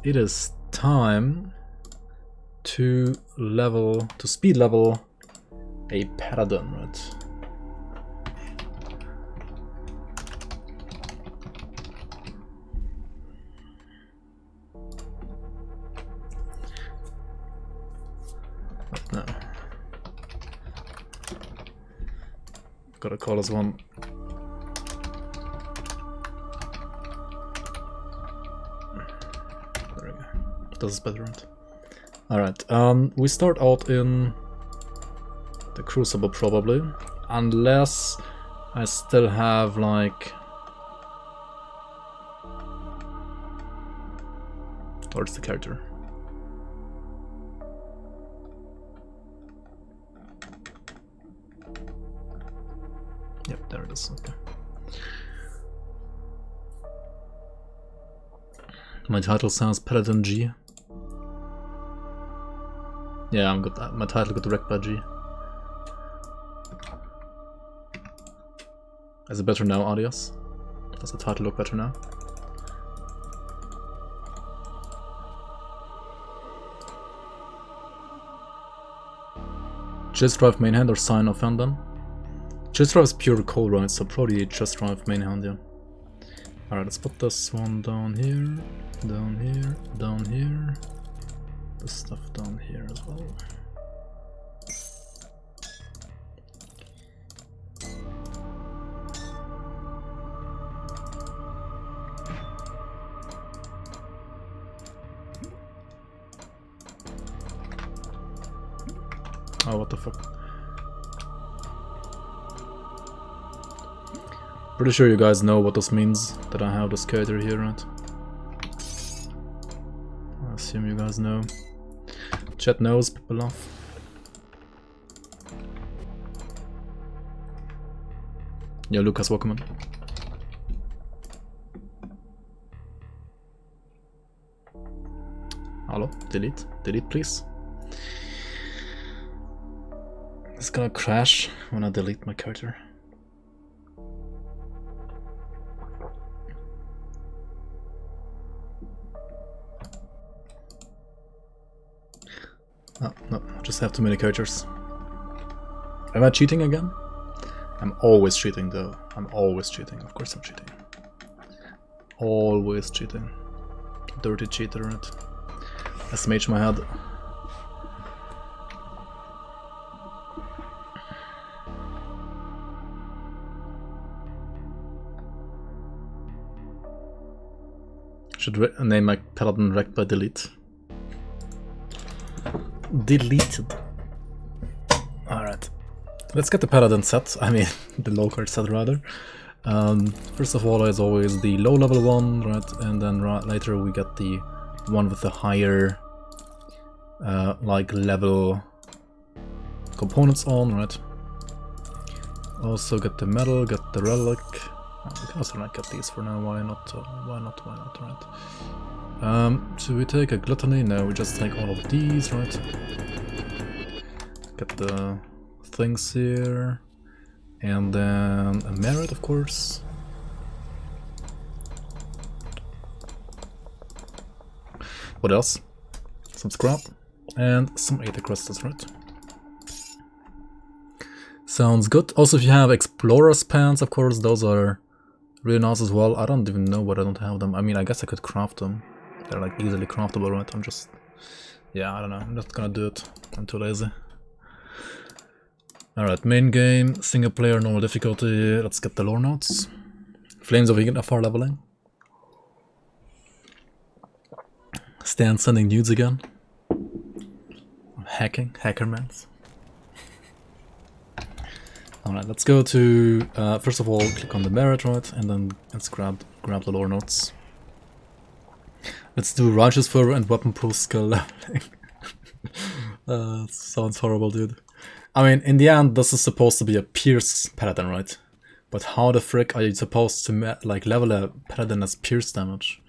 it is time to speed level a Paladin, right? No. Gotta call this one. There we go. This is better, right? Alright, we start out in the Crucible probably, unless I still have like... Where's the character? Yep, there it is, okay. My title sounds Paladin G. Yeah, I'm good. My title got wrecked by G. Is it better now, Audios? Does the title look better now? Just drive main hand or sign of hand then? Just drive is pure cold, right? So probably just drive main hand, yeah. Alright, let's put this one down here, down here, down here. This stuff down here as well. Oh, what the fuck. Pretty sure you guys know what this means, that I have this character here, right? I assume you guys know. Chat knows, people laugh. Yeah, Lucas, welcome in. Hello, delete, please. It's gonna crash when I delete my character. Oh, no, I just have too many characters. Am I cheating again? I'm always cheating though. I'm always cheating. Of course I'm cheating. Always cheating. Dirty cheater, right? SMH my head. Should name my Paladin wrecked by delete. Deleted. Alright. Let's get the Paladin set. I mean, the low card set rather. First of all, as always, the low level one, right? And then later we get the one with the higher like level components on, right? Also get the medal, get the relic. We can also not get these for now, why not, right? Should we take a gluttony? No, we just take all of these, right? Get the things here. And then a merit, of course. What else? Some scrap. And some Aether crystals, right? Sounds good. Also, if you have Explorer's Pants, of course, those are really nice as well. I don't even know why I don't have them. I mean, I guess I could craft them. They're like easily craftable, right? I'm just... yeah, I don't know. I'm not gonna do it. I'm too lazy. Alright, main game, single player, normal difficulty. Let's get the lore notes. Flames of Ignitar leveling. Stan sending nudes again. Hackermans. Alright, let's go to, first of all, click on the merit, right, and then let's grab the lore notes. Let's do Righteous Fervor and Weapon Pro skill leveling. Sounds horrible, dude. I mean, in the end, this is supposed to be a Pierce Paladin, right? But how the frick are you supposed to, like, level a Paladin as Pierce damage?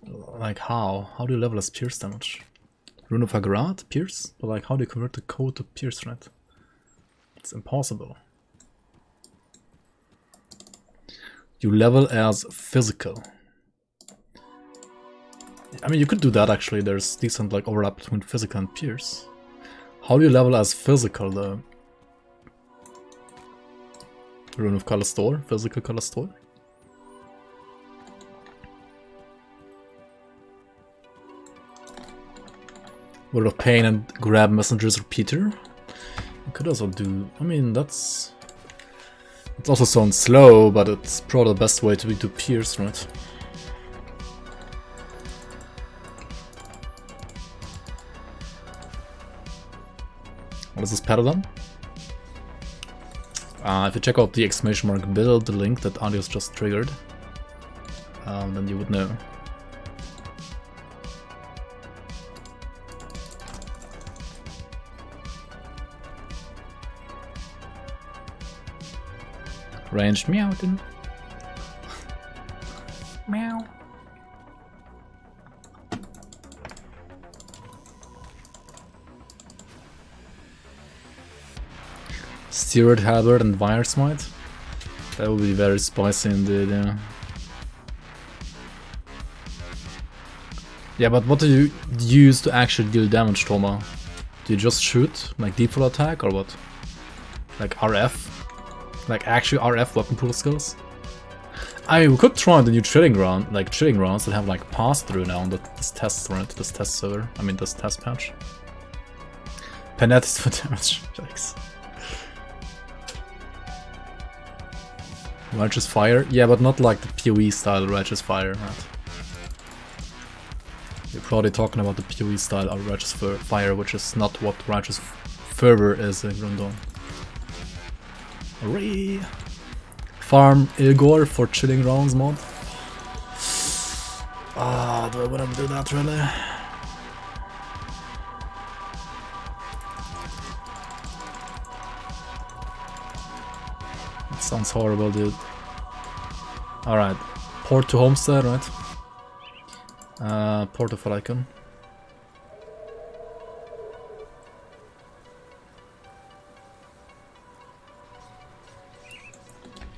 Like, how? How do you level as Pierce damage? Rune of Hagrad? Pierce? But, like, how do you convert the code to Pierce, right? It's impossible. You level as physical. I mean, you could do that actually. There's decent like overlap between physical and pierce. How do you level as physical though? Rune of Color Store, physical color store. Word of Pain and grab messengers repeater. You could also do. I mean, that's. It also sounds slow, but it's probably the best way to do pierce, right? What is this Paladin? If you check out the exclamation mark build, the link that Alios just triggered, then you would know. Ranged meow then. Meow. Steered Halberd and Wire Smite? That would be very spicy indeed, yeah. Yeah, but what do you use to actually deal damage, Toma? Do you just shoot? Like default attack or what? Like RF? Like actually RF weapon pool skills? I mean, we could try the new trading rounds that have like pass through now on this test, right? This test server. I mean, this test patch. Penetics for damage. Yikes. Righteous Fire? Yeah, but not like the PoE style Righteous Fire, right? You're probably talking about the PoE style of Righteous Fire, which is not what Righteous Fervor is in Grundon. Hooray! Farm Ilgor for chilling rounds mod. Ah, do I want to do that really? That sounds horrible, dude. Alright, port to Homestead, right? Port to Falcon.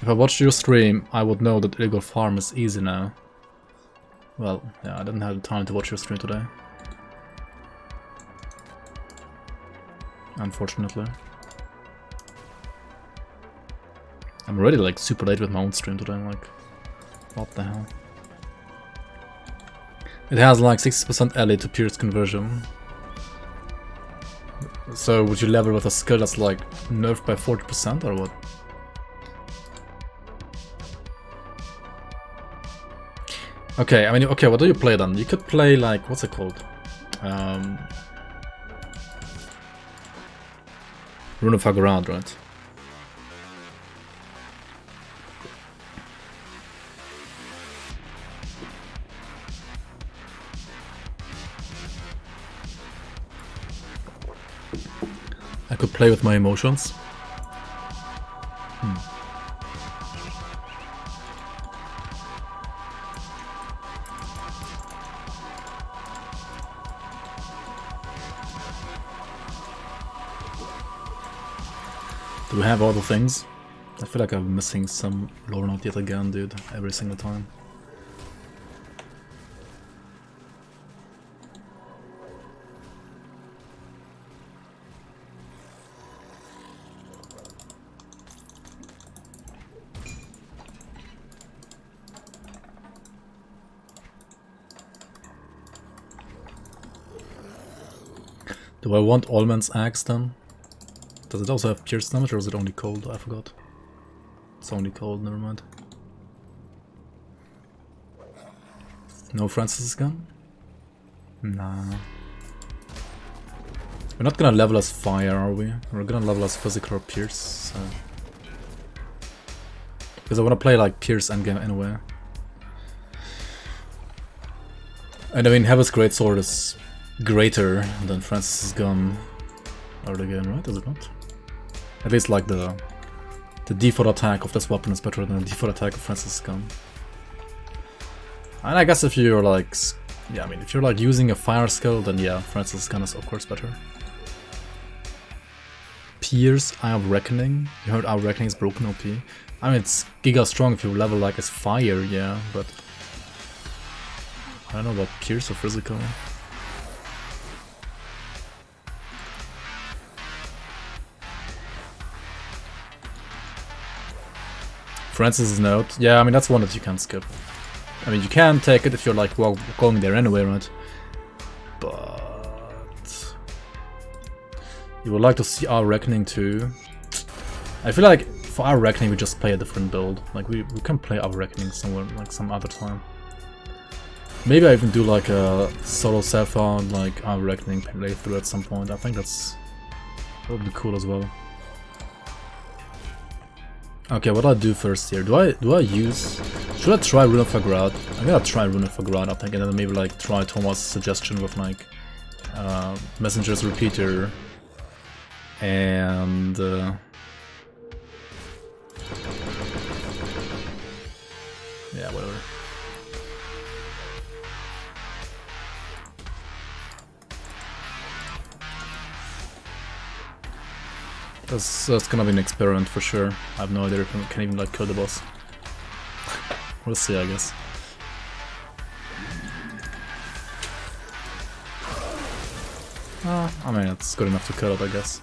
If I watched your stream, I would know that Ilgor farm is easy now. Well, yeah, I didn't have the time to watch your stream today. Unfortunately. I'm already like super late with my own stream today, like, what the hell. It has like 60% LA to pierce conversion. So would you level with a skill that's like nerfed by 40% or what? Okay, I mean, okay, what do you play then? You could play like, what's it called? Rune of Hagarad, right? I could play with my emotions. Do we have all the things? I feel like I'm missing some lore note yet again, dude, every single time. Do I want Allman's Axe then? Does it also have pierce damage or is it only cold? I forgot. It's only cold, never mind. No Francis's gun? Nah. We're not gonna level as fire, are we? We're gonna level as physical or pierce, so. Because I wanna play like pierce endgame anyway. And I mean, Heaven's Greatsword is greater than Francis's gun early game, right? Is it not? At least like the default attack of this weapon is better than the default attack of Francis's gun. And I guess if you're like, yeah, I mean, if you're like using a fire skill, then yeah, Francis's gun is of course better. Pierce, Eye of Reckoning. You heard Eye of Reckoning is broken OP. I mean, it's giga strong if you level like as fire, yeah, but I don't know about pierce or physical. Francis's note. Yeah, I mean that's one that you can't skip. I mean you can take it if you're like going there anyway, right? But you would like to see our reckoning too. I feel like for our reckoning we just play a different build. Like we can play our reckoning somewhere like some other time. Maybe I even do like a solo Sapphire, like our reckoning playthrough at some point. I think that would be cool as well. Okay, what do I do first here? Do I use? Should I try Rune of Fagrad? I'm gonna try Rune of Fagrad, I think, and then maybe like try Thomas' suggestion with like Messenger's Repeater and yeah, whatever. That's gonna be an experiment for sure. I have no idea if I can even like kill the boss. We'll see, I guess. I mean, it's good enough to kill it, I guess.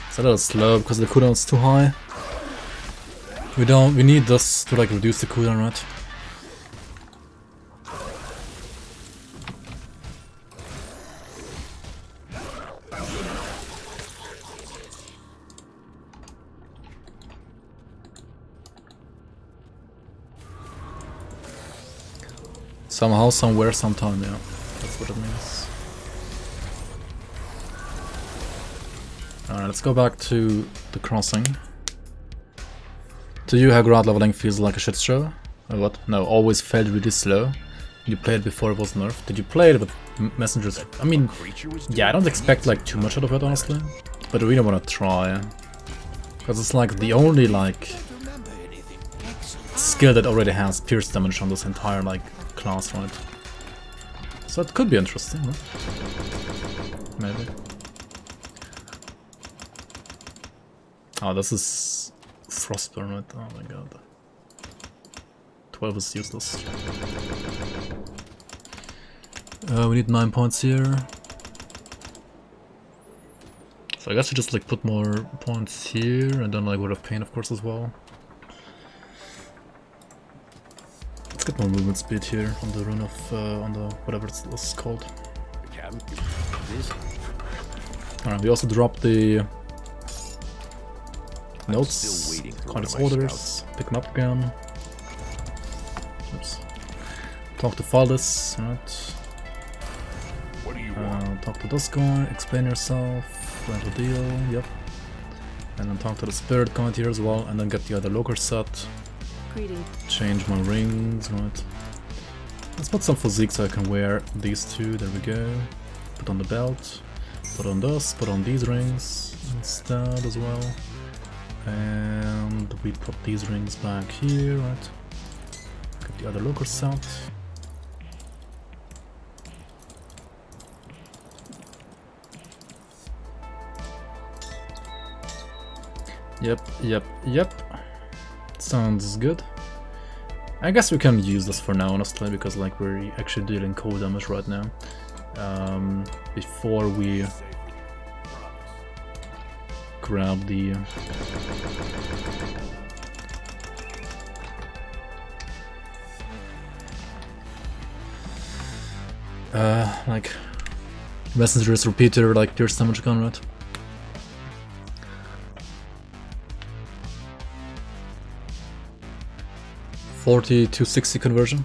It's a little slow because the cooldown is too high. We need this to like reduce the cooldown, right? Somehow, somewhere, sometime, yeah. That's what it means. Alright, let's go back to the crossing. To you, Hagrad leveling feels like a shit show? Or what? No, always felt really slow. You played it before it was nerfed. Did you play it with messengers? I mean, yeah, I don't expect like too much out of it, honestly. But I really want to try. Because it's like the only like skill that already has pierce damage on this entire like class, right? So it could be interesting, right? Maybe. Oh, this is Frostburn, right? Oh my god. 12 is useless. We need 9 points here. So I guess we just like put more points here and then like Word of Pain of course as well. Let's get more movement speed here on the rune of on the whatever it's called. Alright, we also dropped the notes, Contact orders, pick them up again. Oops. Talk to Faldis, right? Talk to this guy, explain yourself, rent a deal, yep. And then talk to the spirit guy here as well, and then get the other local set. Change my rings, right? Let's put some physique so I can wear these two, there we go. Put on the belt, put on this, put on these rings instead as well. And we put these rings back here, right? Get the other local set. Yep. Sounds good. I guess we can use this for now, honestly, because like we're actually dealing cold damage right now. Before we grab the like Messenger's Repeater, like pierce damage gun, right? $40-60 conversion.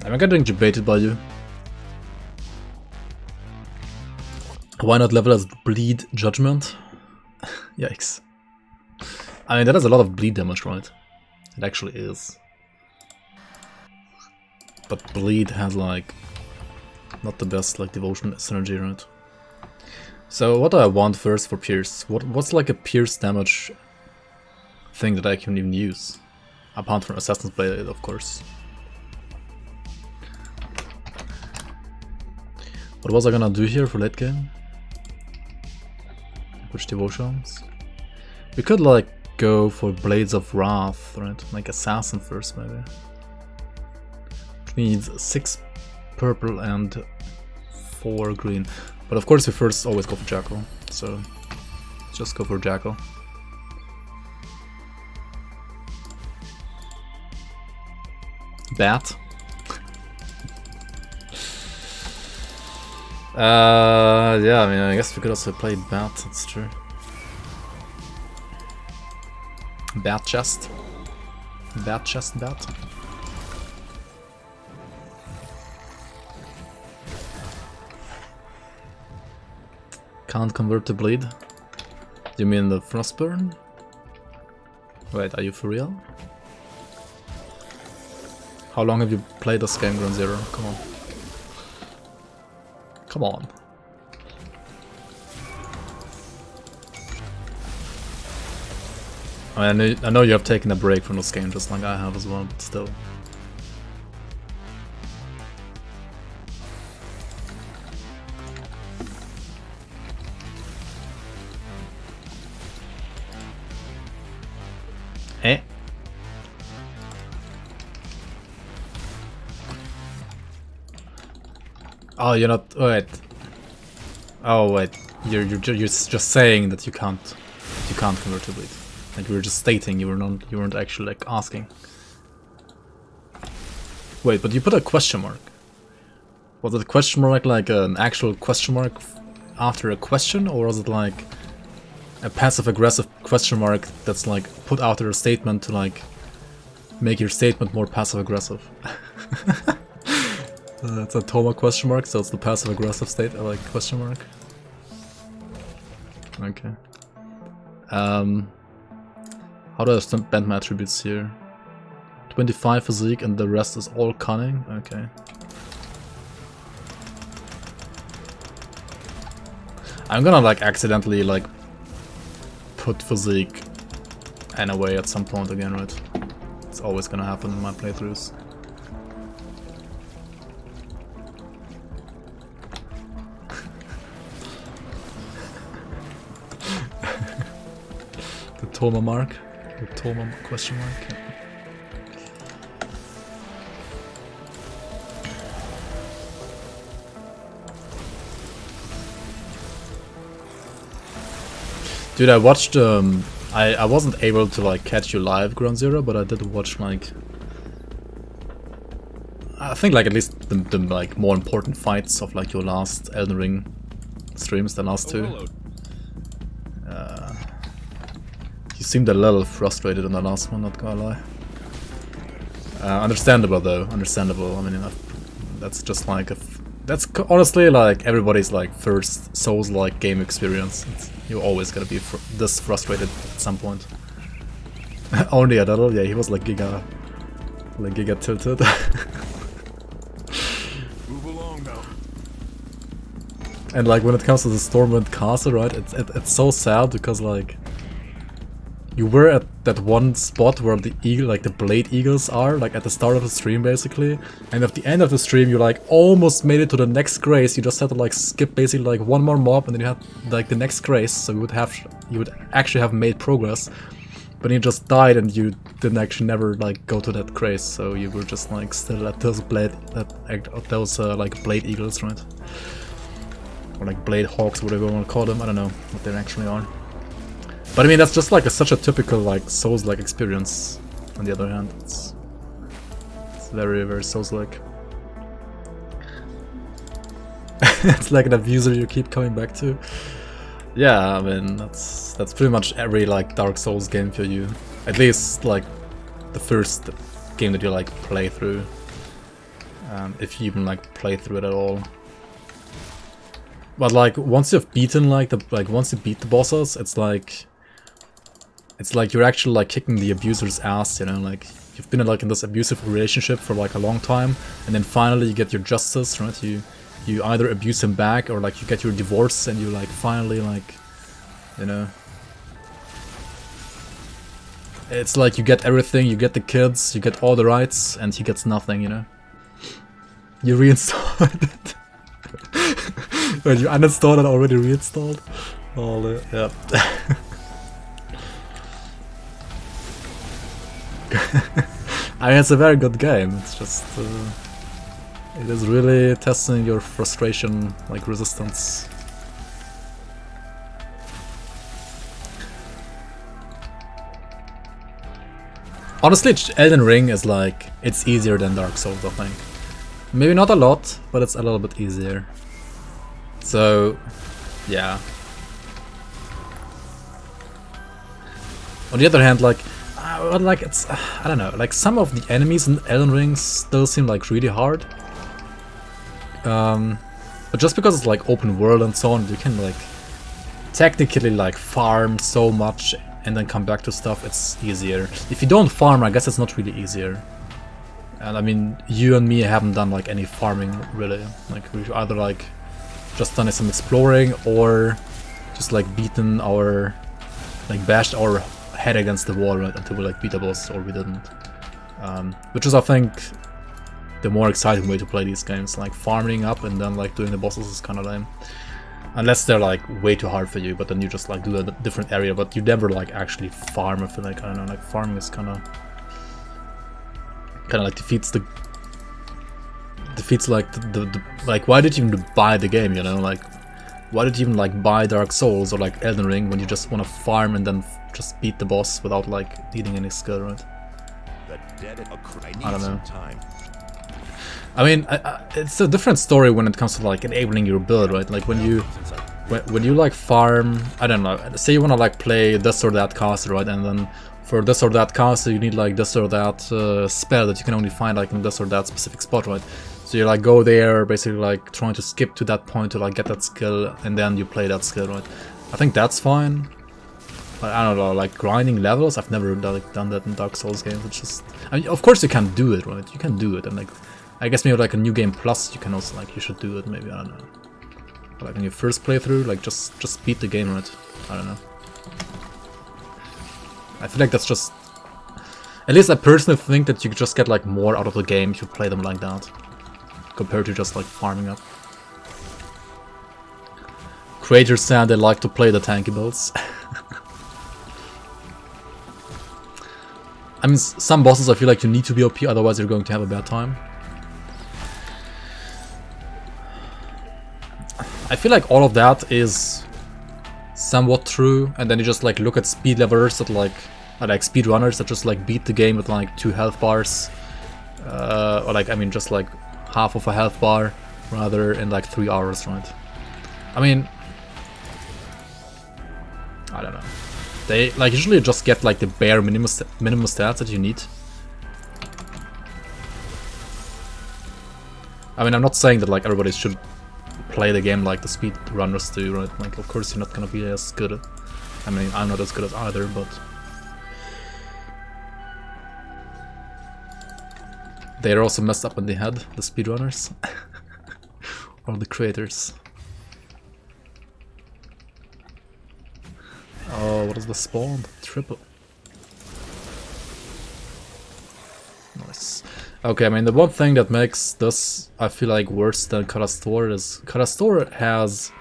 I'm getting debated by you. Why not level as bleed judgment? Yikes. I mean, that has a lot of bleed damage, right? It actually is. But bleed has like not the best like devotion synergy, right? So what do I want first for pierce? What's like a pierce damage thing that I can even use? Apart from Assassin's Blade, of course. What was I gonna do here for late game? Which devotions? We could like go for Blades of Wrath, right? Like Assassin first, maybe. Which needs 6 purple and 4 green. But of course we first always go for Jackal, so just go for Jackal. Bat. Yeah, I mean, I guess we could also play Bat, that's true. Bat chest. Bat chest, bat. Can't convert to bleed. You mean the Frostburn? Wait, are you for real? How long have you played this game, Ground Zero? Come on. Come on. I mean, I know you have taken a break from this game just like I have as well, but still. Eh? Oh, you're not. Wait. Oh wait. You're just saying that you can't convert to bleed. Like you were just stating, you weren't actually like asking. Wait, but you put a question mark. Was it a question mark like an actual question mark after a question, or was it like a passive-aggressive question mark that's like put after a statement to like make your statement more passive-aggressive? It's a Toma question mark, so it's the passive-aggressive state, I like question mark. Okay. How do I spend my attributes here? 25 physique and the rest is all cunning? Okay. I'm gonna like accidentally like put physique and away at some point again, right? It's always gonna happen in my playthroughs. The Toma mark? The Toma question mark? Yeah. Dude, I watched, I wasn't able to like catch you live, Ground Zero, but I did watch like, I think like at least the like more important fights of like your last Elden Ring streams, the last two. You seemed a little frustrated on the last one, not gonna lie. Understandable though, understandable. I mean, that's just like that's honestly like everybody's like first Souls-like game experience. You're always gonna be this frustrated at some point. Only Adele, yeah, he was like giga tilted. Move along now. And like when it comes to the Stormwind Castle, right? It's so sad because like you were at that one spot where the eagle, like the blade eagles are, like at the start of the stream basically, and at the end of the stream you like almost made it to the next grace. You just had to like skip basically like one more mob and then you had like the next grace, so you would actually have made progress, but you just died and you didn't actually never like go to that grace, so you were just like still at those like blade eagles, right? Or like blade hawks, whatever you want to call them. I don't know what they actually are. But I mean, that's just like such a typical like Souls-like experience. On the other hand, it's very, very Souls-like. It's like an abuser you keep coming back to. Yeah, I mean that's pretty much every like Dark Souls game for you. At least like the first game that you like play through, if you even like play through it at all. But like once you've beaten once you beat the bosses, it's like you're actually like kicking the abuser's ass, you know, like you've been like in this abusive relationship for like a long time, and then finally you get your justice, right? You either abuse him back or like you get your divorce and you like finally like, you know, it's like you get everything, you get the kids, you get all the rights, and he gets nothing, you know. You reinstall it. When you uninstalled and already reinstalled. Oh, yeah. I mean, it's a very good game. It's just it is really testing your frustration, like resistance. Honestly, Elden Ring is like, it's easier than Dark Souls, I think. Maybe not a lot, but it's a little bit easier. So, yeah. On the other hand, like it's, I don't know, like some of the enemies in Elden Ring still seem like really hard. But just because it's like open world and so on, you can like technically like farm so much and then come back to stuff, it's easier. If you don't farm, I guess it's not really easier. And I mean, you and me haven't done like any farming really. Like we've either like just done some exploring or just like beaten our, like bashed our head against the wall, right, until we like beat a boss, or we didn't. Which is, I think, the more exciting way to play these games. Like farming up and then like doing the bosses is kind of lame. Unless they're like way too hard for you, but then you just like do a different area, but you never like actually farm. I feel like, I don't know, like farming is kind of like defeats like the like, why did you even buy the game, you know? Like, why did you even like buy Dark Souls or like Elden Ring when you just want to farm and then just beat the boss without like needing any skill, right? I don't know. I mean, it's a different story when it comes to like enabling your build, right? Like when you like farm, I don't know, say you want to like play this or that caster, right? And then for this or that caster you need like this or that spell that you can only find like in this or that specific spot, right? So you like go there, basically like trying to skip to that point to like get that skill, and then you play that skill, right? I think that's fine. But I don't know, like grinding levels, I've never like done that in Dark Souls games. It's just, I mean, of course you can do it, right? You can do it, and like, I guess maybe like a new game plus you can also like, you should do it, maybe, I don't know. But like in your first playthrough, like just beat the game, right? I don't know. I feel like that's just, at least I personally think that you just get like more out of the game if you play them like that, compared to just like farming up. Creators said they like to play the tanky builds. I mean, some bosses I feel like you need to be OP, otherwise you're going to have a bad time. I feel like all of that is somewhat true, and then you just like look at speed levelers that like speedrunners that just like beat the game with like 2 health bars, or like, I mean, just like half of a health bar rather in like 3 hours, right? I mean, I don't know. They like usually just get like the bare minimum stats that you need. I mean, I'm not saying that like everybody should play the game like the speedrunners do, right? Like, of course you're not gonna be as good at, I mean, I'm not as good as either, but they're also messed up in the head, the speedrunners. Or the creators. Oh, what is the spawn? Triple. Nice. Okay, I mean, the one thing that makes this, I feel like, worse than Karastor is Karastor has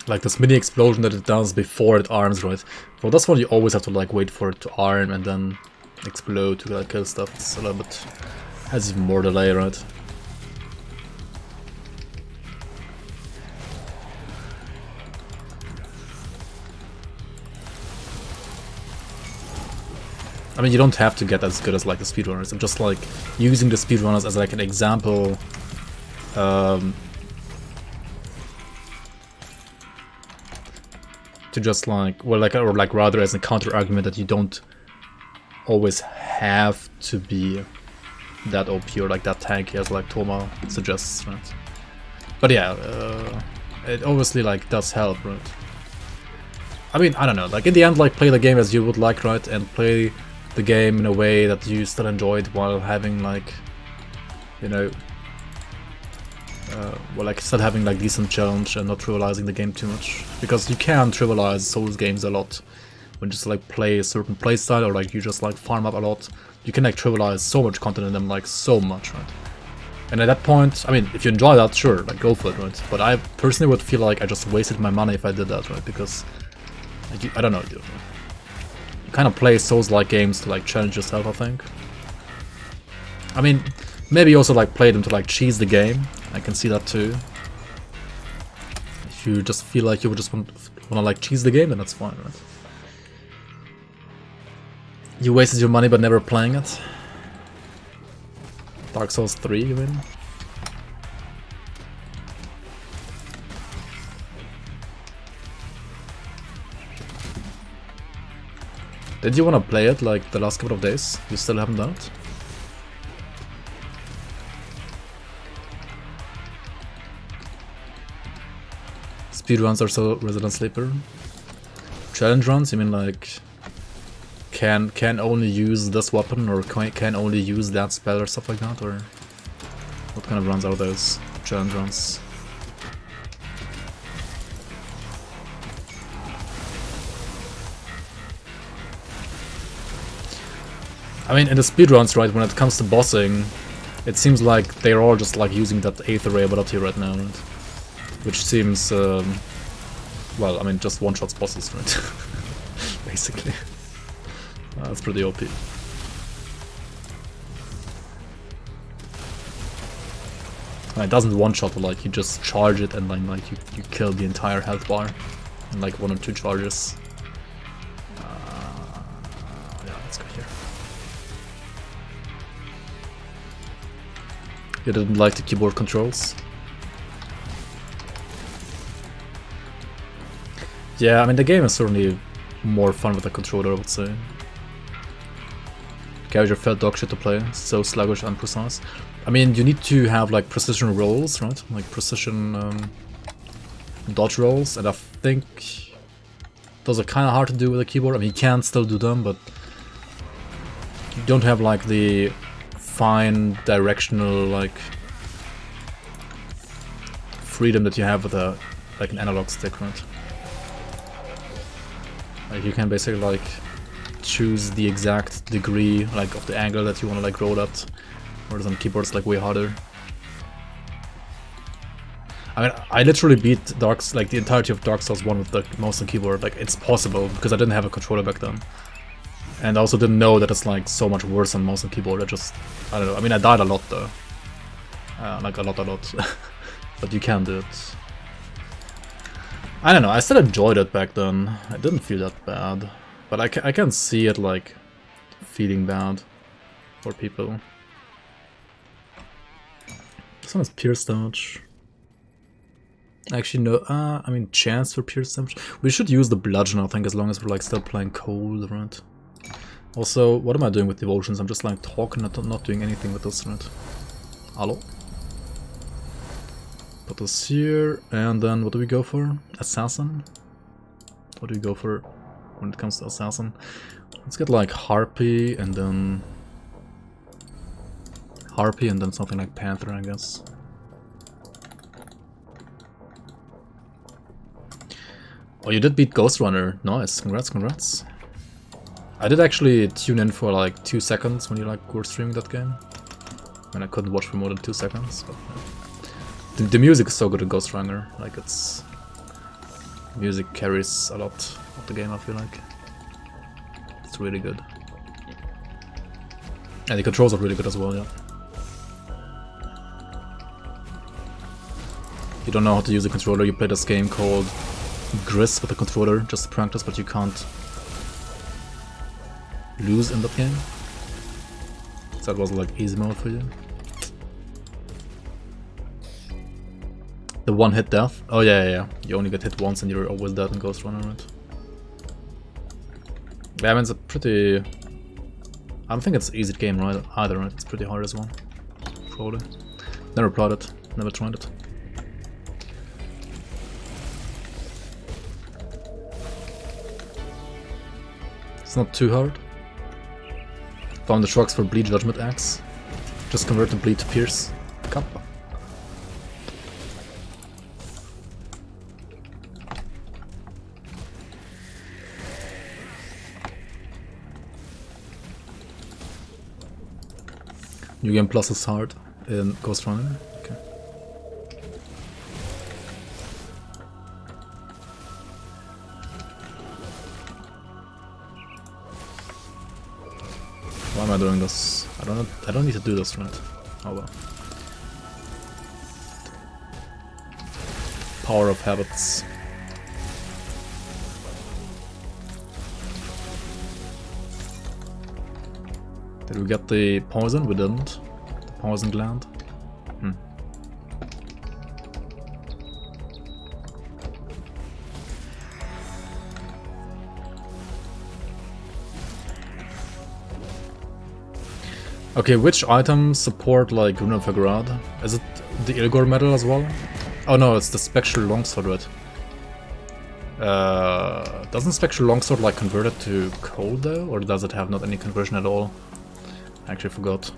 like this mini explosion that it does before it arms, right? For this one you always have to like wait for it to arm and then explode to like kill stuff. It's a little bit, has even more delay, right? I mean, you don't have to get as good as like the speedrunners. I'm just like using the speedrunners as like an example. To just like, well, like, or like rather as a counter argument that you don't always have to be that OP or like that tanky as like Toma suggests, right? But yeah, it obviously like does help, right? I mean, I don't know, like in the end, like play the game as you would like, right? And play the game in a way that you still enjoyed while having like, you know, well, like still having like decent challenge and not trivializing the game too much, because you can trivialize Souls games a lot when just like play a certain playstyle or like you just like farm up a lot. You can like trivialize so much content in them, like so much, right? And at that point, I mean, if you enjoy that, sure, like go for it, right? But I personally would feel like I just wasted my money if I did that, right? Because like, I don't know, dude. you kind of play Souls-like games to like challenge yourself, I think. I mean, maybe you also like play them to like cheese the game. I can see that too. If you just feel like you would just want to like cheese the game, then that's fine, right? You wasted your money but never playing it. Dark Souls 3, you mean? Did you want to play it like the last couple of days? You still haven't done it? Speedruns are so Resident Sleeper. Challenge runs, you mean like can only use this weapon or can only use that spell or stuff like that, or what kind of runs are those? Challenge runs. I mean, in the speedruns, right, when it comes to bossing, it seems like they're all just like using that 8th array ability right now, right? Which seems, well, I mean, just one-shots bosses, right? Basically. That's pretty OP. It doesn't one-shot, but like, you just charge it and then like, you kill the entire health bar in like 1 or 2 charges. Yeah, let's go here. You didn't like the keyboard controls? Yeah, I mean the game is certainly more fun with a controller, I would say. Character felt dog shit to play, so sluggish and precise. I mean, you need to have like precision rolls, right? Like precision dodge rolls, and I think those are kind of hard to do with a keyboard. I mean, you can still do them, but you don't have like the fine directional like freedom that you have with a like an analog stick, right? Like you can basically like choose the exact degree like of the angle that you want to like roll at, whereas on keyboards like way harder. I mean, I literally beat the entirety of Dark Souls 1 with the mouse and keyboard. Like, it's possible because I didn't have a controller back then, and I also didn't know that it's like so much worse on mouse and keyboard. I don't know. I mean, I died a lot though, like a lot, but you can do it. I don't know, I still enjoyed it back then. I didn't feel that bad. But I can see it, like, feeling bad for people. This one is pierce damage. Actually, no, I mean, chance for pierce damage. We should use the bludgeon, I think, as long as we're, like, still playing cold, right? Also, what am I doing with devotions? I'm just, like, talking, not doing anything with this, right? Hello? Put this here, and then what do we go for? Assassin? What do we go for when it comes to Assassin? Let's get like Harpy and then something like Panther, I guess. Oh, you did beat Ghost Runner. Nice, congrats. I did actually tune in for like 2 seconds when you like were streaming that game. And I couldn't watch for more than 2 seconds, but yeah. The music is so good in Ghost Runner, like it's... music carries a lot of the game, I feel like. It's really good. And the controls are really good as well, yeah. You don't know how to use a controller, you play this game called Gris with a controller, just to practice, but you can't lose in that game. So that was like easy mode for you. The one-hit death? Oh yeah. You only get hit once and you're always dead in Ghost Runner, right? Yeah, I mean, it's a pretty... I don't think it's an easy game right either, right? It's pretty hard as well. Probably. Never played it. Never tried it. It's not too hard. Found the shocks for Bleed Judgment Axe. Just convert the Bleed to Pierce. Kappa. New Game Plus is hard in Ghost Runner. Okay. I doing this? I don't need to do this, right? Oh well. Power of habits. Did we get the poison? We didn't. The poison gland. Okay, which items support like Grimtools? Is it the Ilgor metal as well? Oh no, it's the Spectral Longsword, right? Doesn't Spectral Longsword like convert it to cold though? Or does it have not any conversion at all? I actually forgot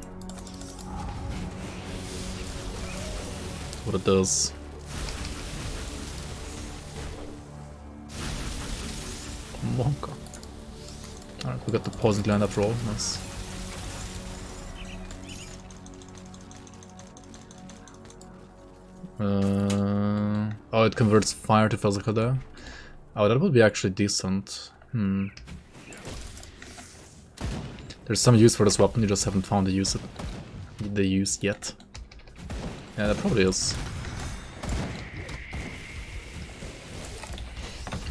what it does. Monka. Alright, we got the poison gland after all. Nice. Oh, it converts fire to physical there. Oh, that would be actually decent. There's some use for this weapon, you just haven't found the use yet. Yeah, that probably is.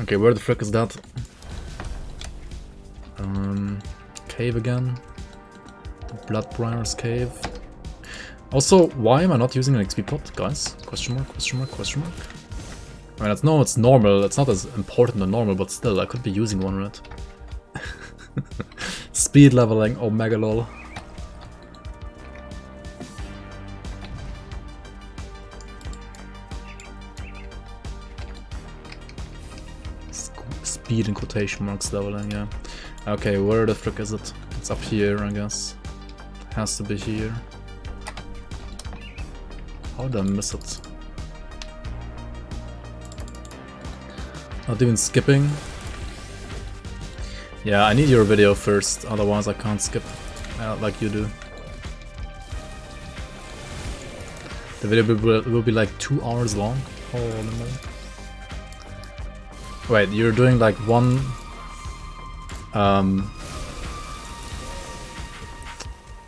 Okay, where the frick is that? Cave again. The Bloodbriar's cave. Also, why am I not using an XP pot, guys? Question mark, question mark, question mark. I mean, it's normal, it's not as important than normal, but still, I could be using one, right? Speed leveling, omega lol. Speed in quotation marks leveling, yeah. Okay, where the frick is it? It's up here, I guess. It has to be here. How did I miss it? Not even skipping. Yeah, I need your video first, otherwise I can't skip like you do. The video will be like 2 hours long. Oh no. Wait, you're doing like one...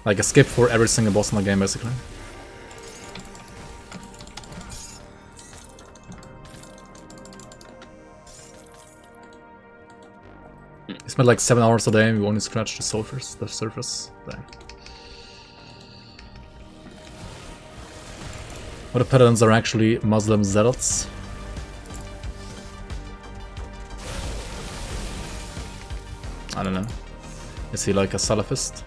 like a skip for every single boss in the game, basically. You spent like 7 hours a day and we only scratched the surface. Dang. What if Paladins are actually Muslim zealots? I don't know. Is he like a Salafist?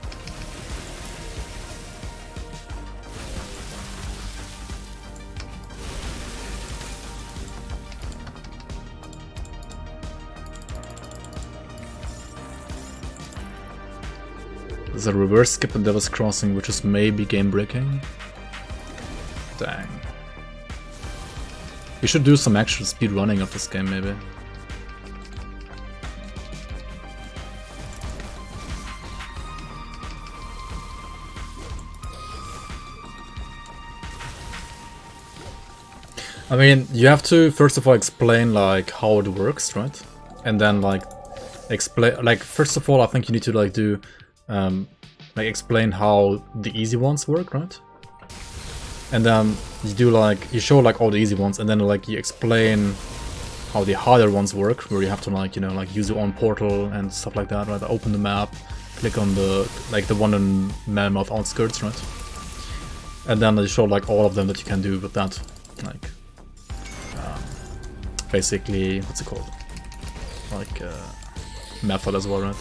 There's a reverse skip in Devil's Crossing, which is maybe game breaking. Dang. We should do some actual speed running of this game, maybe. I mean, you have to first of all explain like how it works, right? And then like explain, like first of all, I think you need to like do like explain how the easy ones work, right? And then you do like, you show like all the easy ones, and then like you explain how the harder ones work, where you have to like, you know, like use your own portal and stuff like that, right? Open the map, click on the, like the one in Mammoth outskirts, right? And then you show like all of them that you can do with that, like basically, what's it called? Like method as well, right?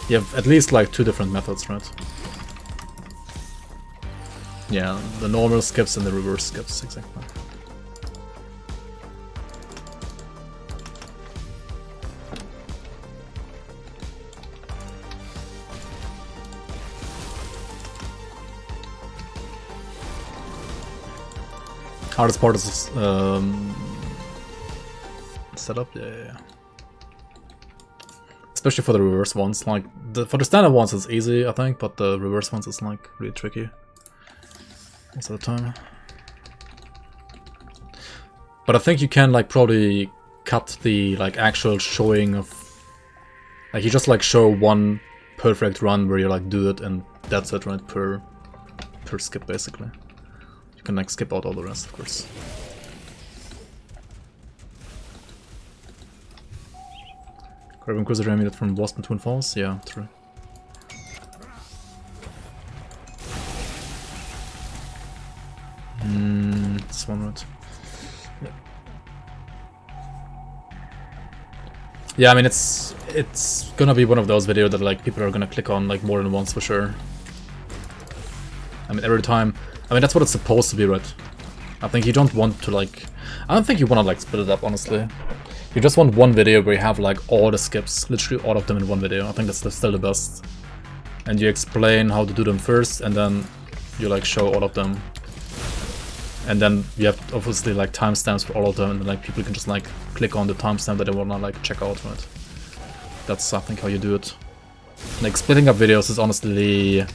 You have at least like 2 different methods, right? Yeah, the normal skips and the reverse skips, exactly. Hardest part is setup, yeah. Especially for the reverse ones, like for the standard ones it's easy, I think, but the reverse ones is like really tricky most of the time. But I think you can like probably cut the like actual showing of, like you just like show one perfect run where you like do it and that's it, right? Per skip, basically. You can like skip out all the rest, of course. Carbon Cruiser aimed from Boston Twin Falls? Yeah, true. This one, right? Yeah, I mean, it's gonna be one of those videos that like people are gonna click on like more than once for sure. I mean, every time. I mean, that's what it's supposed to be, right? I think you don't want to like. I don't think you wanna like split it up, honestly. You just want one video where you have like all the skips, literally all of them in one video. I think that's still the best. And you explain how to do them first, and then you like show all of them. And then you have obviously like timestamps for all of them, and then, like people can just like click on the timestamp that they wanna like check out, right? That's I think how you do it. Like splitting up videos is honestly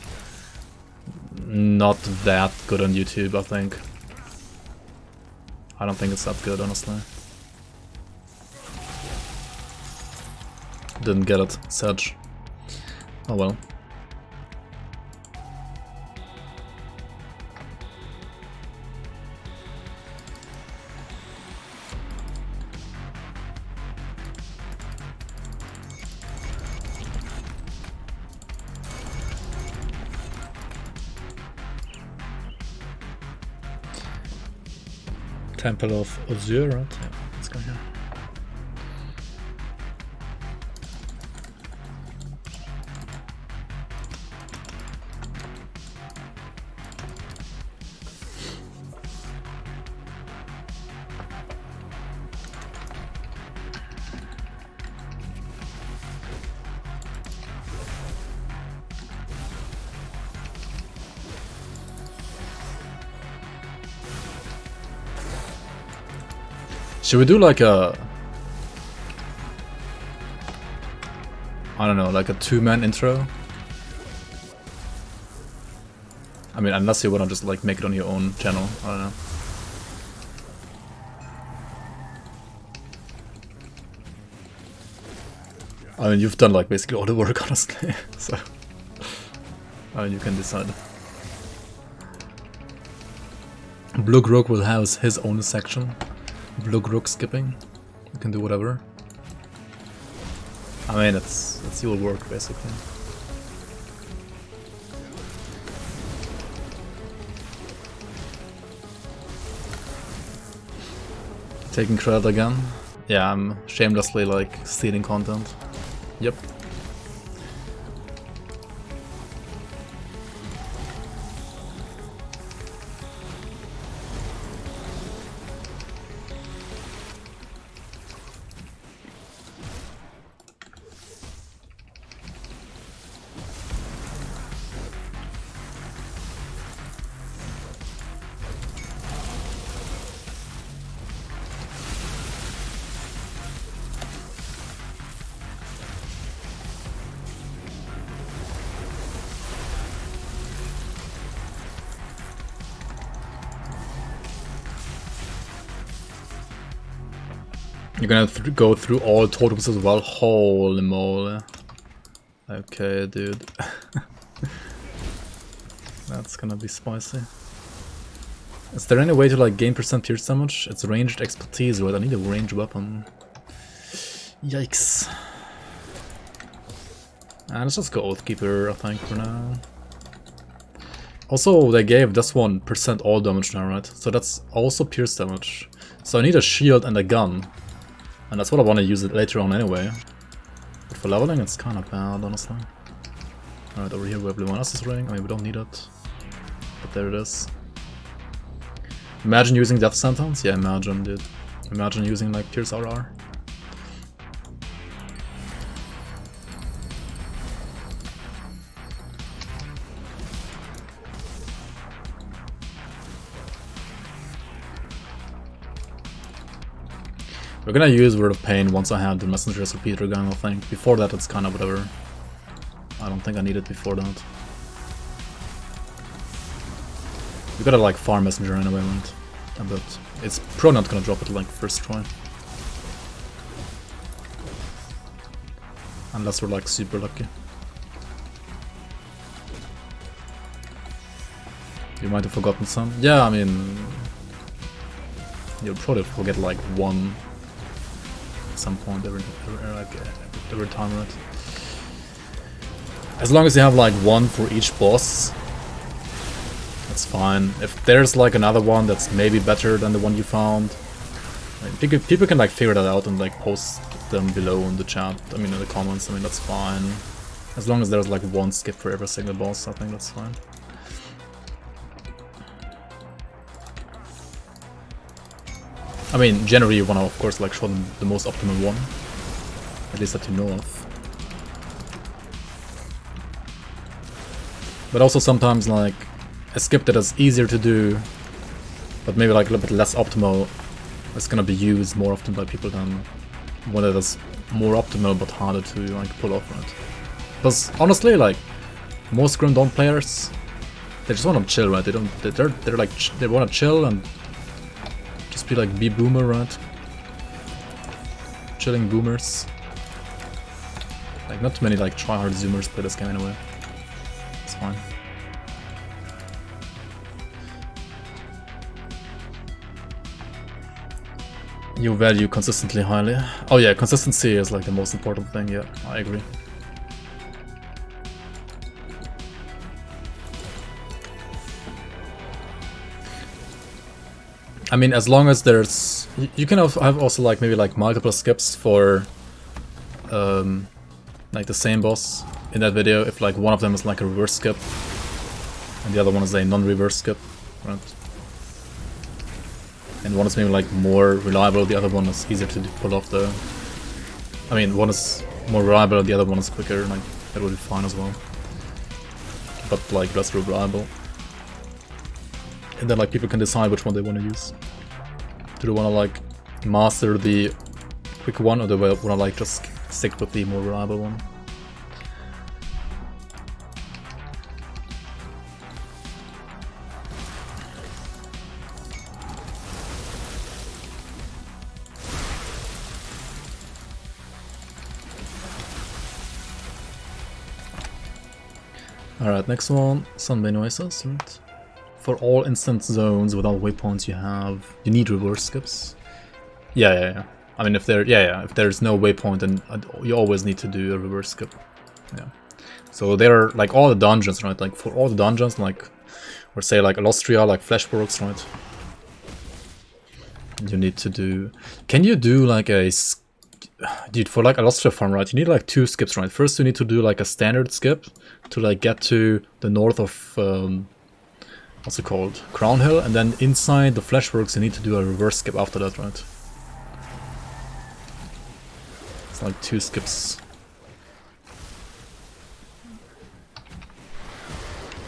not that good on YouTube, I think. I don't think it's that good, honestly. Didn't get it, Sedge. Oh well. Temple of Azure, right? Yeah, let's go here. Should we do like a... I don't know, like a two-man intro? I mean, unless you wanna just like make it on your own channel, I don't know. I mean, you've done like basically all the work, honestly, so... I mean, you can decide. Blue Rook will house his own section. Blue Rook skipping. You can do whatever. I mean, it's your work, basically. Taking credit again. Yeah, I'm shamelessly like stealing content. Yep. You're gonna go through all totems as well? Holy moly. Okay, dude. That's gonna be spicy. Is there any way to like gain percent pierce damage? It's ranged expertise, right? I need a ranged weapon. Yikes. Let's just go Oathkeeper, I think, for now. Also, they gave this one percent all damage now, right? So that's also pierce damage. So I need a shield and a gun. And that's what I want to use it later on anyway. But for leveling, it's kind of bad, honestly. Alright, over here we have Luminous ring. I mean, we don't need it. But there it is. Imagine using Death Sentence? Yeah, imagine, dude. Imagine using, like, Pierce RR. We're gonna use Word of Pain once I have the Messenger's repeater gun, I think. Before that, it's kind of whatever. I don't think I need it before that. We gotta like farm Messenger anyway, right? But it's probably not gonna drop it like first try. Unless we're like super lucky. You might have forgotten some. Yeah, I mean, you'll probably forget like one at some point every time, right? As long as you have like one for each boss, that's fine. If there's like another one that's maybe better than the one you found, like, people can like figure that out and like post them below in the chat. I mean, in the comments. I mean, that's fine. As long as there's like one skip for every single boss, I think that's fine. I mean, generally you want to, of course, like show them the most optimal one, at least that you know of. But also sometimes, like, a skip that is easier to do, but maybe like a little bit less optimal, is gonna be used more often by people than one that is more optimal but harder to like pull off, right? Because honestly, like, most Grim Dawn players, they just want to chill, right? They're like, they want to chill and just be like, be boomer, right? Chilling boomers. Like, not too many like tryhard zoomers play this game anyway. It's fine. You value consistently highly. Oh yeah, consistency is like the most important thing, yeah, I agree. I mean, as long as there's... You can have also like maybe like multiple skips for like the same boss in that video, if like one of them is like a reverse skip and the other one is a non-reverse skip, right? And one is maybe like more reliable, the other one is easier to pull off the... I mean, one is more reliable, the other one is quicker, like that would be fine as well. But like less reliable. And then like people can decide which one they want to use. Do they want to like master the quick one, or do they want to like just stick with the more reliable one? Alright, next one, Sunbay noises, right? For all instant zones without waypoints you need reverse skips. Yeah. I mean, if if there's no waypoint, then you always need to do a reverse skip. Yeah. So they're like all the dungeons, right? Like for all the dungeons, like, or say like Alostria, like Fleshworks, right? You need to do... Can you do like a... Dude, for like Alostria farm, right? You need like 2 skips, right? First you need to do like a standard skip to like get to the north of... what's it called? Crown Hill, and then inside the Fleshworks you need to do a reverse skip after that, right? It's like 2 skips.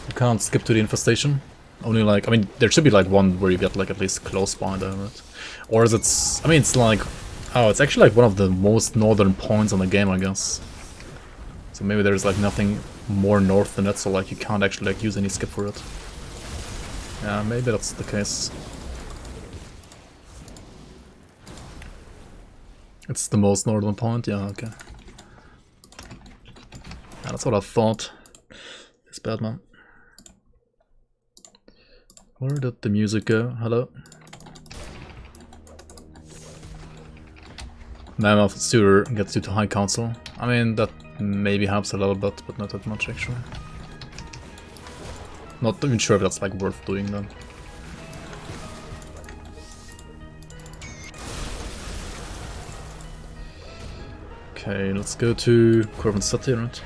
You can't skip to the infestation. Only like, I mean, there should be like one where you get like at least close by there, right? Or is it... I mean, it's like... Oh, it's actually like one of the most northern points on the game, I guess. So maybe there's like nothing more north than that, so like you can't actually like use any skip for it. Yeah, maybe that's the case. It's the most northern point? Yeah, okay. Yeah, that's what I thought. It's bad, man. Where did the music go? Hello? Mammoth Sewer gets you to High Council. I mean, that maybe helps a little bit, but not that much actually. Not even sure if that's like worth doing then. Okay, let's go to Corvin City, right?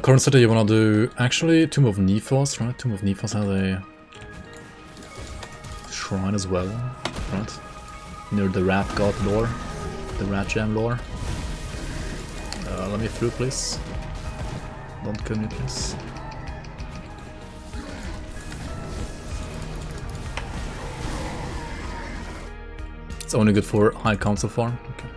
Corvin City you wanna do actually Tomb of Nephos, right? Tomb of Nephos has a shrine as well, right? Near the Rat God lore, the Rat Gem lore. Let me through, please. Don't kill me, please. It's only good for High Council farm. Okay.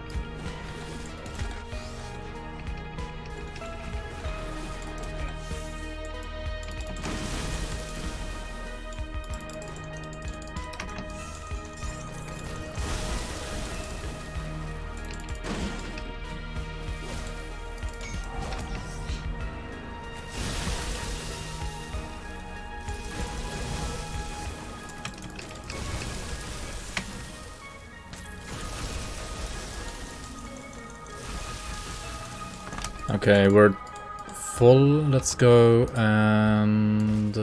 Okay, we're full. Let's go and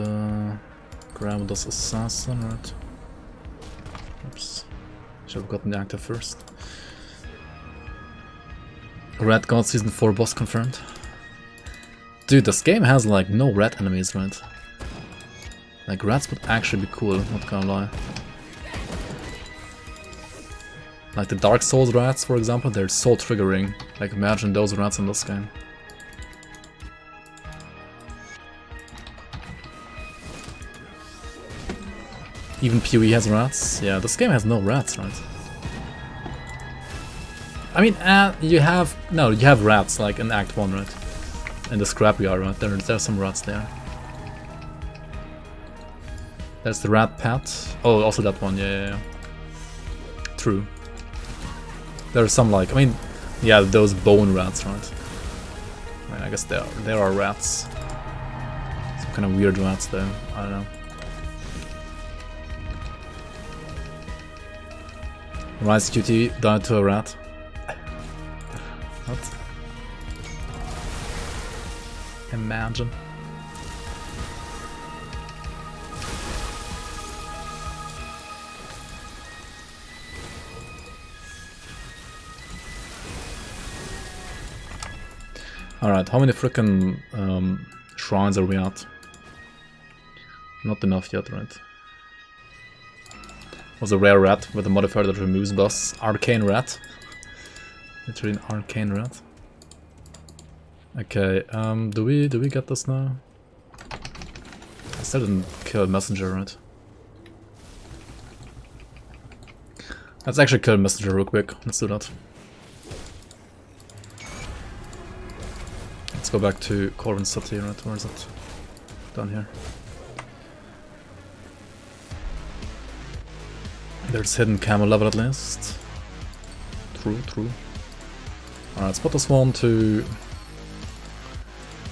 grab this assassin, right? Oops. Should have gotten the active first. Red God Season 4 boss confirmed. Dude, this game has like no red enemies, right? Like rats would actually be cool, not gonna lie. Like the Dark Souls rats, for example, they're so triggering. Like imagine those rats in this game. Even PoE has rats. Yeah, this game has no rats, right? I mean, you have rats like in Act 1, right? In the scrapyard, right? There's some rats there. There's the rat pet. Oh, also that one, yeah. True. There's some like, I mean, yeah, those bone rats, right? I mean, I guess there are rats. Some kind of weird rats though, I don't know. Rise QT died to a rat. What? Imagine. Alright, how many frickin' shrines are we at? Not enough yet, right? Was a rare rat with a modifier that removes boss. Arcane rat. Literally an arcane rat. Okay, do we get this now? I still didn't kill Messenger, right? Let's actually kill Messenger real quick. Let's do that. Let's go back to Corvin City, right? Where is it? Down here. There's hidden camo level at least. True. Alright, let's put this one to...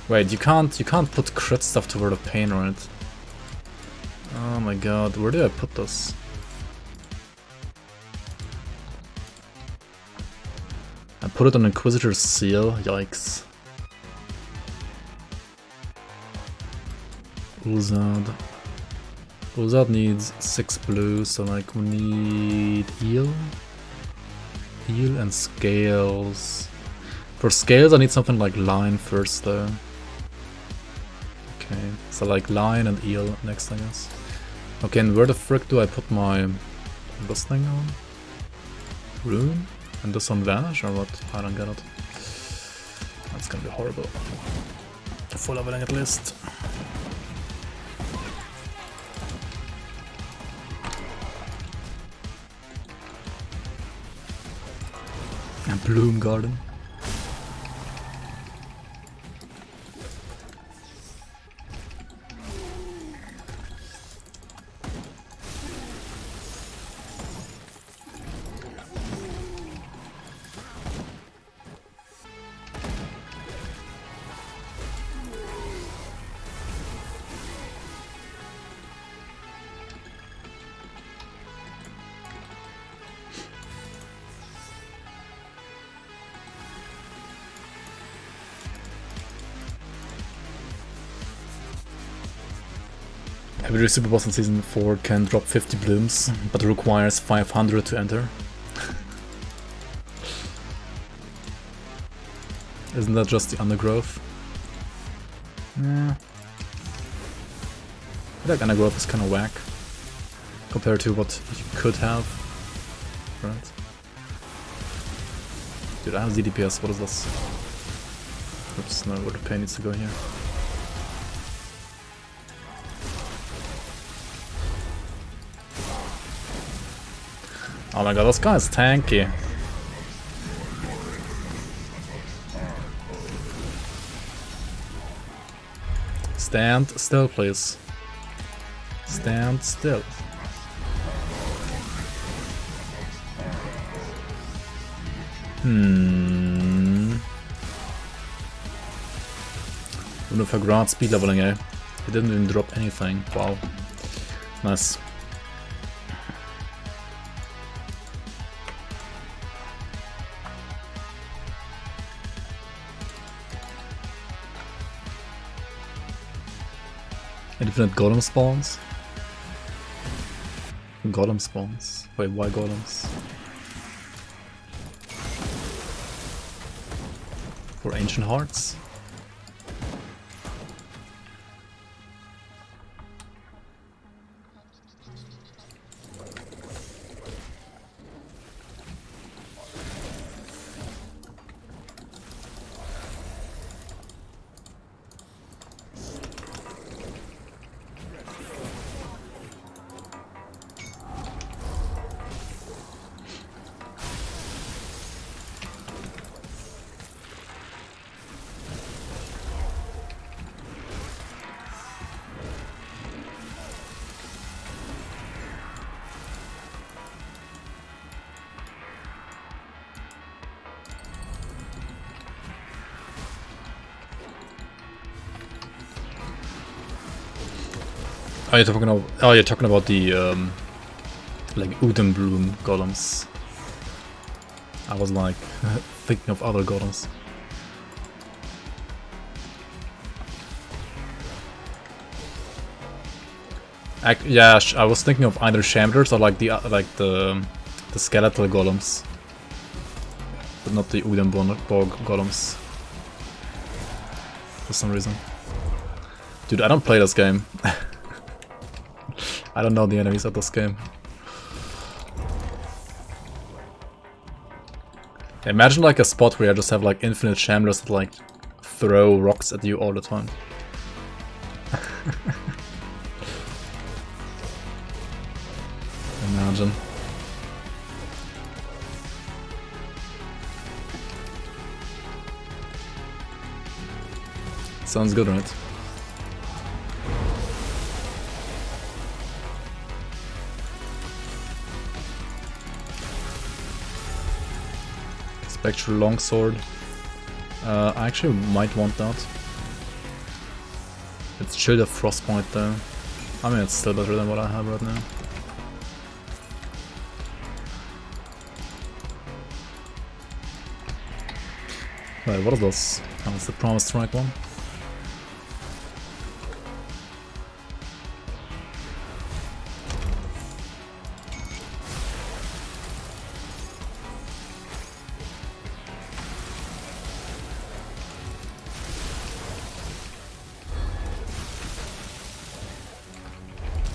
Wait, you can't put crit stuff to Word of Pain, right? Oh my god, where did I put this? I put it on Inquisitor's Seal, yikes. Ulzad. Ulzad needs 6 blue, so like we need eel? Eel and scales. For scales I need something like line first though. Okay, so like line and eel next I guess. Okay, and where the frick do I put my... this thing on? Rune? And this on vanish or what? I don't get it. That's gonna be horrible. Full leveling at least. And Bloom Garden. Every super boss in Season 4 can drop 50 blooms, but requires 500 to enter. Isn't that just the undergrowth? Yeah. I feel like undergrowth is kind of whack compared to what you could have. Right? Dude, I have ZDPS, what is this? Oops, no, where the pain needs to go here. Oh my god, this guy is tanky. Stand still, please. Stand still. Wonder if I grant speed leveling, eh? He didn't even drop anything. Wow. Nice. Infinite golem spawns? Golem spawns. Wait, why golems? For ancient hearts? Oh, you're talking about the like Udon Bloom golems. I was like thinking of other golems. Yeah, I was thinking of either Shamblers or like the skeletal golems, but not the Udon Bog golems. For some reason, dude, I don't play this game. I don't know the enemies of this game. Imagine like a spot where you just have like infinite Shamblers that like throw rocks at you all the time. Imagine. Sounds good, right? Spectral longsword. I actually might want that. It's Shield of Frostbite though. I mean, it's still better than what I have right now. Wait, what is this? Oh, it's the Promised Strike one.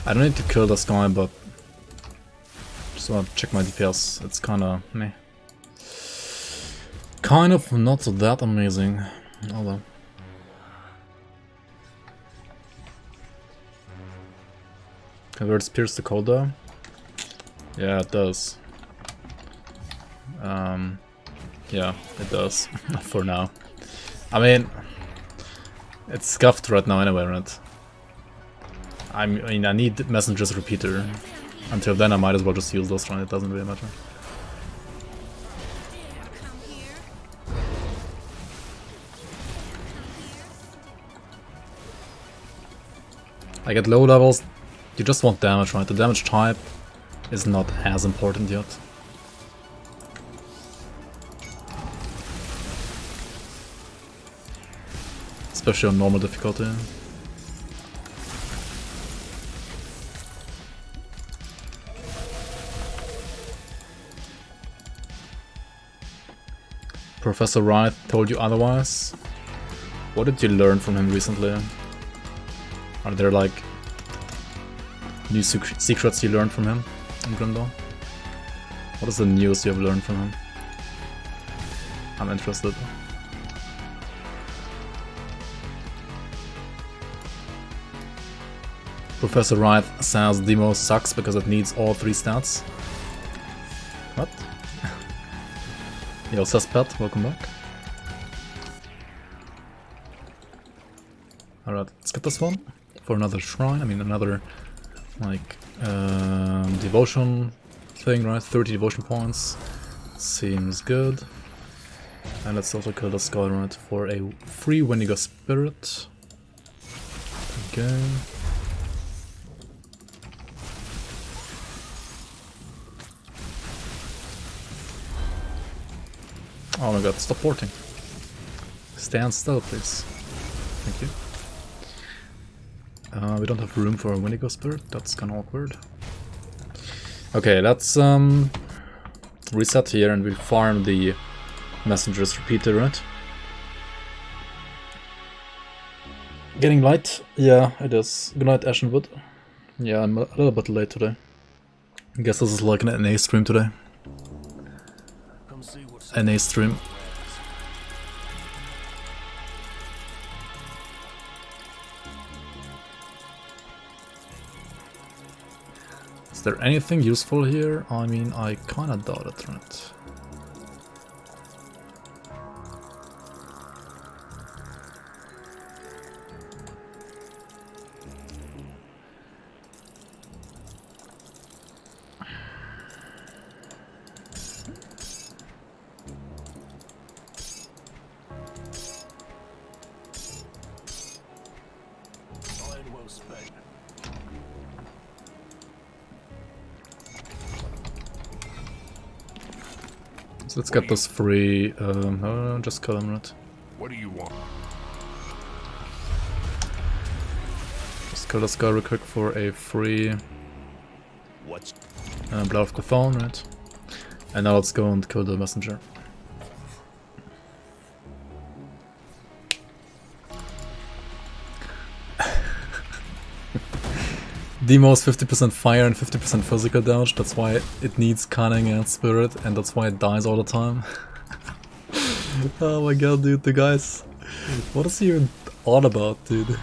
I don't need to kill this guy, but just wanna check my DPS. It's kinda meh. Kind of not that amazing, although. Converts Pierce to Cold though? Yeah, it does. Yeah, it does. For now. I mean, it's scuffed right now anyway, right? I mean, I need Messenger's Repeater. Until then, I might as well just use this one, it doesn't really matter. Like at low levels, you just want damage, right? The damage type is not as important yet. Especially on normal difficulty. Professor Wright told you otherwise? What did you learn from him recently? Are there like new secrets you learned from him in Grimdawn? What is the news you have learned from him? I'm interested. Professor Wright says Demo sucks because it needs all 3 stats. What? Yo, Suspet, welcome back. Alright, let's get this one for another shrine. I mean, another, like, devotion thing, right? 30 devotion points. Seems good. And let's also kill this guy, right, for a free Wendigo Spirit. Okay. Oh my god, stop porting. Stand still, please. Thank you. We don't have room for a Windigo Spirit, that's kinda awkward. Okay, let's reset here and we farm the Messenger's repeater, right? Getting light? Yeah, it is. Good night, Ashenwood. Yeah, I'm a little bit late today. I guess this is like an NA stream today. NA stream. Is there anything useful here? I mean, I kinda doubt it, right? So let's get this free. No, just kill him, right? What do you want? Just kill this guy real quick for a free Blood of Chthon, right? And now let's go and kill the messenger. Demo's 50% fire and 50% physical damage, that's why it needs cunning and spirit, and that's why it dies all the time. Oh my god, dude, the guys. What is he even all about, dude?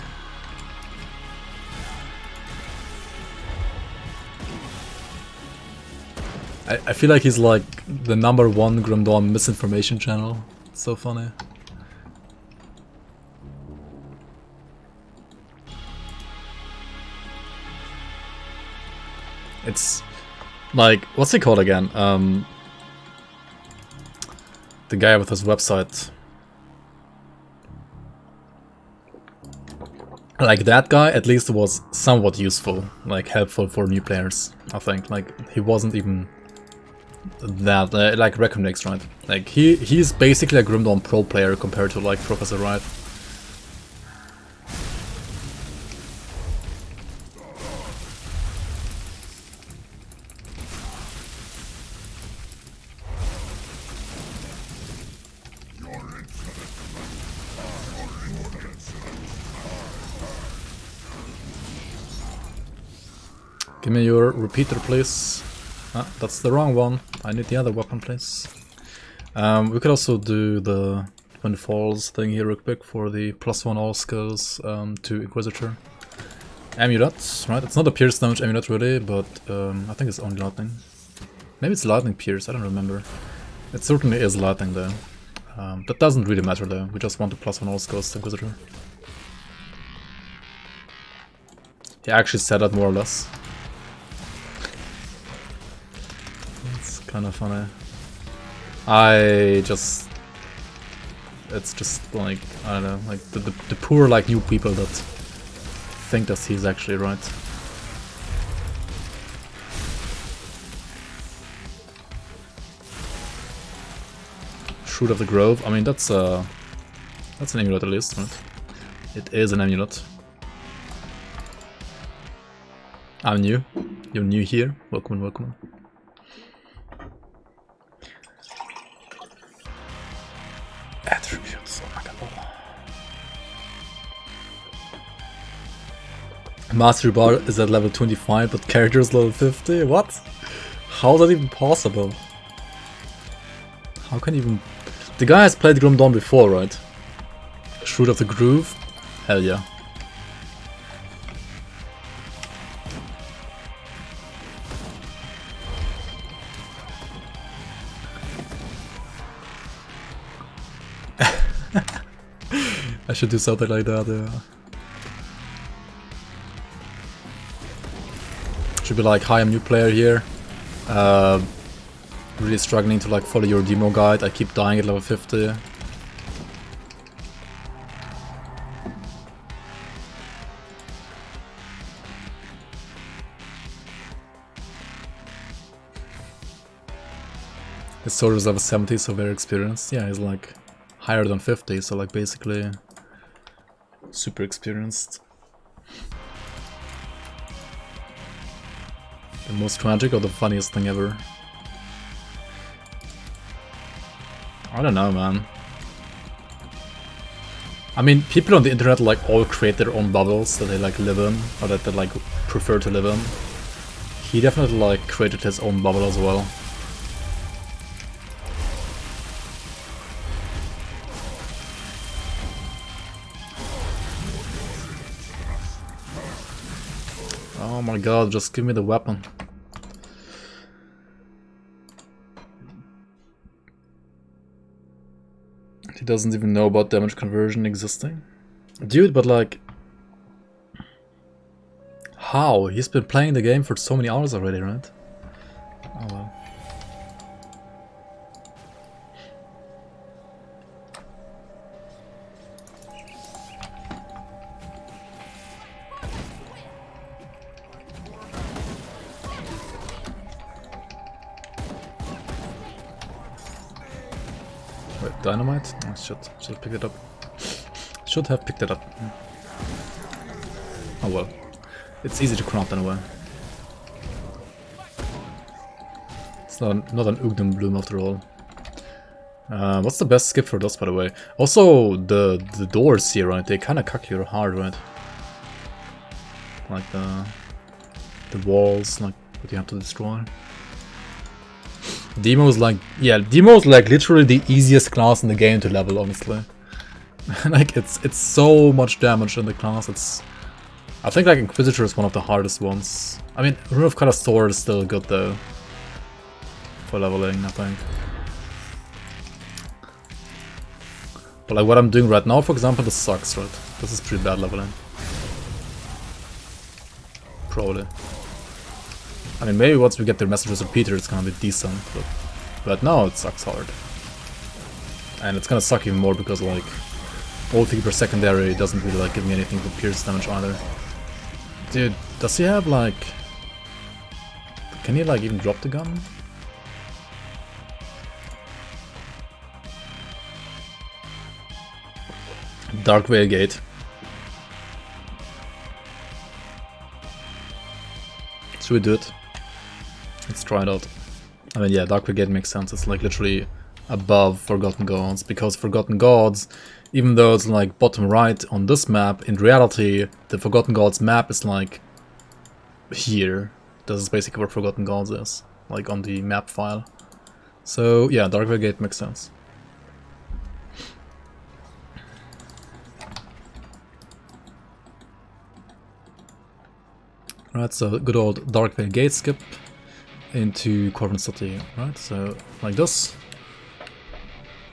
I feel like he's like the #1 Grim Dawn misinformation channel. It's so funny. It's like, what's he called again? The guy with his website. Like that guy at least was somewhat useful, like helpful for new players, I think. Like he wasn't even that, like Reckonix, right? Like he's basically a Grim Dawn pro player compared to like Professor Wright. Give me your repeater, please. Ah, that's the wrong one. I need the other weapon, please. We could also do the Twin Falls thing here real quick for the +1 all skills to Inquisitor. Amulet, right? It's not a pierce damage amulet really, but I think it's only lightning. Maybe it's lightning pierce, I don't remember. It certainly is lightning though. That doesn't really matter though, we just want the +1 all skills to Inquisitor. He actually said that more or less. Kind of funny. It's just like, I don't know, like the poor like new people that think that he's actually right. Shoot of the Grove, I mean that's an amulet at least, right? It is an amulet. I'm new. You're new here. Welcome, welcome. Attributes, oh my god. Mastery bar is at level 25, but character is level 50? What? How is that even possible? How can even... The guy has played Grim Dawn before, right? Shoot of the Groove? Hell yeah. I should do something like that, yeah. Should be like, hi, I'm new player here. Really struggling to like follow your demo guide. I keep dying at level 50. His sword is level 70, so very experienced. Yeah, he's like higher than 50, so like basically super experienced. The most tragic or the funniest thing ever? I don't know, man. I mean, people on the internet like all create their own bubbles that they like live in, or that they like prefer to live in. He definitely like created his own bubble as well. Oh my god, just give me the weapon. He doesn't even know about damage conversion existing. Dude, but like... How? He's been playing the game for so many hours already, right? Oh well. Wait, dynamite? Oh shit, should have picked it up. Should have picked it up. Oh well. It's easy to craft anyway. It's not an Ugden Bloom after all. What's the best skip for this, by the way? Also, the doors here, right? They kind of cuck you hard, right? Like the walls, like what you have to destroy. Demo's like, yeah, Demo's like literally the easiest class in the game to level, honestly. Like it's so much damage in the class. I think like Inquisitor is one of the hardest ones. I mean, Rune of Color Sword is still good though for leveling, I think. But like what I'm doing right now, for example, this sucks, right? This is pretty bad leveling. Probably. I mean, maybe once we get the messages of Peter, it's gonna be decent, but right now it sucks hard. And it's gonna suck even more because like ulti per secondary doesn't really like give me anything for pierce damage either. Dude, does he have like... Can he like even drop the gun? Dark Veil Gate. Should we do it? Let's try it out. I mean, yeah, Dark Veil Gate makes sense. It's like literally above Forgotten Gods, because Forgotten Gods, even though it's like bottom right on this map, in reality the Forgotten Gods map is like here. This is basically where Forgotten Gods is, like on the map file. So yeah, Dark Veil Gate makes sense. Right, so good old Dark Veil Gate skip into Corvin City, right? So like this.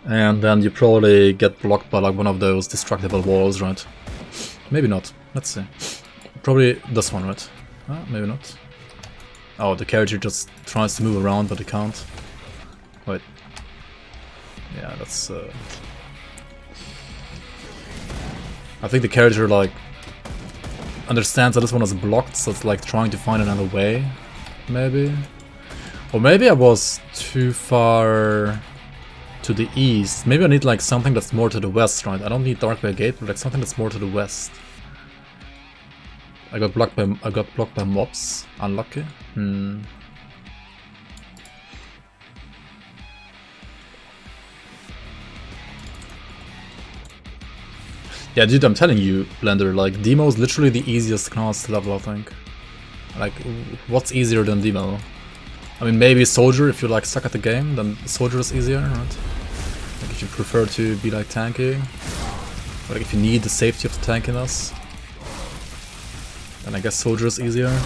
And then you probably get blocked by like one of those destructible walls, right? Maybe not. Let's see. Probably this one, right? Maybe not. Oh, the character just tries to move around, but it can't. Wait. Yeah, that's... I think the character like understands that this one is blocked, so it's like trying to find another way, maybe? Or maybe I was too far to the east. Maybe I need like something that's more to the west, right? I don't need Dark Veil Gate, but like something that's more to the west. I got blocked by mobs. Unlucky. Yeah, dude, I'm telling you, Blender, like, Demo is literally the easiest class to level, I think. Like, what's easier than Demo? I mean, maybe Soldier, if you like suck at the game, then Soldier is easier, right? Like, if you prefer to be like tanky, or like if you need the safety of the tankiness, then I guess Soldier is easier.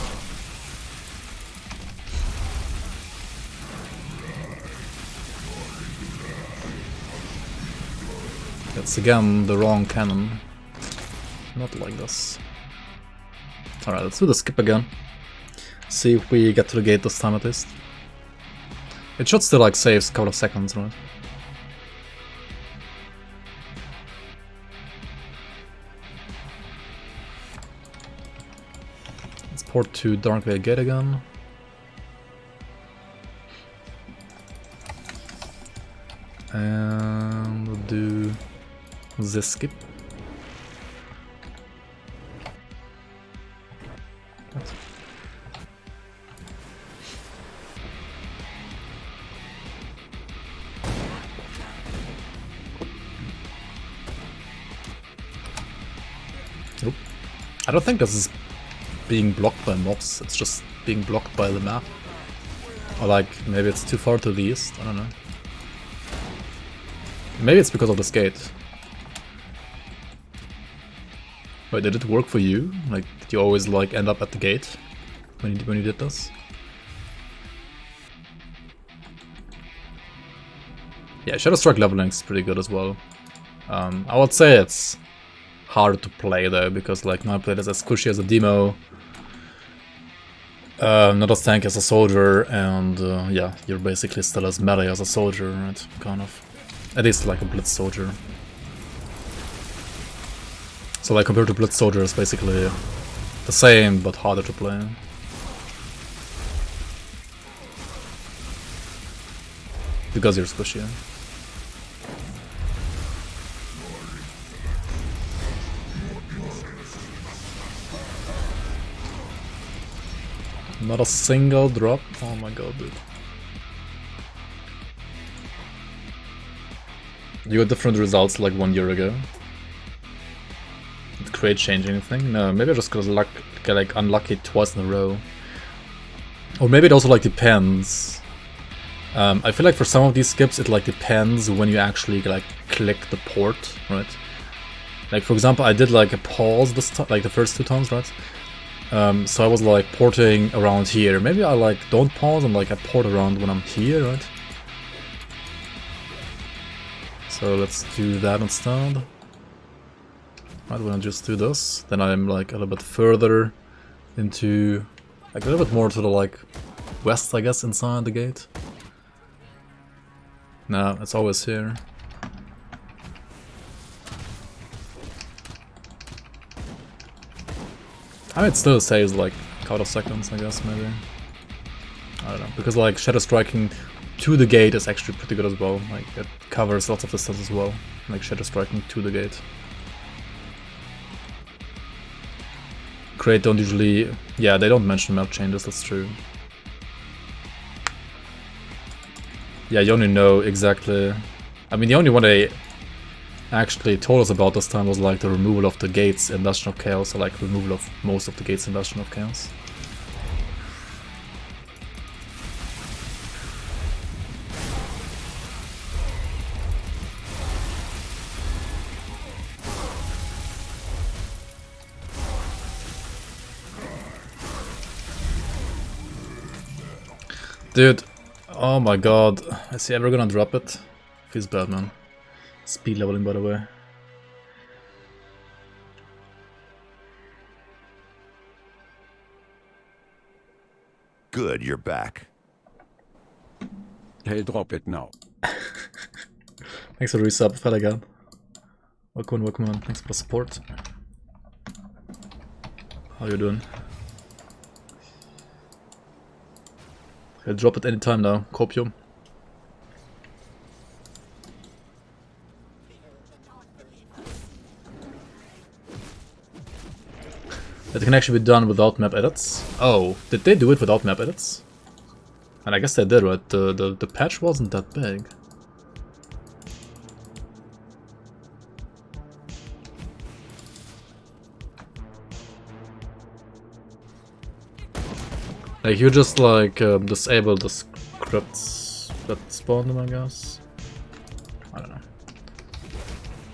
That's again the wrong cannon. Not like this. Alright, let's do the skip again. See if we get to the gate this time at least. It should still like save a couple of seconds, right? Let's port to Dark Veil Gate again. And we'll do this skip. don't think this is being blocked by mobs, it's just being blocked by the map. Or like, maybe it's too far to the east, I don't know. Maybe it's because of this gate. Wait, did it work for you? Like, did you always like end up at the gate when you did this? Yeah, Shadow Strike leveling is pretty good as well. I would say it's hard to play though, because like now I played as squishy as a demo, not as tanky as a soldier, and yeah, you're basically still as melee as a soldier, right? Kind of. At least like a blitz soldier. So like compared to blitz soldier, it's basically the same but harder to play. Because you're squishy. Not a single drop. Oh my god, dude. You got different results like 1 year ago. Did Crate change anything? No, maybe I just got like unlucky twice in a row. Or maybe it also like depends. I feel like for some of these skips it like depends when you actually like click the port, right? Like for example, I did like a pause this time, like the first 2 times, right? So I was like porting around here. Maybe I like don't pause and like I port around when I'm here, right? So let's do that instead. Right, we're gonna just do this. Then I'm like a little bit further into, like a little bit more to the like west, I guess, inside the gate. No, it's always here. I mean, it still saves like a couple of seconds, I guess, maybe. I don't know, because like Shadow Striking to the gate is actually pretty good as well. Like it covers lots of distance as well. Like Shadow Striking to the gate. Crate don't usually, yeah, they don't mention map changes. That's true. Yeah, you only know exactly. I mean, the only one they actually told us about this time was like the removal of the gates in Bastion of Chaos, or like removal of most of the gates in Bastion of Chaos. Dude, oh my god, is he ever gonna drop it? Feels bad, man. Speed leveling, by the way. Good, you're back. Hey, drop it now. Thanks for the resub, Paladin. Welcome, welcome on. Thanks for the support. How you doing? I'll drop it anytime now, Copium. It can actually be done without map edits. Oh, did they do it without map edits? And I guess they did, right? The patch wasn't that big. Like you just like disable the scripts that spawn them, I guess. I don't know.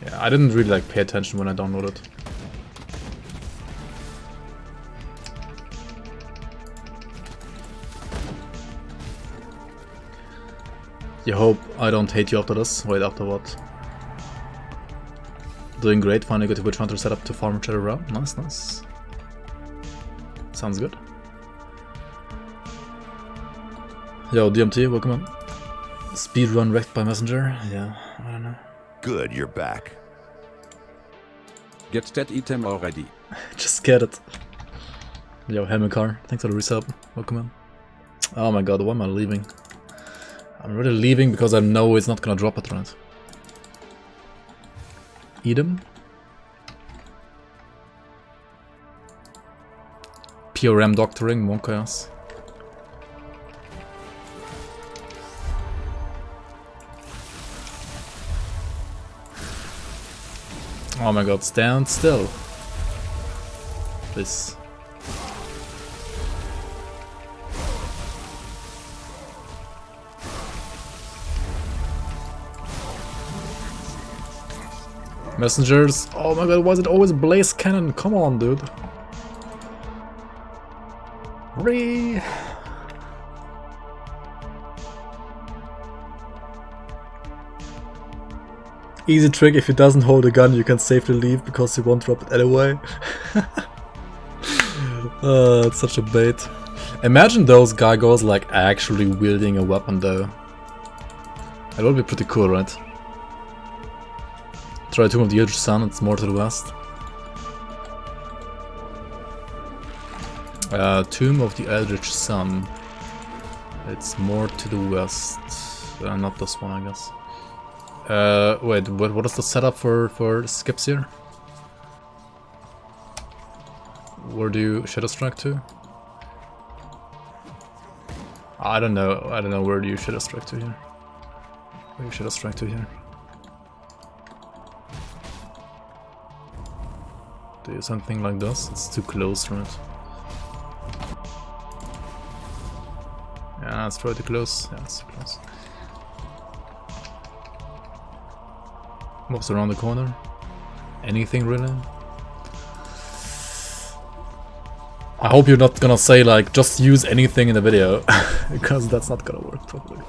Yeah, I didn't really like pay attention when I downloaded. You hope I don't hate you after this. Wait, after what? Doing great, finally got a Witch Hunter set up to farm Cheddar around. Nice, nice. Sounds good. Yo, DMT, welcome on. Speedrun wrecked by Messenger? Yeah, I don't know. Good, you're back. Get that item already. Just get it. Yo, Hamilcar, thanks for the resub. Welcome on. Oh my god, why am I leaving? I'm really leaving because I know it's not gonna drop it, right? Edom? PRM doctoring, Monkaos. Oh my god, stand still. please. Messengers. Oh my god, why is it always blaze cannon? Come on, dude. Free. Easy trick, if he doesn't hold a gun you can safely leave because he won't drop it anyway. It's such a bait. Imagine those gargoyles like actually wielding a weapon though. That would be pretty cool, right? Try Tomb of the Eldritch Sun, it's more to the west. Tomb of the Eldritch Sun. It's more to the west. Not this one, I guess. Wait, what is the setup for skips here? Where do you Shadow Strike to? I don't know where do you Shadow Strike to here. Where you Shadow Strike to here? Do something like this? It's too close, right? Yeah, let's try to close. Yeah, it's too close. Moves around the corner. Anything really? I hope you're not gonna say like just use anything in the video because that's not gonna work properly.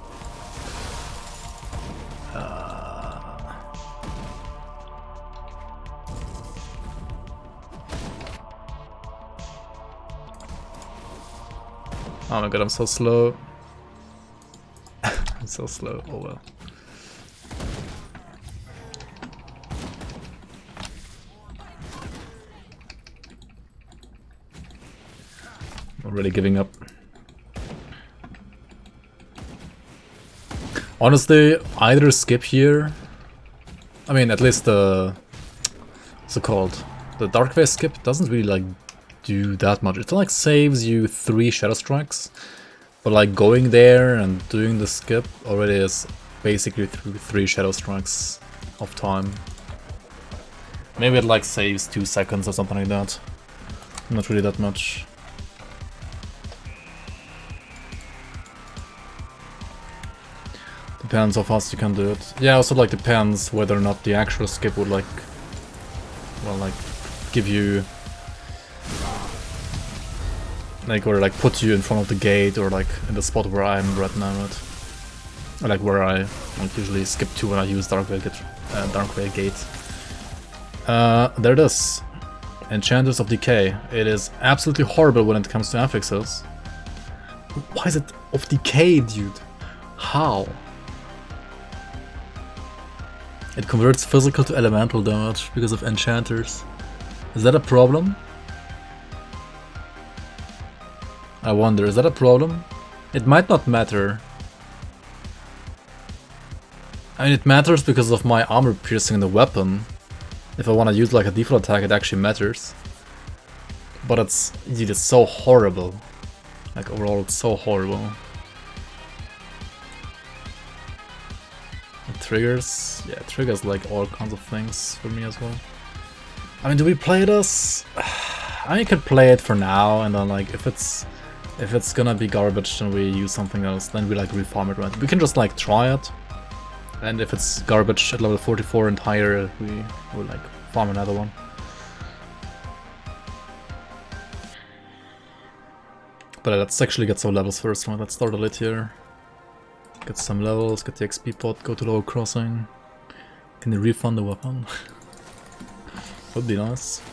Oh my god, I'm so slow. I'm so slow, oh well. Already giving up. Honestly, either skip here. I mean, at least the what's it called? The Dark Phase skip doesn't really like do that much. It like saves you 3 Shadow Strikes, but like going there and doing the skip already is basically 3 Shadow Strikes of time. Maybe it like saves 2 seconds or something like that. Not really that much. Depends how fast you can do it. Yeah, also like depends whether or not the actual skip would like, well, like give you like, or like put you in front of the gate or like in the spot where I'm right now, right? Or like where I like usually skip to when I use Dark Veil Gate. There it is. Enchanters of Decay. It is absolutely horrible when it comes to affixes. Why is it of decay, dude? How? It converts physical to elemental damage because of enchanters. Is that a problem? I wonder, is that a problem? It might not matter. I mean, it matters because of my armor piercing the weapon. If I want to use like a default attack, it actually matters. But it's, dude, it's so horrible. Like overall, it's so horrible. It triggers, yeah, it triggers like all kinds of things for me as well. I mean, do we play this? I mean, you could play it for now, and then like if it's gonna be garbage, then we use something else. Then we like refarm it, right? We can just like try it, and if it's garbage at level 44 and higher, we will like farm another one. But let's actually get some levels first, right? Let's start a lit here. Get some levels, get the XP pot, go to Lower Crossing. Can you refund the weapon? Would be nice.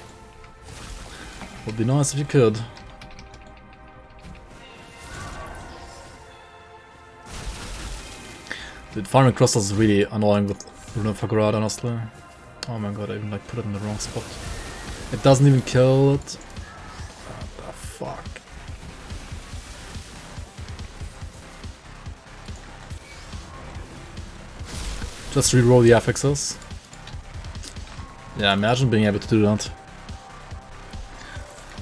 Would be nice if you could. Dude, farming crystals is really annoying with Rune of Fagorad, honestly. Oh my god, I even like put it in the wrong spot. It doesn't even kill it. What the fuck? Just reroll the affixes. Yeah, imagine being able to do that.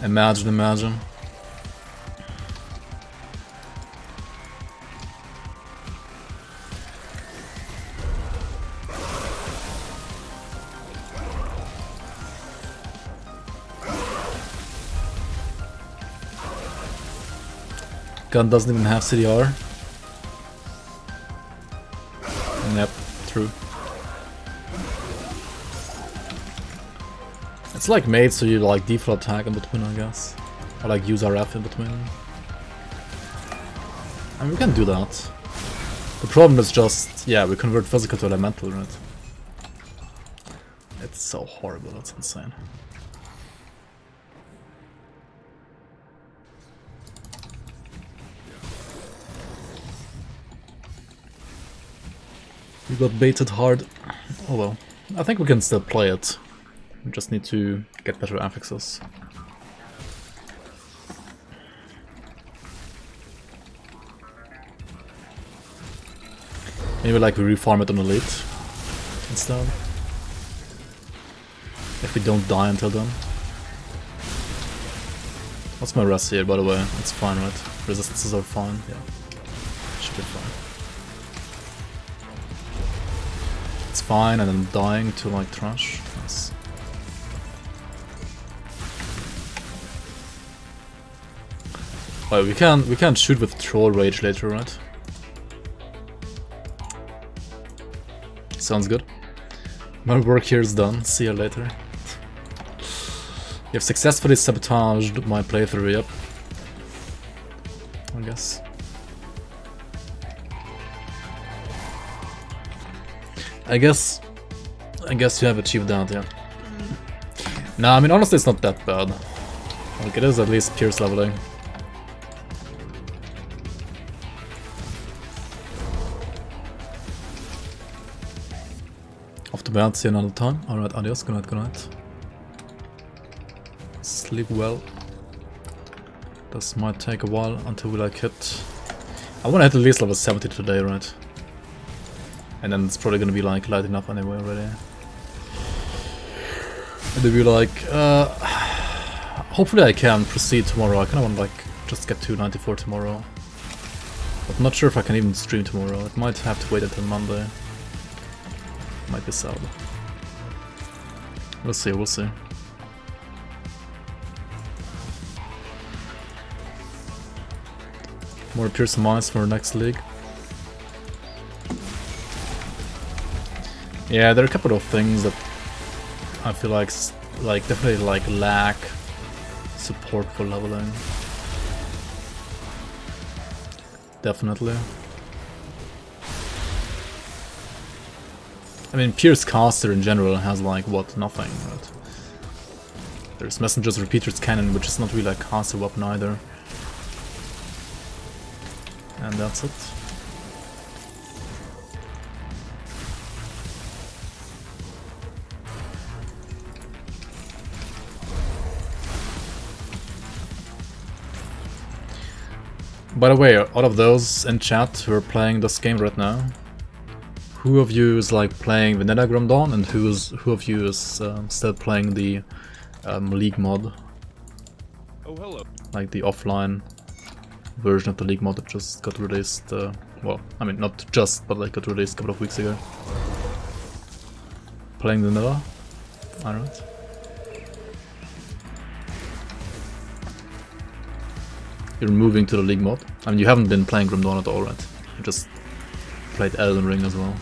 Imagine. gun doesn't even have CDR. Yep, true. It's like made so you like default attack in between, I guess. Or like use RF in between. I mean, we can do that. The problem is just, yeah, we convert physical to elemental, right? It's so horrible, that's insane. We got baited hard. Oh well. I think we can still play it. We just need to get better affixes. Maybe like we refarm it on elite instead. If we don't die until then. What's my rest here, by the way? It's fine, right? Resistances are fine, yeah. Should be fine. It's fine, and I'm dying to like trash. Nice. Oh, we can shoot with troll rage later, right? Sounds good. My work here is done. See you later. You have successfully sabotaged my playthrough, yep. I guess. I guess you have achieved that, yeah. Nah, I mean honestly it's not that bad. Like it is at least pierce leveling. Off to bed, see you another time. Alright, adios, good night, good night. Sleep well. This might take a while until we like hit... I wanna hit at least level 70 today, right? And then it's probably gonna be like light enough anyway already. And then be like, hopefully I can proceed tomorrow. I kinda wanna like just get to 94 tomorrow. But I'm not sure if I can even stream tomorrow. It might have to wait until Monday. Might be sad. We'll see, we'll see. More Pierce Mines for our next league. Yeah, there are a couple of things that I feel like definitely like lack support for leveling. Definitely. I mean, Pierce Caster in general has like, what, nothing, right? There's Messenger's Repeater's Cannon, which is not really a caster weapon either. And that's it. By the way, out of those in chat who are playing this game right now, who of you is like playing Vanilla Grim Dawn, and who of you is still playing the League mod? Oh, hello. Like the offline version of the League mod that just got released, well, I mean not just, but like got released a couple of weeks ago. Playing Vanilla? Alright. You're moving to the League mod? I mean, you haven't been playing Grim Dawn at all, right? You just played Elden Ring as well,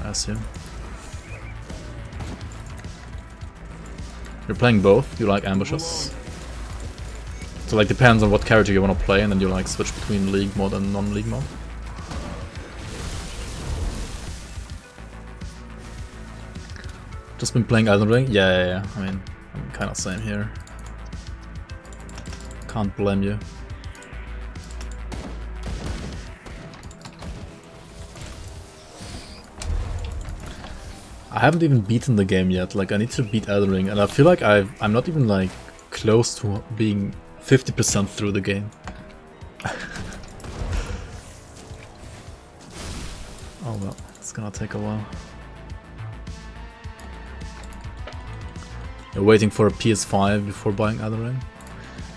I assume. You're playing both? You like ambushes? So like depends on what character you want to play, and then you like switch between League mod and non-League mod? Just been playing Elden Ring? Yeah. I mean, I'm kind of same here. Can't blame you. I haven't even beaten the game yet. Like I need to beat Elden Ring, and I feel like I'm not even like close to being 50% through the game. Oh well, it's gonna take a while. You're waiting for a PS5 before buying Elden Ring?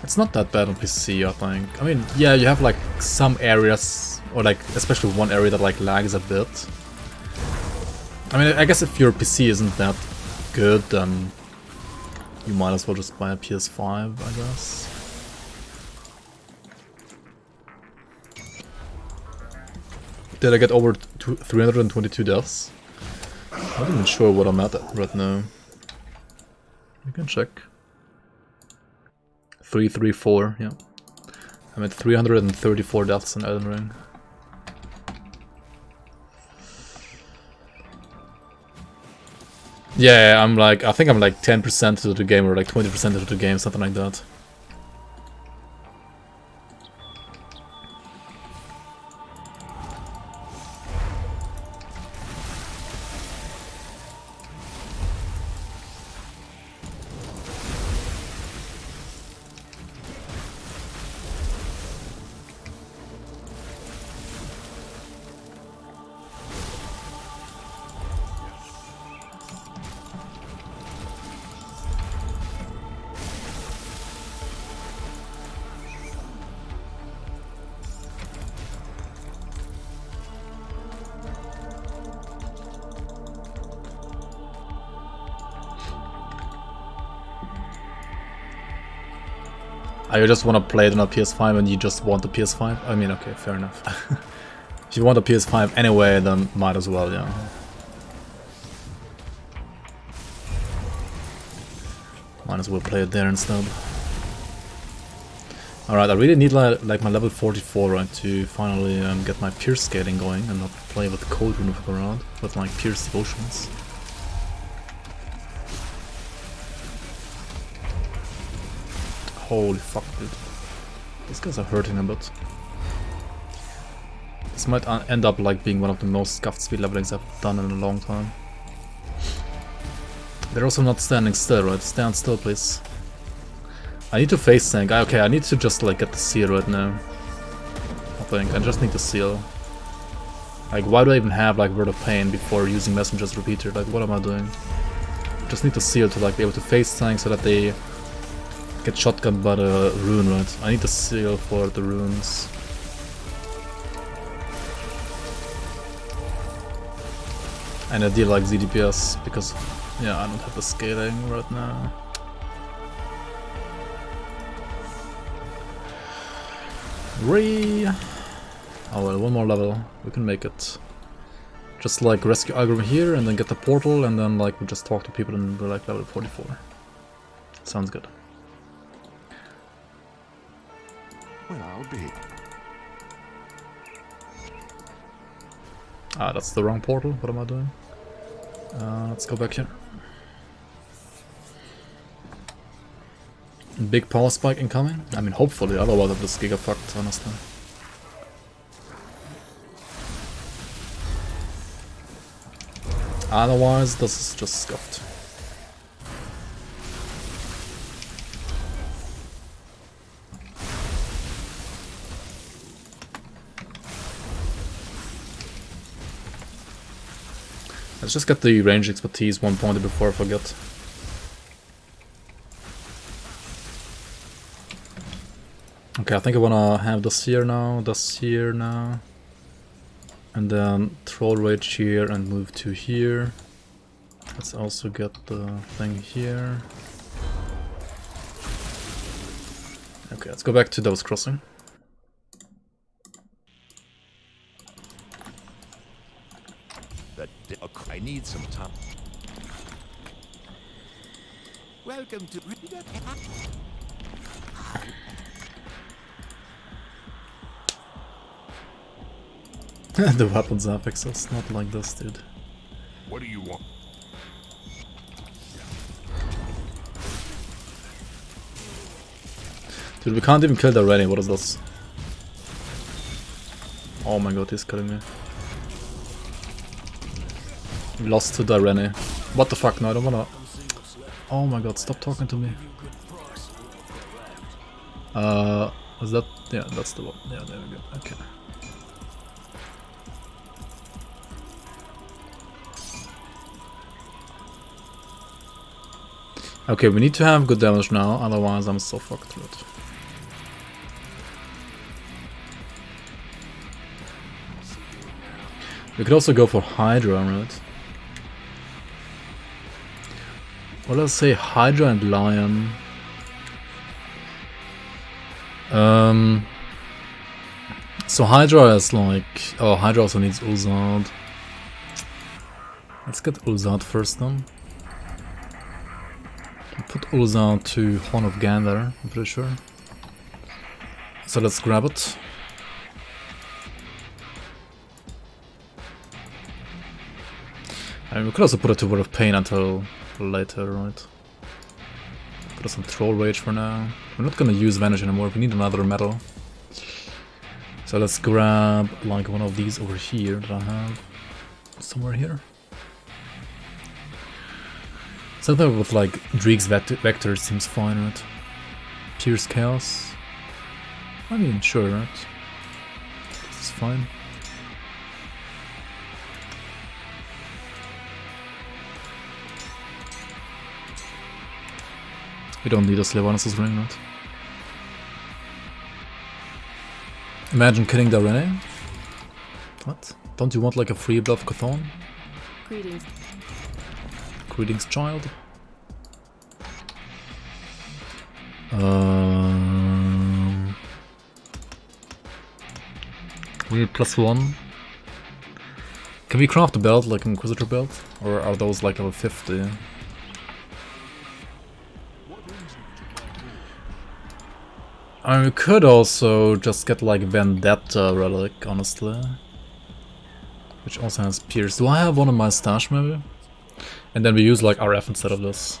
It's not that bad on PC, I think. I mean, yeah, you have like some areas, or like especially one area that like lags a bit. I mean, I guess if your PC isn't that good, then you might as well just buy a PS5, I guess. Did I get over 322 deaths? I'm not even sure what I'm at right now. You can check. 334, yeah. I'm at 334 deaths in Elden Ring. Yeah, I'm like, I think I'm like 10% into the game or like 20% into the game, something like that. You just want to play it on a PS5 and you just want the PS5? I mean, okay, fair enough. If you want a PS5 anyway, then might as well, yeah. Might as well play it there instead. Alright, I really need like my level 44, right, to finally get my pierce scaling going and not play with cold removal around with my pierce devotions. Holy fuck, dude. These guys are hurting a bit. This might end up like being one of the most scuffed speed levelings I've done in a long time. They're also not standing still, right? Stand still, please. I need to face tank. Okay, I need to just like get the seal right now. I think I just need the seal. Like, why do I even have like Word of Pain before using Messenger's Repeater? Like, what am I doing? Just need the seal to like be able to face tank so that they get shotgunned by the rune, right? I need the seal for the runes. And I deal like ZDPS because, yeah, I don't have the scaling right now. Oh well, one more level. We can make it. Just like rescue Algrim here and then get the portal and then like we just talk to people and we're like level 44. Sounds good. Well, I'll be. Ah, that's the wrong portal. What am I doing? Let's go back here. Big power spike incoming? I mean, hopefully, otherwise I'm just giga fucked, honestly. Otherwise, this is just scuffed. Let's just get the range expertise 1 point before I forget. Okay, I think I wanna have this here now, and then Troll Rage here and move to here. Let's also get the thing here. Okay, let's go back to Devil's Crossing. I need some time. Welcome to The weapons apex is not like this, dude. What do you want? Dude, we can't even kill the Rennie, what is this? Oh my god, he's killing me. We lost to the Rennie. What the fuck, no, I don't wanna... Oh my god, stop talking to me. Is that... Yeah, that's the one. Yeah, there we go, okay. Okay, we need to have good damage now, otherwise I'm so fucked with it. We could also go for Hydra, right? Well, let's say Hydra and Lion. So Hydra is like... Oh, Hydra also needs Ulzard. Let's get Ulzard first then. Put Ulzard to Horn of Gander, I'm pretty sure. So let's grab it. And we could also put it to Word of Pain until later, right? Put us on Troll Rage for now. We're not gonna use Vanish anymore, we need another metal. So let's grab like one of these over here that I have somewhere here. Something with like Dreeg's Vector seems fine, right? Pierce Chaos. I mean, sure, right? This is fine. We don't need a Sylvanas' ring, right? Imagine killing Darene. What? Don't you want like a free bluff Chthon? Greetings. Greetings, child. We need +1. Can we craft a belt like an Inquisitor belt? Or are those like level 50? We could also just get like Vendetta relic, honestly. Which also has Pierce. Do I have one in my stash maybe? And then we use like RF instead of this.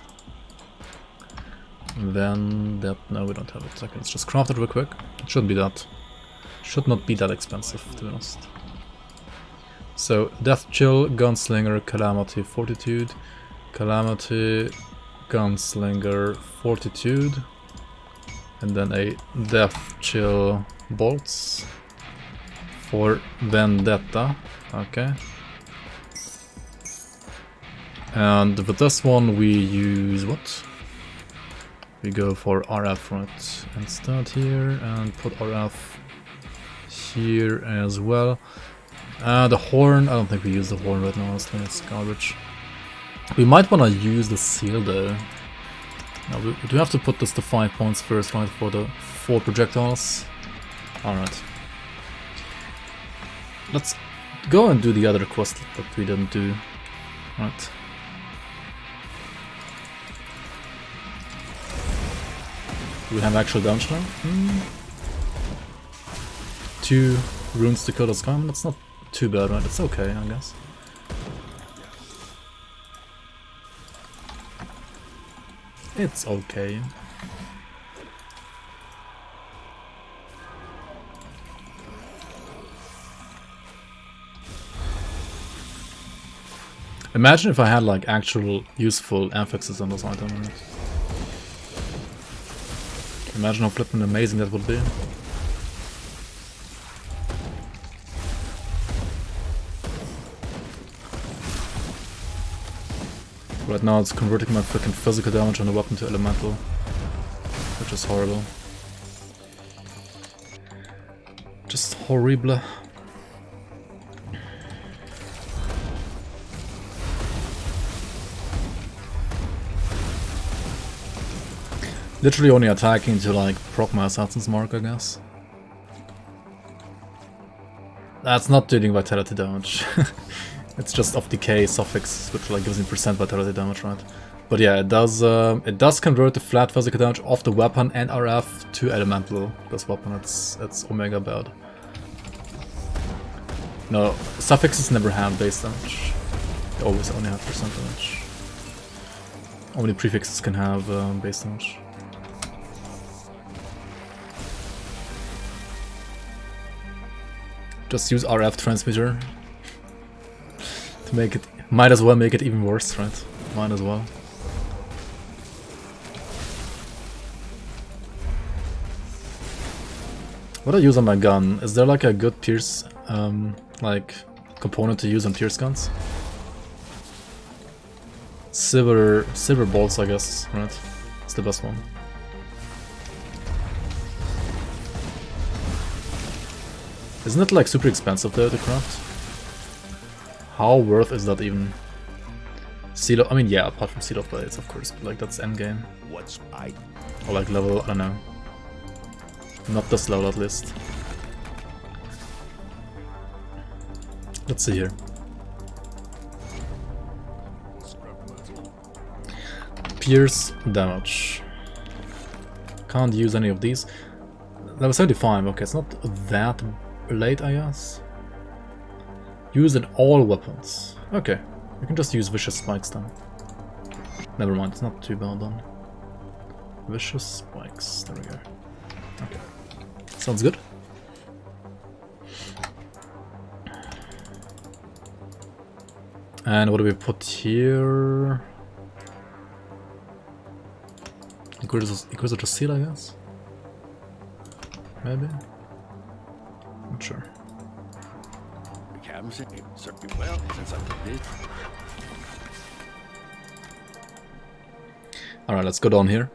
Vendetta, no we don't have it. Okay, let's just craft it real quick. It shouldn't be that. Should not be that expensive, to be honest. So, Death Chill, Gunslinger, Calamity, Fortitude. Calamity, Gunslinger, Fortitude. And then a Death Chill Bolts for Vendetta. Okay. And with this one we use what? We go for RF, right? And start here and put RF here as well. The horn, I don't think we use the horn right now, honestly, it's garbage. We might want to use the seal though. Now, we do have to put this to 5 points first, right, for the 4 projectiles. Alright. Let's go and do the other quest that we didn't do. Right. Do we have actual damage now? 2 runes to kill the Skyman, that's not too bad, right? It's okay, I guess. It's okay. Imagine if I had like actual useful affixes on this item. Right? Imagine how flippin' amazing that would be. Right now it's converting my freaking physical damage on the weapon to elemental, which is horrible. Just horrible. Literally only attacking to like proc my assassin's mark, I guess. That's not dealing vitality damage. It's just off decay suffix, which like gives me % vitality damage, right? But yeah, it does convert the flat physical damage of the weapon and RF to elemental. This weapon, it's omega bad. No, suffixes never have base damage. They always only have % damage. Only prefixes can have base damage. Just use RF transmitter. To make it, might as well make it even worse, right? Might as well. What do I use on my gun? Is there like a good pierce, like component to use on pierce guns? Silver bolts, I guess, right? It's the best one. Isn't it like super expensive though to craft? How worth is that even? Seal of, I mean, yeah, apart from Seal of Blades, of course, but like that's endgame. What's I? Or like level, I don't know. Not this level at least. Let's see here. Pierce damage. Can't use any of these. Level 75, okay, it's not that late, I guess. Use in all weapons. Okay, we can just use vicious spikes then. Never mind, it's not too bad then. Vicious spikes, there we go. Okay, sounds good. And what do we put here? Inquisitor Seal, I guess? Maybe? Not sure. Well, since I did. Alright, let's go down here.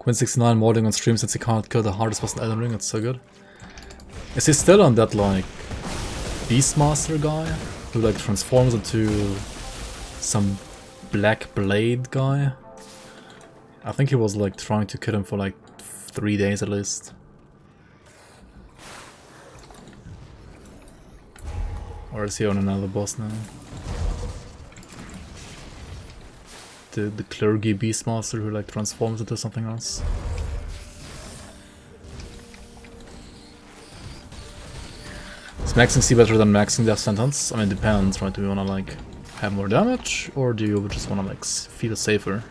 Quinn69 modding on stream since he can't kill the hardest boss in Elden Ring, that's so good. Is he still on that, like, Beastmaster guy? Who, like, transforms into some black blade guy? I think he was, like, trying to kill him for, like, 3 days at least. Or is he on another boss now? The clergy beastmaster who like transforms into something else. Is maxing C better than maxing death sentence? I mean, it depends, right? Do we wanna like have more damage, or do you just wanna like feel safer?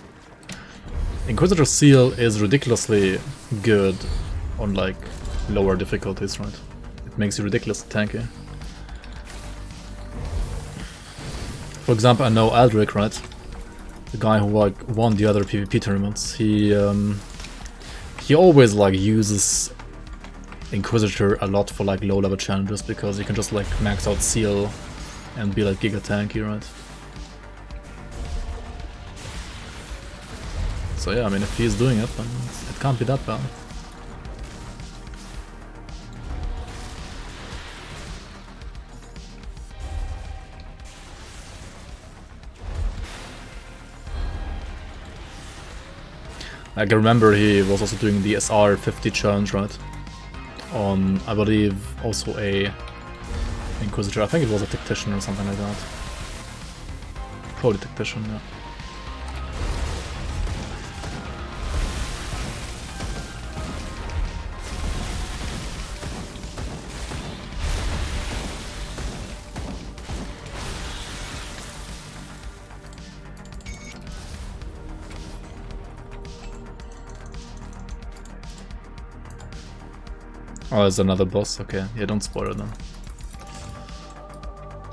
Inquisitor Seal is ridiculously good on like lower difficulties, right? It makes you ridiculously tanky. For example, I know Aldrich, right? The guy who like won the other PvP tournaments. He always like uses Inquisitor a lot for like low level challenges because you can just like max out Seal and be like giga tanky, right? So yeah, I mean, if he's doing it, then it can't be that bad. I can remember he was also doing the SR 50 challenge, right? On, I believe, also a Inquisitor. I think it was a Tactician or something like that. Probably Tactician, yeah. Oh, there's another boss. Okay, yeah, don't spoil it then.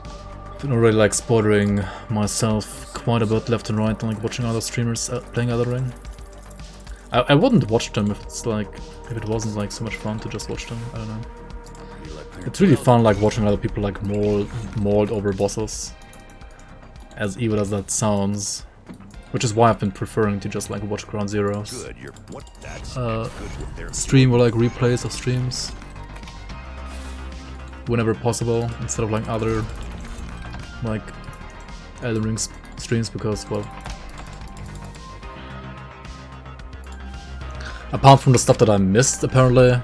I don't really like spoiling myself quite a bit left and right, and like watching other streamers playing Elden Ring. I wouldn't watch them if it's like if it wasn't like so much fun to just watch them. I don't know. It's really fun like watching other people like mold over bosses. As evil as that sounds. Which is why I've been preferring to just like watch Ground Zeroes. Stream or like replays of streams whenever possible, instead of like other like Elden Ring streams, because well, apart from the stuff that I missed apparently,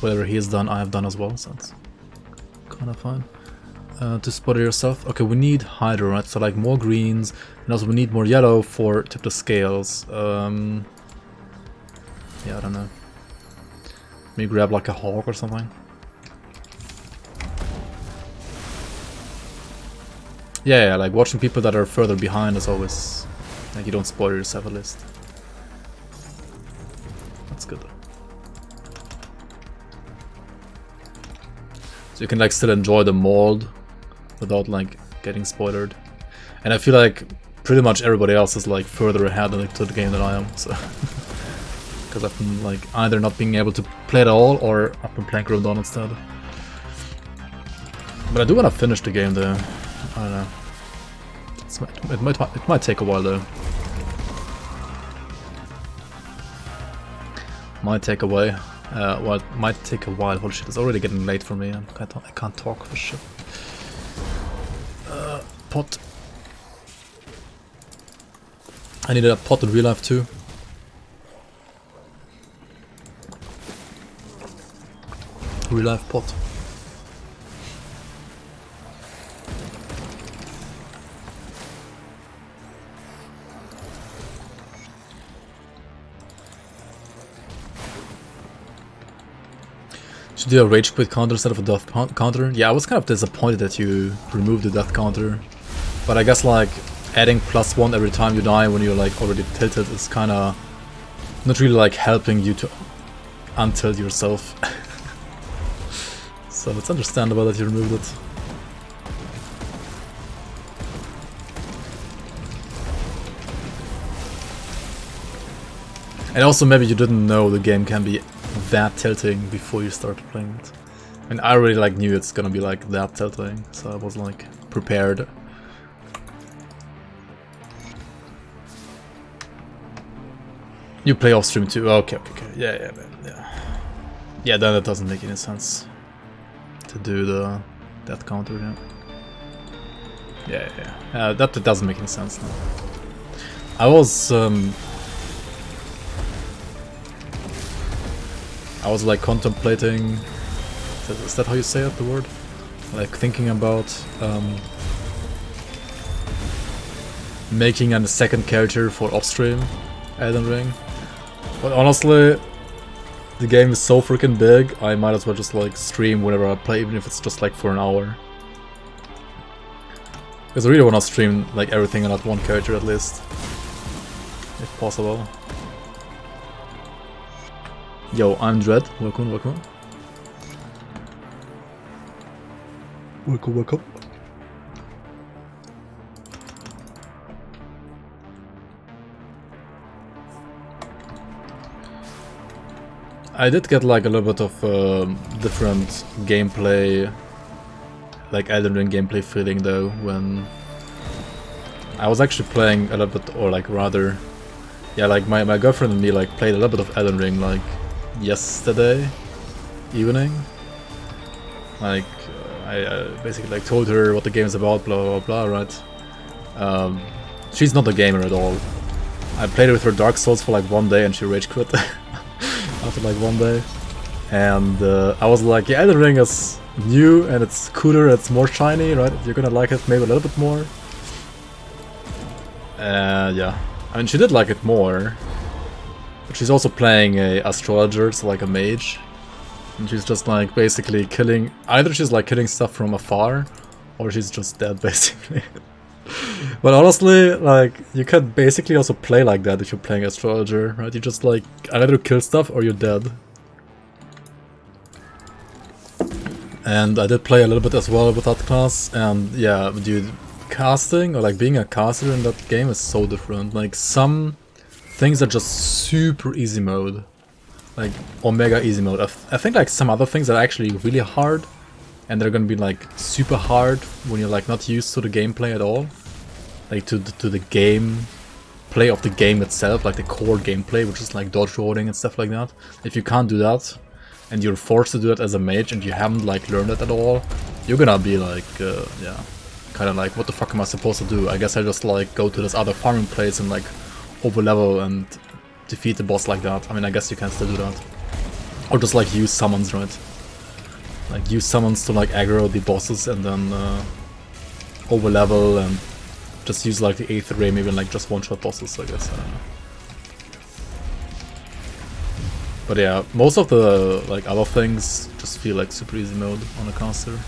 whatever he has done I have done as well, so it's kinda fine. To spot it yourself. Okay, we need Hydra, right? So like more greens, and also we need more yellow for tip the scales. Yeah, I don't know. Maybe grab like a hawk or something. Yeah, like watching people that are further behind is always like you don't spoil yourself at least. That's good. So you can like still enjoy the mold without like getting spoiled. And I feel like pretty much everybody else is like further ahead into the game than I am, so because I've been like either not being able to play at all or I've been playing Grim Dawn instead. But I do want to finish the game though. I don't know. It might take a while though. Might take a while. Well, it might take a while. Holy shit, it's already getting late for me. I can't talk for shit. Pot. I needed a pot in real life too. Real life pot. Should do a rage quit counter instead of a death counter? Yeah, I was kind of disappointed that you removed the death counter. But I guess like adding +1 every time you die when you're like already tilted is kinda not really like helping you to untilt yourself. So it's understandable that you removed it. And also maybe you didn't know the game can be that tilting before you started playing it. I mean, I already like knew it's gonna be like that tilting, so I was like prepared. You play off stream too? Okay. Yeah. Yeah, then it doesn't make any sense to do that counter. Yeah. That doesn't make any sense now. I was like contemplating, is that how you say it, the word? Like thinking about making a second character for off-stream Elden Ring. But honestly, the game is so freaking big, I might as well just like stream whenever I play, even if it's just like for an hour. Because I really want to stream like everything on that one character at least, if possible. Yo, I'm Dread. Welcome. Welcome. I did get like a little bit of different gameplay, like Elden Ring gameplay feeling though, when I was actually playing a little bit, or like rather, yeah, like my girlfriend and me like played a little bit of Elden Ring like yesterday evening. Like I basically like told her what the game is about, blah blah blah, right? She's not a gamer at all. I played with her Dark Souls for like one day and she rage quit after like one day. And I was like, yeah, Elden Ring is new and it's cooler, it's more shiny, right? You're gonna like it maybe a little bit more. Yeah. I mean, she did like it more. But she's also playing a astrologer, so like a mage. And she's just like basically killing, either she's like killing stuff from afar, or she's just dead basically. But honestly, like, you can basically also play like that if you're playing astrologer, right? You just like either kill stuff or you're dead. And I did play a little bit as well with that class, and yeah, dude, casting, or like being a caster in that game is so different. Like, some things are just super easy mode. Like, Omega easy mode. I think like some other things are actually really hard, and they're gonna be like super hard when you're like not used to the gameplay at all. Like to the game play of the game itself, like the core gameplay, which is like dodge rolling and stuff like that. If you can't do that, and you're forced to do it as a mage, and you haven't like learned it at all, you're gonna be like, yeah, kind of like, what the fuck am I supposed to do? I guess I just like go to this other farming place and like over level and defeat the boss like that. I mean, I guess you can still do that. Or just like use summons, right? Like use summons to like aggro the bosses and then over level and just use like the 8th ray maybe and like just one-shot bosses, I guess. I don't know. But yeah, most of the like other things just feel like super easy mode on a caster.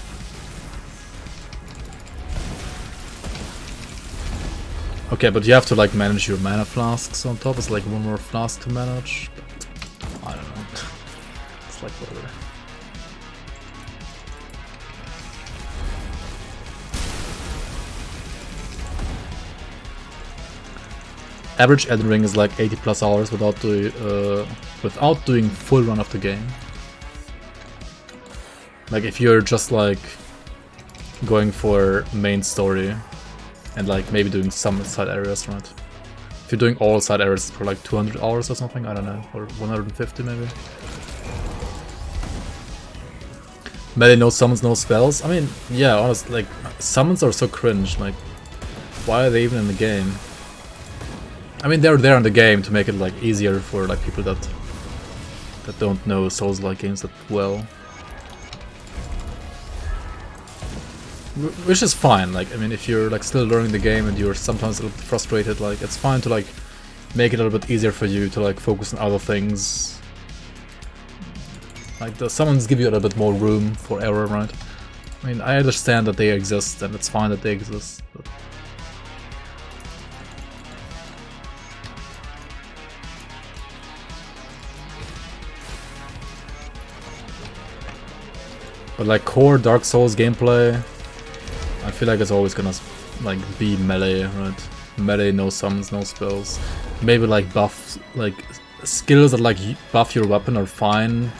Okay, but you have to like manage your mana flasks on top. It's like one more flask to manage. But I don't know. It's like whatever. Average Elden Ring is like 80 plus hours without doing full run of the game. Like if you're just like going for main story and like maybe doing some side areas, right? If you're doing all side areas for like 200 hours or something, I don't know, or 150 maybe. Melee no summons, no spells. I mean, yeah, honestly, like summons are so cringe. Like, why are they even in the game? I mean, they're there in the game to make it like easier for like people that don't know Souls-like games that well. Which is fine, like, I mean, if you're like still learning the game and you're sometimes a little bit frustrated, like, it's fine to like make it a little bit easier for you to like focus on other things. Like, the summons give you a little bit more room for error, right? I mean, I understand that they exist, and it's fine that they exist, but like core Dark Souls gameplay, I feel like it's always gonna like be melee, right? Melee, no summons, no spells. Maybe like buff, like skills that like buff your weapon are fine,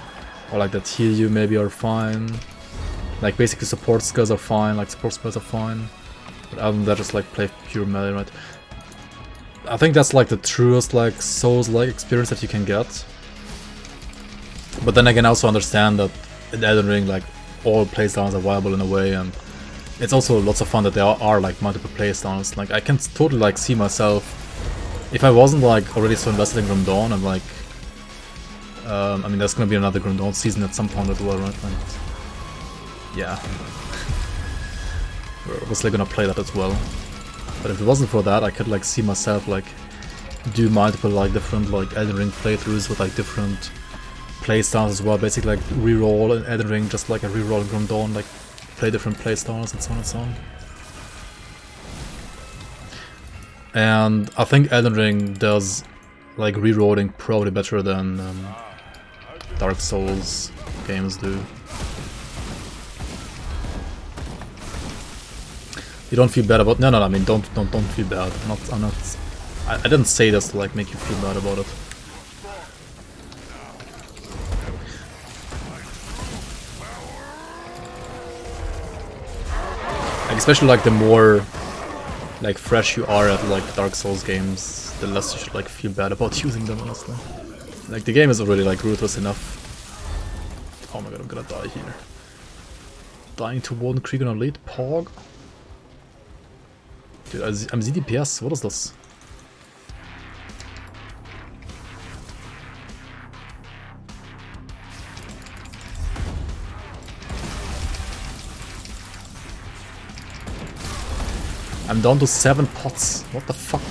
or like that heal you maybe are fine. Like basically support skills are fine, like support spells are fine. But other than that, just like play pure melee, right? I think that's like the truest like Souls-like experience that you can get. But then again, I also understand that in Elden Ring, like all playstyles are viable in a way, and it's also lots of fun that there are like multiple playstyles. Like I can totally like see myself, if I wasn't like already so invested in Grim Dawn, and like I mean there's gonna be another Grim Dawn season at some point as well, right? And yeah, we're obviously gonna play that as well. But if it wasn't for that, I could like see myself like do multiple like different like Elden Ring playthroughs with like different playstyles as well. Basically like reroll in Elden Ring just like a reroll in Grim Dawn, like play different playstyles and so on and so on. And I think Elden Ring does like rerolling probably better than Dark Souls games do. You don't feel bad about? No, I mean don't feel bad. I didn't say this to like make you feel bad about it. Like, especially like the more like fresh you are at like Dark Souls games, the less you should like feel bad about using them, honestly. Like the game is already like ruthless enough. Oh my god, I'm gonna die here. Dying to Warden Krieger on lead, Pog. Dude, I'm ZDPS, what is this? I'm down to 7 pots, what the fuck?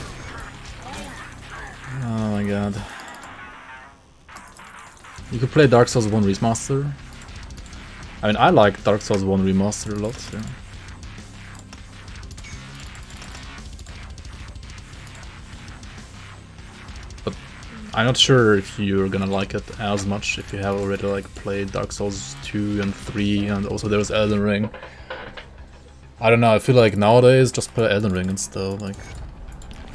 Oh my god. You could play Dark Souls 1 Remaster. I mean, I like Dark Souls 1 Remaster a lot, yeah. But I'm not sure if you're gonna like it as much if you have already like played Dark Souls 2 and 3, and also there's Elden Ring. I don't know, I feel like nowadays just play Elden Ring and stuff, like...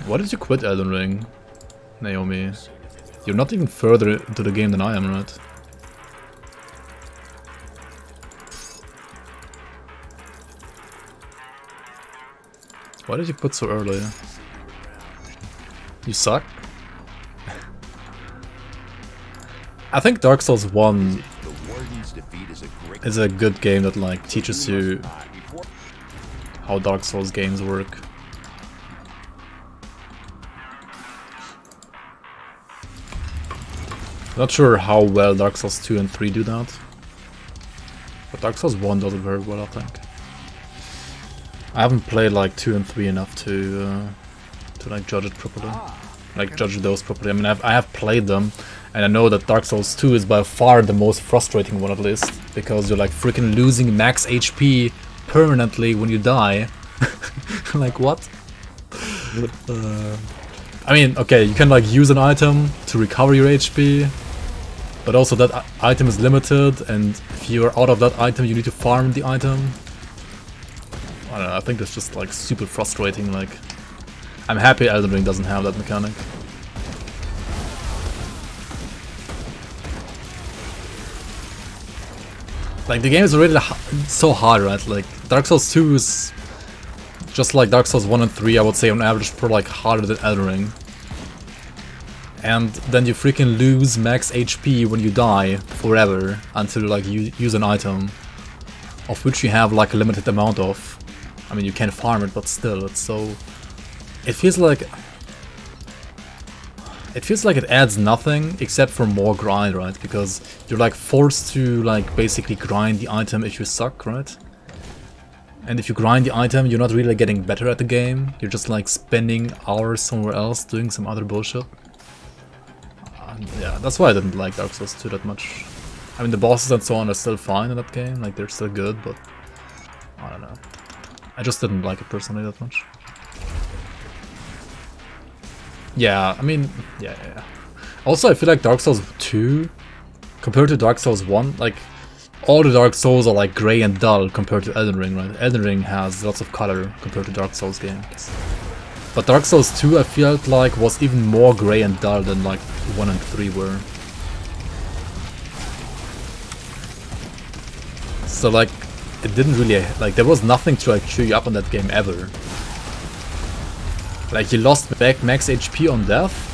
Why did you quit Elden Ring, Naomi? You're not even further into the game than I am, right? Why did you quit so early? You suck? I think Dark Souls 1 is a good game that like teaches you how Dark Souls games work. Not sure how well Dark Souls 2 and 3 do that, but Dark Souls 1 does it very well, I think. I haven't played like 2 and 3 enough to like judge it properly, like judge those properly. I mean, I have played them, and I know that Dark Souls 2 is by far the most frustrating one, at least, because you're like freaking losing max HP permanently when you die. Like what? I mean, okay, you can like use an item to recover your HP, but also that item is limited, and if you're out of that item you need to farm the item. I don't know, I think that's just like super frustrating. Like, I'm happy Elden Ring doesn't have that mechanic. Like, the game is already so hard, right? Like, Dark Souls 2 is just like Dark Souls 1 and 3, I would say on average, per like harder than Elden Ring. And then you freaking lose max HP when you die forever until like you use an item, of which you have like a limited amount of. I mean, you can farm it, but still, it's so... It feels like it adds nothing except for more grind, right? Because you're like forced to like basically grind the item if you suck, right? And if you grind the item, you're not really getting better at the game. You're just like spending hours somewhere else doing some other bullshit. Yeah, that's why I didn't like Dark Souls 2 that much. I mean, the bosses and so on are still fine in that game, like they're still good, but I don't know. I just didn't like it personally that much. Yeah, I mean, yeah. Also, I feel like Dark Souls 2, compared to Dark Souls 1, like, all the Dark Souls are like grey and dull compared to Elden Ring, right? Elden Ring has lots of color compared to Dark Souls games. But Dark Souls 2 I felt like was even more grey and dull than like 1 and 3 were. So like, it didn't really, like there was nothing to like cheer you up on that game ever. Like you lost back max HP on death,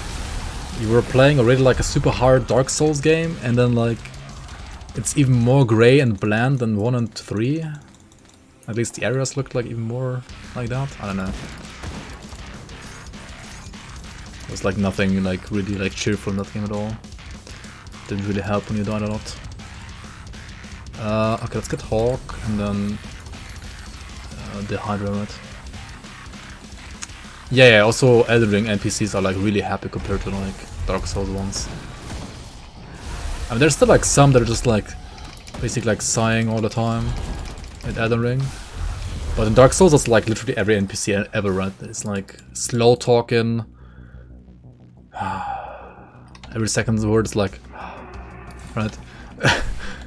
you were playing already like a super hard Dark Souls game, and then like, it's even more grey and bland than 1 and 3. At least the areas looked like even more like that. I don't know. There's like nothing like really like cheerful in that game at all. Didn't really help when you died a lot. Okay, let's get Hawk and then the Hydra, right? Yeah, also Elden Ring NPCs are like really happy compared to like Dark Souls ones. I mean, there's still like some that are just like basically like sighing all the time in Elden Ring. But in Dark Souls, it's like literally every NPC ever, right? It's like slow talking. Every second word is like, right?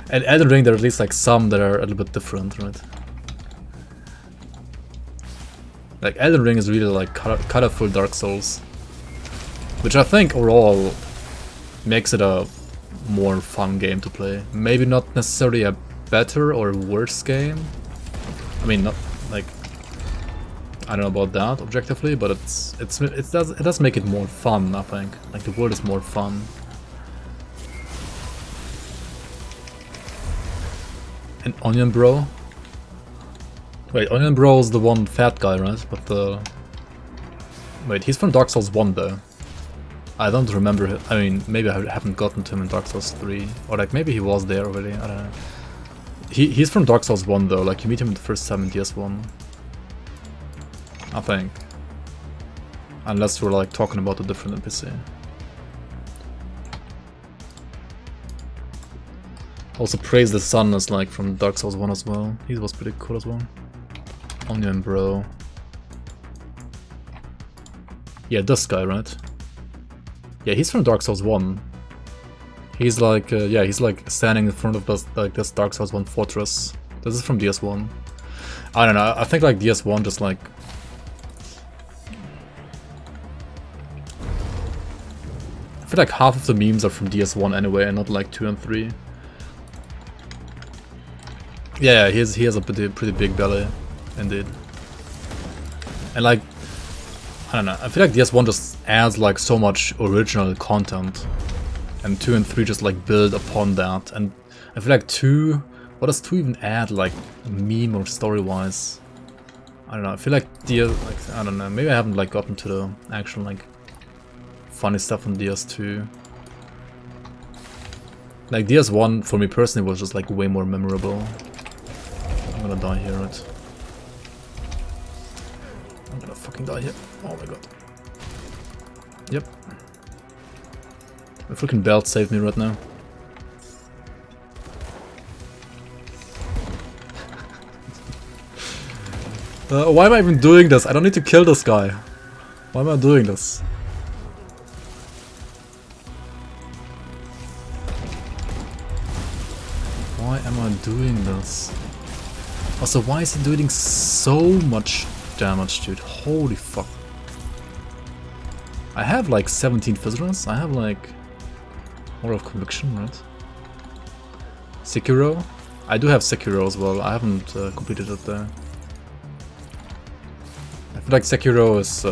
And Elden Ring, there are at least like some that are a little bit different, right? Like Elden Ring is really like colorful Dark Souls, which I think overall makes it a more fun game to play.Maybe not necessarily a better or worse game. I mean, not like, I don't know about that objectively, but it does make it more fun. I think like the world is more fun. And Onion Bro. Wait, Onion Bro is the one fat guy, right? But the wait, he's from Dark Souls 1 though. I don't remember him. I mean, maybe I haven't gotten to him in Dark Souls 3. Or like maybe he was there already, I don't know. He's from Dark Souls 1 though, like you meet him in the first 7 DS1. I think. Unless we're like talking about a different NPC. Also Praise the Sun is like from Dark Souls 1 as well. He was pretty cool as well. Onion Bro. Yeah, this guy, right? Yeah, he's from Dark Souls 1. He's like, yeah, he's like standing in front of this, like this Dark Souls 1 fortress. This is from DS1. I don't know, I think like DS1 just like... I feel like half of the memes are from DS1 anyway, and not like 2 and 3. Yeah, he has a pretty big belly, indeed. And like, I don't know, I feel like DS1 just adds like so much original content, and 2 and 3 just like build upon that. And I feel like 2, what does 2 even add like meme or story wise? I don't know, I feel like I don't know, maybe I haven't like gotten to the actual like funny stuff on DS2. Like DS1 for me personally was just like way more memorable. I'm gonna die here, right? I'm gonna fucking die here. Oh my god. Yep. My freaking belt saved me right now. Why am I even doing this? I don't need to kill this guy. Why am I doing this? Why am I doing this? Also, why is he doing so much damage, dude? Holy fuck. I have like 17 Fizzlers. I have like more of Conviction, right? Sekiro? I do have Sekiro as well. I haven't completed it there. I feel like Sekiro is...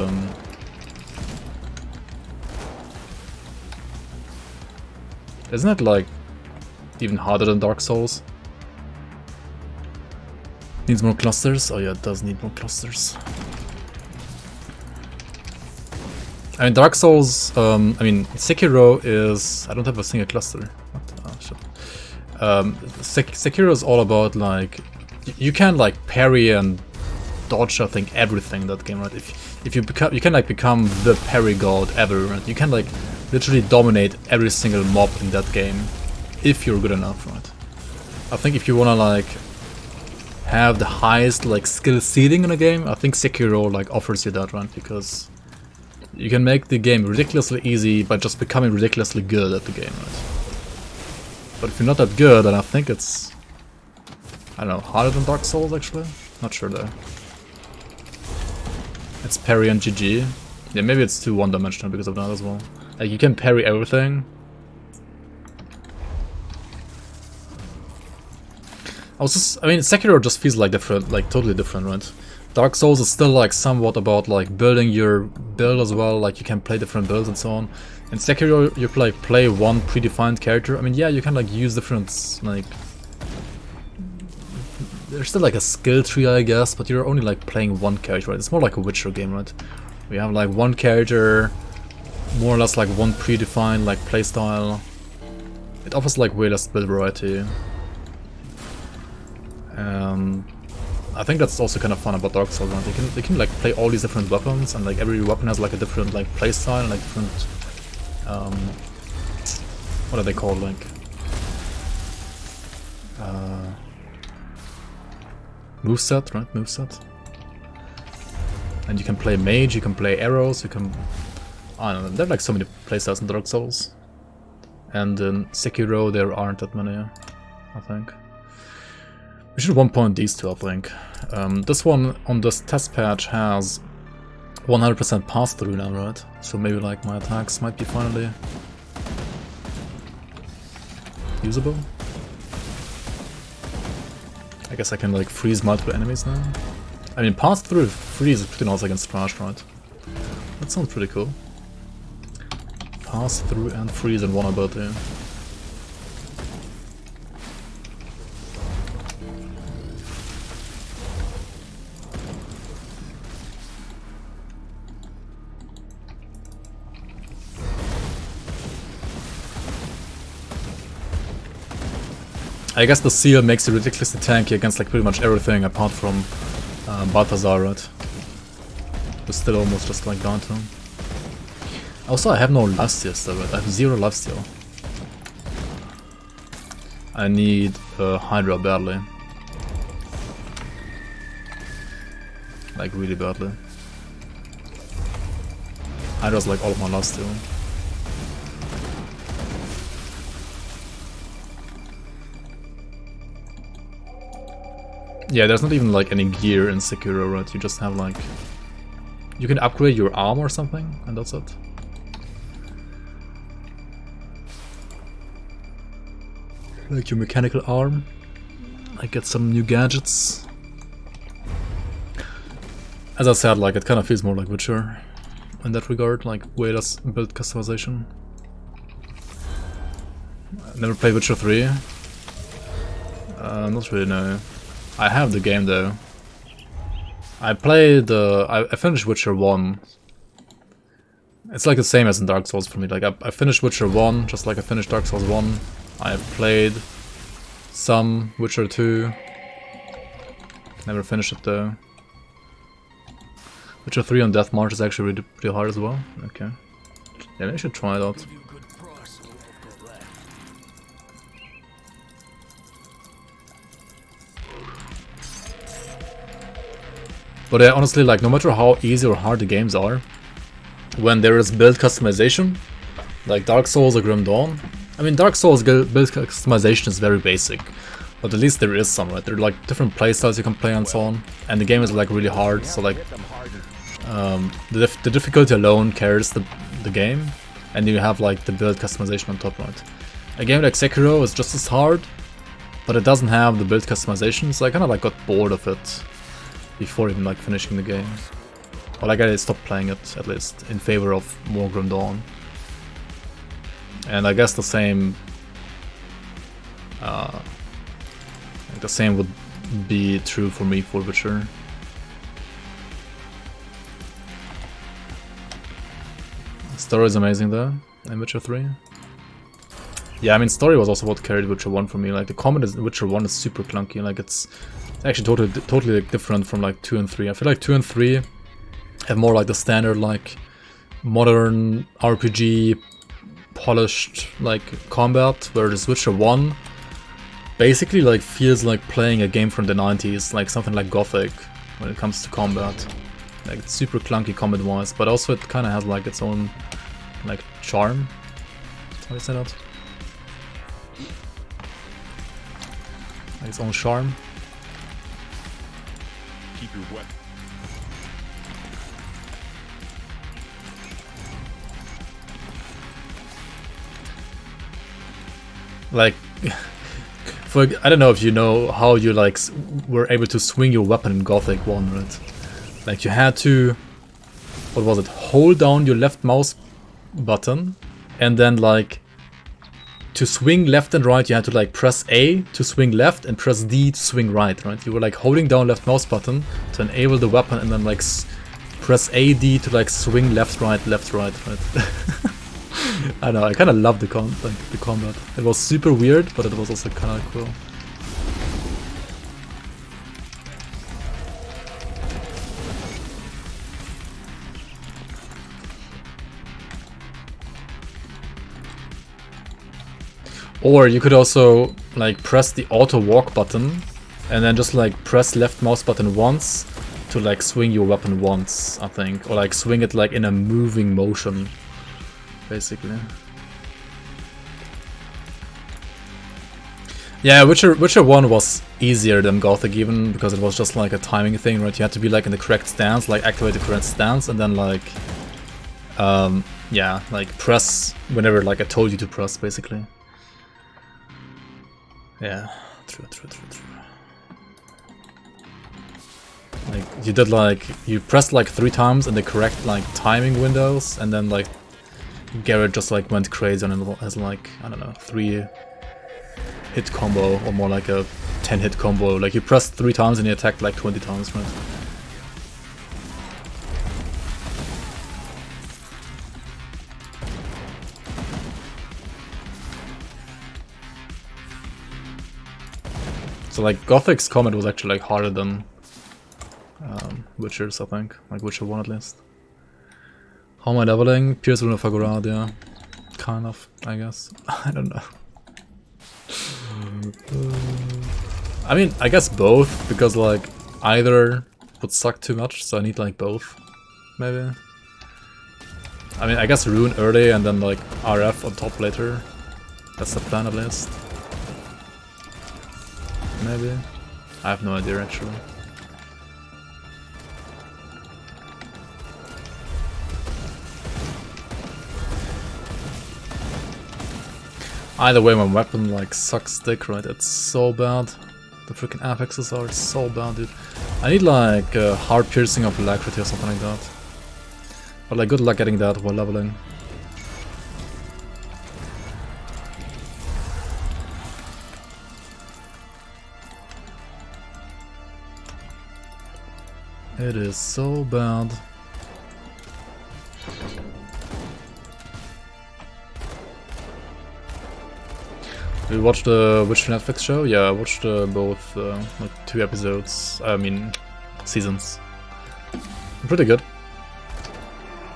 isn't it like even harder than Dark Souls? Needs more clusters? Oh yeah, it does need more clusters. I mean, Dark Souls, I mean, Sekiro is... I don't have a single cluster. What? Oh, shit. Sekiro is all about, like, you can like parry and dodge, I think, everything in that game, right? If you become, you can like become the parry god ever, right? You can like literally dominate every single mob in that game if you're good enough, right? I think if you wanna like have the highest like skill ceiling in a game, I think Sekiro like offers you that, right? Because you can make the game ridiculously easy by just becoming ridiculously good at the game, right? But if you're not that good, then I think it's, I don't know, harder than Dark Souls actually? Not sure though. It's parry and GG. Yeah, maybe it's too one-dimensional because of that as well. Like, you can parry everything. I mean, Sekiro just feels like different, like totally different, right? Dark Souls is still like somewhat about like building your build as well, like you can play different builds and so on. In Sekiro, you like play one predefined character. I mean, yeah, you can like use different, like, there's still like a skill tree, I guess, but you're only like playing one character, right? It's more like a Witcher game, right? We have like one character, more or less like one predefined like playstyle. It offers like way less build variety. I think that's also kind of fun about Dark Souls, right? They can like play all these different weapons, and like every weapon has like a different like playstyle and like different what are they called, like moveset, right? Moveset. And you can play mage, you can play arrows, you can, I don't know, there are like so many playstyles in Dark Souls. And in Sekiro there aren't that many, I think. We should 1-point these two, I think. This one on this test patch has 100% pass through now, right? So maybe like my attacks might be finally usable. I guess I can like freeze multiple enemies now. I mean, pass through freeze is pretty nice against trash, right? That sounds pretty cool. Pass through and freeze in one ability. I guess the seal makes it ridiculously tanky against like pretty much everything apart from Balthazar, right? But still almost just like down to him. Also, I have no lifesteal still, right? I have 0 lifesteal. I need Hydra badly. Like really badly. Hydra's like all of my lifesteal. Yeah, there's not even like any gear in Sekiro, right? You just have like... You can upgrade your arm or something, and that's it. Like your mechanical arm. I get some new gadgets. As I said, like it kind of feels more like Witcher in that regard, like way less build customization. I never played Witcher 3. Not really, no. I have the game though. I played, I finished Witcher 1. It's like the same as in Dark Souls for me. Like I finished Witcher 1, just like I finished Dark Souls 1. I played some Witcher 2. Never finished it though. Witcher 3 on Death March is actually really pretty hard as well. Okay. Yeah, maybe I should try it out. But yeah, honestly, like, no matter how easy or hard the games are, when there is build customization, like Dark Souls or Grim Dawn, I mean, Dark Souls build customization is very basic, but at least there is some, right? There are like different playstyles you can play and so on, and the game is like really hard, so like, the difficulty alone carries the game, and you have like the build customization on top, right? A game like Sekiro is just as hard, but it doesn't have the build customization, so I kind of like got bored of it before even like finishing the game. Or like I stopped playing it, at least, in favor of more Grim Dawn. And I guess the same would be true for me for Witcher. The story is amazing though, in Witcher 3. Yeah, I mean, story was also what carried Witcher 1 for me. Like, the combat in Witcher 1 is super clunky. Like, it's actually totally like, different from like 2 and 3. I feel like 2 and 3 have more like the standard, like, modern RPG, polished, like, combat, whereas Witcher 1 basically, like, feels like playing a game from the 90s, like something like Gothic when it comes to combat. Like, it's super clunky combat-wise, but also it kind of has, like, its own, like, charm. How do you say that? Like, its own charm. Keep your weapon. Like, for I don't know if you know how you like were able to swing your weapon in Gothic 1, right? Like, you had to, what was it? Hold down your left mouse button, and then like to swing left and right, you had to like press A to swing left and press D to swing right, right? You were like holding down left mouse button to enable the weapon, and then like press A D to like swing left right, right. I know, I kind of love the combat. It was super weird, but it was also kind of cool. Or you could also like press the auto walk button and then just like press left mouse button once to like swing your weapon once, I think. Or like swing it like in a moving motion, basically. Yeah, Witcher 1 was easier than Gothic even, because it was just like a timing thing, right? You had to be like in the correct stance, like activate the correct stance, and then like yeah, like press whenever like I told you to press, basically. Yeah, true. Like, you did like, you pressed like 3 times in the correct like timing windows, and then like Garrett just like went crazy and it has like, I don't know, 3 hit combo, or more like a 10 hit combo. Like, you pressed 3 times and he attacked like 20 times, right? So like Gothic's combat was actually like harder than Witcher's, I think. Like Witcher 1 at least. How am I leveling? Pierce Rune of Fagorad, yeah. Kind of, I guess. I don't know. I mean, I guess both, because like either would suck too much, so I need like both, maybe. I mean, I guess Rune early and then like RF on top later. That's the plan at least. Maybe. I have no idea actually. Either way, my weapon like sucks dick, right? It's so bad. The freaking affixes are so bad, dude. I need like hard piercing of alacrity or something like that. But like, good luck getting that while leveling. It is so bad. Did you watch the Witcher Netflix show? Yeah, I watched both, like 2 episodes, I mean, seasons. Pretty good.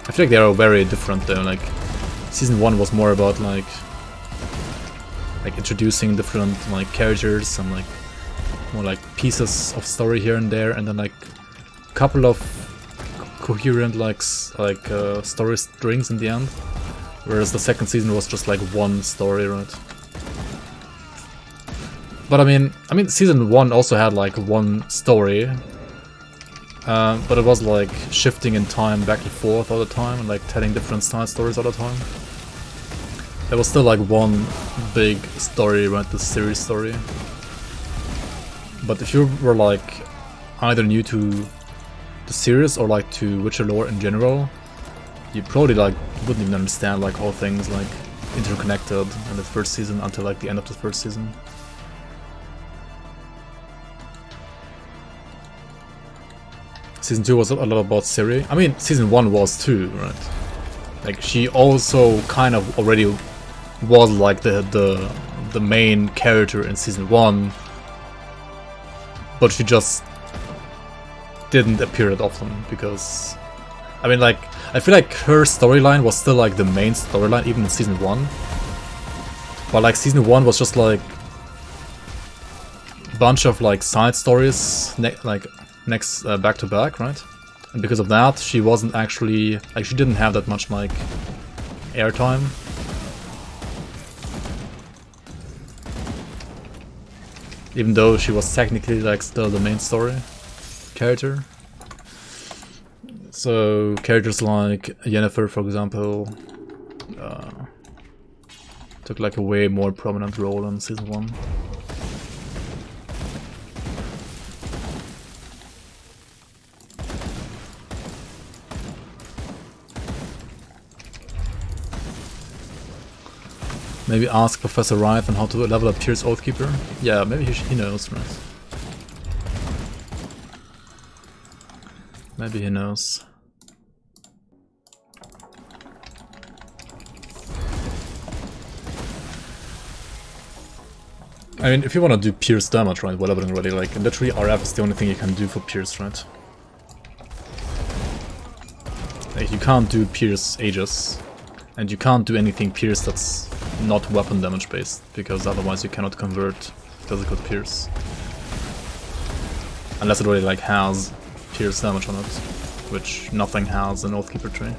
I feel like they are very different though, like, season 1 was more about like introducing different like characters and like more like pieces of story here and there, and then like a couple of coherent like story strings in the end. Whereas the second season was just like one story, right? But I mean, season 1 also had like one story, but it was like shifting in time back and forth all the time, and like telling different side stories all the time. There was still like one big story, right? The series story. But if you were like either new to the series or like to Witcher lore in general, you probably like wouldn't even understand like how things like interconnected in the first season until like the end of the first season. Season 2 was a lot about Ciri. I mean, season 1 was too, right? Like, she also kind of already was like the main character in season 1, but she just didn't appear that often because, I mean, like, I feel like her storyline was still like the main storyline even in season 1, but like season 1 was just like a bunch of like side stories back to back, right? And because of that, she wasn't actually, like, she didn't have that much like airtime. Even though she was technically like still the main story character. So characters like Yennefer, for example, took like a way more prominent role in season 1. Maybe ask Professor Wright on how to level up Pierce Oathkeeper. Yeah, maybe he knows, right? Maybe he knows. I mean, if you want to do Pierce damage, right, while leveling already, like, literally RF is the only thing you can do for Pierce, right? Like, you can't do Pierce Aegis, and you can't do anything Pierce that's not weapon damage based, because otherwise you cannot convert physical Pierce. Unless it already like has Pierce damage on it, which nothing has in Oathkeeper tree.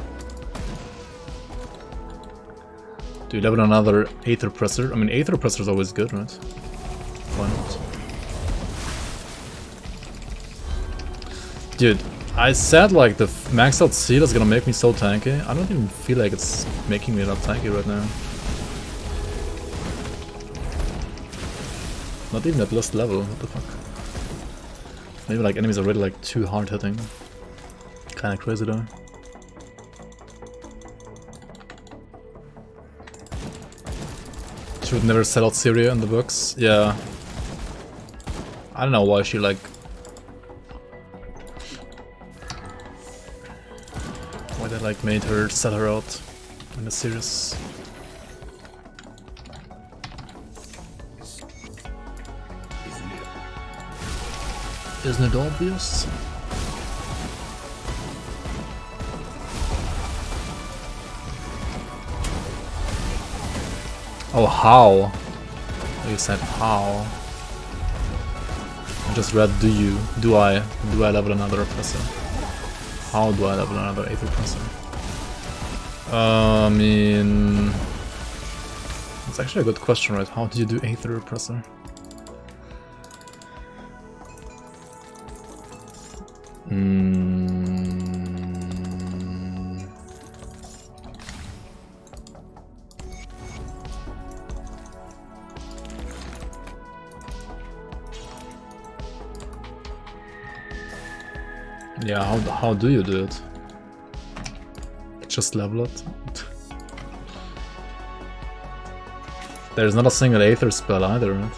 Do you level another Aether Presser? I mean, Aether Presser is always good, right? Why not? Dude, I said like the maxed out seal is gonna make me so tanky. I don't even feel like it's making me that tanky right now. Not even at last level, what the fuck. Maybe like enemies are already like too hard hitting. Kinda crazy though. She would never sell out Syria in the books. Yeah. I don't know why she like... why they like made her sell her out in the series. Isn't it obvious? Oh, how? You said how. I just read do I level another oppressor? How do I level another Aether Oppressor? I mean, it's actually a good question, right? How do you do Aether Oppressor? Yeah, how do you do it? Just level it? There's not a single Aether spell either, right?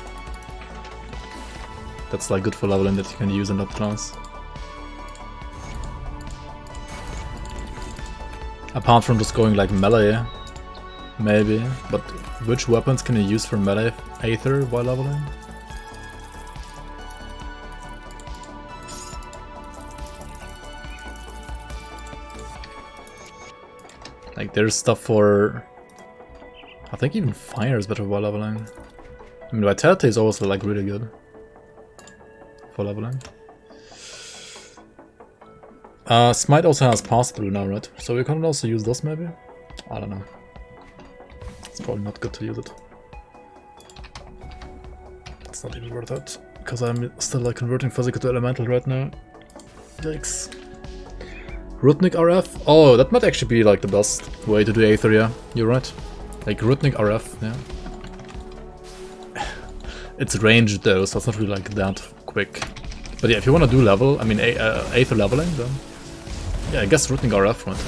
That's like good for leveling that you can use in that class. Apart from just going like melee, maybe. But which weapons can you use for melee Aether while leveling? Like there's stuff for... I think even fire is better while leveling. I mean, vitality is also like really good for leveling. Smite also has pass through now, right? So we can also use this maybe? I don't know. It's probably not good to use it. It's not even worth it. Because I'm still like converting physical to elemental right now. Yikes. Rutnik RF? Oh, that might actually be like the best way to do Aether, yeah. You're right. Like Rutnik RF, yeah. It's ranged though, so it's not really like that quick. But yeah, if you want to do level, I mean Aether leveling, then yeah, I guess Rutnik RF, right?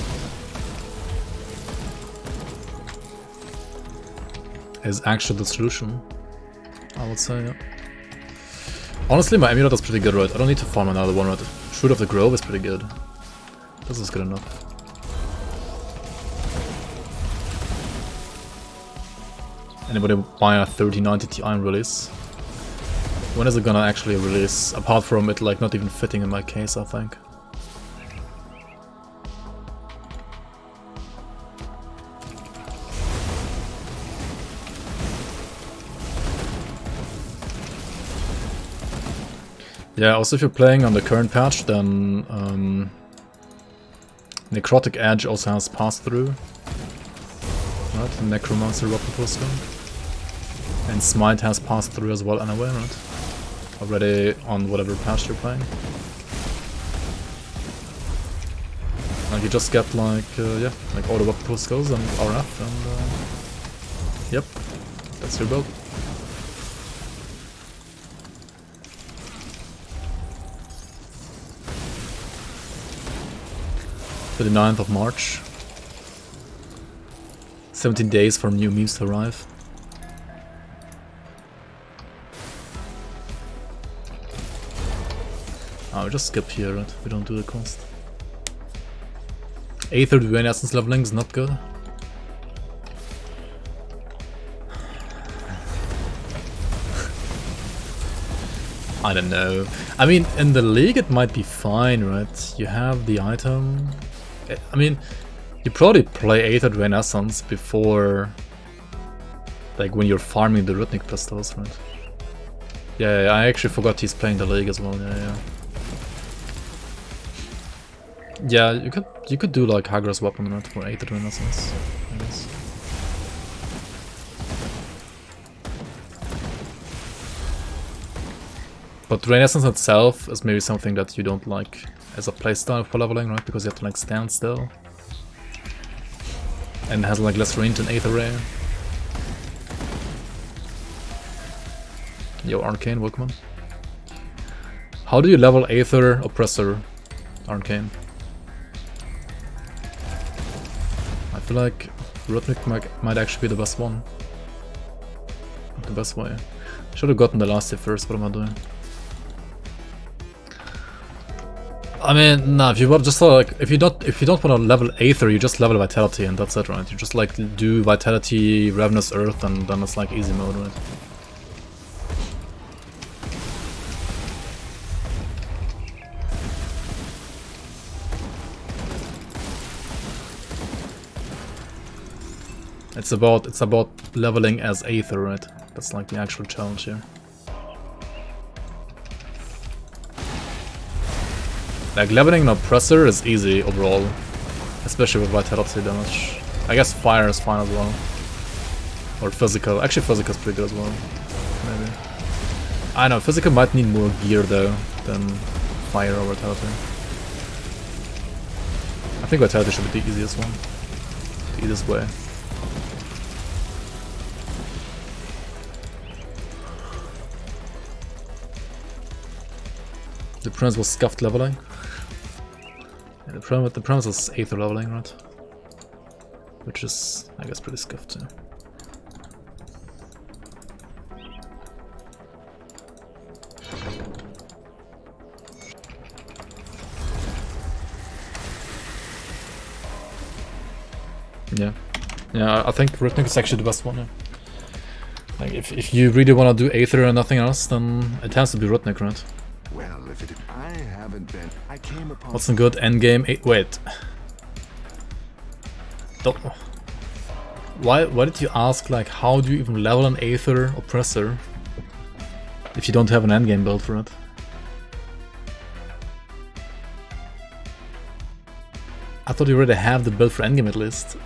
Is actually the solution, I would say, yeah. Honestly, my amulet is pretty good, right? I don't need to farm another one, right? Shoot of the Grove is pretty good. This is good enough. Anybody buy a 3090 Ti release? When is it gonna actually release? Apart from it like not even fitting in my case, I think. Yeah, also if you're playing on the current patch, then Necrotic Edge also has pass-through. Right, Necromancer Replicable Stone. And Smite has pass-through as well anyway, right? Already on whatever patch you're playing. Like you just get like, yeah, like auto replicable skulls and RF and yep, that's your build. The 9th of March. 17 days for new memes to arrive. Oh, we just skip here, right? We don't do the cost. Aether Dwayne Essence leveling is not good. I don't know. I mean, in the league it might be fine, right? You have the item. I mean, you probably play Aether Dwayne Essence before, like, when you're farming the Rhythmic Pistols, right? Yeah, I actually forgot he's playing the league as well. Yeah, you could do like Hagra's weapon, right, for Aether Dwayne Essence, I guess. But Dwayne Essence itself is maybe something that you don't like as a playstyle for leveling, right? Because you have to like stand still. And it has like less range than Aether Ray. Yo, Arcane, welcome. How do you level Aether Oppressor, Arcane? I feel like Rhythmic might actually be the best one. The best way. Should have gotten the last year first, what am I doing? I mean, nah, if you want just like if you don't want to level Aether, you just level Vitality and that's it, right? You just like do Vitality, Ravenous Earth, and then it's like easy mode, right? It's about leveling as Aether, right? That's like the actual challenge here. Like leveling an Oppressor is easy overall, especially with Vitality damage. I guess Fire is fine as well, or Physical. Actually, Physical is pretty good as well. Maybe. I know Physical might need more gear though than Fire or Vitality. I think Vitality should be the easiest one, the easiest way. The premise was scuffed leveling. Yeah, the premise was Aether leveling, right? Which is, I guess, pretty scuffed too. Yeah, I think Rhythmic is actually the best one. Yeah. Like, if you really want to do Aether and nothing else, then it has to be Rhythmic, right? Well, if it, I haven't been. I came upon. What's a good endgame? Wait. Don't. Why did you ask, like, how do you even level an Aether Oppressor if you don't have an endgame build for it? I thought you already have the build for endgame at least.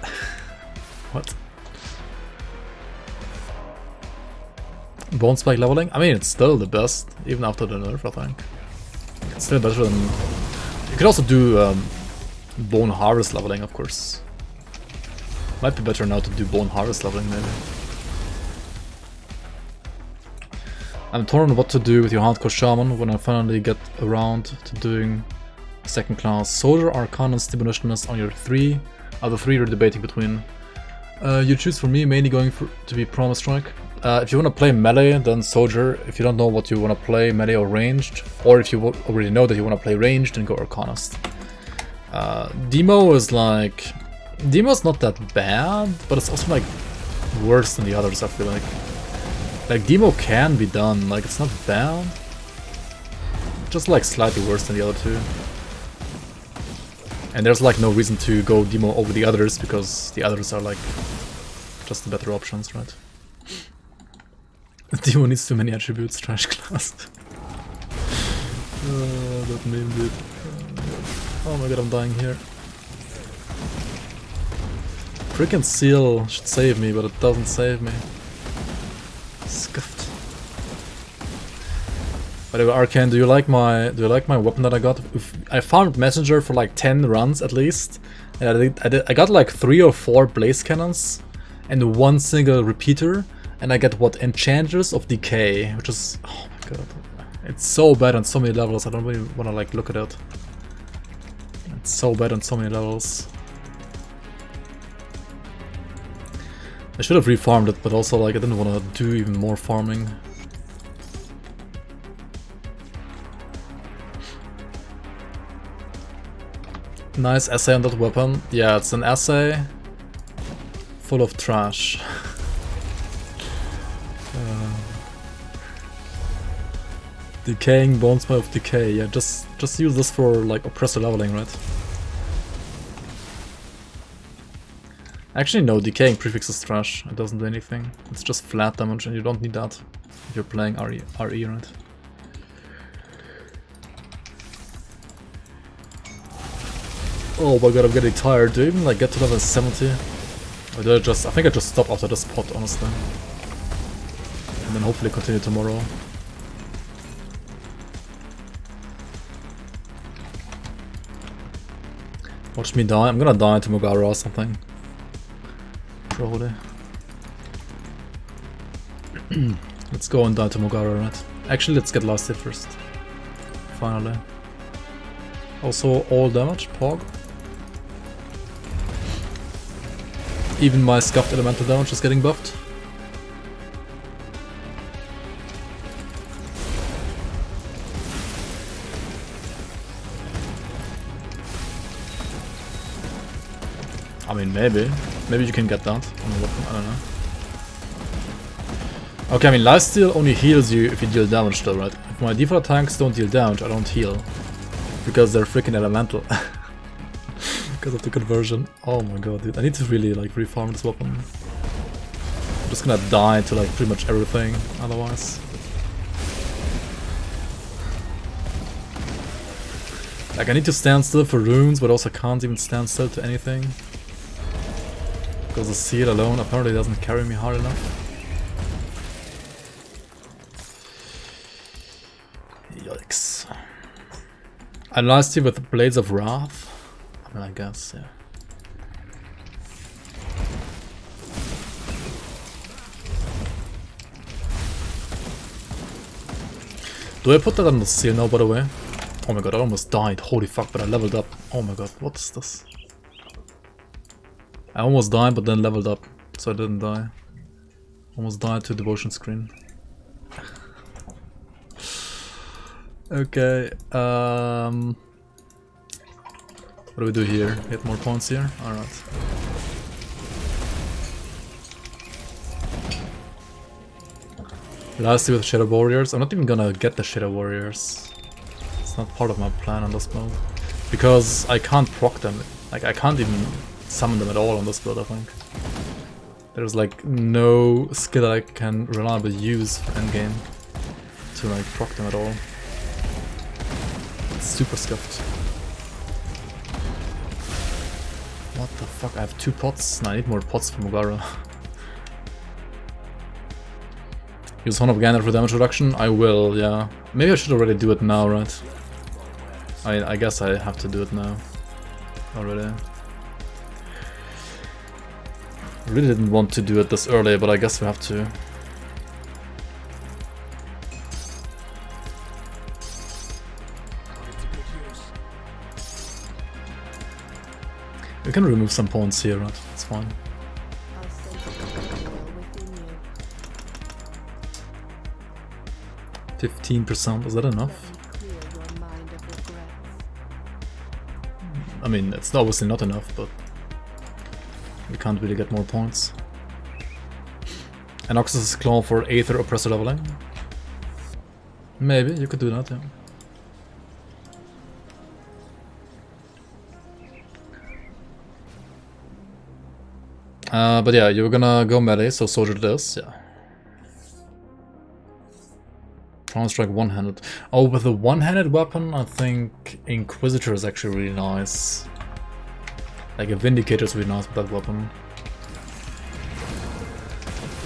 What? Bone Spike leveling? I mean, it's still the best, even after the nerf, I think. It's still better than... You could also do Bone Harvest leveling, of course. Might be better now to do Bone Harvest leveling, maybe. I'm torn on what to do with your Hardcore Shaman when I finally get around to doing second class. Soldier, Arcana, and Stimunitionist on your 3. Out of 3 you're debating between. You choose for me, mainly going to be Promise Strike. If you want to play melee, then Soldier. If you don't know what you want to play, melee or ranged, or if you already know that you want to play ranged, then go Arcanist. Demo is like... Demo's not that bad, but it's also like worse than the others, I feel like. Like, demo can be done, like, it's not bad. Just, like, slightly worse than the other two. And there's, like, no reason to go demo over the others, because the others are, like, just the better options, right? Demo needs too many attributes, trash class. That meme, dude. Oh my god, I'm dying here. Freaking seal should save me, but it doesn't save me. Scuffed. By the way, Arcane, do you like my weapon that I got? I farmed Messenger for like 10 runs at least, and I got like 3 or 4 blaze cannons and 1 single repeater, and I get what, Enchanters of Decay, which is, oh my god, it's so bad on so many levels. I don't really want to like look at it. It's so bad on so many levels. I should have refarmed it, but also like I didn't want to do even more farming. Nice essay on that weapon. Yeah, it's an essay full of trash. Decaying bones of decay. Yeah, just use this for like oppressor leveling, right? Actually, no, decaying prefix is trash. It doesn't do anything. It's just flat damage, and you don't need that if you're playing RE, right? Oh my god, I'm getting tired. Do I even like get to level 70? Or did I just? I think I just stopped after this pot, honestly. And then hopefully continue tomorrow. Watch me die. I'm gonna die to Mogara or something. Probably. Let's go and die to Mogara, right? Actually, let's get last hit first. Finally. Also, all damage, Pog. Even my scuffed elemental damage is getting buffed. I mean, maybe you can get that on the weapon, I don't know. Okay, I mean, lifesteal only heals you if you deal damage though, right? If my default tanks don't deal damage, I don't heal. Because they're freaking elemental. Because of the conversion. Oh my god, dude. I need to really like refarm this weapon. I'm just gonna die to like pretty much everything otherwise. Like, I need to stand still for runes, but also can't even stand still to anything. Because the seal alone apparently doesn't carry me hard enough. Yikes. I last year with Blades of Wrath. I mean, I guess, yeah. Do I put that on the seal now, by the way? Oh my god, I almost died. Holy fuck, but I leveled up. Oh my god, what is this? I almost died, but then leveled up, so I didn't die. Almost died to devotion screen. Okay, what do we do here? Get more points here? Alright. Lastly with Shadow Warriors. I'm not even gonna get the Shadow Warriors. It's not part of my plan on this build. Because I can't proc them. Like, I can't even summon them at all on this build, I think. There's like no skill I can reliably use for endgame to like proc them at all. It's super scuffed. What the fuck? I have 2 pots? No, I need more pots for Mogara. Use Horn of Ganon for damage reduction? I will, yeah. Maybe I should already do it now, right? I guess I have to do it now. Already. I really didn't want to do it this early, but I guess we have to. We can remove some points here, right? It's fine. 15%, is that enough? I mean, it's obviously not enough, but we can't really get more points. And Oxus' clone for Aether Oppressor leveling. Maybe, you could do that, yeah. But yeah, you're gonna go melee, so soldier this, yeah. Prone strike one-handed. Oh, with a one-handed weapon, I think Inquisitor is actually really nice. Like a Vindicator is really nice with that weapon.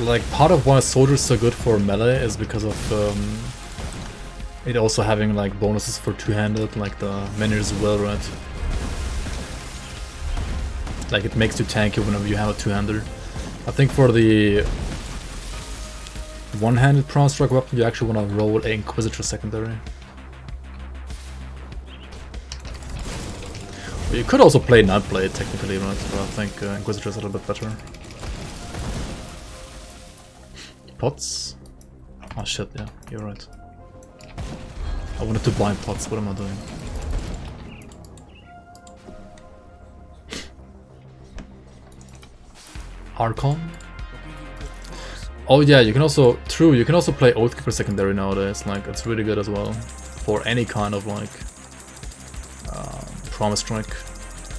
Like, part of why Soldier is so good for melee is because of it also having like bonuses for two-handed, like the Menhir's Will, right? Like it makes you tanky whenever you have a two-hander. I think for the one-handed prone strike weapon, you actually want to roll a Inquisitor secondary. You could also play Nightblade technically, right? But I think Inquisitor is a little bit better. Pots? Oh shit, yeah, you're right. I wanted to blind pots, what am I doing? Archon? Oh yeah, you can also, true, you can also play Oathkeeper secondary nowadays, like, it's really good as well. For any kind of, like, Promise Strike.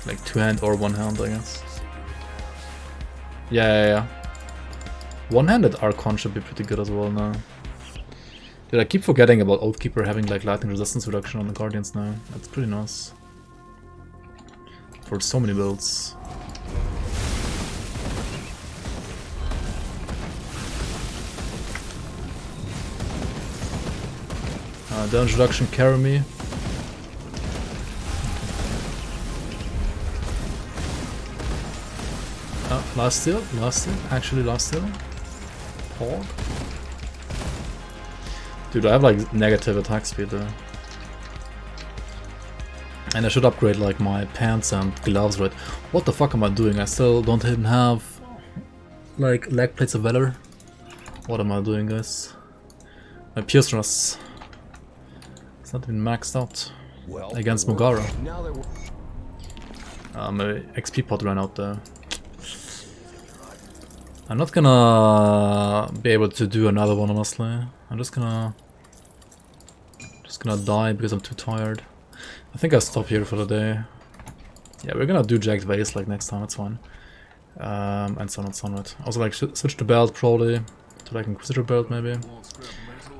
Like two-hand or one-hand, I guess. Yeah. One-handed Archon should be pretty good as well now. Dude, I keep forgetting about Oathkeeper having like lightning resistance reduction on the Guardians now. That's pretty nice. For so many builds. Damage reduction, carry me. Last steal, actually last steal. Hog. Dude, I have like negative attack speed there. And I should upgrade like my pants and gloves, right? What the fuck am I doing? I still don't even have like leg plates of valor. What am I doing, guys? My pierce thrust. It's not even maxed out against Mogara. My XP pot ran out there. I'm not gonna be able to do another one, honestly. I'm just gonna die because I'm too tired. I think I'll stop here for the day. Yeah, we're gonna do Jagged Vase like next time, it's fine. And so on and so on, right? Also like switch the belt probably to like Inquisitor belt maybe.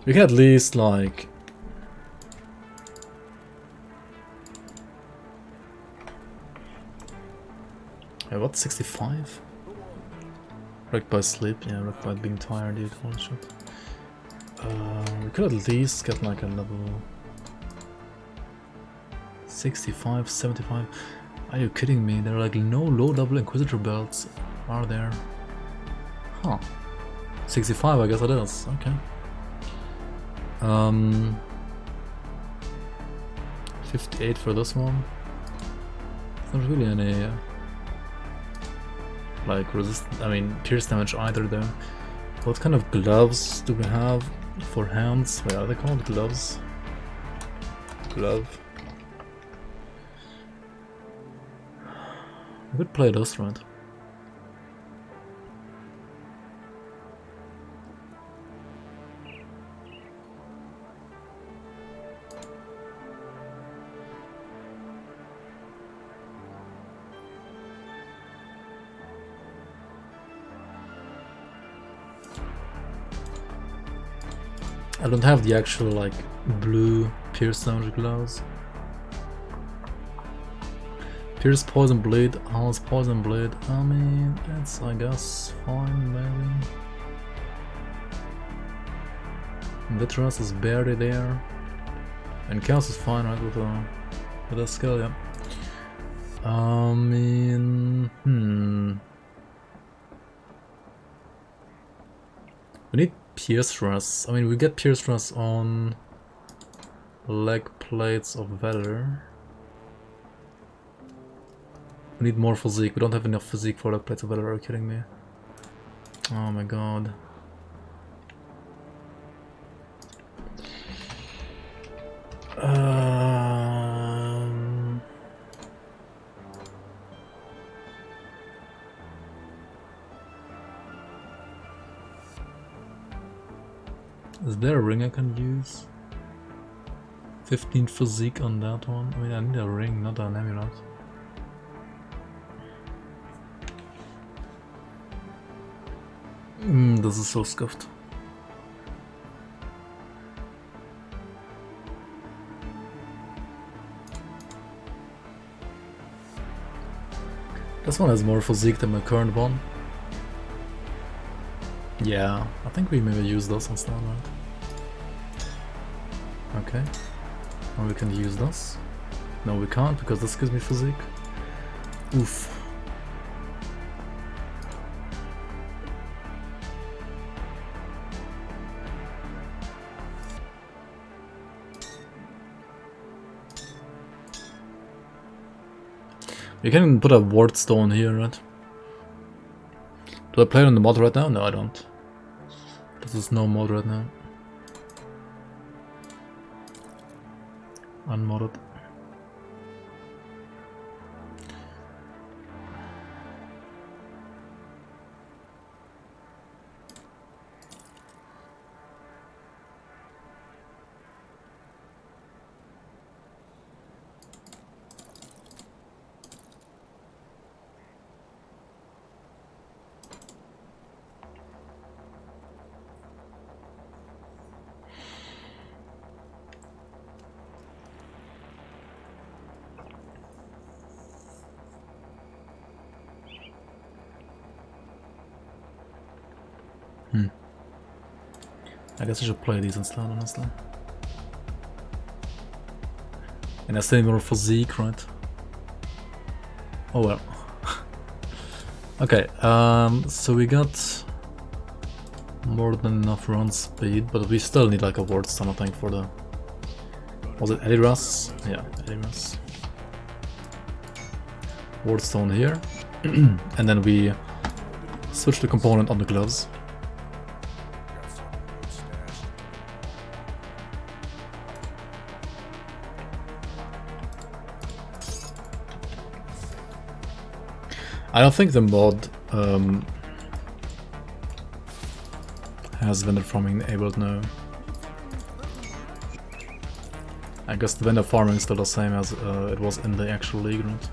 We can at least like what, 65? Wrecked by sleep, yeah, wrecked by being tired, dude, holy shit. We could at least get like a level 65, 75. Are you kidding me? There are like no low level Inquisitor belts, are there? Huh. 65, I guess it is, okay. 58 for this one. It's not really any like resist, I mean pierce damage either though. What kind of gloves do we have for hands? Wait, are they called gloves? Glove. We could play this, right? I don't have the actual like blue pierce damage gloves. Pierce poison blade, Alice poison blade. I mean, that's I guess fine maybe. Vitras is barely there. And Chaos is fine, right, with a skill, yeah. I mean, we need Pierce Thrust. I mean, we get Pierce Thrust on leg plates of Valor. We need more physique. We don't have enough physique for leg plates of Valor. Are you kidding me? Oh my god. Is there a ring I can use? 15 physique on that one. I mean, I need a ring, not an amulet. This is so scuffed. This one has more physique than my current one. Yeah, I think we maybe use this instead, right? Okay. And we can use this. No, we can't because this gives me physique. Oof. We can put a ward stone here, right? Do I play it on the mod right now? No, I don't. This is no mod right now. Unmodded. I guess I should play these instead, honestly. And I still need more physique, right? Oh well. Okay, so we got more than enough run speed, but we still need like a ward stone, I think, for the... Was it Eliras? Yeah, Eliras. Ward stone here. And then we switch the component on the gloves. I don't think the mod has vendor farming enabled now. I guess the vendor farming is still the same as it was in the actual league, right?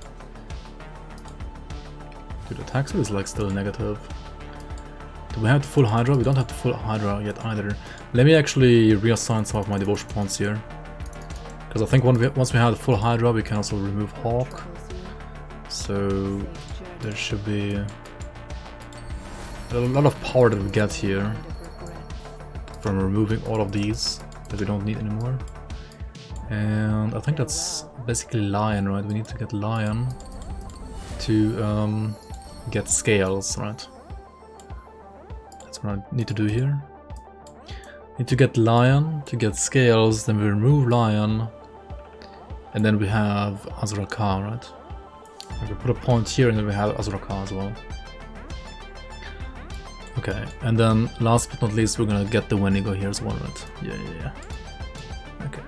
Dude, attack speed is like still negative. Do we have the full Hydra? We don't have the full Hydra yet either. Let me actually reassign some of my devotion points here. Because I think once we have the full Hydra, we can also remove Hawk. So there should be a lot of power that we get here from removing all of these that we don't need anymore. And I think that's basically Lion, right? We need to get Lion to get scales, right? That's what I need to do here. Need to get Lion to get scales, then we remove Lion, and then we have Azraka, right? We put a point here and then we have Azraka as well. Okay, and then last but not least we're gonna get the Wendigo here as well, right? Yeah. Okay.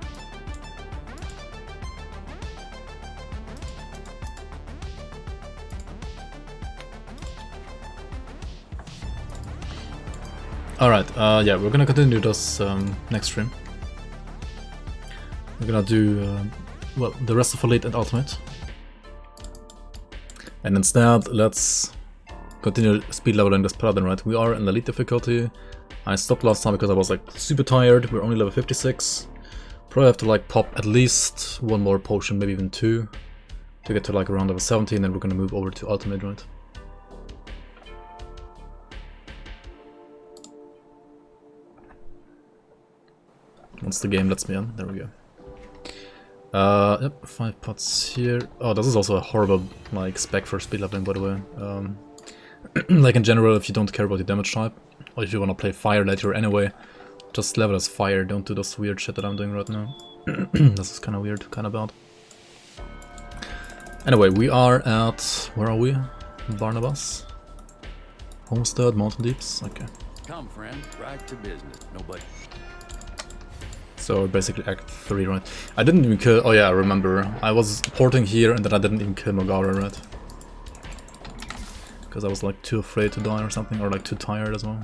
Alright, yeah, we're gonna continue this next stream. We're gonna do, well, the rest of Elite and Ultimate. And instead, let's continue speed leveling this Paladin, right? We are in Elite difficulty. I stopped last time because I was like super tired. We're only level 56. Probably have to like pop at least one more potion, maybe even two, to get to like around level 70, and then we're gonna move over to Ultimate, right? Once the game lets me in, there we go. Yep, 5 pots here. Oh, this is also a horrible like spec for speed leveling, by the way. Like in general, if you don't care about your damage type, or if you want to play fire later anyway, just level as fire. Don't do this weird shit that I'm doing right now. This is kind of weird, kind of bad. Anyway, we are at, where are we? Barnabas, Homestead, Mountain Deeps. Okay. Come, friend, right to business. Nobody. So basically Act 3, right? I didn't even kill... Oh yeah, I remember. I was porting here and then I didn't even kill Mogara, right? Because I was like too afraid to die or something, or like too tired as well.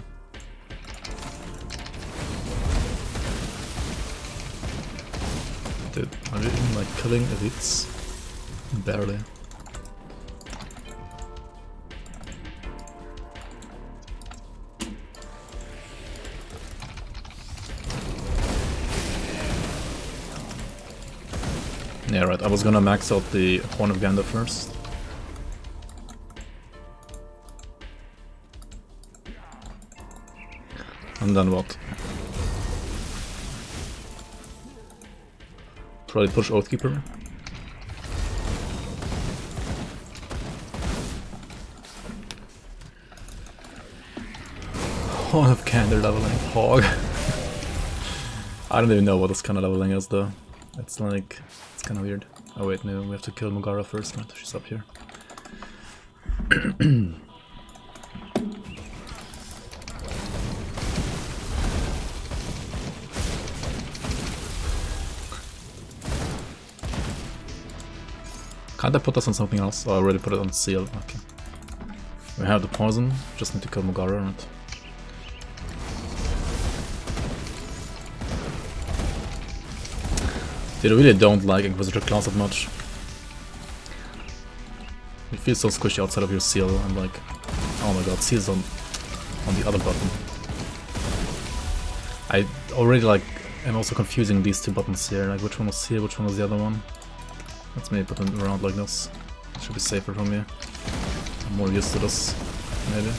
Dude, are you even like killing elites? Barely. Yeah, right, I was gonna max out the Horn of Gander first. And then what? Probably push Oathkeeper. Horn of Gander leveling. Hog. I don't even know what this kind of leveling is though. It's like... it's kind of weird. Oh wait, no, we have to kill Mugara first, right? She's up here. Can't I put this on something else? Oh, I already put it on seal. Okay. We have the poison, just need to kill Mugara, right? Dude, I really don't like Inquisitor class that much. It feels so squishy outside of your seal, and like, oh my god, seal's on the other button. I already like, am also confusing these two buttons here, like which one was seal, which one was the other one. Let's maybe put them around like this. Should be safer for me. I'm more used to this, maybe.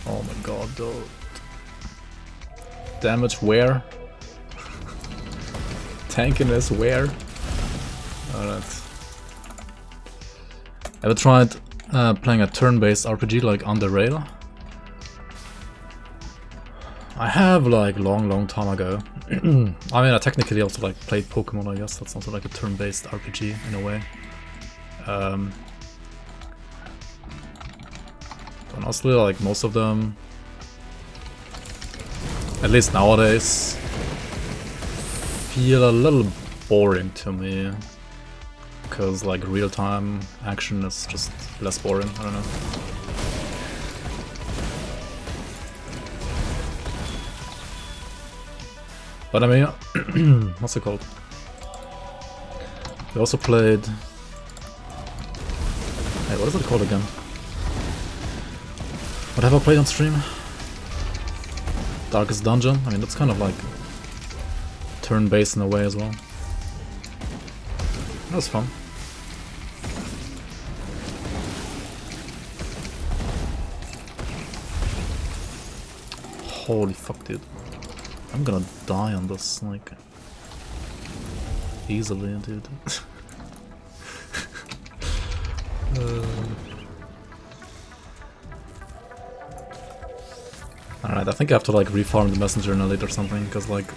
Oh my god, dude. Damage where? Tankiness where? Alright. Ever tried playing a turn-based RPG like on the rail? I have like long time ago. I mean, I technically also like played Pokemon, I guess. That's also like a turn-based RPG in a way. Honestly, like most of them, at least nowadays, feel a little boring to me. Because like real-time action is just less boring, I don't know. But I mean, what's it called? We also played... Hey, what is it called again? What have I played on stream? Darkest Dungeon? I mean, that's kind of like turn-based in a way as well. That was fun. Holy fuck, dude. I'm gonna die on this, like... easily, dude. Alright, I think I have to like refarm the messenger in elite or something, because like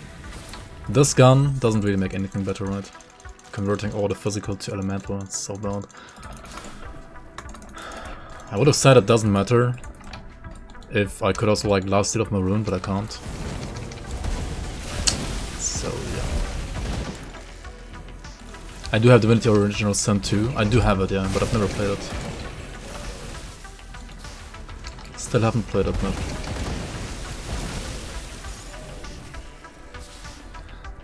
this gun doesn't really make anything better, right? Converting all the physical to elemental, it's so bad. I would have said it doesn't matter if I could also like last steal of Maroon, but I can't. So yeah. I do have Divinity Original Sin 2. I do have it, yeah, but I've never played it. Still haven't played it, man.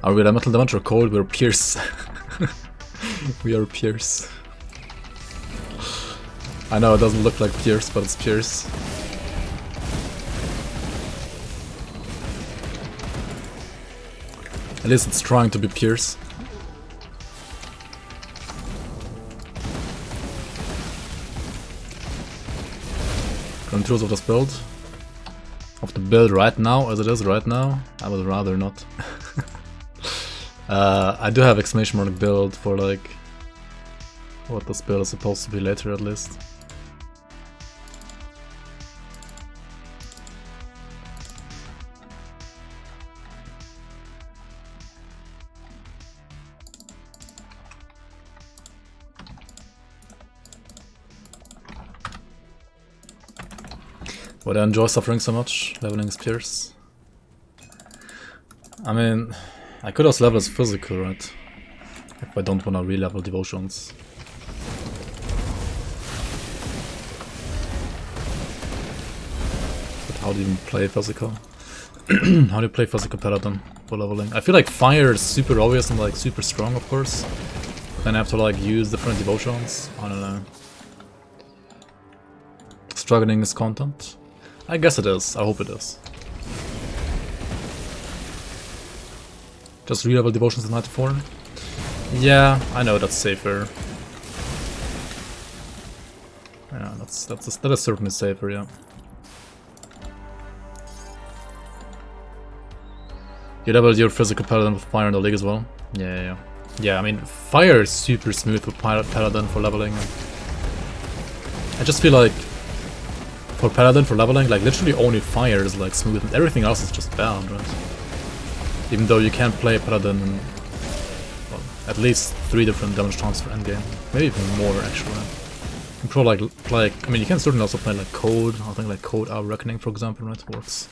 Are we elemental damage or cold? We're Pierce. We are Pierce. I know it doesn't look like Pierce, but it's Pierce. At least it's trying to be Pierce. Grimtools of this build. Of the build right now, as it is right now, I would rather not. I do have exclamation mark build for like what this build is supposed to be later at least. Would I enjoy suffering so much, leveling as Pierce? I mean, I could also level as physical, right? If I don't want to re-level devotions. how do you even play physical? How do you play physical Paladin for leveling? I feel like fire is super obvious and like super strong, of course. Then I have to like use different devotions. I don't know. Struggling is content? I guess it is. I hope it is. Just re-level devotions in 94? Yeah, I know that's safer. Yeah, that is certainly safer, yeah. You leveled your physical Paladin with fire in the league as well? Yeah. Yeah, I mean, fire is super smooth with Paladin for leveling. I just feel like for Paladin for leveling, like literally only fire is like smooth and everything else is just bad, right? Even though you can play Paladin in well, at least 3 different damage transfer endgame. Maybe even more actually. You can probably I mean you can certainly also play like Code, I think like Code Our Reckoning for example, right? Works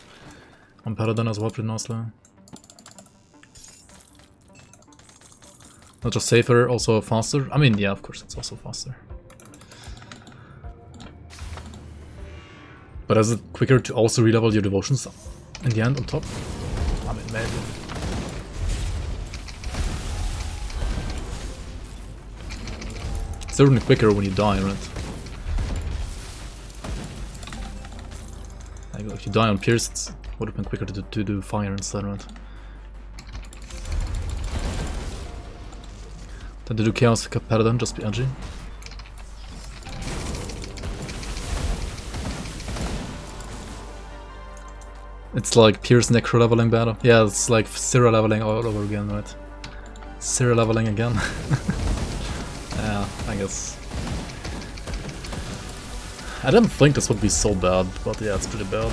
on Paladin as well pretty nicely. Not just safer, also faster. I mean, yeah, of course, it's also faster. But is it quicker to also re-level your devotions in the end on top? I mean, maybe. It's certainly quicker when you die, right? Like, if you die on Pierced, it would have been quicker to do fire instead, right? Then to do Chaos Paladin, just be edgy. It's like Pierce Necro leveling battle. Yeah, it's like Zero leveling all over again, right? Zero leveling again. Yeah, I guess. I didn't think this would be so bad, but yeah, it's pretty bad.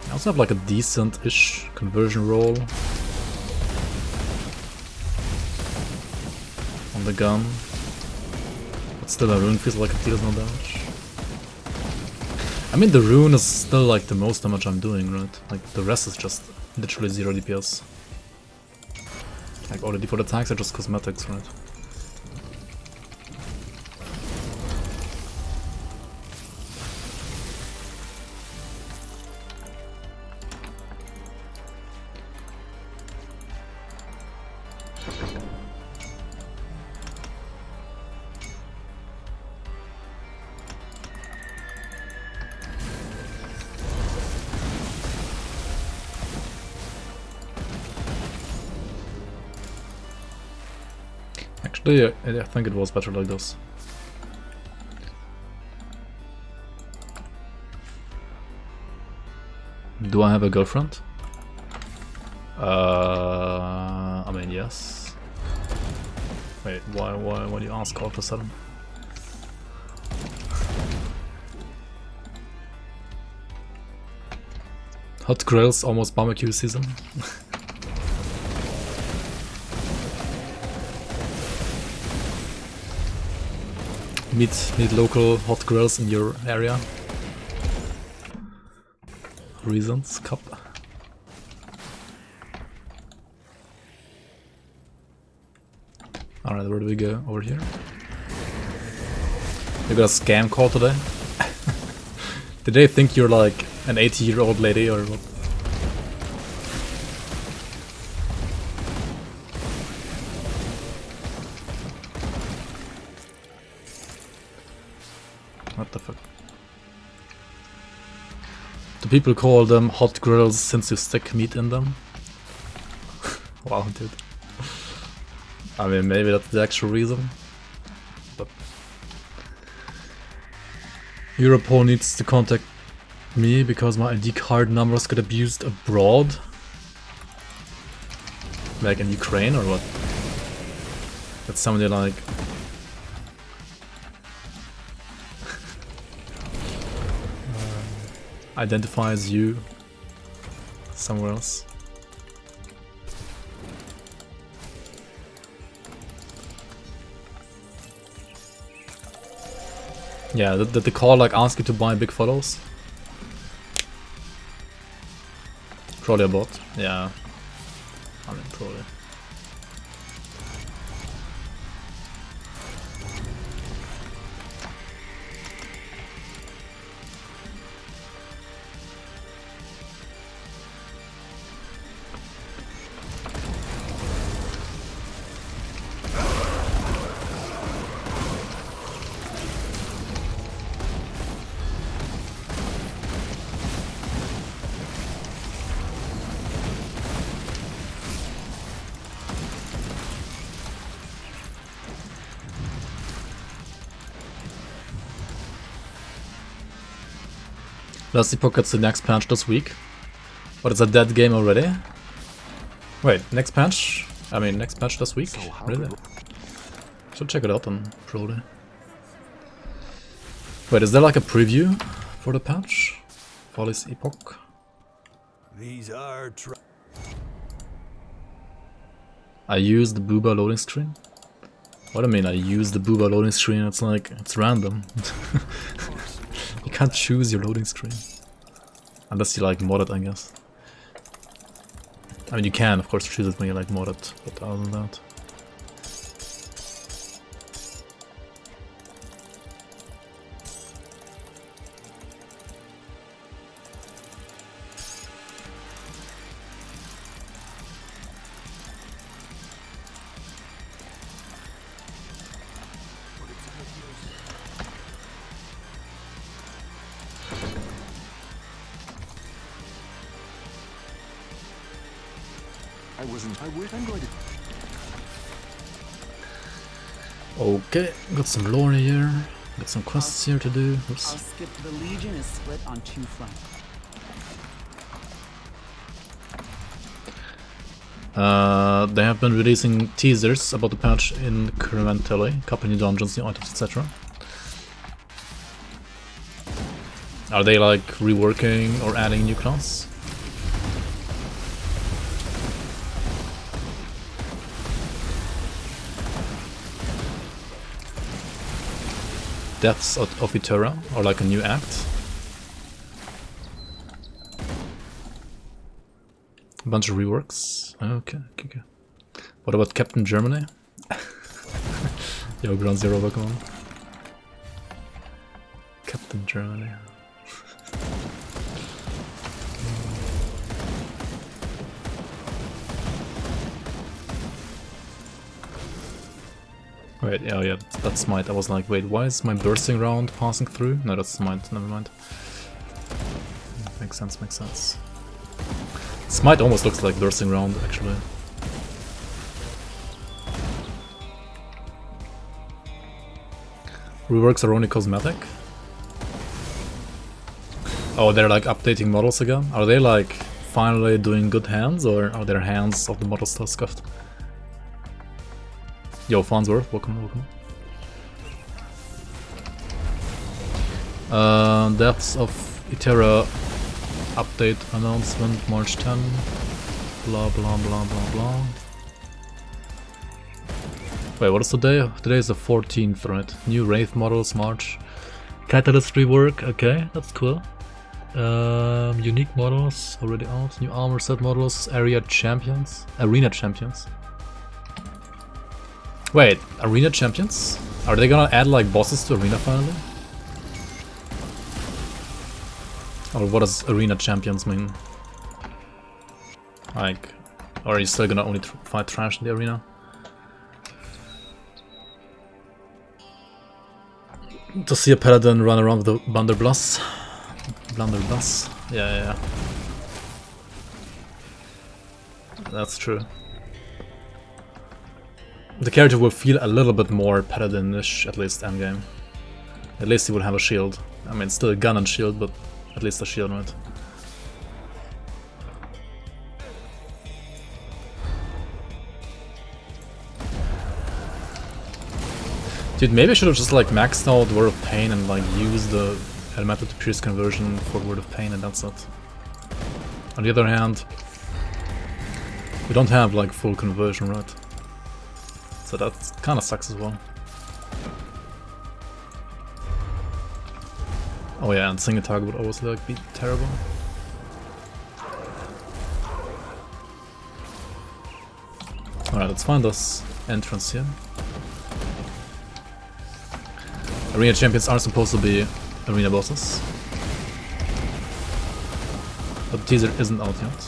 I also have like a decent-ish conversion roll on the gun, but still a rune feels like it deals no damage. I mean the rune is still like the most damage I'm doing, right? Like the rest is just literally 0 DPS. Like all the default attacks are just cosmetics, right? Actually, I think it was better like this. Do I have a girlfriend? I mean, yes. Wait, why do you ask all of a sudden? Hot grills, almost barbecue season. Meet local hot grills in your area. Reasons, cup. Alright, where do we go? Over here? You got a scam call today? Did they think you're like an 80-year-old lady or what? What the fuck? Do people call them hot grills since you stick meat in them? Wow, dude. I mean, maybe that's the actual reason. But Europol needs to contact me because my ID card numbers got abused abroad. Like in Ukraine or what? That's somebody like... identifies you somewhere else. Yeah, did the call like ask you to buy big photos? Probably a bot. Yeah. I mean, probably. Last Epoch gets the next patch this week. But it's a dead game already? Wait, next patch? I mean, next patch this week? Really? Should check it out then, probably. Wait, is there like a preview for the patch? For this Epoch? These are I use the Booba loading screen? What do I mean I use the Booba loading screen? It's like, it's random. You can't choose your loading screen. Unless you like mod it, I guess. I mean, you can, of course, choose it when you like mod it, but other than that. I'm going to. Okay, got some lore here. Got some quests here to do. I'll Oops. skip. The Legion is split on 2 fronts. They have been releasing teasers about the patch incrementally, a couple new dungeons, new items, etc. Are they like reworking or adding new class? Deaths of Eterra, or like a new act? A bunch of reworks. Okay. What about Captain Germany? Yo, Ground Zero, welcome on. Captain Germany. Wait, oh yeah, that's Smite. I was like, wait, why is my bursting round passing through? No, that's Smite, never mind. Makes sense. Smite almost looks like bursting round, actually. Reworks are only cosmetic? Oh, they're like updating models again? Are they like finally doing good hands, or are their hands of the models still scuffed? Yo, Farnsworth, welcome. Deaths of Eterra update announcement, March 10. Blah. Wait, what is today? Today is the 14th, right? New Wraith models, March. Catalyst rework, okay, that's cool. Unique models, already out. New armor set models, Arena Champions. Wait, Arena Champions? Are they gonna add like bosses to Arena finally? Or what does Arena Champions mean? Like, or are you still gonna only fight trash in the arena? To see a Paladin run around with a blunderbuss. Yeah. That's true. The character will feel a little bit more Paladin-ish, at least endgame. At least he will have a shield. I mean, still a gun and shield, but at least a shield, right? Dude, maybe I should have just like maxed out Word of Pain and like used the Elemental to Pierce conversion for Word of Pain, and that's it. On the other hand, we don't have like full conversion, right? So that kind of sucks as well. Oh yeah, and single target would always like be terrible. Alright, let's find this entrance here. Arena champions are supposed to be arena bosses, but the teaser isn't out yet.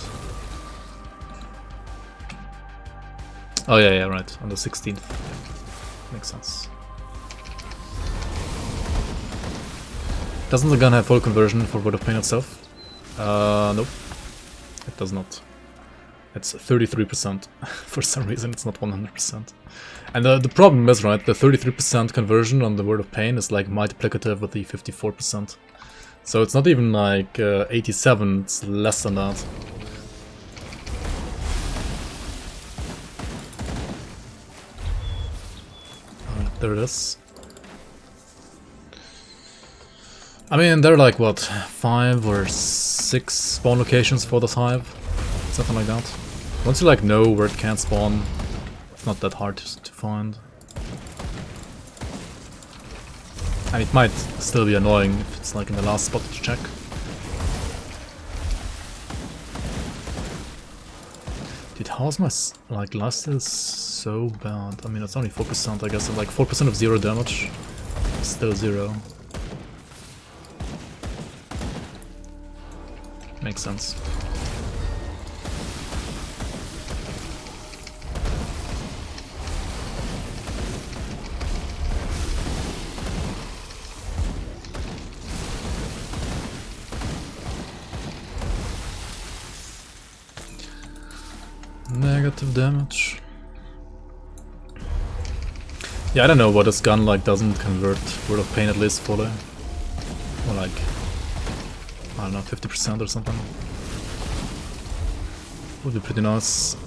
Oh yeah, right, on the 16th. Makes sense. Doesn't the gun have full conversion for Word of Pain itself? Nope. It does not. It's 33%. For some reason it's not 100%. And the problem is, right, the 33% conversion on the Word of Pain is like multiplicative with the 54%. So it's not even like 87, it's less than that. Alright, there it is. I mean, there are like, what, 5 or 6 spawn locations for this hive? Something like that. Once you like know where it can spawn, it's not that hard to find. I mean, it might still be annoying if it's like in the last spot to check. Dude, how is my like lifesteal so bad? I mean, it's only 4%, I guess, and like 4% of 0 damage. Still 0. Makes sense. Negative damage. Yeah, I don't know what this gun like doesn't convert Word of Pain at least fully. Or like, I don't know, 50% or something. Would be pretty nice.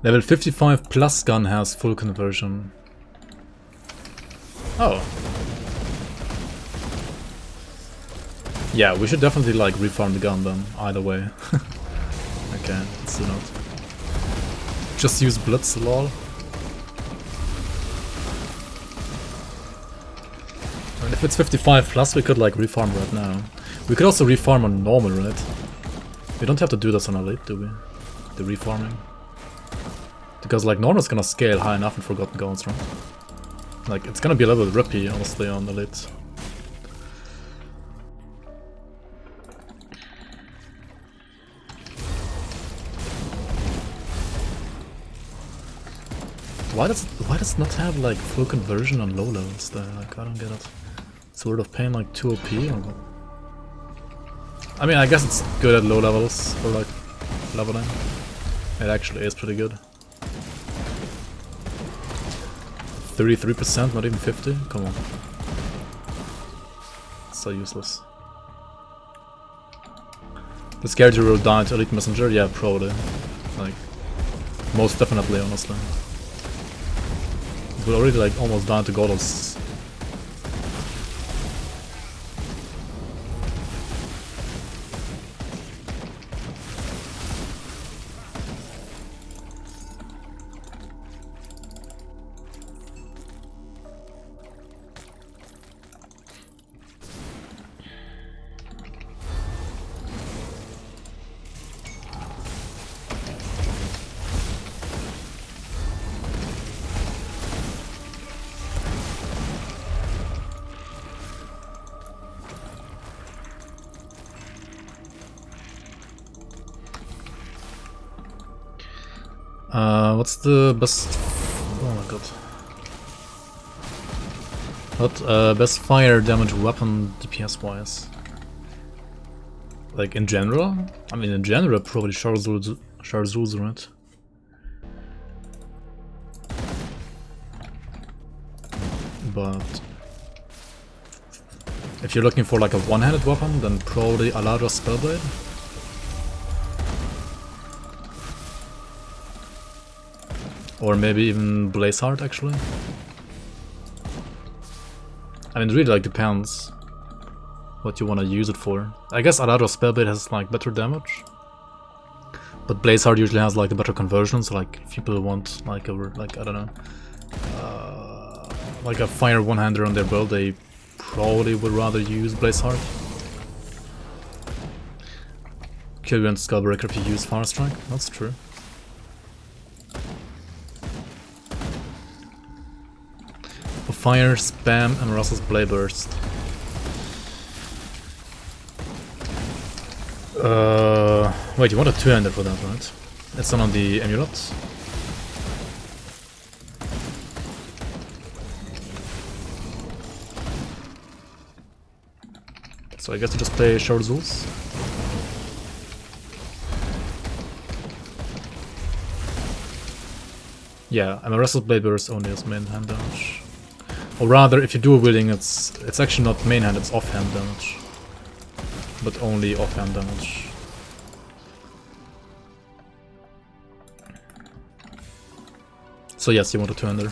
Level 55 plus gun has full conversion. Oh. Yeah, we should definitely like refarm the gun then, either way. Okay, let's do that. Just use Blitz, lol. And if it's 55 plus, we could like refarm right now. We could also refarm on normal, right? We don't have to do this on elite, do we? The refarming. Because like normal is gonna scale high enough in Forgotten Gods, right? Like it's gonna be a little bit rippy, honestly, on elite. Why does it not have like full conversion on low levels there? Like I don't get it. Sword of Pain like 2 OP or what? I mean, I guess it's good at low levels for like leveling. It actually is pretty good. 33%, not even 50? Come on. So useless. This character will die to Elite Messenger? Yeah, probably. Like, most definitely, honestly. We're already like almost down to Goddess. What's the best... Oh my god. What best fire damage weapon DPS wise? Like in general? I mean in general probably Charles, right? But if you're looking for like a one-handed weapon, then probably Aladra Spellblade. Or maybe even Blazeheart, actually. I mean, it really like depends what you want to use it for. I guess Aladra Spellblade has like better damage, but Blazeheart usually has like the better conversion. So like, if people want like a I don't know, like a fire one-hander on their build, they probably would rather use Blazeheart. Kill you and Skullbreaker if you use Fire Strike. That's true. Fire, spam, Amarasa's Blade Burst. Wait, you want a two-hander for that, right? It's not on the amulet? So I guess you just play short Zeus. Yeah, and the rest of Blade Burst only has main hand damage. Or rather, if you do a wielding, it's actually not main hand, it's offhand damage. But only offhand damage. So yes, you want to turn there.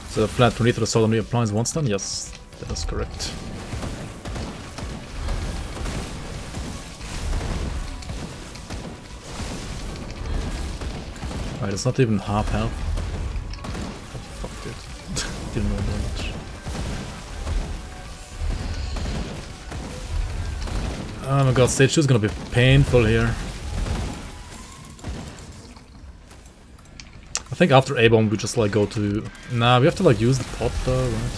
So flat from Lethal Assault only applies one stun? Yes, that is correct. Alright, it's not even half health. Oh, fuck, dude. Didn't know damage. Oh my god, stage 2 is gonna be painful here. I think after A-bomb we just like go to... Nah, we have to like use the pot though, right?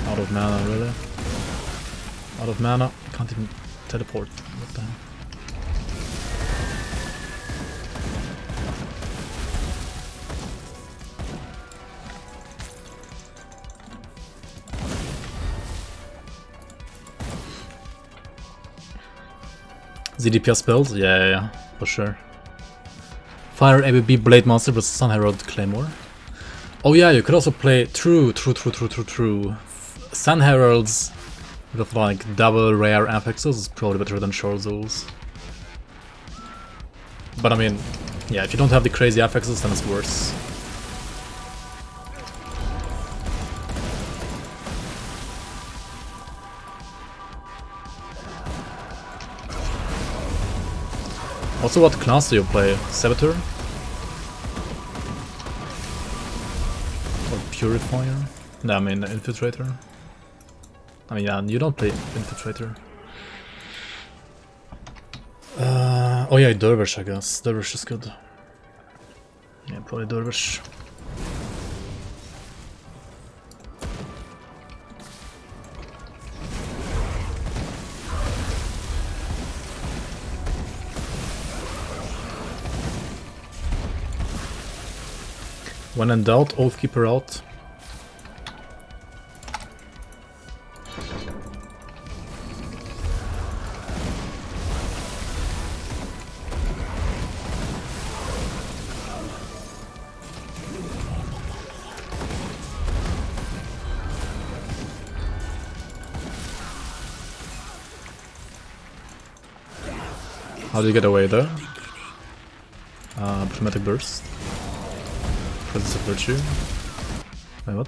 Out of mana, really? Out of mana, can't even teleport. What the hell? ZDPS spells? Yeah, for sure. Fire ABB Blade Master versus Sun Herald Claymore. Oh yeah, you could also play True. Sun Heralds with like double rare affixes is probably better than Short Souls. But I mean, yeah, if you don't have the crazy affixes, then it's worse. Also, what class do you play? Saboteur? Or Purifier? No, I mean Infiltrator. I mean, yeah, you don't play Infiltrator. Oh yeah, Dervish, I guess. Dervish is good. Yeah, probably Dervish. When in doubt, Oathkeeper out. How do you get away there? Prismatic Burst. Presence of Virtue. Wait, what?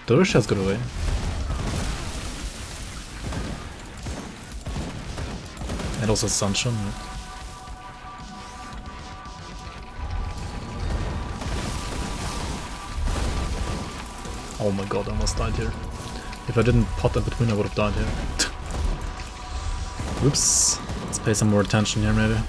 Dervish has got away. And also Sunshine, right? Oh my god, I almost died here. If I didn't pot in between, I would have died here. Oops. Let's pay some more attention here, maybe.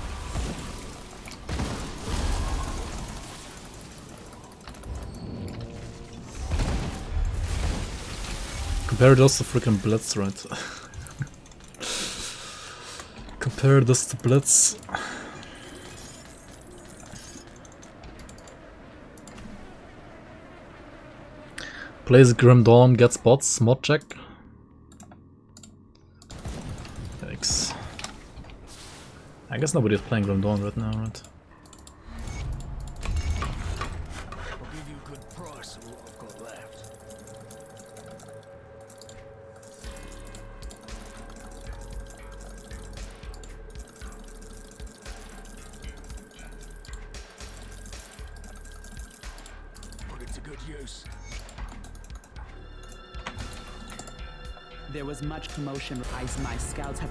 Compare this to freaking Blitz, right? Compare this to Blitz. Plays Grim Dawn, gets bots, mod check. Yikes. I guess nobody's playing Grim Dawn right now, right? I'll give you a good price of what I've got left. Put it to good use. There was much commotion. My scouts have.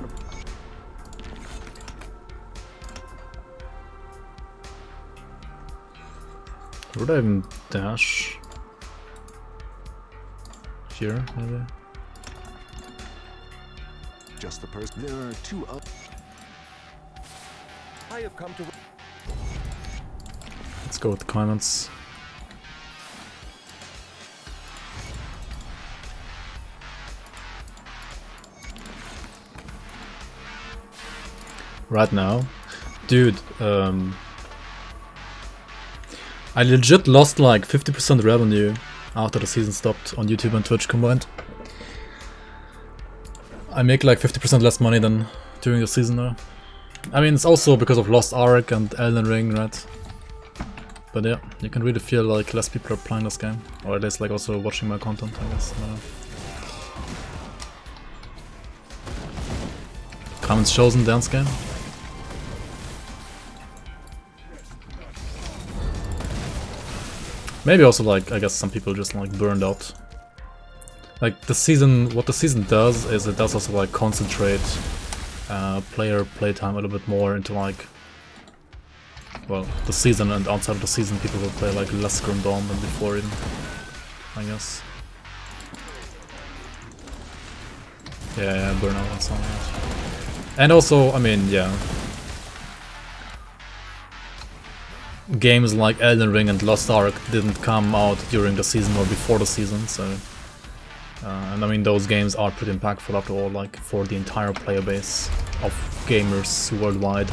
Would I even dash? Here, maybe? Just the person. There are two I have come to. Let's go with the comments. Right now, dude, I legit lost like 50% revenue after the season stopped on YouTube and Twitch combined. I make like 50% less money than during the season now. I mean, it's also because of Lost Ark and Elden Ring, right? But yeah, you can really feel like less people are playing this game, or at least like also watching my content, I guess. I don't know. Comments chosen dance game. Maybe also like, I guess some people just like burned out. Like the season, what the season does is it does also like concentrate player playtime a little bit more into like, well, the season, and outside of the season people will play like less Grim Dawn than before even, I guess. Yeah, burnout and so on. And also, I mean, yeah. Games like Elden Ring and Lost Ark didn't come out during the season or before the season, so... and I mean, those games are pretty impactful after all, like, for the entire player base of gamers worldwide.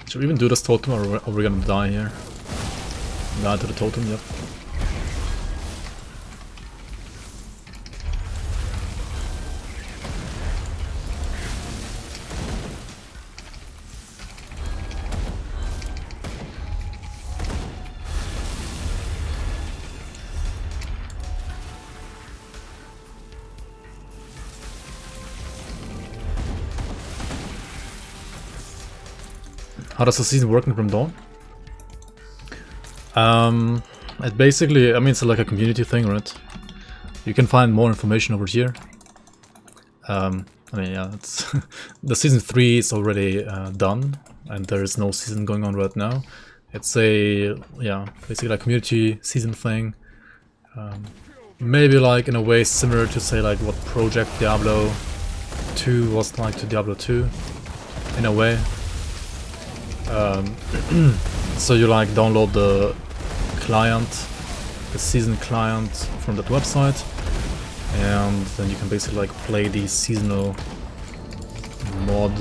Should we even do this totem, or are we gonna die here? Die to the totem, yep. How does the season work in Grim Dawn? It basically, I mean, it's like a community thing, right? You can find more information over here. I mean, yeah, it's the season 3 is already done, and there is no season going on right now. It's a, yeah, basically like community season thing. Maybe like in a way similar to say like what Project Diablo 2 was like to Diablo 2, in a way. So you like download the client, the season client from that website, and then you can basically like play the seasonal mod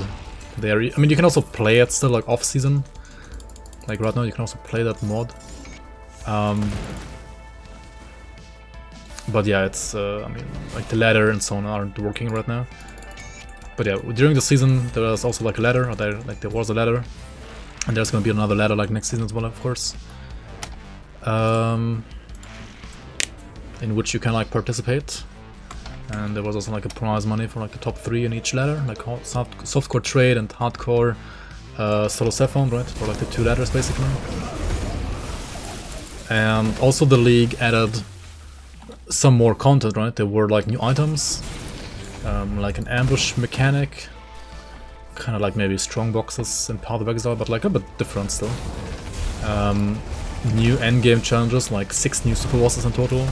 there. I mean, you can also play it still like off season, like right now you can also play that mod. But yeah, it's I mean, like the ladder and so on aren't working right now. But yeah, during the season there was also like a ladder, or there was a ladder. And there's gonna be another ladder like next season as well, of course. In which you can like participate. And there was also like a prize money for like the top 3 in each ladder, like softcore trade and hardcore solo Cephon, right? For like the 2 ladders basically. And also the league added some more content, right? There were like new items, like an ambush mechanic. Kind of like maybe strong boxes in Path of Exile, but like a bit different still. New endgame challenges, like 6 new super bosses in total.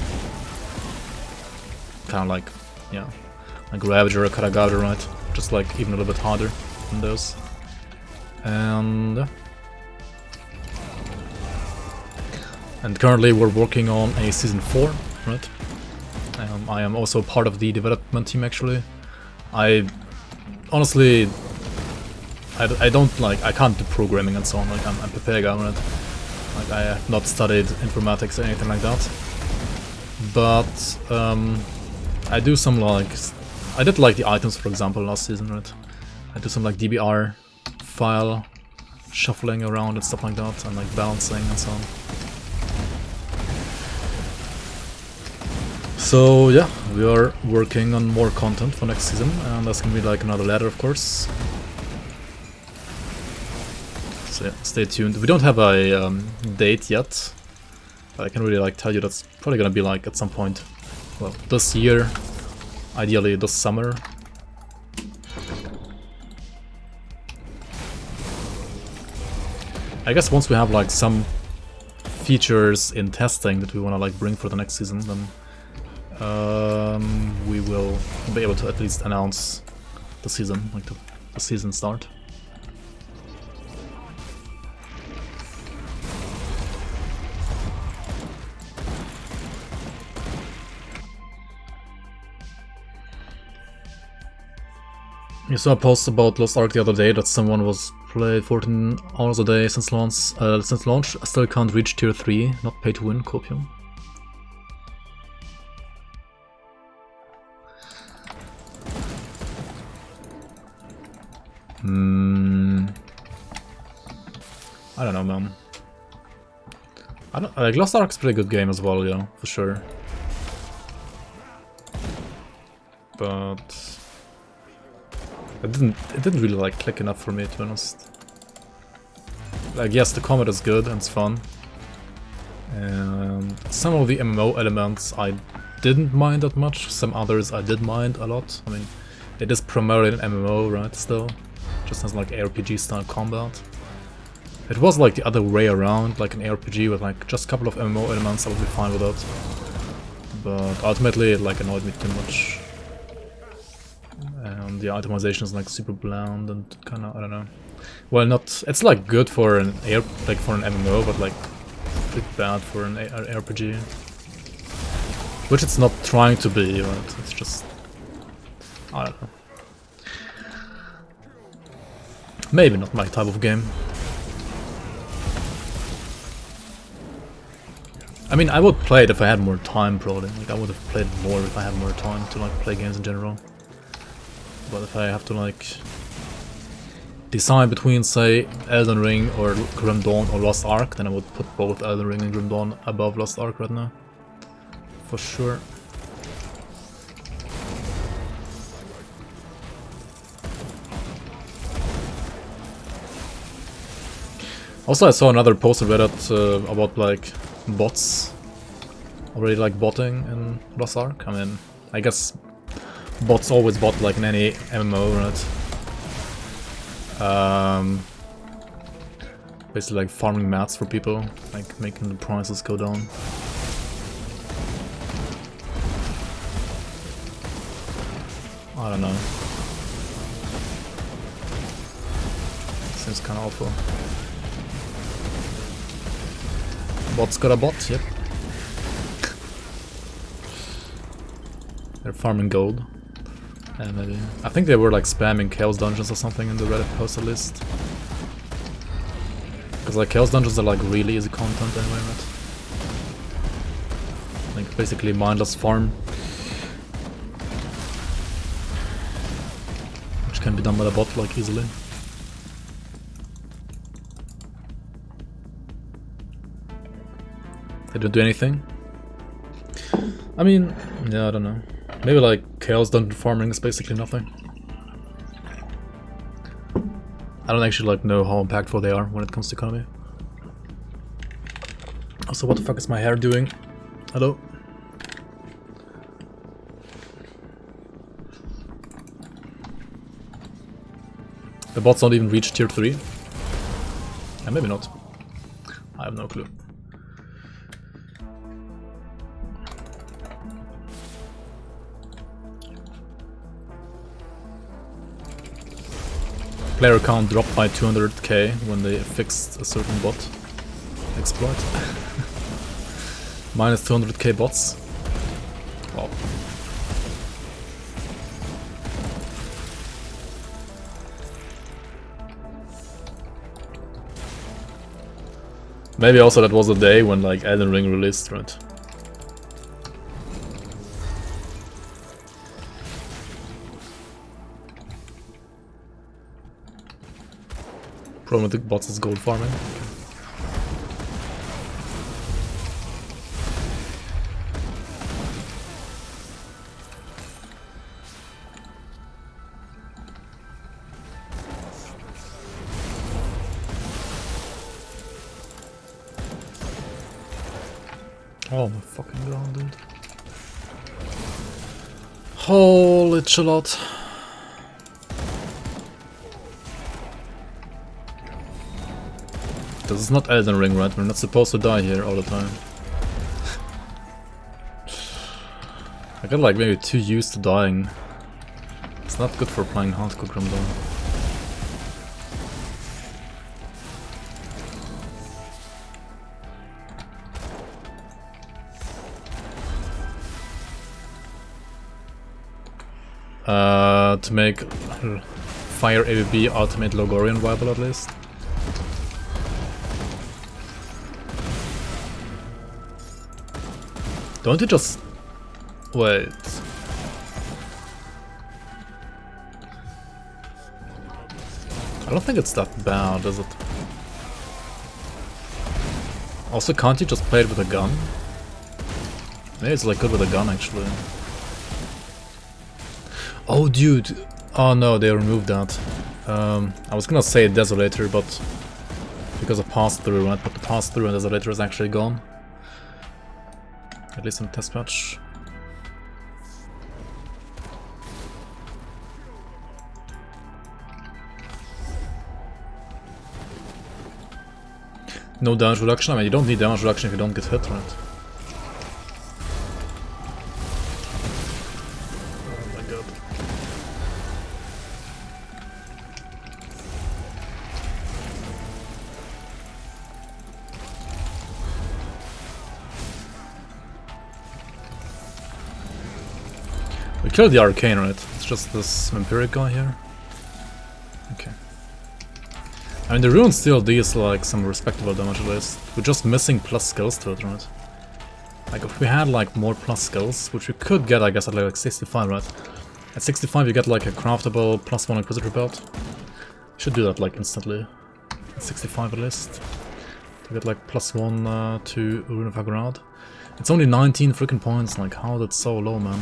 Kind of like, yeah, like Ravager or Karagauder, right? Just like even a little bit harder than those. And currently we're working on a season 4, right? I am also part of the development team actually. I honestly, I don't like, I can't do programming and so on, like I'm prepared, right? Like I have not studied informatics or anything like that. But I do some like, I did like the items for example last season, right? I do some like DBR file shuffling around and stuff like that, and like balancing and so on. So yeah, we are working on more content for next season, and that's gonna be like another ladder of course. So yeah, stay tuned. We don't have a date yet, but I can really like tell you that's probably gonna be like at some point, well, this year, ideally this summer, I guess once we have like some features in testing that we want to like bring for the next season, then we will be able to at least announce the season, like the season start. You saw a post about Lost Ark the other day that someone was played 14 hours a day since launch. Still can't reach tier 3, not pay to win, copium. I don't know, man. Like Lost Ark's a pretty good game as well, yeah, for sure. But it didn't really like click enough for me, to be honest. Like, yes, the combat is good and it's fun, and some of the MMO elements I didn't mind that much. Some others I did mind a lot. I mean, it is primarily an MMO, right? Still, just has like RPG style combat. It was like the other way around, like an RPG with like just a couple of MMO elements. I would be fine with that, but ultimately it like annoyed me too much. And the itemization is like super bland and kind of, I don't know. Well, not, it's like good for an for an MMO, but like pretty bad for an RPG, which it's not trying to be, right? It's just, I don't know. Maybe not my type of game. I mean, I would play it if I had more time, probably. Like, I would have played more if I had more time to like play games in general. But if I have to like decide between, say, Elden Ring or Grim Dawn or Lost Ark, then I would put both Elden Ring and Grim Dawn above Lost Ark right now. For sure. Also, I saw another post on Reddit about like bots. Already like botting in Lost Ark. I mean, I guess bots always bot like in any MMO, right? Basically like farming mats for people, like making the prices go down. I don't know. Seems kind of awful. Bots got a bot, yep. They're farming gold. And maybe, I think they were like spamming Chaos Dungeons or something in the Reddit post at least. Because like Chaos Dungeons are like really easy content anyway, right? Like basically mindless farm. Which can be done by the bot like easily. They don't do anything. I mean, yeah, I don't know. Maybe like Chaos Dungeon farming is basically nothing. I don't actually like know how impactful they are when it comes to economy. Also, what the fuck is my hair doing? Hello? The bots don't even reach tier 3. And maybe not. I have no clue. Player count dropped by 200k when they fixed a certain bot exploit. Minus 200k bots. Wow. Maybe also that was the day when like Elden Ring released, right? Problem with the bots is gold farming. Oh my fucking god, dude. Holy chalot. This is not Elden Ring, right? We're not supposed to die here all the time. I got like maybe too used to dying. It's not good for playing hardcore Grim Dawn. To make Fire ABB Ultimate Logorian viable at least. Don't you just... wait. I don't think it's that bad, is it? Also, can't you just play it with a gun? Maybe it's like good with a gun actually. Oh dude! Oh no, they removed that. I was gonna say Desolator, but because of pass-through, right? But the pass-through and Desolator is actually gone. At least in test patch. No damage reduction? I mean, you don't need damage reduction if you don't get hit, right? Oh my god. We killed the Arcane, right? It's just this Vampiric guy here. Okay. I mean, the runes still deals like some respectable damage at least. We're just missing plus skills to it, right? Like if we had like more plus skills, which we could get I guess at like 65, right? At 65 you get like a craftable +1 Inquisitor belt. Should do that like instantly. At 65 at least. To get like +1 to Rune of Hagrad. It's only 19 freaking points, like how that's so low, man.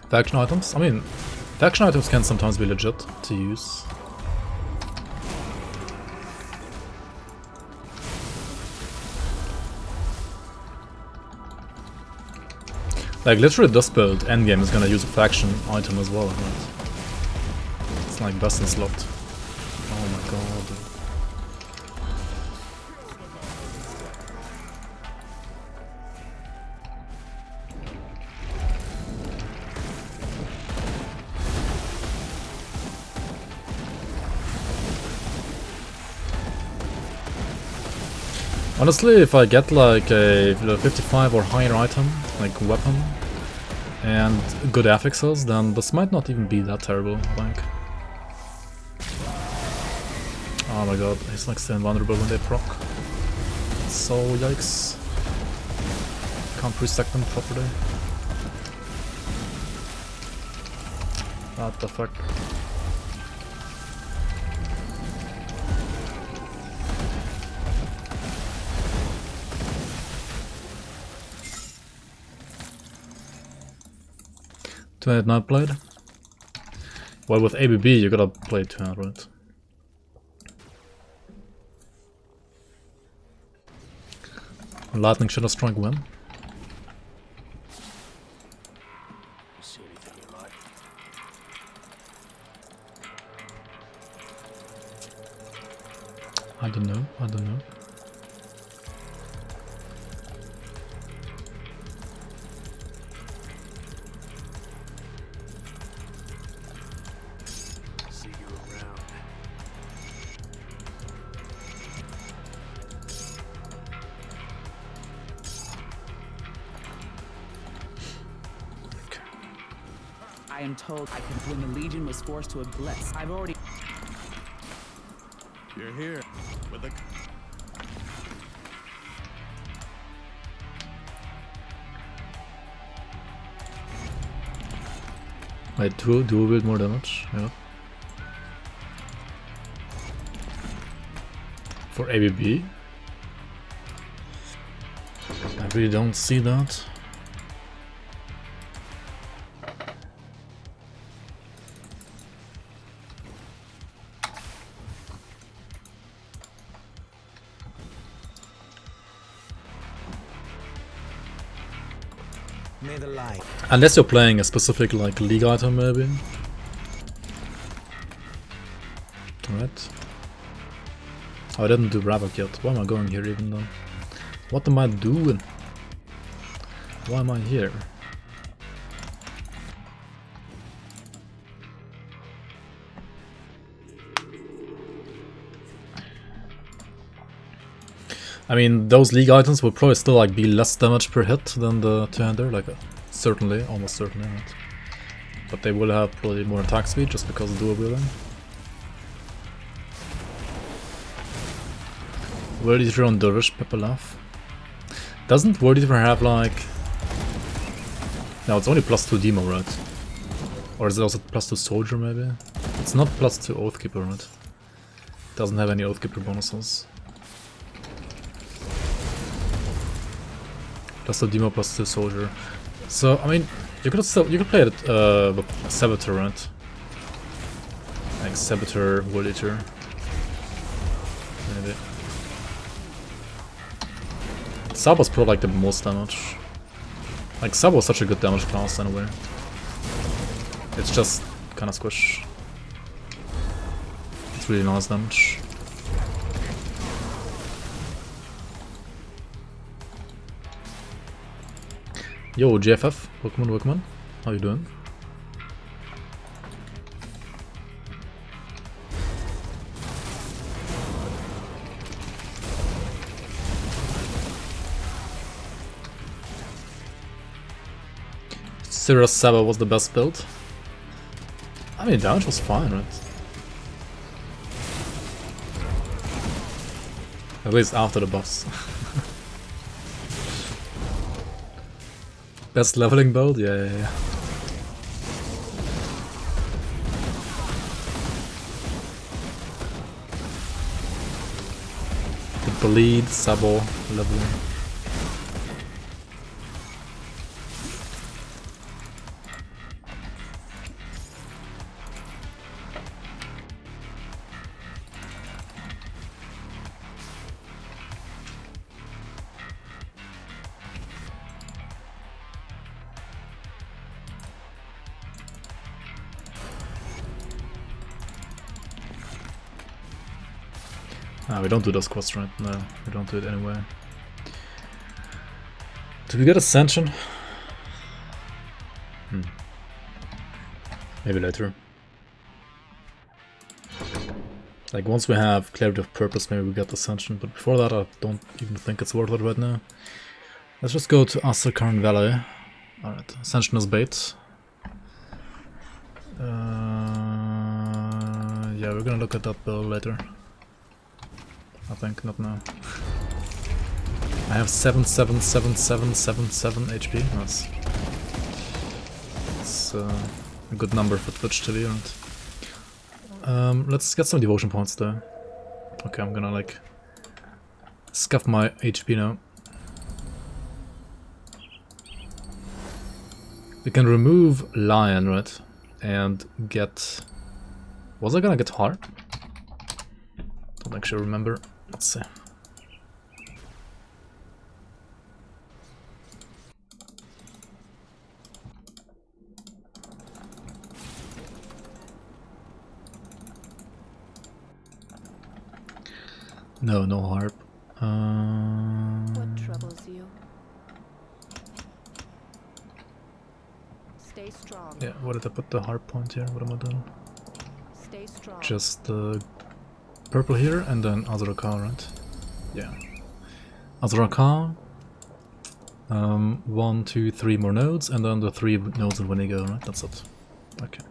Faction items? I mean, faction items can sometimes be legit to use. Like literally this build, endgame is gonna use a faction item as well, right? It's like best in slot. Oh my god. Honestly, if I get like a 55 or higher item, like weapon, and good affixes, then this might not even be that terrible, I think. Oh my god, he's like still invulnerable when they proc. So yikes. Can't re-stack them properly. What the fuck? Not played? Well, with ABB you gotta play 200, right? Lightning Shadow Strike win? See anything you like? I don't know, I don't know. See you around. I am told I could when the Legion was forced to a blitz. I've already. You're here with a... Wait, do a bit more damage, yeah. For ABB? I really don't see that. May the light. Unless you're playing a specific like league item maybe. right? Oh, I didn't do Ravok yet. Why am I going here even though? What am I doing? Why am I here? I mean, those league items will probably still like be less damage per hit than the two-hander, like certainly, almost certainly, right? But they will have probably more attack speed just because of dual wielding. Word Eater on Dervish, Pepperlaugh. Doesn't Word Eater have like... No, it's only +2 Demo, right? Or is it also +2 Soldier maybe? It's not +2 Oathkeeper, right? Doesn't have any Oathkeeper bonuses. +2 Demo, +2 Soldier. So, I mean, you could play it with Saboteur, right? Like Saboteur, Word Eater. Maybe. Sabo's probably like the most damage. Like Sabo is such a good damage class anyway. It's just kinda squish. It's really nice damage. Yo, GFF, welcome, how you doing? Sirius Saba was the best build. I mean, damage was fine, right? At least after the buffs. Best leveling build? Yeah. The bleed, Sabo, leveling. Ah, we don't do those quests, right? No, we don't do it anyway. Do we get Ascension? Maybe later. Like, once we have Clarity of Purpose, maybe we get Ascension, but before that I don't even think it's worth it right now. Let's just go to Asakarn Valley. Alright, Ascension is bait. Yeah, we're gonna look at that build later. I think, not now. I have 77777 HP. Nice. It's a good number for Twitch TV, right? Let's get some devotion points though. Okay, I'm gonna like scuff my HP now. We can remove Lion, right? And get... Was I gonna get Heart? Don't actually remember. Let's see. No harp. What troubles you? Stay strong. Yeah, what did I put the harp point here? What am I doing? Stay strong. Just the purple here and then Azrakal, right? Yeah. Azrakal. 1, 2, 3 more nodes, and then the 3 nodes of Winigo, right? That's it. Okay.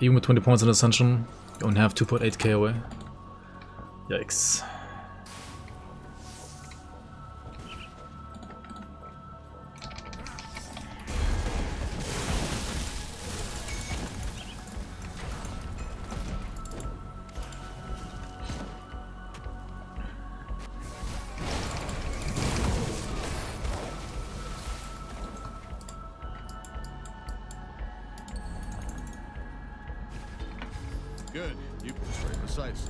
Even with 20 points in Ascension, you only have 2.8k away. Yikes. Good. You can straight precise.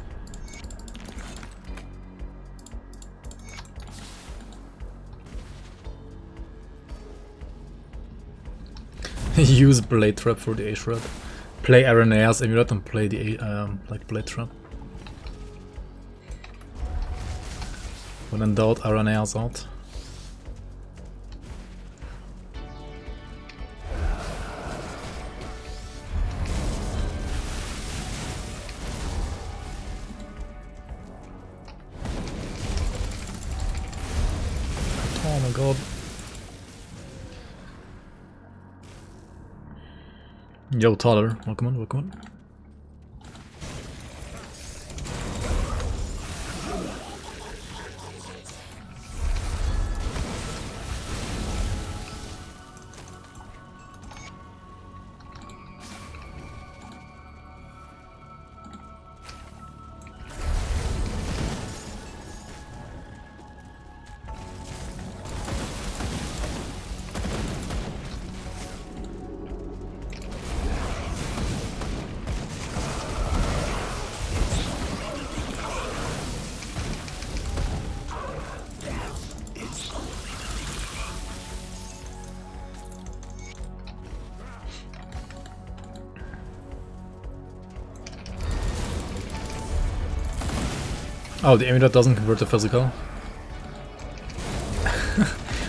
Use Blade Trap for the A-Shred. Play Arenea's Amulet and play the like Blade Trap. When in doubt, Arenea's out. Oh my god. Yo, Tyler, welcome on, welcome on. Oh, the amulet doesn't convert to physical.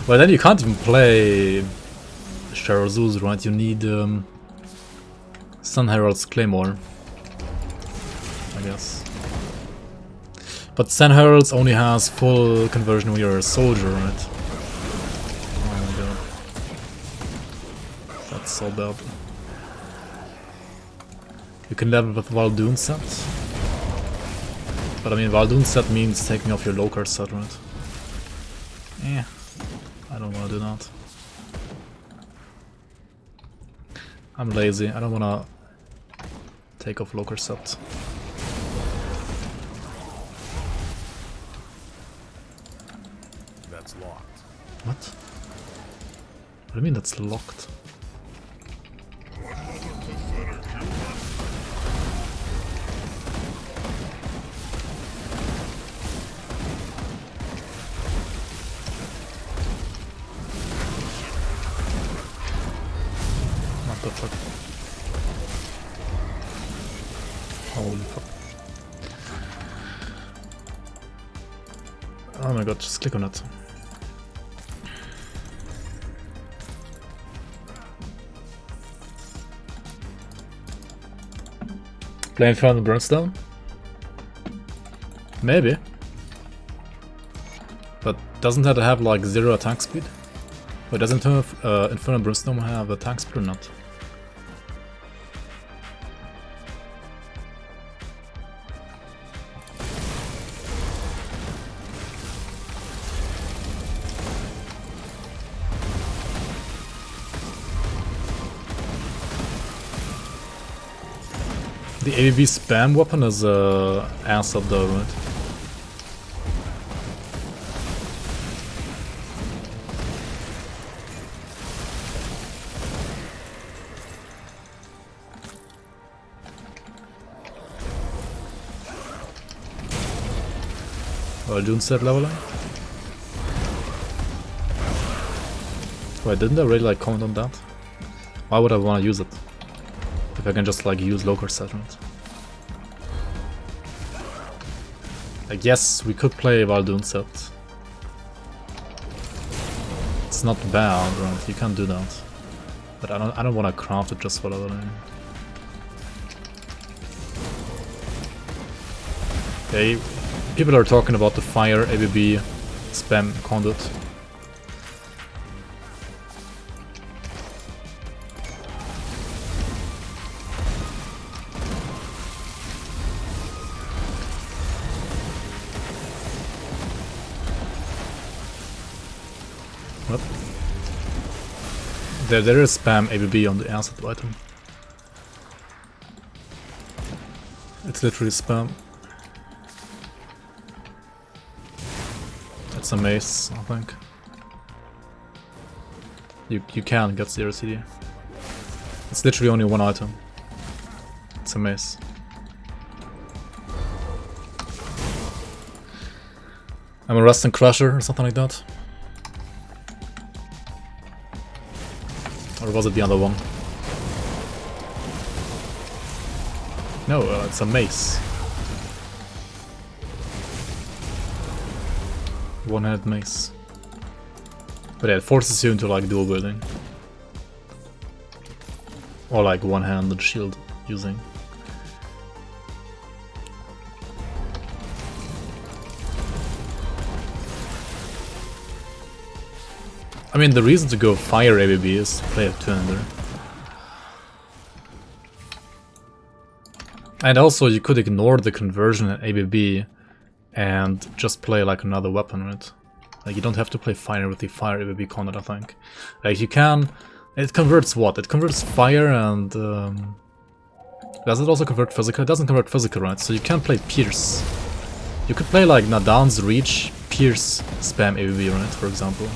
Well, then you can't even play Sharazuz, right? You need Sun Herald's Claymore, I guess. But Sun Herald's only has full conversion when you're a soldier, right? Oh my god. That's so bad. You can level with Valdoon set. But I mean, Valdoon set means taking off your low card set, right? Eh, I don't wanna do that. I'm lazy, I don't wanna take off low card set. That's locked. What? What do you mean that's locked? What the fuck? Holy fuck. Oh my god, just click on it. Play Infernal Brimstone? Maybe. But doesn't that have like 0 attack speed? Or doesn't Infernal Brimstone have attack speed or not? The ABB spam weapon is ass up though, right? Well, June set leveling? Wait, didn't I really like comment on that? Why would I want to use it? If I can just like use local settlement. I guess we could play Valdoon set. It's not bad, right? You can't do that. But I don't want to craft it just for leveling. Okay, people are talking about the fire ABB spam conduit. What? There is spam ABB on the asset item. It's literally spam. It's a mace, I think. You can get 0 CD. It's literally only one item. It's a mace. I'm a Rust and Crusher or something like that. Or was it the other one? No, it's a mace. One-handed mace. But yeah, it forces you into like dual wielding. Or like one-handed shield using. I mean, the reason to go fire ABB is to play a two-hander. And also, you could ignore the conversion in ABB and just play like another weapon, right? Like, you don't have to play fire with the fire ABB content, I think. Like, you can... It converts what? It converts fire and... Does it also convert physical? It doesn't convert physical, right? So you can play Pierce. You could play like Nadan's Reach, Pierce, spam ABB, right? For example.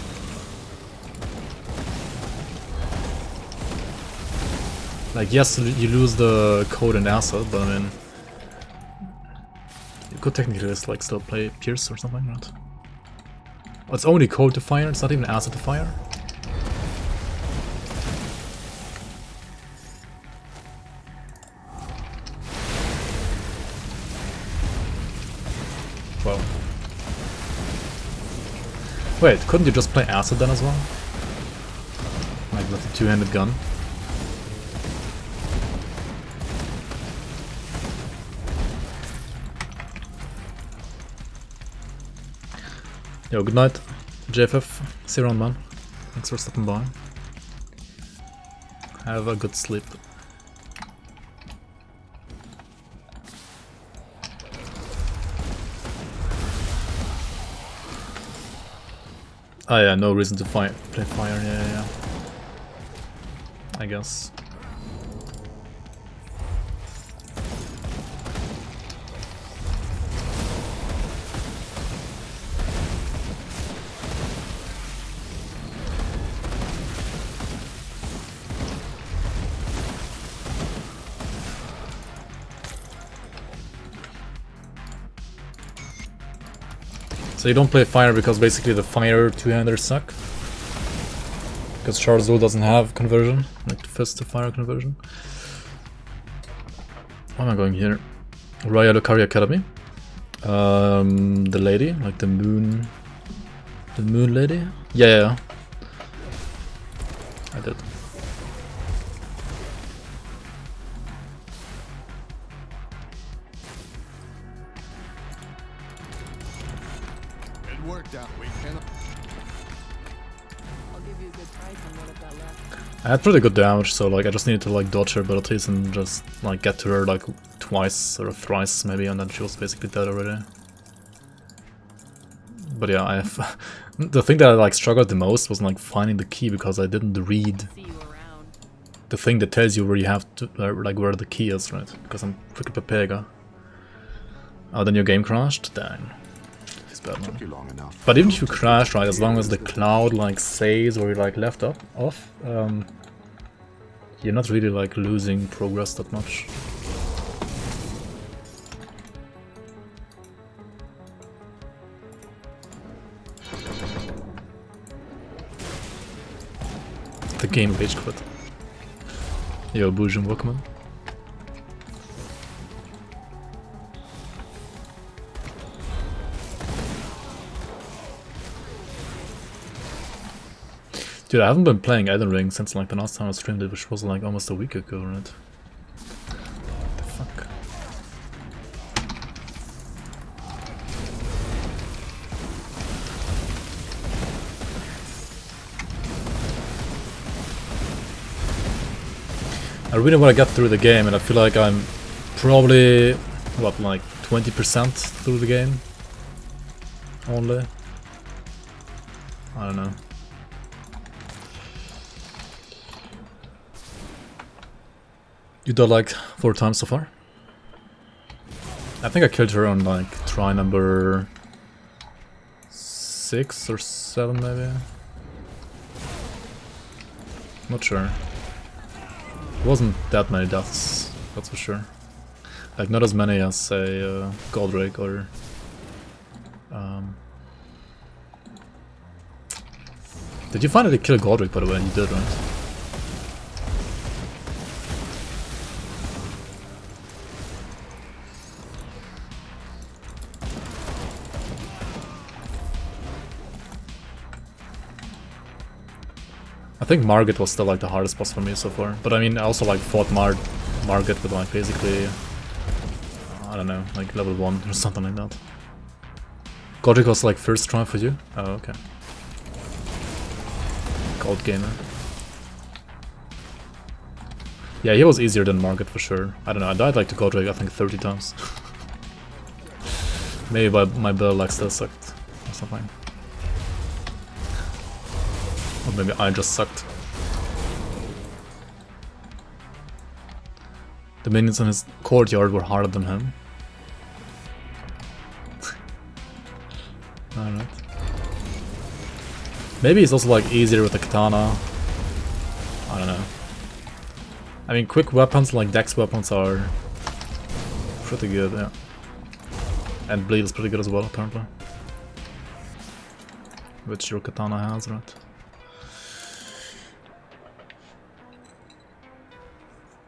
Like, yes, you lose the code and asset, but I mean... You could technically just like still play Pierce or something, right? Oh, it's only code to fire, it's not even asset to fire? Well. Wait, couldn't you just play acid then as well? Like with the two-handed gun? Yo, good night, JFF. See you around, man. Thanks for stopping by. Have a good sleep. Oh yeah, no reason to play fire, yeah. I guess. So you don't play fire because basically the fire two-handers suck? Because Charles doesn't have conversion, like fist to fire conversion. Why am I going here? Raya Lucari Academy. The lady, like the moon lady? Yeah. I did. I had pretty good damage, so like I just needed to like dodge her abilities and just like get to her like twice or thrice maybe, and then she was basically dead already. But yeah, I have the thing that I like struggled the most was like finding the key, because I didn't read the thing that tells you where you have to like where the key is, right? Because I'm freaking Pepega. Oh, then your game crashed? Dang. It's bad, man. Took you long enough. But even if you crash, right, as long as the cloud like says where you like left off, you're not really like losing progress that much. The game rage quit. Yo, Boojum, welcome in. Dude, I haven't been playing Elden Ring since like the last time I streamed it, which was like almost a week ago, right? What the fuck? I really want to get through the game, and I feel like I'm probably, what, like 20% through the game? Only? I don't know. You died like 4 times so far? I think I killed her on like try number 6 or 7 maybe? Not sure. It wasn't that many deaths, that's for sure. Like not as many as say Goldrake or... Did you finally kill Goldrake, by the way? You did, right? I think Margit was still like the hardest boss for me so far. But I mean, I also like fought Margit with like basically, I don't know, like level 1 or something like that. Godric was like first try for you? Oh, okay. Gold gamer. Yeah, he was easier than Margit for sure. I don't know, I died like to Godric I think 30 times. Maybe my build like still sucked or something. Or maybe I just sucked. The minions in his courtyard were harder than him. Alright. Maybe it's also like easier with the katana. I don't know. I mean, quick weapons like dex weapons are pretty good, yeah. And bleed is pretty good as well, apparently. Which your katana has, right?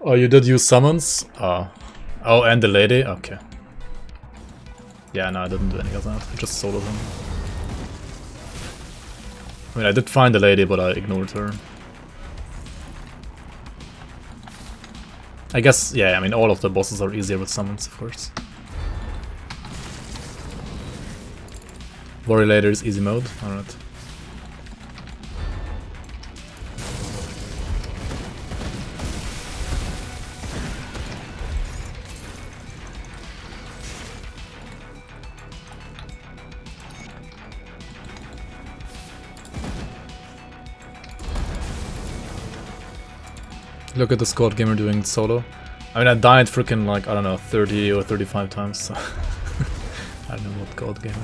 Oh, you did use summons? Oh, and the lady? Okay. Yeah, no, I didn't do any of that. I just soloed him. I mean, I did find the lady, but I ignored her. I guess, yeah, I mean, all of the bosses are easier with summons, of course. Warrior Later is easy mode, alright. Look at the squad gamer doing solo. I mean, I died freaking like, I don't know, 30 or 35 times, so I don't know what god gamer.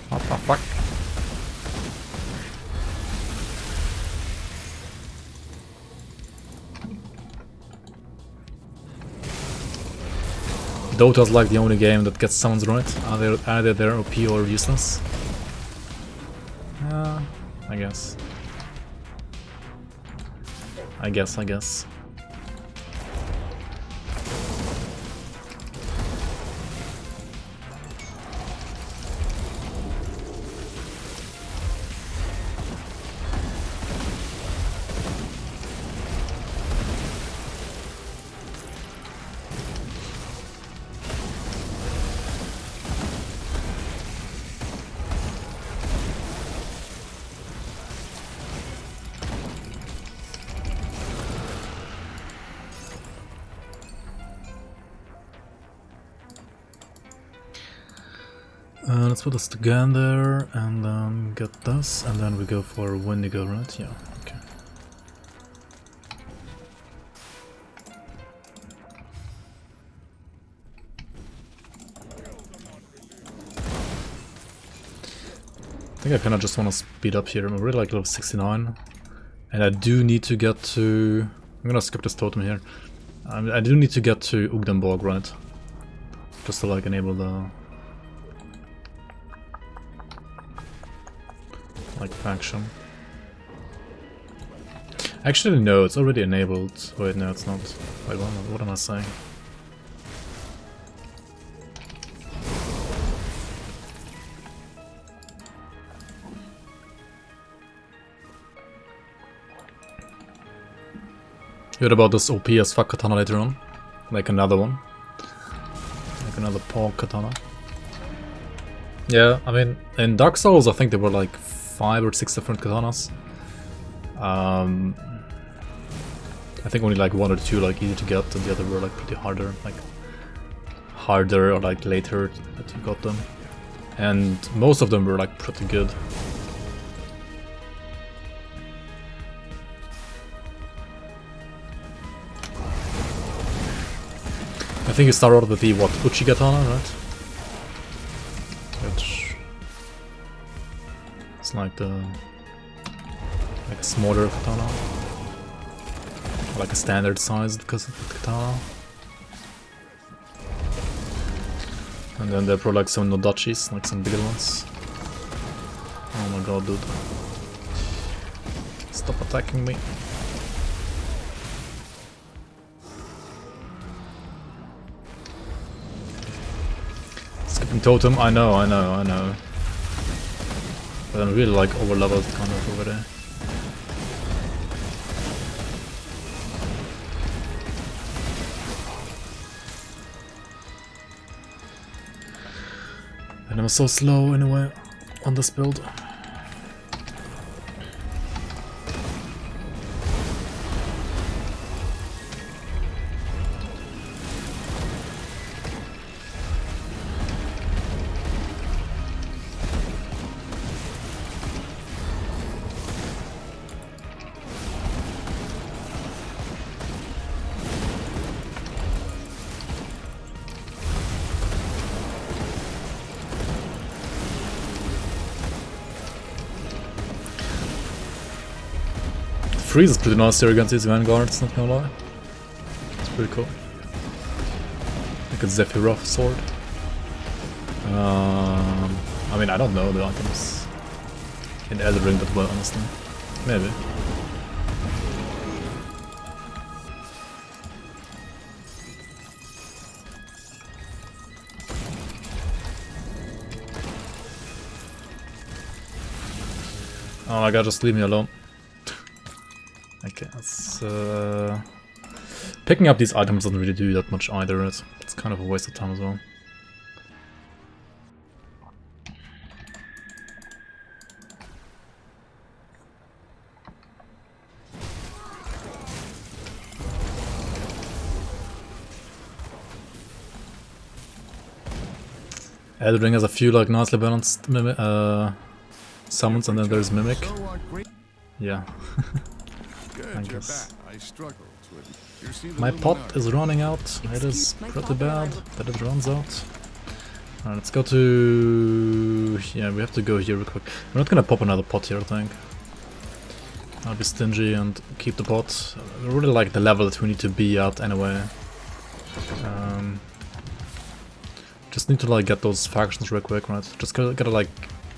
What the fuck? Dota's like the only game that gets summons right. Either they're OP or useless. I guess. I guess. Let's put this together and then get this, and then we go for Wendigo, right? Yeah, okay. I think I kinda just wanna speed up here. I'm already like level 69. And I do need to get to... I'm gonna skip this totem here. I do need to get to Ugdenborg, right? Just to like enable the... like faction. Actually no, it's already enabled. Wait, no it's not. Wait, what am I saying? You heard about this OP as fuck katana later on? Like another one. Like another paw katana. Yeah, I mean, in Dark Souls I think there were like 5 or 6 different katanas. I think only like 1 or 2 like easy to get, and the other were like pretty harder or like later that you got them. And most of them were like pretty good. I think you start out with the what, Uchi katana, right? Which it's like a smaller katana, like a standard sized katana. And then there are probably like some nodachis, like some bigger ones. Oh my god, dude. Stop attacking me. Skipping totem, I know. But I'm really like over leveled kind of over there. And I'm so slow anyway on this build. Freeze is pretty nice here against these vanguards, not gonna lie. It's pretty cool. Like a Zephyroth sword. I mean, I don't know the items in Elden Ring that well, honestly. Maybe. Oh my god, just leave me alone. Okay, let's, picking up these items doesn't really do that much either. It's kind of a waste of time as well. Elden Ring has a few like nicely balanced summons, and then there's Mimic. Yeah. Good, you're back. I struggled with My pot is running out. It is pretty bad that it runs out. Alright, let's go to... Yeah, we have to go here real quick. We're not gonna pop another pot here, I think. I'll be stingy and keep the pot. I really like the level that we need to be at anyway. Just need to like get those factions real quick, right? Just gotta like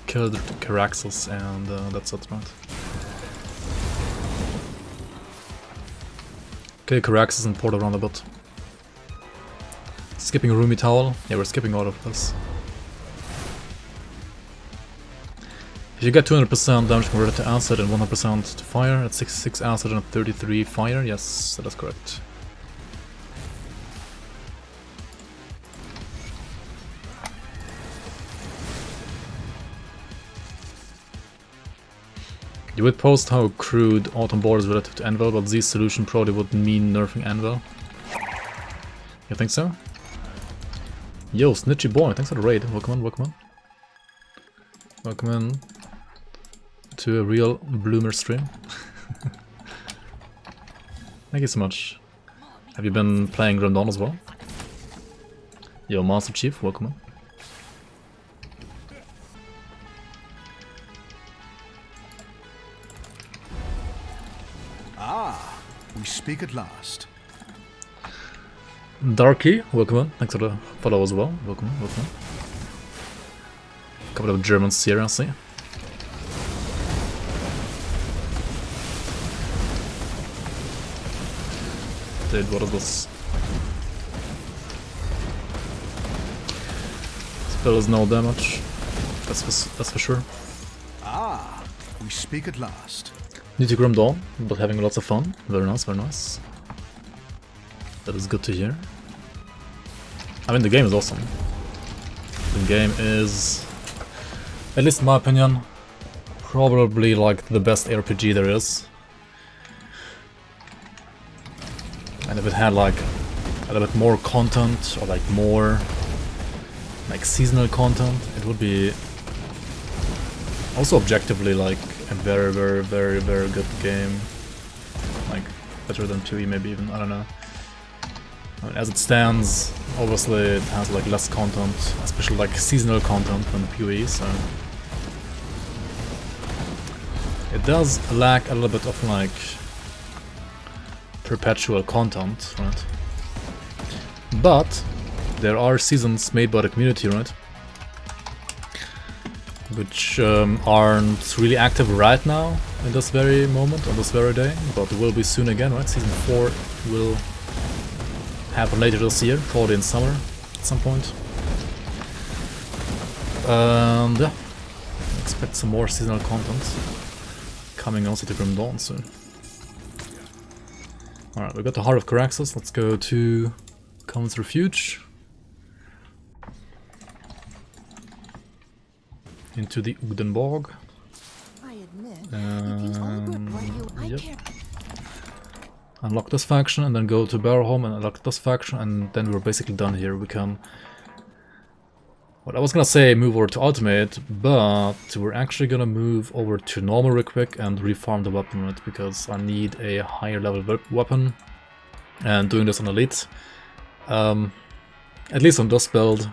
kill the Caraxes and that's it, right? Okay, Caraxes and port around a bit. Skipping Roomy Towel. Yeah, we're skipping all of this. If you get 200% damage converted to acid and 100% to fire, at 66 acid and 33 fire, yes, that is correct. You would post how crude Autumn Board is relative to Anvil, but Z's solution probably would mean nerfing Anvil. You think so? Yo, Snitchy Boy, thanks for the raid. Welcome on, welcome on. Welcome in to a real bloomer stream. Thank you so much. Have you been playing Grim Dawn as well? Yo, Master Chief, welcome on. Ah, we speak at last. Darky, welcome on. Thanks for the follow as well. Welcome on, welcome on. Couple of Germans here, I see. Dude, what is this? Spell is no damage. That's for sure. Ah, we speak at last. New to Grim Dawn, but having lots of fun. Very nice, very nice. That is good to hear. I mean, the game is awesome. The game is, at least in my opinion, probably like the best RPG there is. And if it had like a little bit more content, or like more like seasonal content, it would be also objectively like a very good game. Like better than 2E maybe even, I don't know. I mean, as it stands, obviously it has like less content, especially like seasonal content than PoE, so it does lack a little bit of like perpetual content, right? But there are seasons made by the community, right? which aren't really active right now in this very moment, on this very day, but will be soon again, right? Season 4 will happen later this year, probably in summer at some point. And yeah, expect some more seasonal content coming also to Grim Dawn soon. Alright, we got the Heart of Caraxes, let's go to Commons Refuge. Into the Udenborg. I admit, if you all work like you, I Yep. can't. Unlock this faction and then go to Barrowholm and unlock this faction, and then we're basically done here. We can... Well, I was gonna say move over to Ultimate, but we're actually gonna move over to Normal real quick and refarm the weapon, right? Because I need a higher level weapon, and doing this on Elite, at least on this build,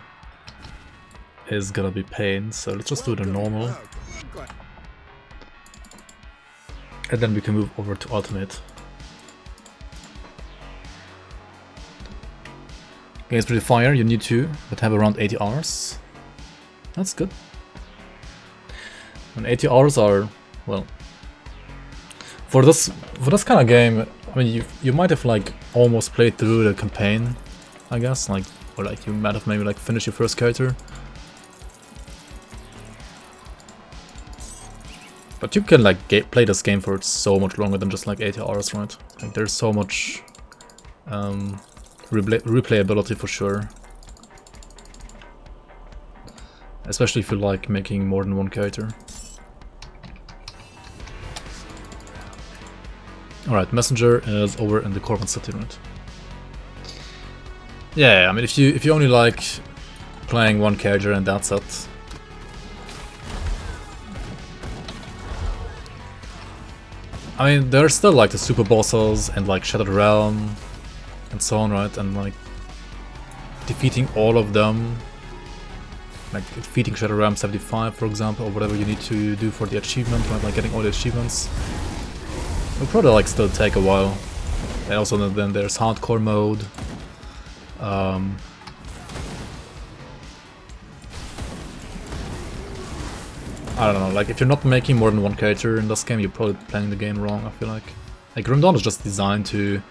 is gonna be pain, so let's just do the Normal. And then we can move over to Ultimate. Against Pretty Fire, you need to, but have around 80 hours. That's good. And 80 hours are, well, for this kind of game, I mean, you might have like almost played through the campaign, I guess, like, or like you might have maybe like finished your first character. But you can like play this game for so much longer than just like 80 hours, right? Like there's so much replayability for sure. Especially if you like making more than one character. Alright, Messenger is over in the Corban City, right? Yeah, I mean if you only like playing one character and that's it. I mean there's still like the super bosses and like Shattered Realm and so on, right? And like defeating all of them, like defeating Shattered Realm 75 for example, or whatever you need to do for the achievement, right? Like getting all the achievements will probably like still take a while. And also then there's hardcore mode. I don't know, like if you're not making more than one character in this game, you're probably playing the game wrong, I feel like. Like Grim Dawn is just designed to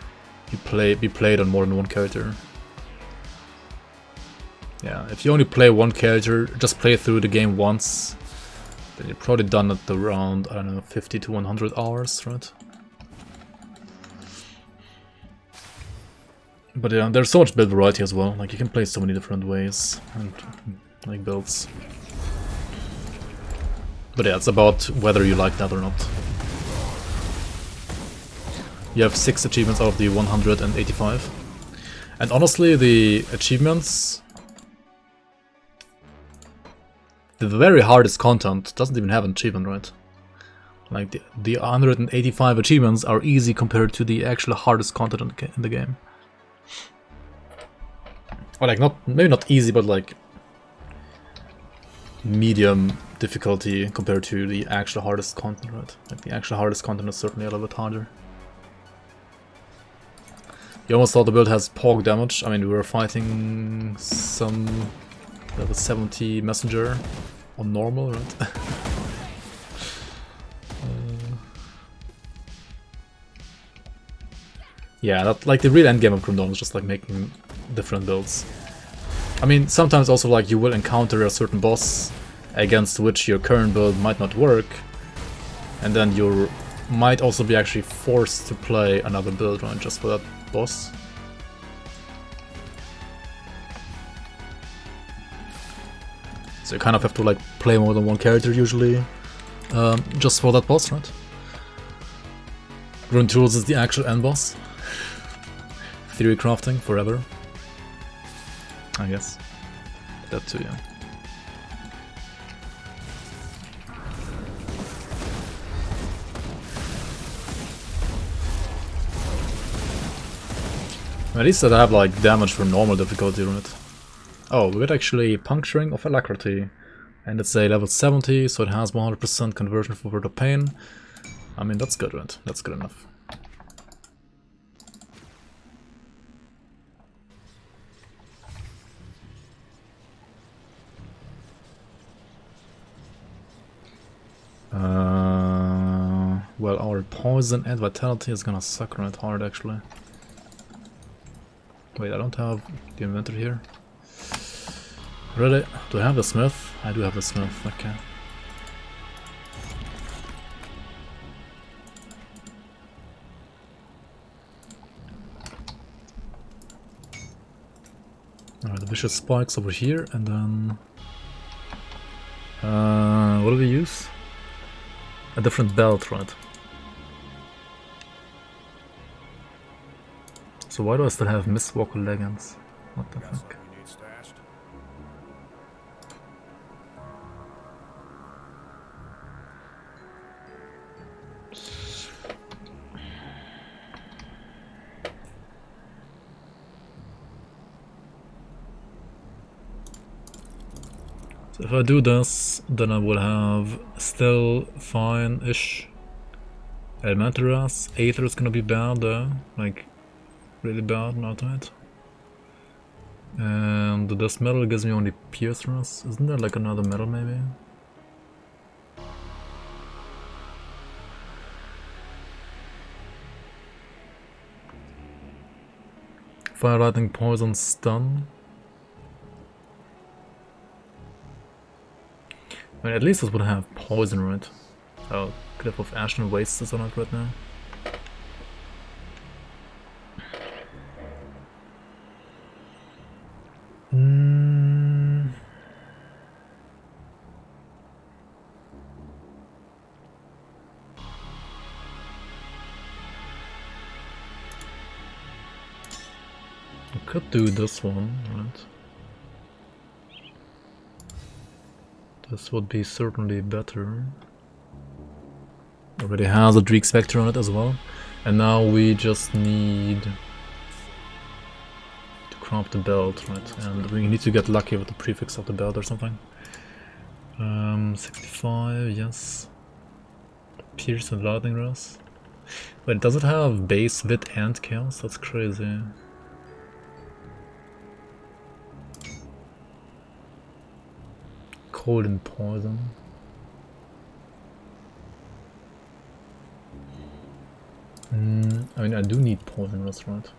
be played on more than one character. Yeah, if you only play one character, just play through the game once, then you're probably done at around, I don't know, 50 to 100 hours, right? But yeah, there's so much build variety as well, like you can play so many different ways and like builds. But yeah, it's about whether you like that or not. You have 6 achievements out of the 185. And honestly, the achievements... The very hardest content doesn't even have an achievement, right? Like the 185 achievements are easy compared to the actual hardest content in the game. Or like maybe not easy, but like medium difficulty compared to the actual hardest content, right? Like the actual hardest content is certainly a little bit harder. You almost thought the build has POG damage. I mean, we were fighting some level 70 messenger on normal, right? Yeah, that, like the real endgame of Grim Dawn is just like making different builds. I mean, sometimes also like you will encounter a certain boss against which your current build might not work, and then you might also be actually forced to play another build, right, just for that boss. So you kind of have to like play more than one character usually, just for that boss, right? Grimtools is the actual end boss. Theory crafting forever, I guess. That too, yeah. At least that I have like damage for normal difficulty on it. Oh, we got actually Puncturing of Alacrity. And it's a level 70, so it has 100% conversion for the pain. I mean, that's good, right? That's good enough. Well, our poison and vitality is gonna suck on it hard, actually. Wait, I don't have the inventory here. Really? Do I have the smith? I do have the smith, okay. Alright, the vicious spikes over here, and then... what do we use? A different belt, right? So why do I still have Mistwalker leggings? What the fuck? You need stashed? So if I do this, then I will have still fine-ish elemental ras. Aether is gonna be bad though, like really bad in ultimate. And this metal gives me only pierce ras. Isn't there like another metal maybe? Fire, lightning, poison, stun. I mean, at least this would have poison, right? Oh, Cliff of Ashen Wastes is on it right now. I could do this one, right? This would be certainly better. Already has a Dreek Spectre on it as well. And now we just need to craft the belt, right? And we need to get lucky with the prefix of the belt or something. 65, yes. Pierce and Lightning Ras. Wait, does it have base, wit and chaos? That's crazy. Cold and poison. I mean, I do need poison ras, right?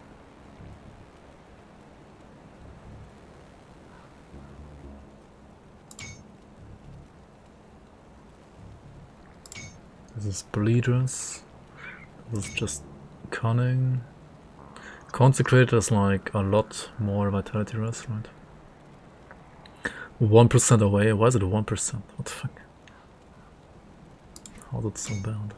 This is bleeders. This is just cunning. Consecrated is like a lot more vitality ras, right? 1% away. Why is it 1%? What the fuck? How's it so bad?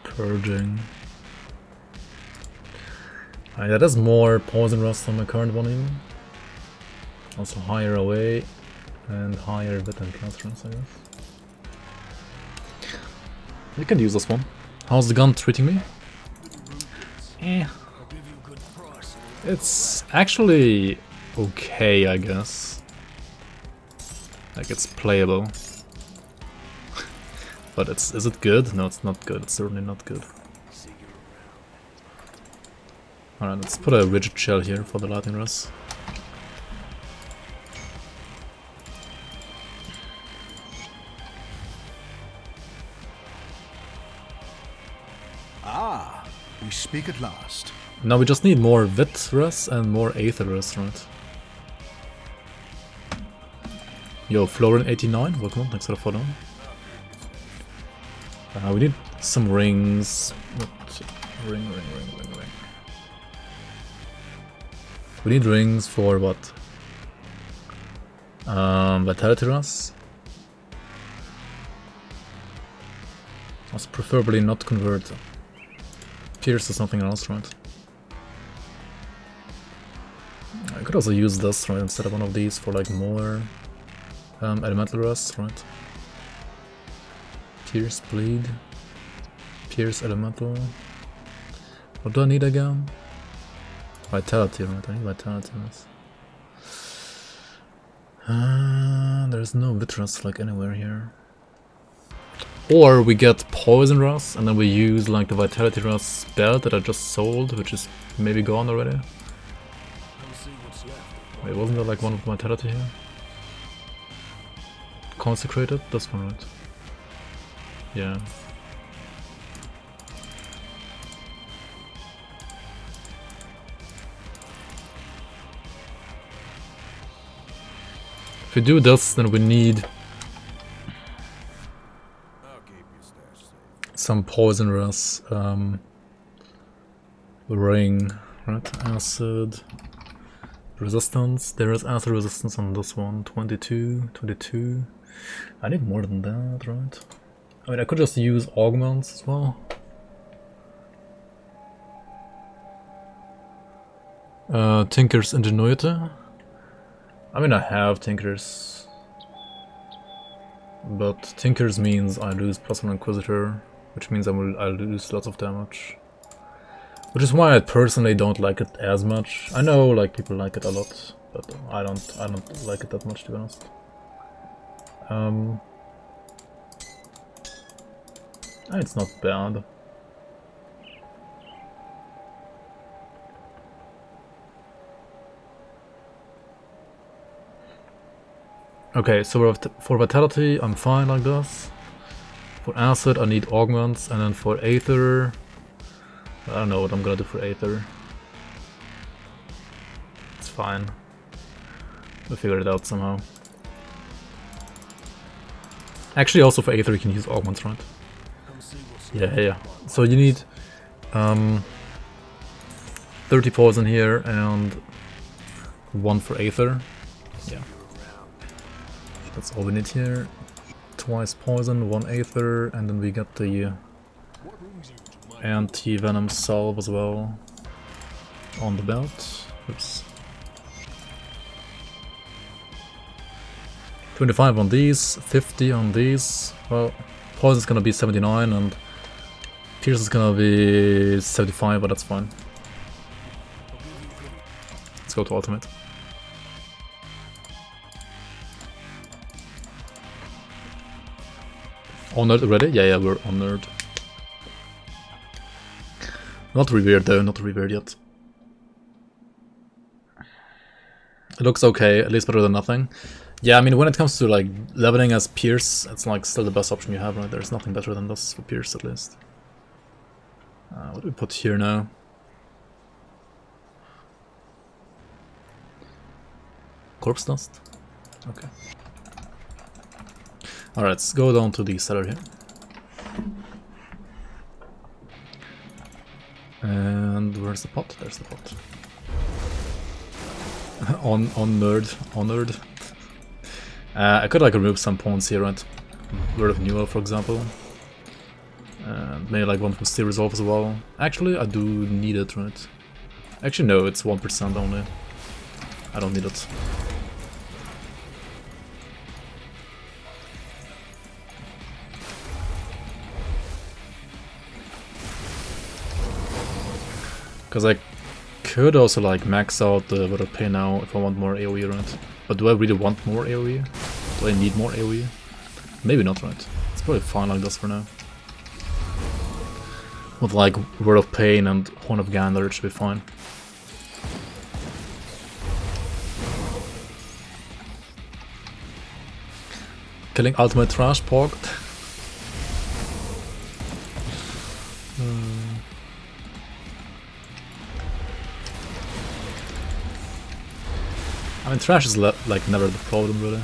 Purging. That is more poison rust than my current one even. Also higher away and higher wit and chaos rust, I guess. We can use this one. How's the gun treating me? It's actually okay, I guess. Like, it's playable. But is it good? No, it's not good. It's certainly not good. Alright, let's put a rigid shell here for the lightning ras. Ah, we speak at last. Now we just need more wit ras and more aether ras, right? Yo, Florin89, welcome on, thanks for the follow. We need some rings. What? Ring. We need rings for what? Vitality ras. Must preferably not convert Pierce to something else, right? I could also use this, right, instead of one of these for like more elemental ras, right? Pierce, bleed, Pierce, elemental. What do I need again? Vitality, right? I need vitality. There's There's no Vitras like anywhere here. Or we get Poison Rust and then we use like the Vitality Rust belt that I just sold, which is maybe gone already. Wait, wasn't there like one of Vitality here? Consecrated? This one, right? Yeah. If we do this, then we need some poison rust, ring, right? Acid resistance. There is acid resistance on this one. 22, 22. I need more than that, right? I mean, I could just use augments as well. Tinker's Ingenuity. I mean, I have Tinkers. But Tinkers means I lose +1 Inquisitor, which means I lose lots of damage. Which is why I personally don't like it as much. I know like people like it a lot, but I don't like it that much, to be honest. It's not bad. Okay, so for Vitality, I'm fine like this. For Acid, I need Augments, and then for Aether, I don't know what I'm gonna do for Aether. It's fine. We'll figure it out somehow. Actually, also for Aether, you can use Augments, right? Yeah. So you need 30 poison here and 1 for Aether. Yeah. That's all we need here. Twice poison, 1 Aether, and then we get the anti-venom salve as well on the belt. Oops. 25 on these, 50 on these. Well, poison's gonna be 79 and Pierce is gonna be 75, but that's fine. Let's go to ultimate. Honored already? Yeah, we're honored. Not revered though, not revered yet. It looks okay, at least better than nothing. Yeah, I mean, when it comes to like leveling as Pierce, it's like still the best option you have, right? There's nothing better than this for Pierce, at least. What do we put here now? Corpse dust? Okay. Alright, let's go down to the cellar here. And where's the pot? There's the pot. Honored. I could like remove some pawns here, right? Word of Newell, for example. And maybe like one from Steel Resolve as well. Actually, I do need it, right? Actually, no, it's 1% only. I don't need it. Because I could also like max out the Word of Pain now if I want more AoE, right? But do I really want more AoE? Do I need more AoE? Maybe not, right? It's probably fine like this for now. With like Word of Pain and Horn of Gander, it should be fine. Killing Ultimate Trash Pog. I mean, trash is like never the problem, really.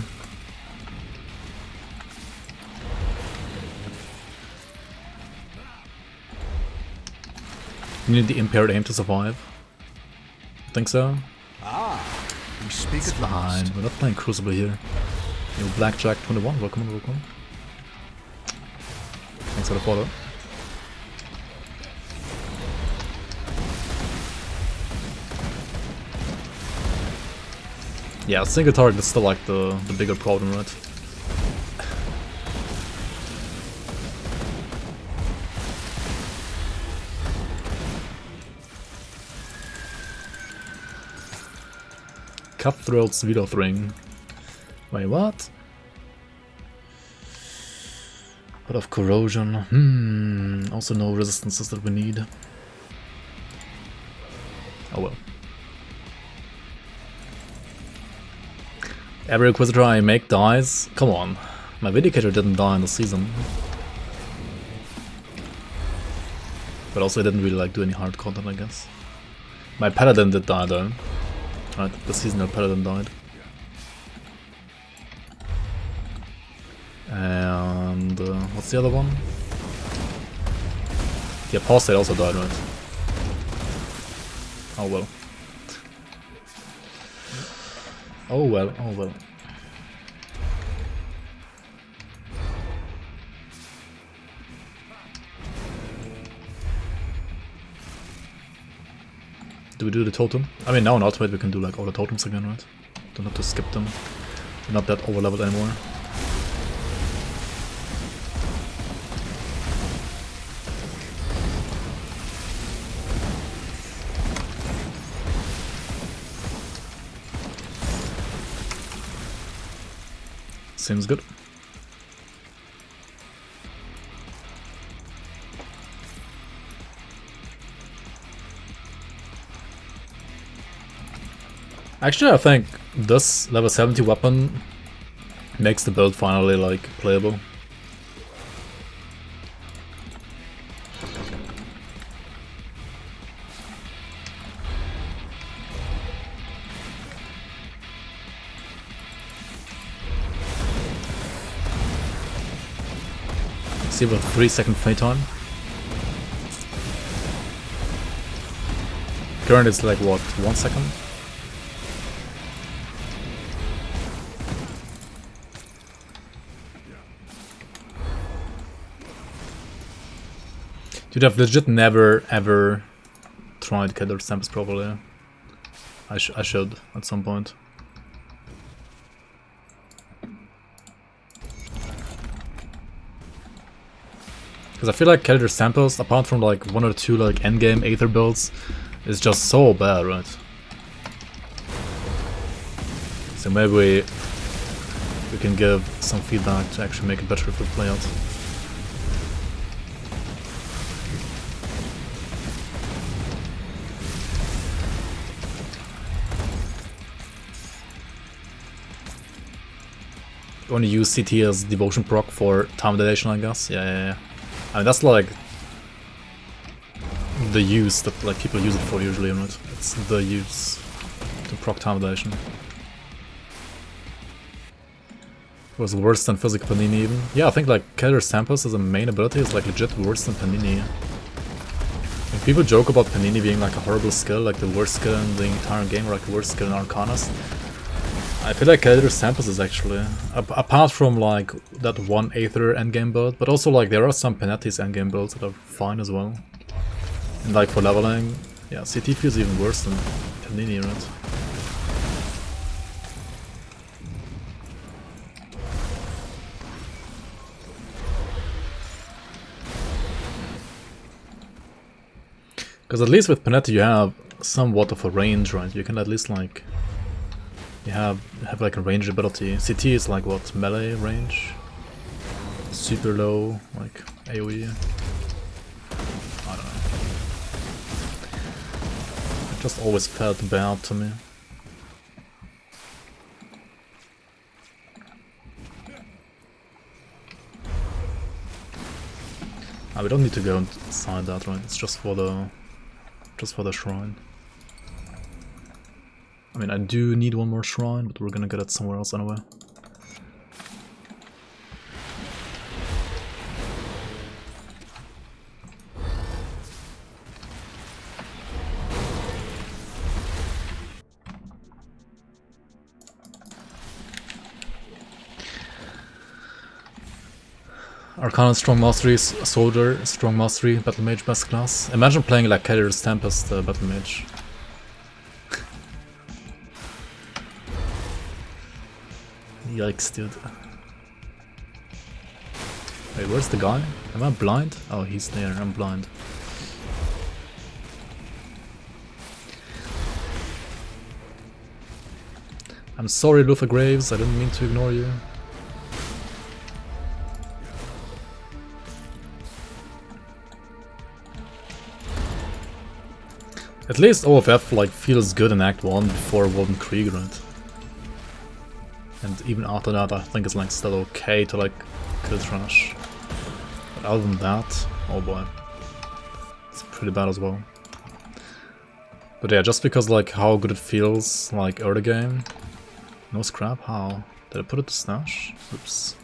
You need the impaired aim to survive. Think so? We speak It's at fine. last. We're not playing Crucible here. Yo, Blackjack 21. Welcome. Thanks for the follow. Yeah, single target is still like the bigger problem, right? Cutthroat's Veloth Ring. Wait, what? Bit of corrosion. Also no resistances that we need. Oh well. Every Inquisitor I make dies? Come on. My Vindicator didn't die in the season. But also I didn't really like do any hard content, I guess. My Paladin did die though. Right, the seasonal Paladin died. And what's the other one? The Apostate also died, right? Oh well. Oh well, oh well. Do we do the totem? I mean, now in Ultimate we can do like all the totems again, right? Don't have to skip them. We're not that over-leveled anymore. Seems good. Actually, I think this level 70 weapon makes the build finally like playable. See about 3-second fade time. Current is like what, 1 second? Dude, I've legit never ever tried Killer Stamps properly. I should at some point. Because I feel like Killer Samples, apart from like 1 or 2 like endgame Aether builds, is just so bad, right? So maybe we can give some feedback to actually make it better if we play out. You want to use CT as devotion proc for time dilation, I guess? Yeah. I mean, that's like the use that like people use it for usually, right? It's the use to proc time dilation. It was worse than Physical Panini even. Yeah, I think like Killer Samples as a main ability is like legit worse than Panini. When people joke about Panini being like a horrible skill, like the worst skill in the entire game, or like the worst skill in Arcanas, I feel like Killer Samples is actually, apart from like that one Aether endgame build, but also like there are some Panetti's endgame builds that are fine as well. And like for leveling, yeah, CT feels even worse than Panini, right? Because at least with Panetti you have somewhat of a range, right? You can at least like... You have like a range ability. CT is like what, melee range? Super low, like AoE. I don't know. It just always felt bad to me. We don't need to go inside that, right? It's just for the shrine. I mean, I do need one more shrine, but we're gonna get it somewhere else anyway. Arcana Strong Mastery, Soldier, Strong Mastery, Battle Mage best class. Imagine playing like Keller's Tempest Battle Mage. Yikes, dude. Wait, where's the guy? Am I blind? Oh, he's there, I'm blind. I'm sorry, Luther Graves, I didn't mean to ignore you. At least OFF like feels good in Act 1 before Golden Krieg, right? And even after that I think it's like still okay to like kill trash. But other than that, oh boy. It's pretty bad as well. But yeah, just because like how good it feels like early game. No scrap? How? Did I put it to stash? Oops.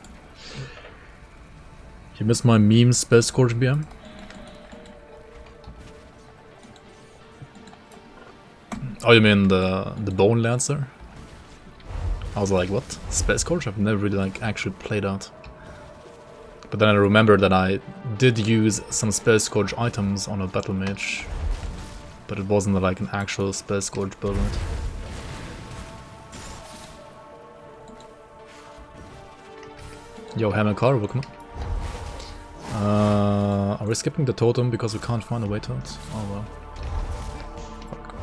You missed my meme Space Scourge BM? Oh, you mean the Bone Lancer? I was like, what? Space Scourge? I've never really like actually played out. But then I remembered that I did use some Space Scourge items on a Battle Mage. But it wasn't like an actual Space Scourge build, right? Yo, Hammer Karl, welcome. Are we skipping the totem because we can't find a way to it? Oh well. Fuck.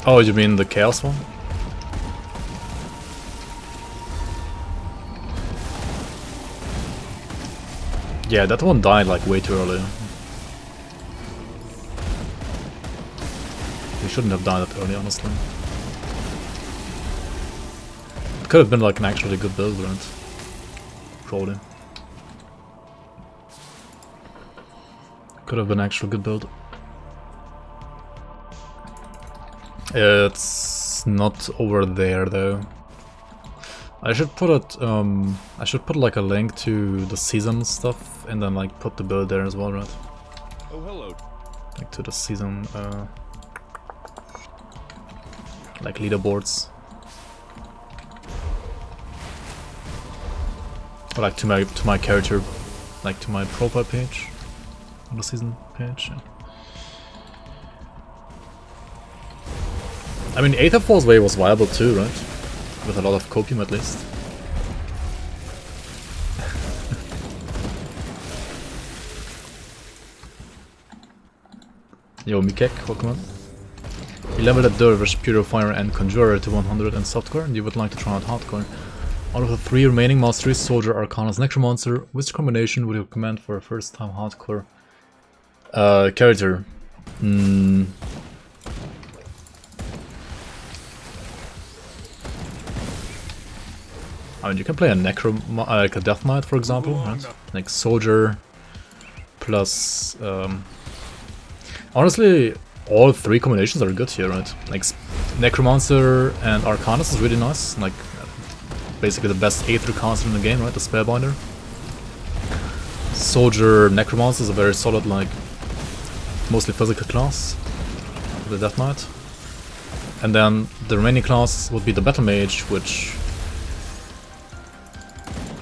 Oh, you mean the Chaos one? Yeah, that one died like way too early. We shouldn't have died that early, honestly. It could have been like an actually good build, right? Probably. Could have been an actual good build. It's not over there though. I should put it I should put like a link to the season stuff and then like put the build there as well, right? Oh, hello. Like to the season like leaderboards. Or like to my character, like to my profile page on the season page. Yeah. I mean, Aether Falls Way was viable too, right? With a lot of copium at least. Yo, Mikek, welcome on. You leveled at Dervish, Purifier and Conjurer to 100 in softcore and you would like to try out hardcore. Out of the 3 remaining masteries, Soldier, Arcanist, Necromancer, which combination would you recommend for a first time hardcore character? I mean, you can play a like a Death Knight, for example, right? Like Soldier plus. Honestly, all 3 combinations are good here, right? Like Necromancer and Arcanist is really nice. Like basically the best Aether caster in the game, right? The Spellbinder. Soldier Necromancer is a very solid, like mostly physical class. The Death Knight. And then the remaining class would be the Battle Mage, which.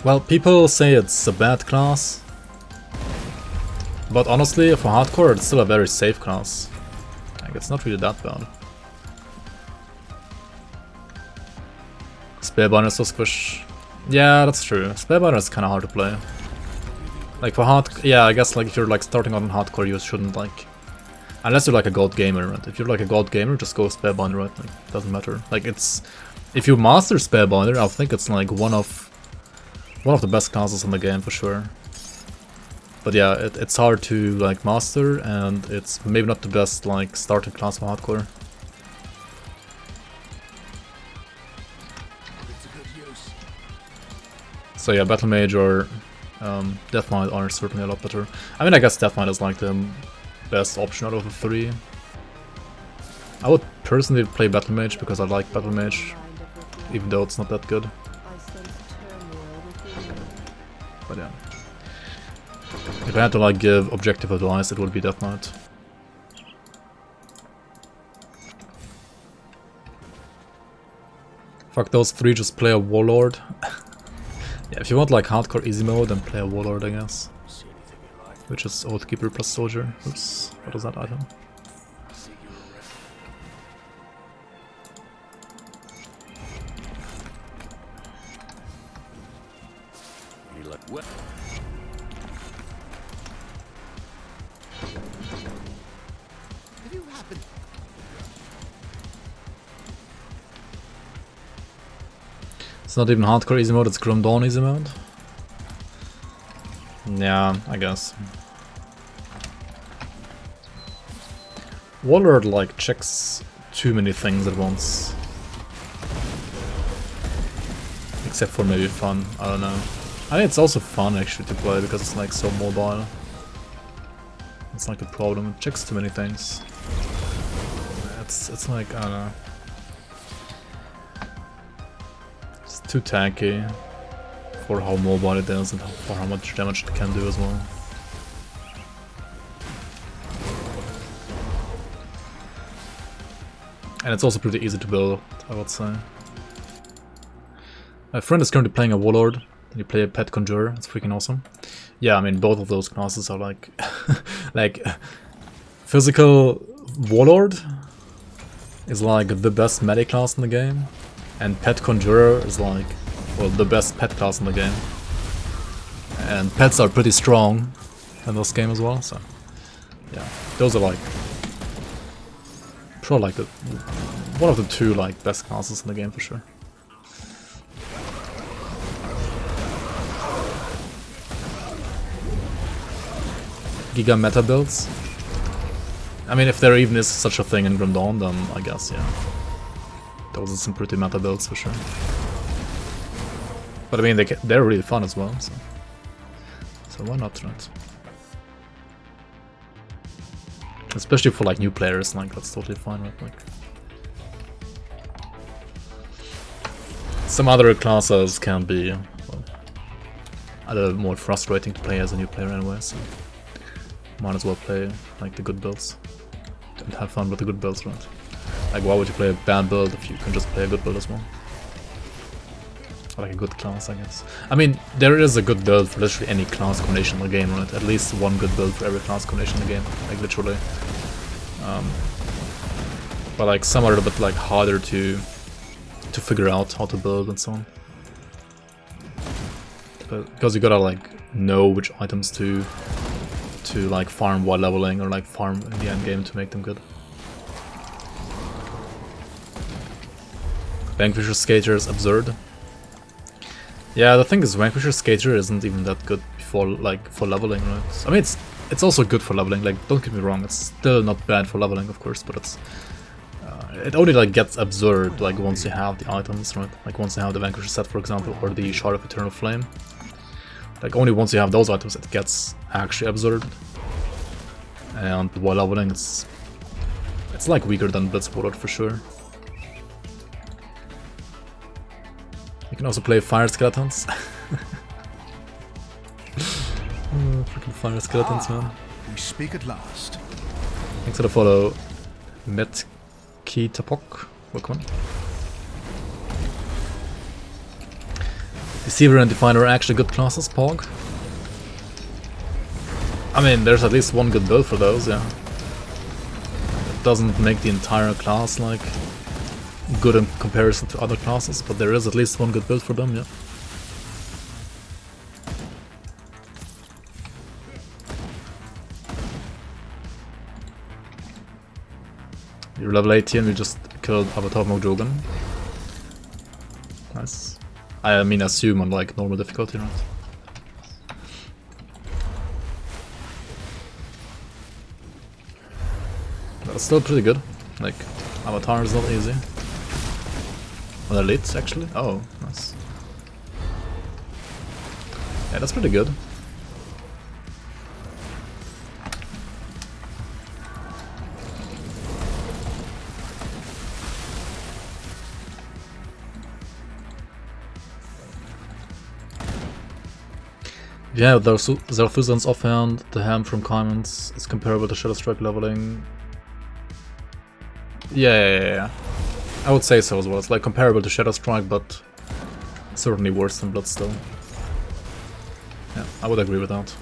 Well, people say it's a bad class, but honestly, for hardcore, it's still a very safe class. Like, it's not really that bad. Spellbinder is so squish. Yeah, that's true. Spellbinder is kind of hard to play. Like for yeah, I guess like if you're like starting on hardcore, you shouldn't like, unless you're like a gold gamer. Right? If you're like a gold gamer, just go Spellbinder. Right? Like, doesn't matter. Like it's, if you master Spellbinder, I think it's like one of the best classes in the game for sure. But yeah, it's hard to like master, and it's maybe not the best like starting class for hardcore. So yeah, Battle Mage or Death Knight are certainly a lot better. I mean, I guess Death Knight is like the best option out of the 3. I would personally play Battle Mage because I like Battle Mage, even though it's not that good. But yeah. If I had to like give objective advice, it would be Death Knight. Fuck those 3, just play a Warlord. Yeah, if you want like hardcore easy mode, then play a Warlord, I guess. Which is Oathkeeper plus Soldier. Oops, what is that item? What? Have you happened? It's not even hardcore easy mode, it's Grim Dawn easy mode. Yeah, I guess. Warlord like checks too many things at once. Except for maybe fun, I don't know. I think it's also fun actually to play because it's like so mobile. It's like the problem, it checks too many things. It's like, I don't know. It's too tanky for how mobile it is and for how much damage it can do as well. And it's also pretty easy to build, I would say. My friend is currently playing a Warlord. You play a Pet Conjurer, it's freaking awesome. Yeah, I mean, both of those classes are like... like, physical Warlord is like the best melee class in the game. And Pet Conjurer is like, well, the best pet class in the game. And pets are pretty strong in this game as well, so... yeah, those are like... probably like one of the two like best classes in the game for sure. Giga meta builds. I mean, if there even is such a thing in Grim Dawn, then I guess, yeah. Those are some pretty meta builds for sure. But I mean, they're really fun as well, so why not, right? Especially for like new players, like that's totally fine, right? Like some other classes can be, well, a little more frustrating to play as a new player anyway, so might as well play like the good builds and have fun with the good builds, right? Like, why would you play a bad build if you can just play a good build as well? Or like a good class, I guess. I mean, there is a good build for literally any class combination in the game, right? At least one good build for every class combination in the game, like literally. But like some are a bit like harder to figure out how to build and so on. But because you gotta like know which items to like farm while leveling or like farm in the end game to make them good. Vanquisher Skater is absurd. Yeah, the thing is, Vanquisher Skater isn't even that good for leveling, right? I mean, it's also good for leveling. Like, don't get me wrong, it's still not bad for leveling, of course, but it's it only like gets absurd like once you have the items, right? Like once you have the Vanquisher set, for example, or the Shard of Eternal Flame. Like only once you have those items, it gets actually absurd. And while leveling, it's like weaker than Blitz Warlord for sure. You can also play Fire Skeletons. Freaking Fire Skeletons, man. We speak at last. Thanks for the follow, Metki Tapok. Welcome. Deceiver and Definer are actually good classes, Pog. I mean, there's at least one good build for those, yeah. It doesn't make the entire class like good in comparison to other classes, but there is at least one good build for them, yeah. You're level 18, we just killed Avatar Mogjogan. Nice. I mean, assume on like normal difficulty, right? That's still pretty good. Like, Avatar is not easy. On Elite, actually? Oh, nice. Yeah, that's pretty good. Yeah, there's Zarthuzan's offhand, the ham from comments is comparable to Shadow Strike leveling. Yeah. I would say so as well. It's like comparable to Shadow Strike, but certainly worse than Bloodstone. Yeah, I would agree with that.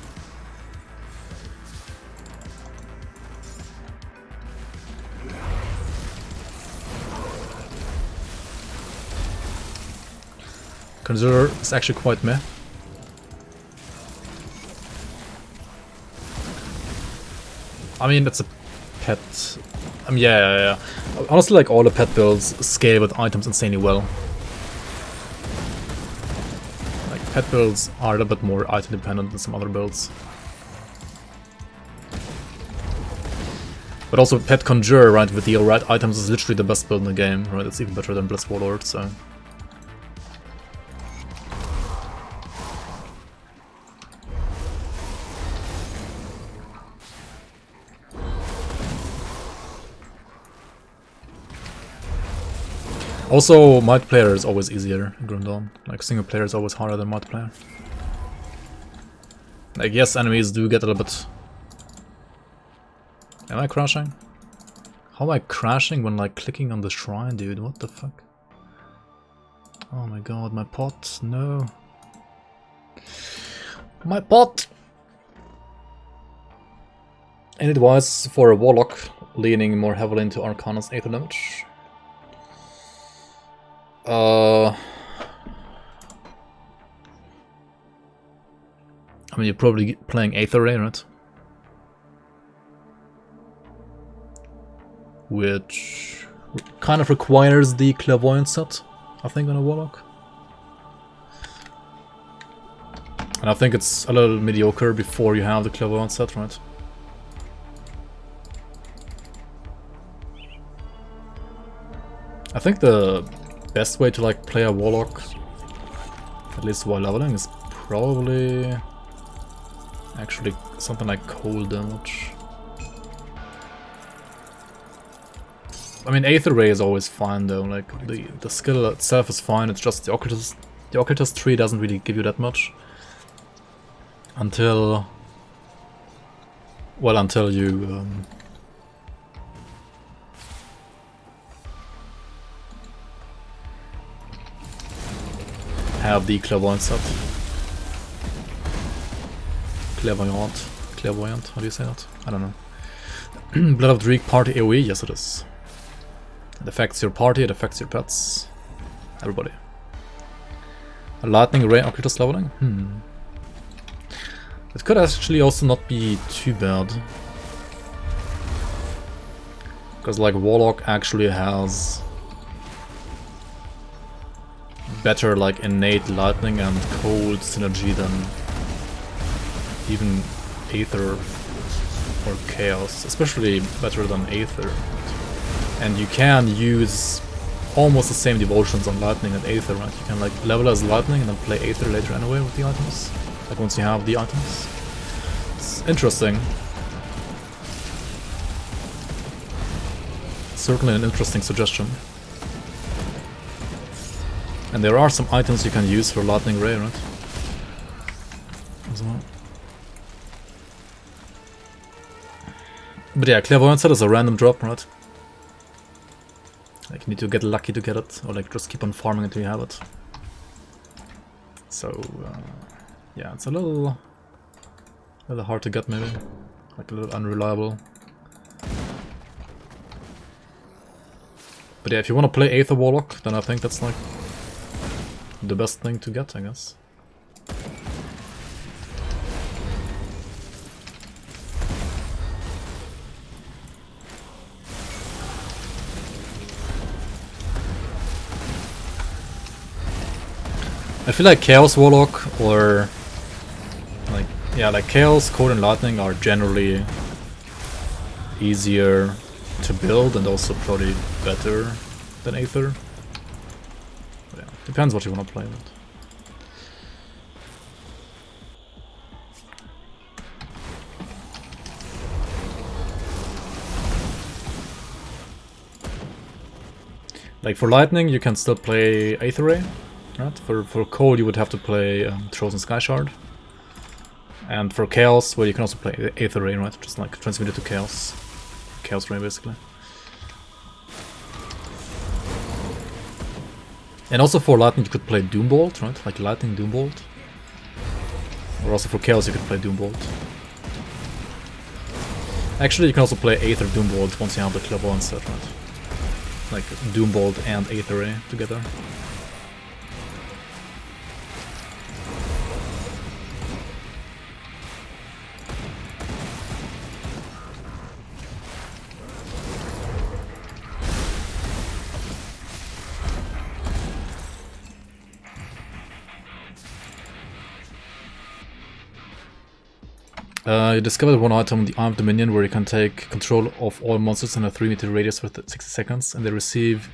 Conjurer is actually quite meh. I mean, that's a pet. Yeah. Honestly, like all the pet builds scale with items insanely well. Like pet builds are a little bit more item dependent than some other builds. But also pet conjurer, right, with the right items is literally the best build in the game, right? It's even better than Blitz Warlord, so. Also, multiplayer is always easier in Grim Dawn. Like, single player is always harder than multiplayer. Like, yes, enemies do get a little bit... Am I crashing? How am I crashing when, like, clicking on the shrine, dude? What the fuck? Oh my god, my pot, no. My pot! Any advice for a Warlock leaning more heavily into Arcana's Aether damage? I mean, you're probably playing Aether Ray, right? Which kind of requires the Clairvoyant set, I think, on a Warlock. And I think it's a little mediocre before you have the Clairvoyant set, right? I think the best way to like play a Warlock, at least while leveling, is probably actually something like cold damage. I mean, Aether Ray is always fine though, like the skill itself is fine, it's just the Occultist tree doesn't really give you that much. Until you have the Clairvoyant set. Clairvoyant, how do you say that? I don't know. Blood of Dreek party AoE, yes it is. It affects your party, it affects your pets. Everybody. A lightning ray occultist leveling? It could actually also not be too bad. Because like Warlock actually has better like innate lightning and cold synergy than even Aether or Chaos, especially better than Aether. And you can use almost the same devotions on Lightning and Aether, right? You can like level as Lightning and then play Aether later anyway with the items, like once you have the items. It's interesting. Certainly an interesting suggestion. And there are some items you can use for Lightning Ray, right? As well. But yeah, Clairvoyant set is a random drop, right? Like you need to get lucky to get it, or like just keep on farming until you have it. So yeah, it's a little hard to get maybe, like a little unreliable. But yeah, if you want to play Aether Warlock, then I think that's like the best thing to get, I guess. I feel like Chaos Warlock or like, yeah, like Chaos, Cold and Lightning are generally easier to build and also probably better than Aether. But yeah, depends what you want to play with. Like for Lightning you can still play Aether Ray. Right? For Cold you would have to play Frozen Sky Shard. And for Chaos, well, you can also play Aether Ray, right? Just like transmit it to Chaos. Chaos Ray, basically. And also for Lightning you could play Doombolt, right? Like Lightning Doombolt. Or also for Chaos you could play Doombolt. Actually, you can also play Aether Doombolt once you have the Clairvoyant set, right? Like Doombolt and Aether Ray together. You discovered one item, the Armed Dominion, where you can take control of all monsters in a 3-meter radius for 60 seconds, and they receive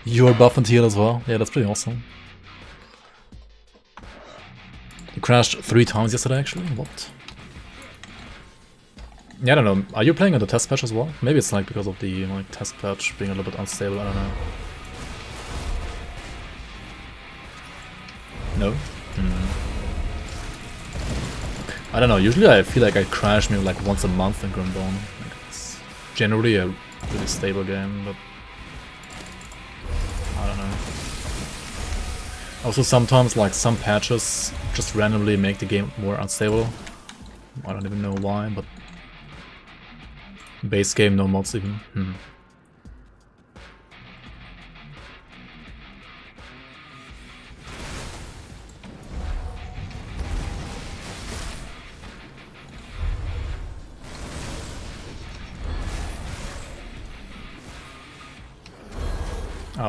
your buff and heal as well. Yeah, that's pretty awesome. You crashed 3 times yesterday, actually? What? Yeah, I don't know. Are you playing on the test patch as well? Maybe it's like because of the like test patch being a little bit unstable, I don't know. No? I don't know, usually I feel like I crash maybe like once a month in Grim Dawn. Like it's generally a really stable game, but I don't know. Also sometimes like some patches just randomly make the game more unstable. I don't even know why, but base game, no mods even.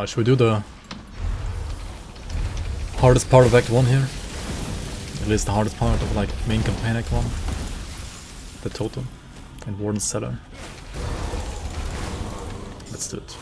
Should we do the hardest part of Act 1 here? At least the hardest part of like main campaign Act 1. The Totem and Warden's Cellar. Let's do it.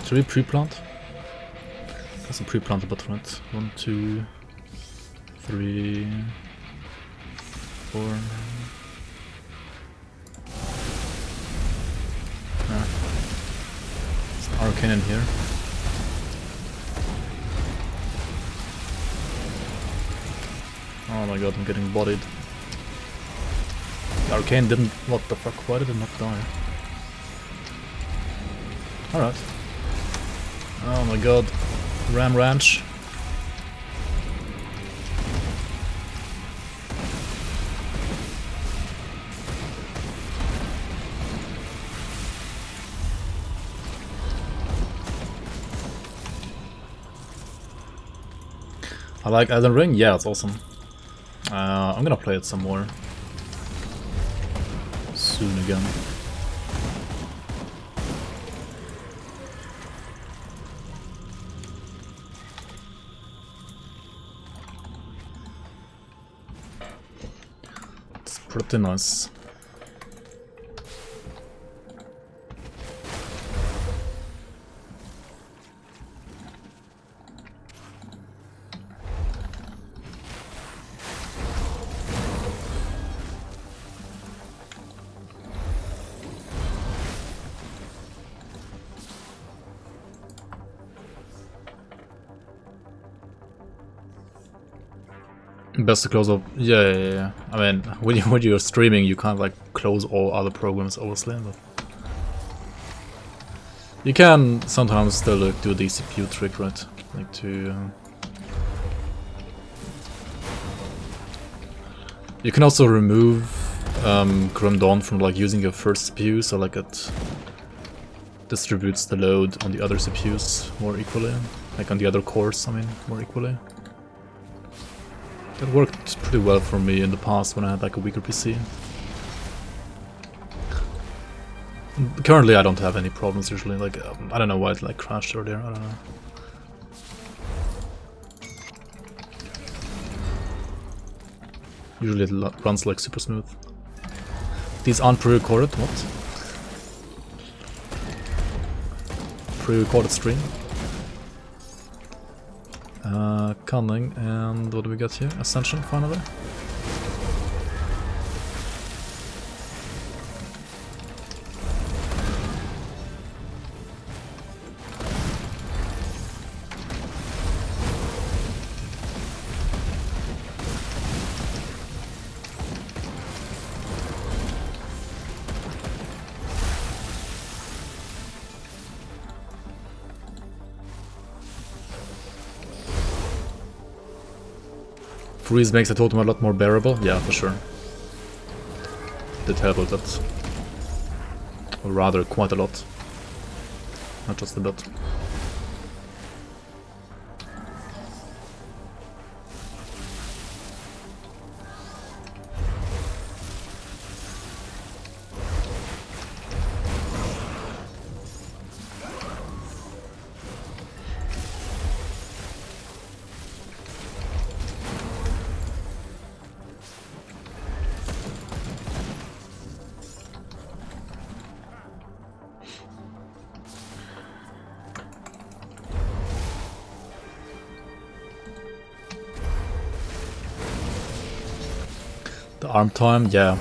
Should we pre-plant? That's a pre-plant button, right? 1, 2, 3, 4. There's an arcane in here. Oh my god, I'm getting bodied. The arcane didn't. What the fuck? Why did it not die? Alright. Oh my god. Ram Ranch. I like Elden Ring? Yeah, it's awesome. I'm gonna play it some more. Soon again. Pretty nice. Best to close up. Yeah. I mean, when you're streaming, you can't like close all other programs, obviously. But you can sometimes still like, do the CPU trick, right? Like to. You can also remove Grim Dawn from like using your first CPU, so like it distributes the load on the other CPUs more equally, like on the other cores. I mean, more equally. That worked pretty well for me in the past when I had like a weaker PC. Currently I don't have any problems usually, like I don't know why it like crashed earlier, I don't know. Usually it runs like super smooth. These aren't pre-recorded, what? Pre-recorded stream. Cunning, and what do we got here? Ascension, finally. freeze makes the totem a lot more bearable. Yeah, for sure. Did help with that. Or rather, quite a lot. Not just a bit. The arm time, yeah.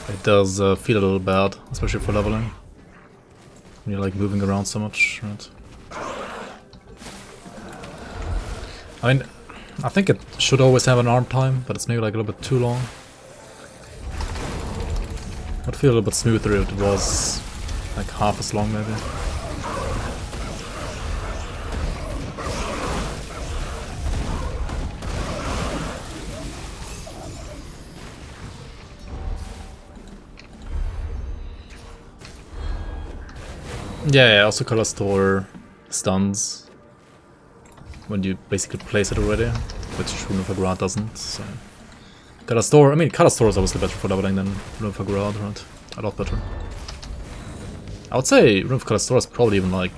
It does feel a little bad, especially for leveling. When you're like moving around so much, right? I mean, I think it should always have an arm time, but it's maybe like a little bit too long. I'd feel a little bit smoother if it was like half as long maybe. Yeah, also color store stuns when you basically place it already, which Rune of Agrad doesn't. So color store, I mean, color store is obviously better for leveling than Rune of Agrad, right? A lot better. I would say Rune of Color Store is probably even like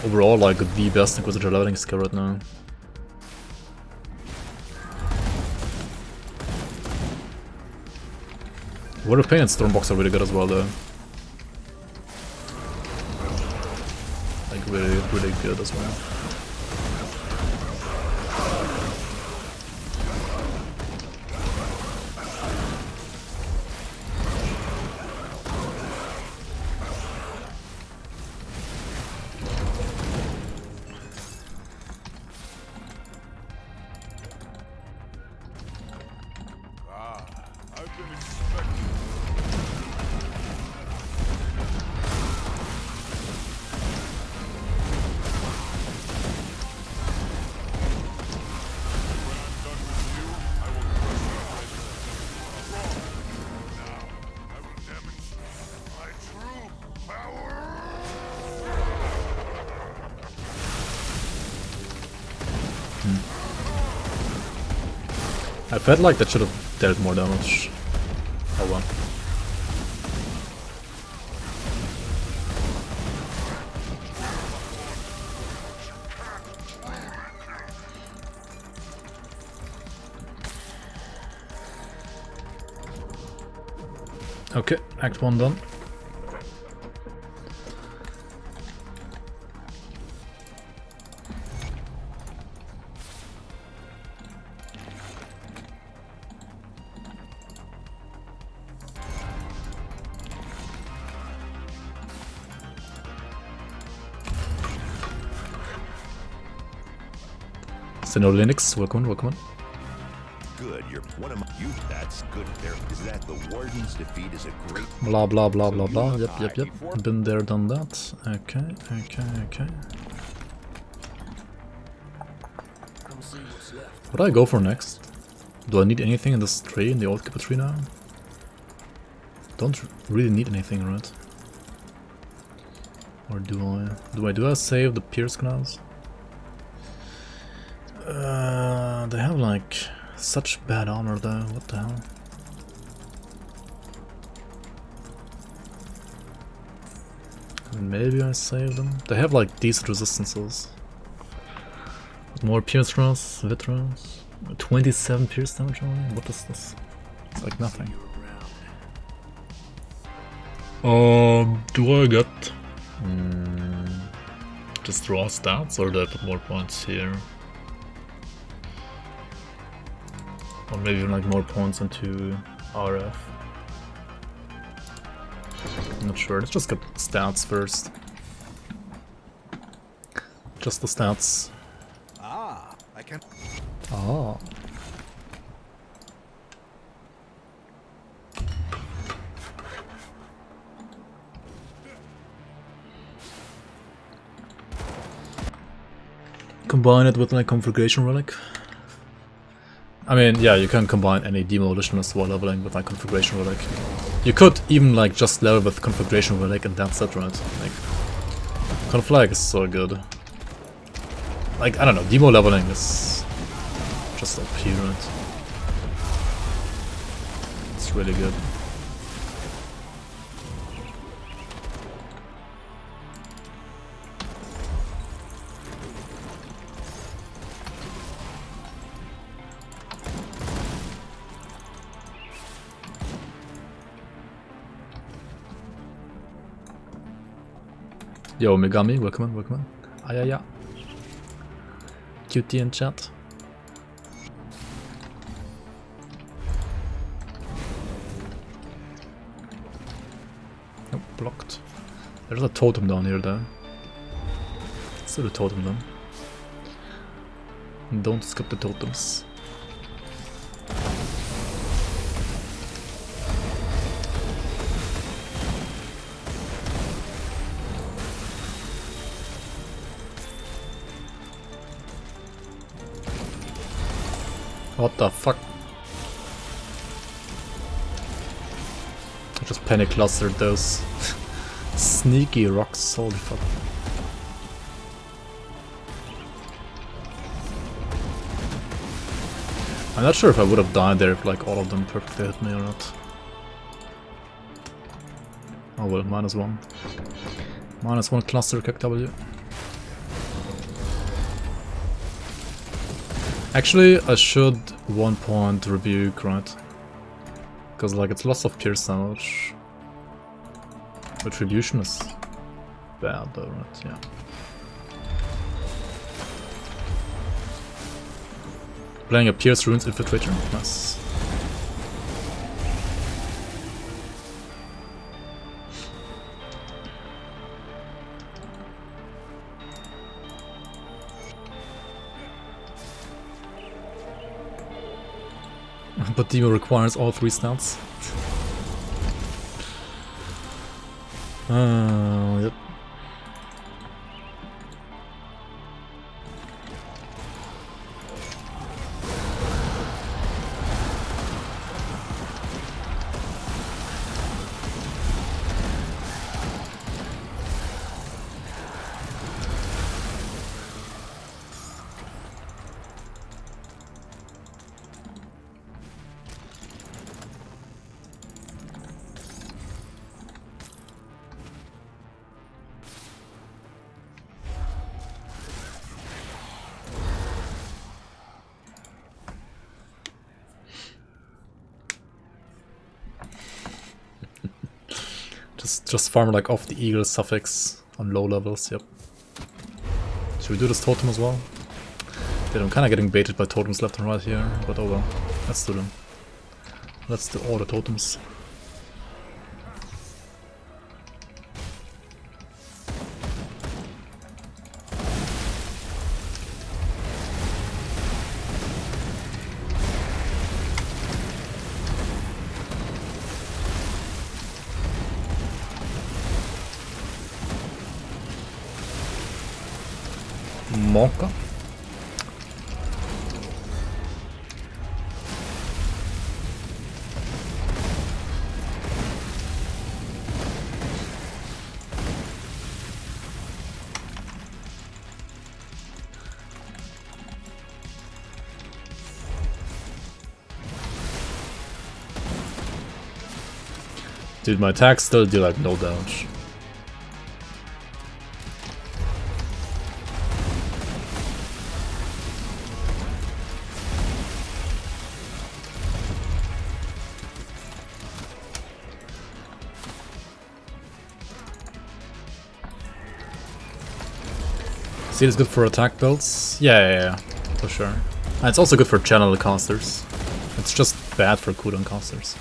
overall like the best Inquisitor leveling skill right now. Word of Pain and Stormbox are really good as well though. Like really good as well. I felt like that should have dealt more damage. Oh well. Okay, Act 1 done. Senor Linux, welcome, welcome. Good, you're one of my you that's good there. Is that the warden's defeat is a great blah blah blah blah blah. Yep. Been there, done that. Okay. What do I go for next? Do I need anything in this tree, in the old Keeper tree now? Don't really need anything, right? Or do I? Do I save the Pierce Canals? They have like such bad armor though, what the hell? Maybe I save them? They have like decent resistances. More Pierce Rounds, Veterans. 27 Pierce damage only? What is this? It's like nothing. Do I get just raw stats or do I put more points here? Or maybe even like more points into RF. I'm not sure, let's just get stats first. Just the stats. I can. Ah. Combine it with my configuration relic. I mean, yeah, you can combine any demolitionist while leveling with like configuration relic. You could even like just level with configuration relic and that's it, right? Like, conflag is so good. Like, I don't know, demo leveling is just OP, right? It's really good. Yo, Megami, welcome in, welcome in. Ayaya. QT in chat. Nope, blocked. There's a totem down here though. Still a totem down. And don't skip the totems. What the fuck? I just panic clustered those sneaky rocks, holy fuck. I'm not sure if I would have died there if like all of them perfectly hit me or not. Oh well, -1. -1 cluster kick W. Actually, I should 1 point rebuke, right? Because like it's loss of pierce damage. Retribution is bad though, right? Yeah. Playing a Pierce Runes Infiltrator, nice. But Demo requires all 3 stats. Yep. Just farm like off the eagle suffix on low levels, yep. Should we do this totem as well? Dude, I'm kinda getting baited by totems left and right here, but oh well. Let's do them. Let's do all the totems. Monka. Dude, my attacks still do like no damage. Seal is good for attack builds? Yeah, for sure. And it's also good for channel casters. It's just bad for cooldown casters.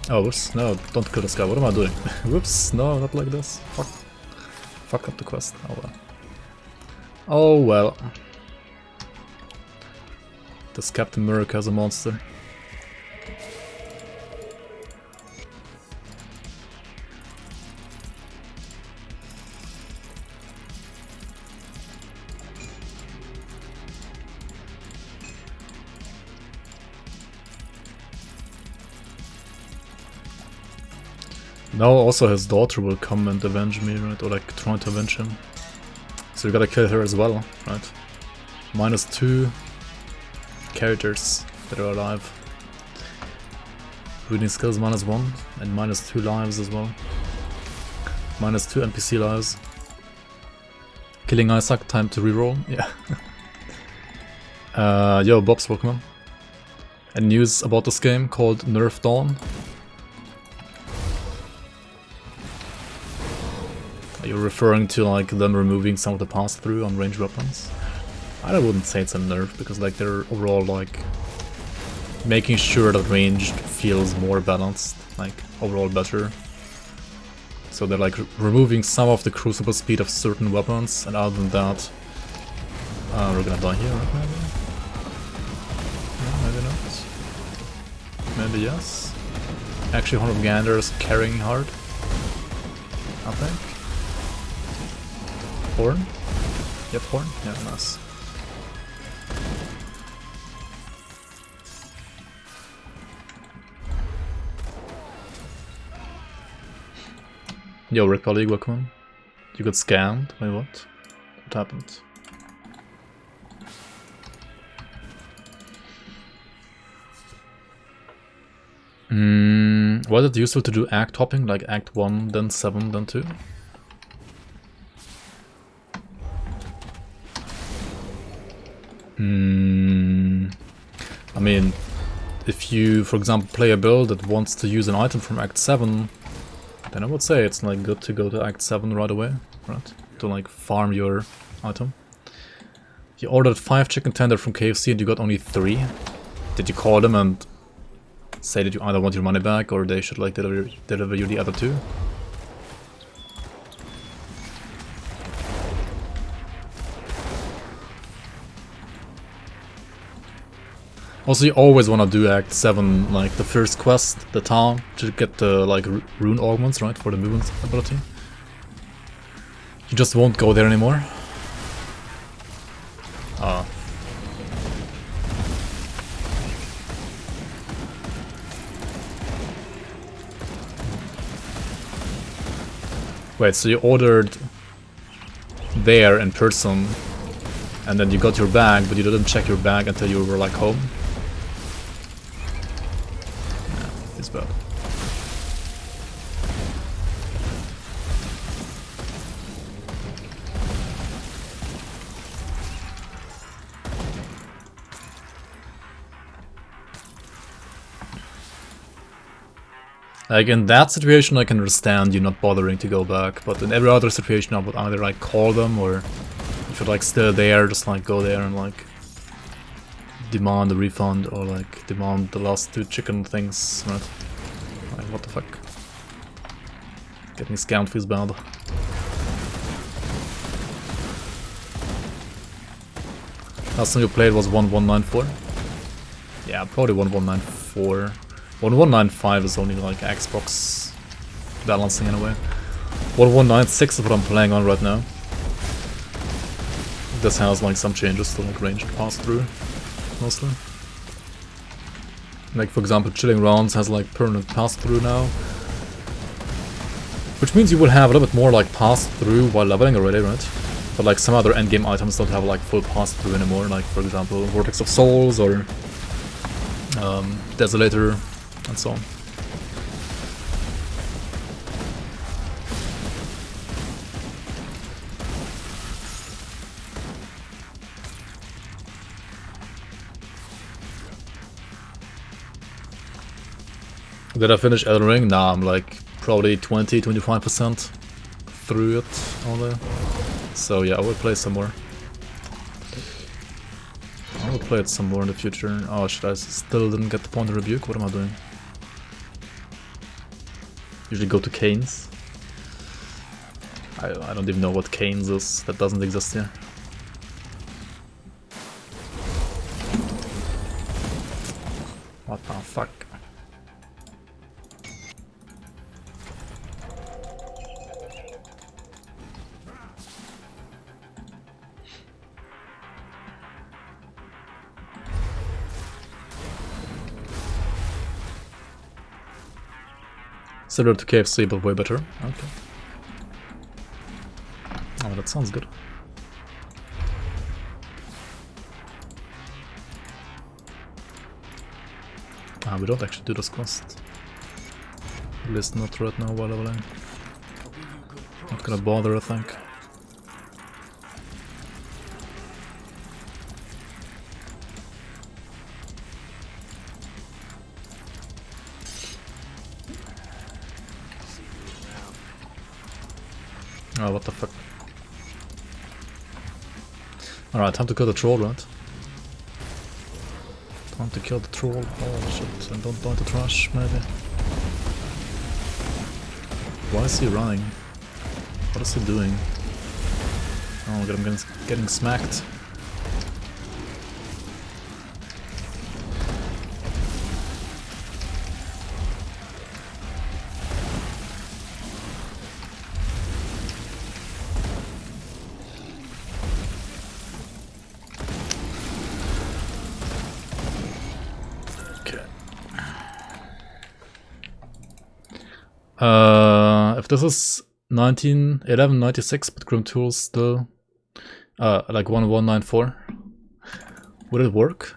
Oh, whoops, no, don't kill this guy, what am I doing? Whoops, no, not like this. Fuck. Fuck up the quest, oh well. Oh well. This Captain America is a monster. Now also his daughter will come and avenge me, right? Or like try to avenge him. So we gotta kill her as well, right? -2 characters that are alive. Reading skills -1 and -2 lives as well. -2 NPC lives. Killing Isaac, time to reroll. Yeah. Yo, Bob's Pokemon. And news about this game called Nerf Dawn. Are you referring to like them removing some of the pass-through on ranged weapons? I wouldn't say it's a nerf because like they're overall like making sure that ranged feels more balanced, like overall better. So they're like removing some of the crucible speed of certain weapons, and other than that, we're gonna die here, right? Maybe? No, maybe not. Maybe yes. Actually, one of Gander is carrying hard, I think. Horn? Yep, horn. Yeah, nice. Yo, Red colleague, welcome. You got scammed? Wait, what? What happened? Was it useful to do act hopping, like act 1, then 7, then 2? I mean, if you, for example, play a build that wants to use an item from act 7, then I would say it's like good to go to act 7 right away, right? To like farm your item. You ordered 5 chicken tender from KFC and you got only 3. Did you call them and say that you either want your money back or they should like deliver you the other 2? Also, you always want to do Act 7, like the first quest, the town, to get the like rune augments, right, for the movement ability. You just won't go there anymore. Wait, so you ordered there in person, and then you got your bag, but you didn't check your bag until you were like home? Yeah, it's bad. Like in that situation I can understand you not bothering to go back, but in every other situation I would either like call them, or if you're like still there, just like go there and like demand a refund, or like demand the last 2 chicken things, right? Like what the fuck? Getting scammed feels bad. Last time you played was 1194? Yeah, probably 1194. 1195 is only like Xbox balancing in a way. 1196 is what I'm playing on right now. This has like some changes to like ranged pass through, mostly. Like for example, chilling rounds has like permanent pass through now, which means you will have a little bit more like pass through while leveling already, right? But like some other endgame items don't have like full pass through anymore, like for example Vortex of Souls or Desolator and so on. Did I finish Elden Ring? Nah, I'm like probably 20-25% through it only. So yeah, I will play some more. I will play it some more in the future. Oh shit, I still didn't get the point of rebuke? What am I doing? Usually go to Canes. I don't even know what Canes is. That doesn't exist here. What the fuck? Similar to KFC, but way better. Okay. Oh, that sounds good. Ah, we don't actually do this quest. At least not right now while leveling. Not gonna bother, I think. Oh, what the fuck. Alright, time to kill the troll, right? Time to kill the troll. Oh shit, and don't the trash, maybe. Why is he running? What is he doing? Oh my god, I'm getting smacked. If this is 1196, but grimtools still like 1194, would it work?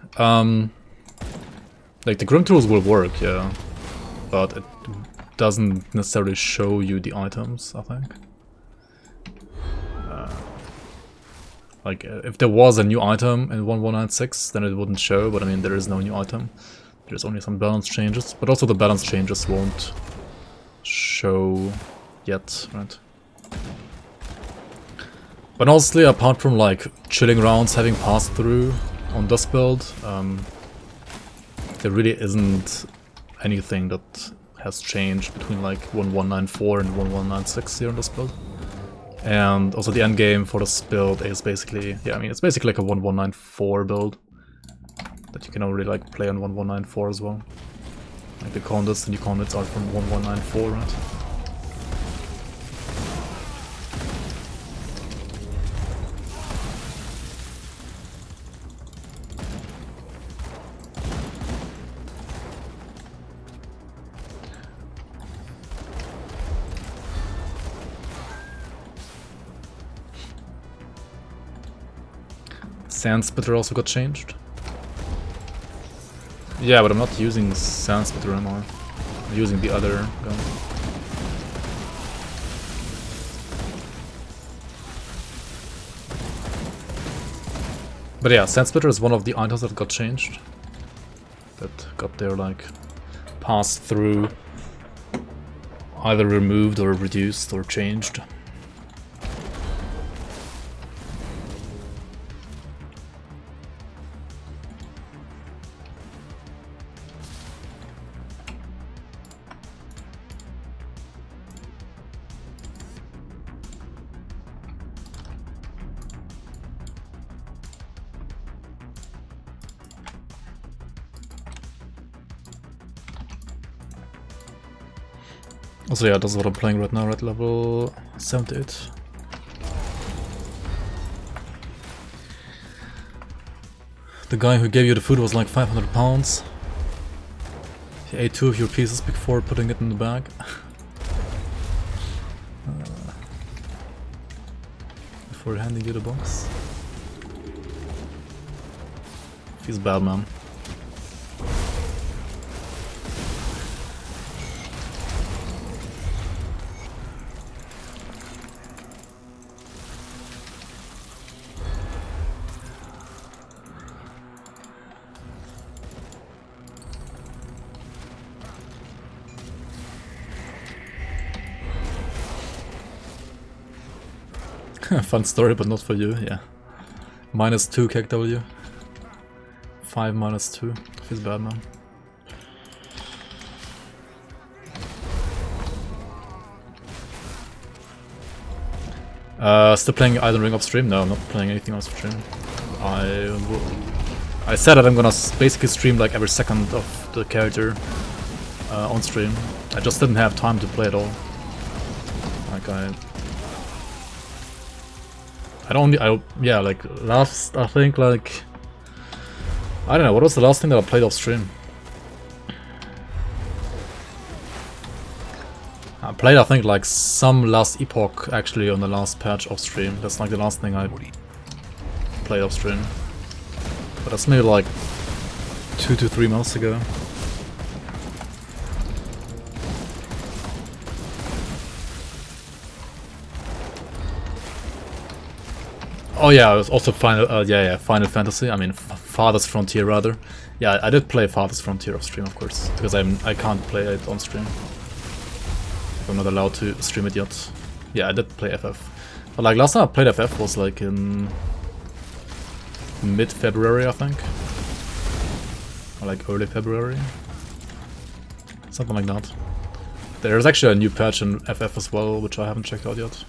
Like the grimtools will work, yeah, but it doesn't necessarily show you the items, I think. Like if there was a new item in 1196, then it wouldn't show, but I mean there is no new item. There's only some balance changes, but also the balance changes won't show yet, right? But honestly, apart from like chilling rounds having passed through on this build, there really isn't anything that has changed between like 1194 and 1196 here on this build. And also the endgame for this build is basically, yeah, I mean it's basically like a 1194 build that you can already like play on 1194 as well. Like the conduits, the new conduits are from 1194, right? Sand Spitter also got changed. Yeah, but I'm not using Sand Spitter anymore. I'm using the other gun. But yeah, Sand Spitter is one of the items that got changed. That got their like passed through, either removed or reduced or changed. Also yeah, that's what I'm playing right now, at level 78. The guy who gave you the food was like 500 pounds. He ate 2 of your pieces before putting it in the bag. Before handing you the box. Feels bad, man. Fun story, but not for you, yeah. -2 KW. 5 -2. Feels bad, man. Still playing Elden Ring off stream? No, I'm not playing anything off stream. I said that I'm gonna basically stream like every second of the character on stream. I just didn't have time to play at all. Like yeah, like last, I think, like, I don't know, what was the last thing that I played off stream? played, I think, like some Last Epoch actually on the last patch off stream. That's like the last thing I played off stream. But that's maybe like 2 to 3 months ago. Oh yeah, it was also Final Fantasy. I mean, Farthest Frontier rather. Yeah, I did play Farthest Frontier off stream, of course, because I can't play it on stream. I'm not allowed to stream it yet. Yeah, I did play FF. But like last time I played FF was like in mid-February, I think. Or like early February. Something like that. There's actually a new patch in FF as well, which I haven't checked out yet.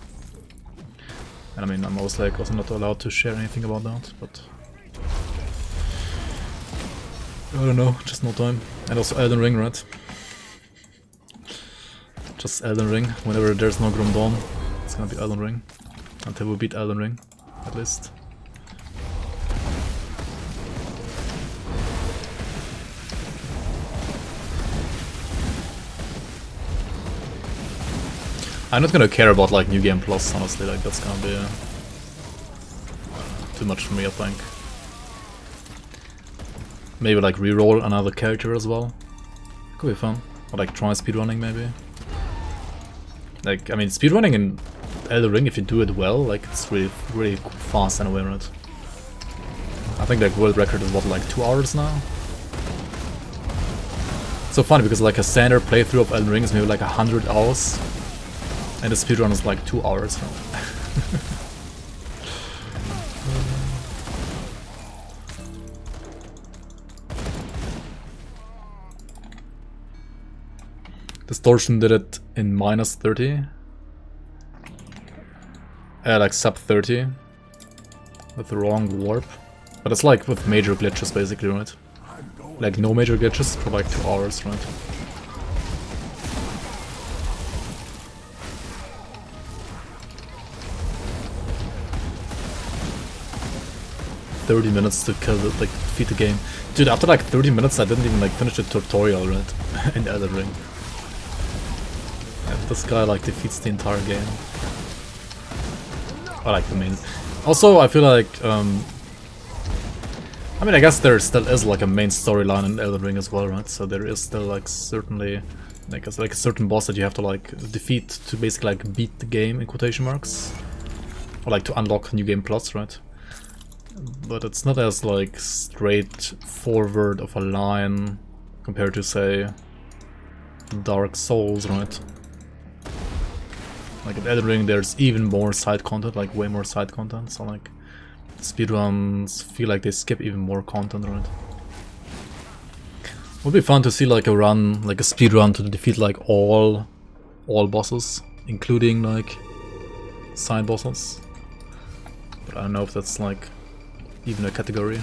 And I mean, I'm also not allowed to share anything about that, but I don't know, just no time. And also Elden Ring, right? Just Elden Ring. Whenever there's no Grim Dawn, it's gonna be Elden Ring. Until we beat Elden Ring, at least. I'm not gonna care about like New Game Plus, honestly, like that's gonna be too much for me, I think. Maybe like reroll another character as well. Could be fun. Or like try speedrunning maybe. Like, I mean, speedrunning in Elden Ring, if you do it well, like it's really fast anyway, right? I think like world record is what, like 2 hours now? It's so funny because like a standard playthrough of Elden Ring is maybe like 100 hours. And the speedrun is like 2 hours. Distortion did it in -30. Like sub 30. With the wrong warp. But it's like with major glitches basically, right? Like no major glitches for like 2 hours, right? $30 to kill the, like, defeat the game. Dude, after like 30 minutes I didn't even like finish the tutorial, right? In Elden Ring. And this guy like defeats the entire game. I like the main. Also, I feel like I mean, I guess there still is like a main storyline in Elden Ring as well, right? So there is still like certainly like a certain boss that you have to like defeat to basically like beat the game in quotation marks. Or like to unlock New Game Plus, right? But it's not as like straightforward of a line compared to say Dark Souls, right? Like in Elden Ring there's even more side content, like way more side content, so like speedruns feel like they skip even more content, right? Would be fun to see like a run, like a speedrun to defeat like all bosses, including like side bosses. But I don't know if that's like even a category.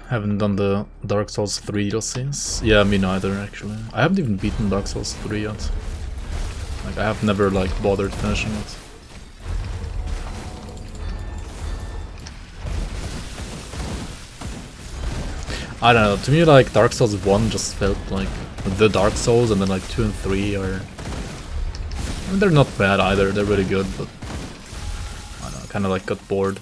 Haven't done the Dark Souls 3 DLCs. Yeah, me neither, actually. I haven't even beaten Dark Souls 3 yet. Like, I have never, like, bothered finishing it. I don't know, to me, like, Dark Souls 1 just felt like the Dark Souls, and then, like, 2 and 3 are... I mean, they're not bad either, they're really good, but... I don't know, kinda, like, got bored.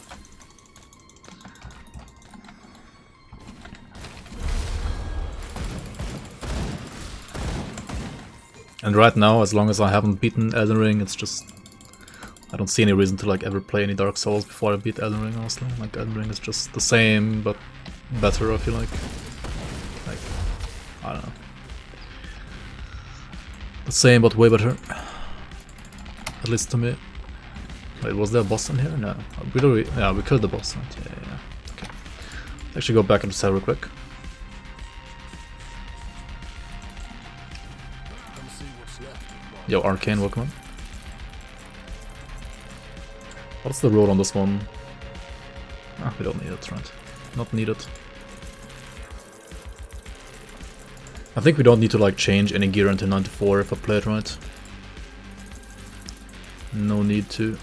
And right now, as long as I haven't beaten Elden Ring, it's just... I don't see any reason to like ever play any Dark Souls before I beat Elden Ring, honestly. Like, Elden Ring is just the same, but better, I feel like. Like, I don't know. The same, but way better. At least to me. Wait, was there a boss in here? No. Yeah, we killed the boss, right? Yeah. Okay. Let's actually go back into cell real quick. Yo, Arcane, welcome on. What's the roll on this one? Ah, we don't need it, right? Not needed. I think we don't need to like change any gear until 94 if I play it right. No need to.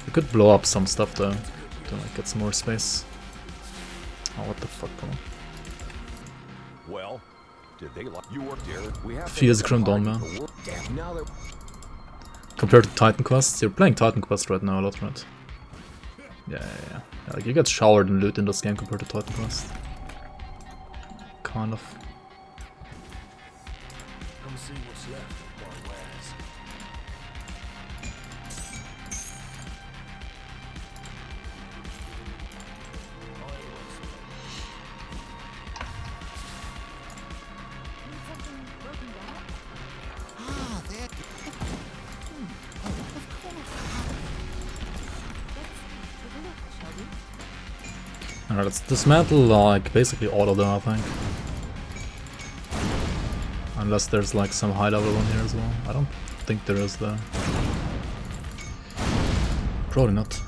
We could blow up some stuff though, to like get some more space. Oh, what the fuck, bro? Well, did they like you work there? We have Feels Grim Dawn, man. Now that Compared to Titan Quest, you're playing Titan Quest right now a lot, right? Yeah. Like you get showered in loot in this game compared to Titan Quest. Kind of. Come see what's left of my wares. Ah, there. Oh, of course. Let's take a look, shall we? Alright, let's dismantle like basically all of them, I think. Unless there's like some high level one here as well. I don't think there is though. Probably not.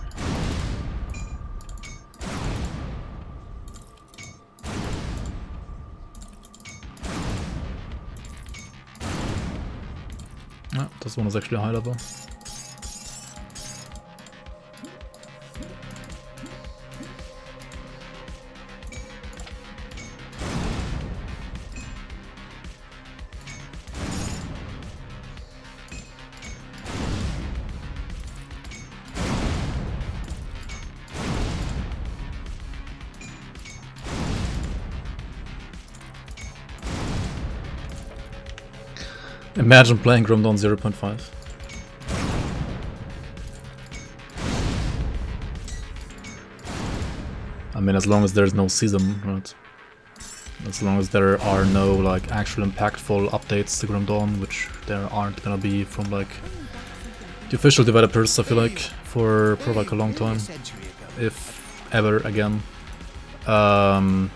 No, this one is actually high level. Imagine playing Grim Dawn 0.5. I mean, as long as there's no season, right? As long as there are no like actual impactful updates to Grim Dawn, which there aren't gonna be from like the official developers, I feel like, for like a long time, if ever again. Might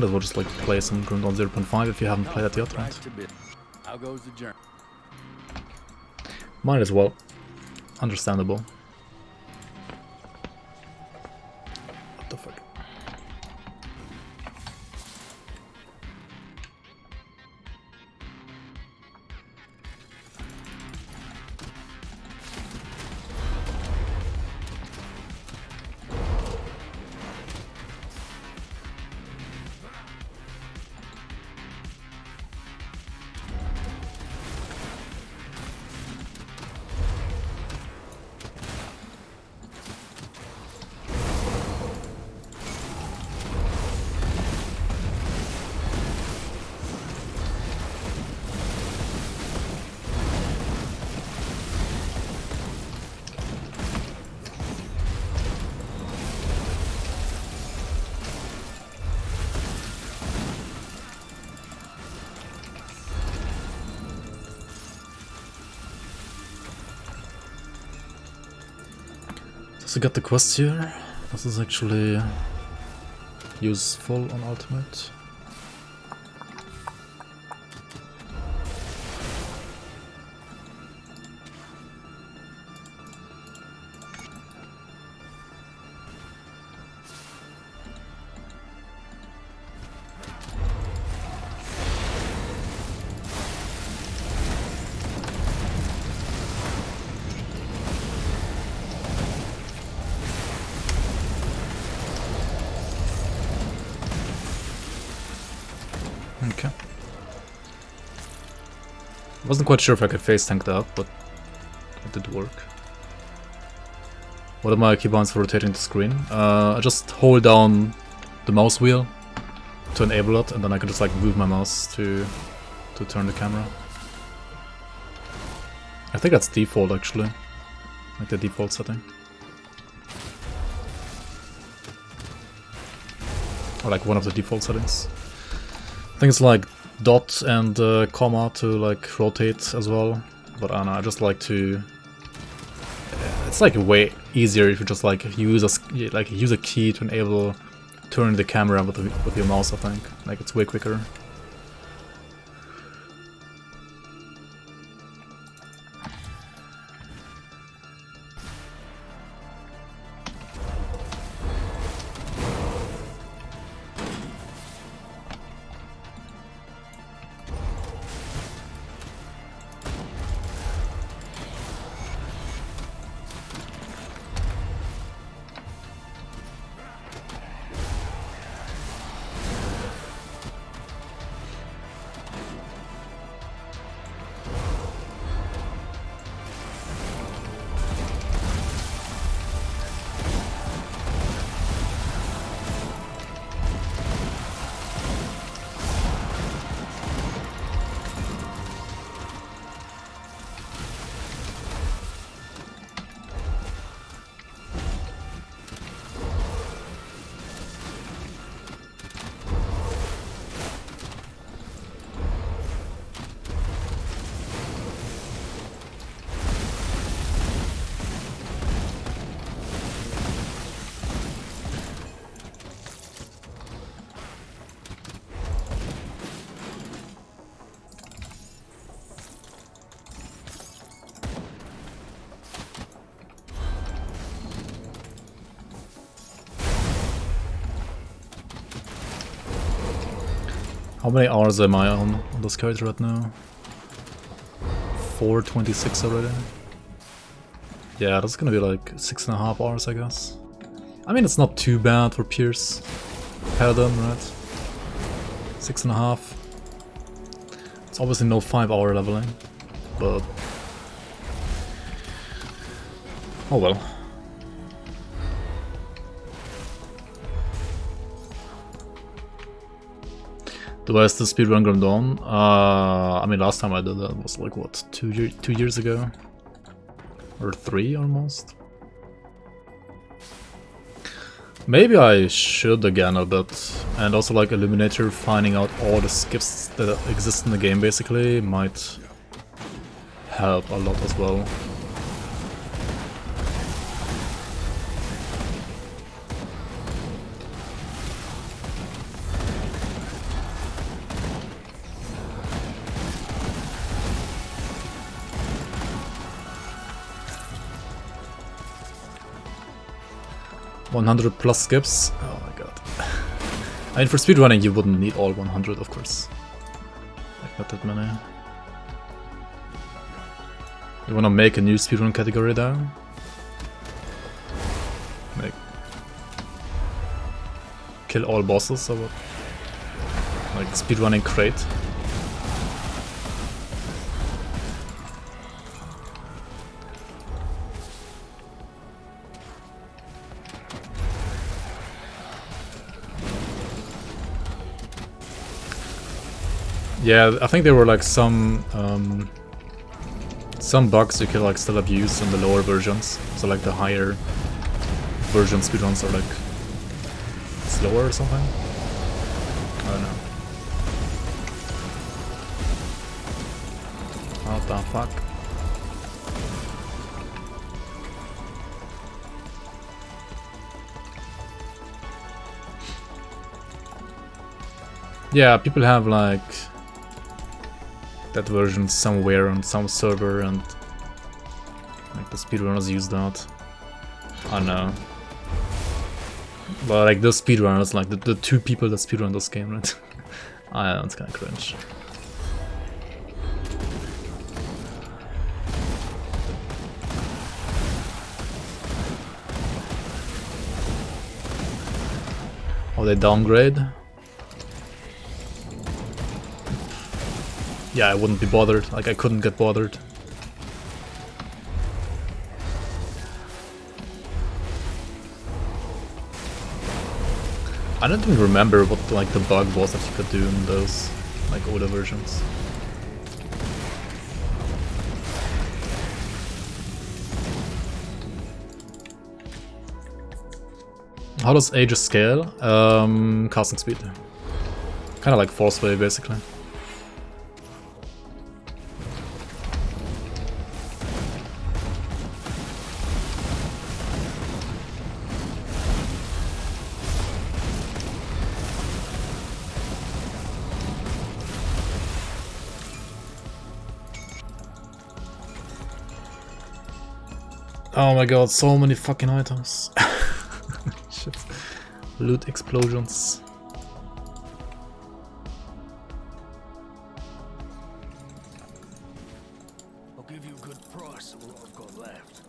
as well just like play some Grim Dawn 0.5 if you haven't played it yet, right? How goes the journey? Might as well. Understandable. What the fuck? So got the quest here. This is actually useful on ultimate. Okay. Wasn't quite sure if I could face tank that, but it did work. What are my keybinds for rotating the screen? I just hold down the mouse wheel to enable it, and then I can just like move my mouse to turn the camera. I think that's default actually, like the default setting. Or like one of the default settings. I think it's like dot and comma to like rotate as well, but I don't know, I just like to... It's like way easier if you just like use a key to enable turning the camera with your mouse, I think. Like it's way quicker. How many hours am I on this character right now? 426 already. Yeah, that's gonna be like 6.5 hours, I guess. I mean, it's not too bad for Pierce Paladin, right? 6.5. It's obviously no 5-hour leveling, but oh well. Do I still speedrun Grim Dawn? I mean, last time I did that was like, what, 2 years ago? Or 3 almost? Maybe I should again a bit. And also like Illuminator finding out all the skips that exist in the game basically might help a lot as well. +100 skips? Oh my god. I mean, for speedrunning you wouldn't need all 100, of course. Like, not that many. You wanna make a new speedrun category there? Like, kill all bosses or what? Like, speedrunning crate? Yeah, I think there were like some bugs you could like still abuse in the lower versions. So like the higher version speedruns are like slower or something. I don't know. What the fuck? Yeah, people have like that version somewhere on some server and like the speedrunners use that. I don't know. But like those speedrunners, like the 2 people that speedrun this game, right? I know, it's kinda cringe. Oh, they downgrade? Yeah, I wouldn't be bothered. Like, I couldn't get bothered. I don't even remember what like the bug was that you could do in those like older versions. How does Aegis scale? Casting speed. Kind of like force wave, basically. Oh my god, so many fucking items. Shit. Loot explosions. I'll give you a good price of what I've got left.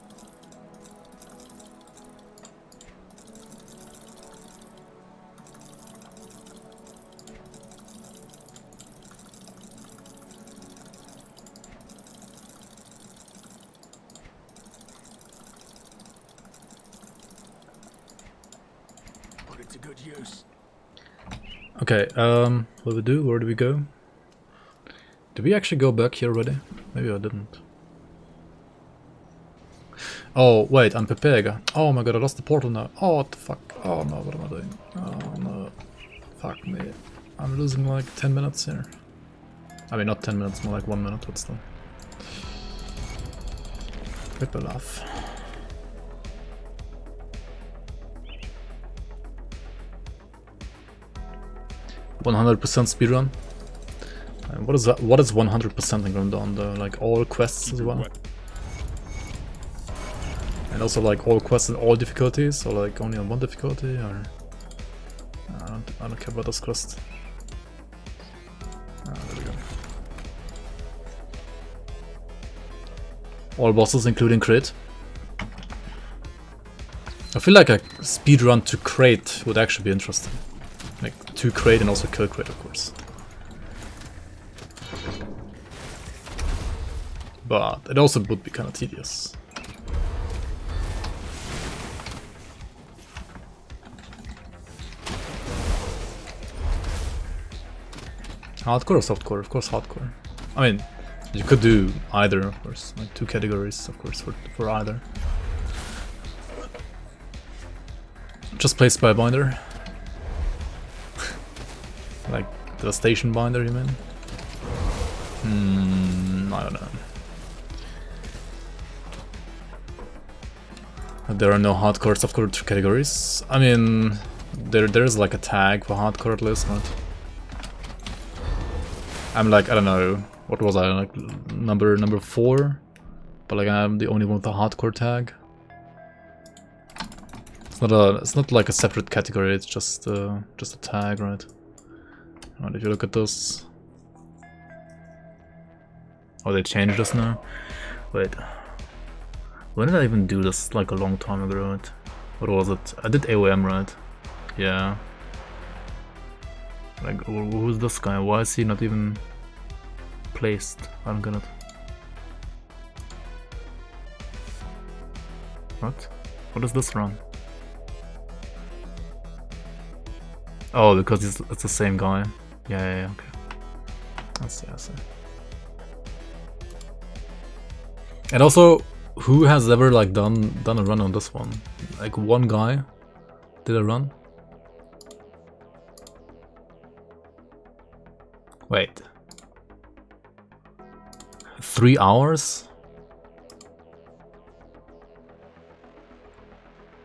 To good use. Okay, what do we do? Where do we go? Did we actually go back here already? Maybe I didn't. Oh, wait, I'm Pepega. Oh my god, I lost the portal now. Oh, what the fuck? Oh no, what am I doing? Oh no. Fuck me. I'm losing like 10 minutes here. I mean, not 10 minutes, more like 1 minute, but still. Triple laugh. 100% speedrun. What is that? What is 100% in Grim Dawn though? Like all quests as well? And also like all quests in all difficulties, or like only on one difficulty, or I don't care about this quest. There we go. All bosses, including crit. I feel like a speedrun to crate would actually be interesting. Like, to crate and also kill crate, of course. But it also would be kind of tedious. Hardcore or softcore? Of course hardcore. I mean, you could do either, of course. Like 2 categories, of course, for either. Just play Spybinder. Like the station binder, you mean? I don't know. There are no hardcore, softcore categories. I mean, there's like a tag for hardcore at least, right? I'm like, I don't know, what was I, like number 4? But like I'm the only one with a hardcore tag. It's not like a separate category, it's just a tag, right? Alright, if you look at this. Oh, they changed this now? Wait. When did I even do this? Like a long time ago, right? What was it? I did AOM, right? Yeah. Like, who's this guy? Why is he not even placed? I don't get it. What? What is this run? Oh, because it's the same guy. Yeah, okay. I see. And also, who has ever like done a run on this one? Like one guy did a run? Wait. 3 hours?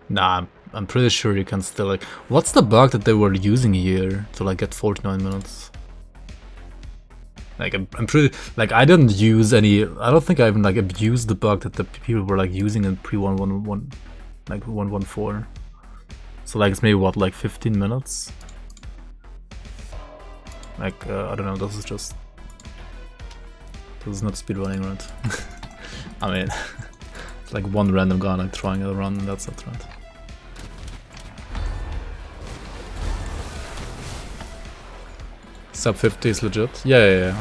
Nah, I'm pretty sure you can still like... What's the bug that they were using here to like get 49 minutes? Like I'm pretty... Like I didn't use any... I don't think I even like abused the bug that the people were like using in pre-111... Like 114. So like it's maybe what, like 15 minutes? Like, I don't know, this is just... This is not speedrunning, right? I mean... It's like one random guy like trying a run and that's it, right? Sub 50 is legit. Yeah.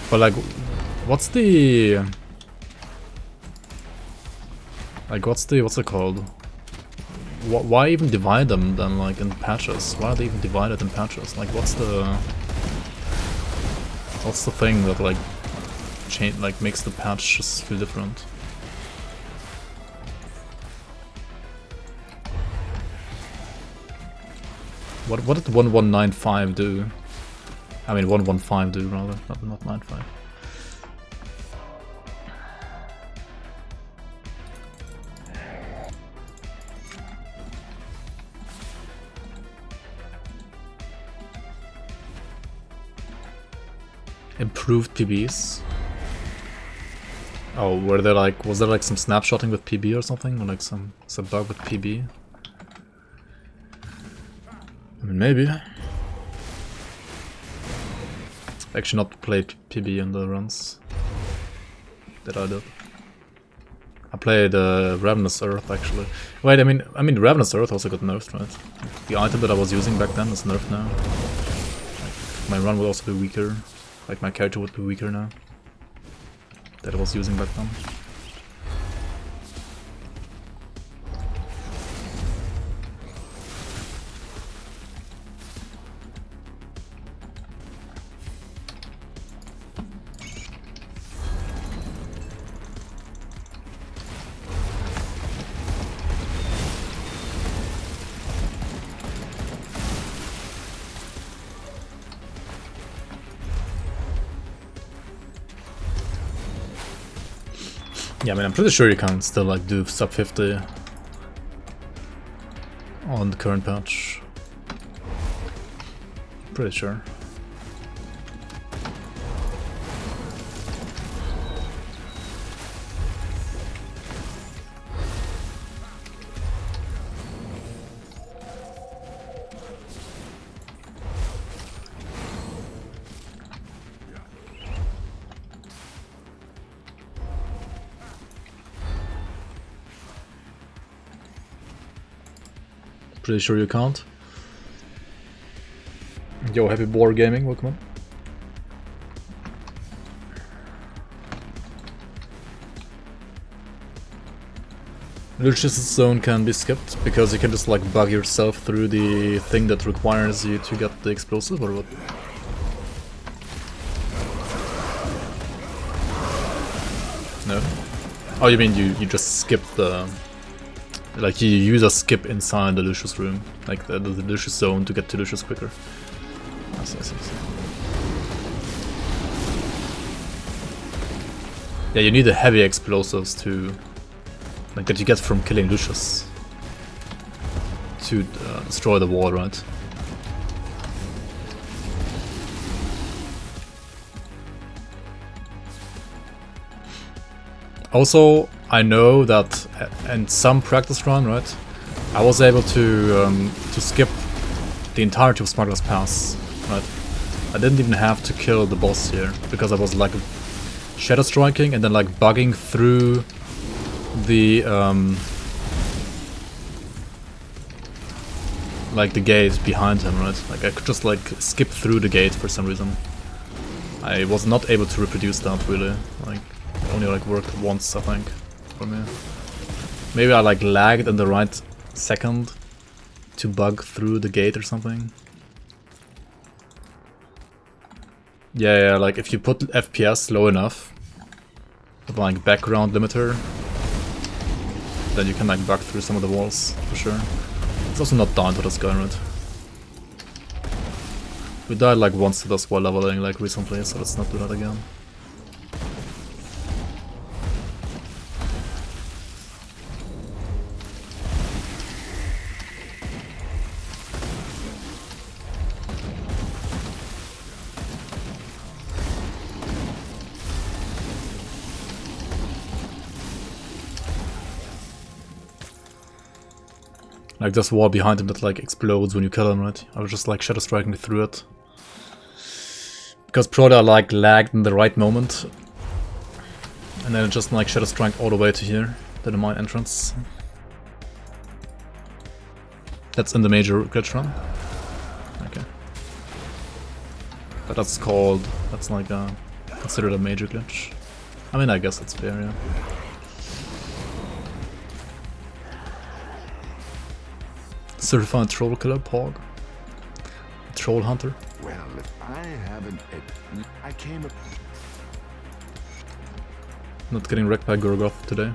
But like, what's the... Like, what's it called? Why even divide them then, like, in patches? Why are they even divided in patches? Like, what's the thing that, like, makes the patch just feel different? What did 1195 do? I mean 115 do rather, not 95. Improved PBs. Oh, were there like, was there like some snapshotting with PB or something? Or like some bug with PB? I mean, maybe. Actually not played PB in the runs that I did. I played Ravenous Earth actually. Wait, I mean Ravenous Earth also got nerfed, right? The item that I was using back then is nerfed now. Like, my run would also be weaker. Like my character would be weaker now. That I was using back then. Yeah, I mean, I'm pretty sure you can still like do sub 50 on the current patch. Pretty sure. Pretty sure you can't. Yo, happy board gaming, welcome on. Lucius' zone can be skipped because you can just like bug yourself through the thing that requires you to get the explosive or what? No? Oh, you mean you just skip the... Like you use a skip inside the Lucius room, like the Lucius zone to get to Lucius quicker. I see. Yeah, you need the heavy explosives to... like that you get from killing Lucius to destroy the wall, right? Also, I know that in some practice run, right, I was able to skip the entirety of Smuggler's Pass, right? I didn't even have to kill the boss here because I was like shadow striking and then like bugging through the like the gate behind him, right? Like I could just like skip through the gate for some reason. I was not able to reproduce that really. Like it only like worked once, I think, for me. Maybe I like lagged in the right second to bug through the gate or something. Yeah, like if you put FPS low enough with like background limiter, then you can like bug through some of the walls, for sure. It's also not down to this guy, right? We died like once to this while leveling like recently, so let's not do that again. Like this wall behind him that like explodes when you kill him, right? I was just like shadow striking through it. Because Proda like lagged in the right moment. And then it just like shadow strike all the way to here, to the mine entrance. That's in the major glitch run. Okay. But that's called, that's like considered a major glitch. I mean, I guess that's fair, yeah. Certified troll killer, Pog. Troll hunter. Well, if I haven't... I came up... Not getting wrecked by Gorgoth today.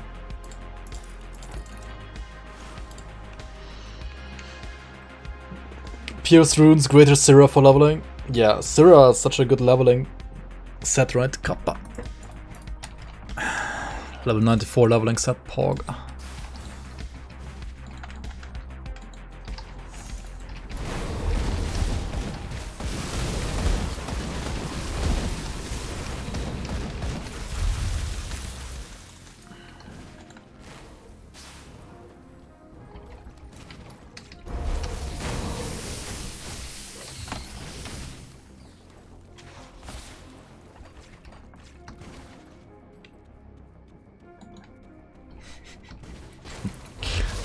Pierce runes, greater Syrah for leveling. Yeah, Syrah is such a good leveling set, right? Kappa. Level 94 leveling set, Pog.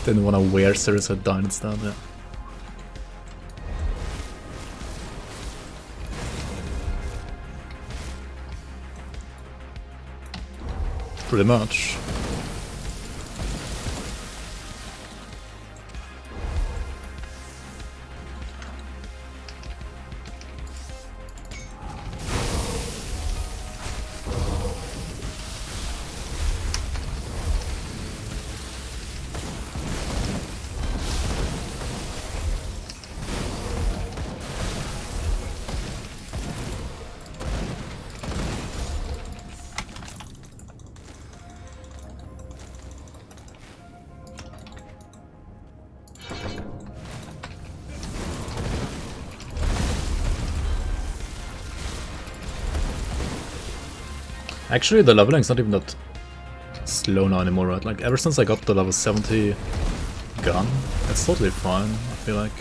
Didn't want to wear Sirius had died instead, yeah. Pretty much. Actually, the leveling's not even that slow now anymore, right? Like, ever since I got the level 70 gun, it's totally fine, I feel like.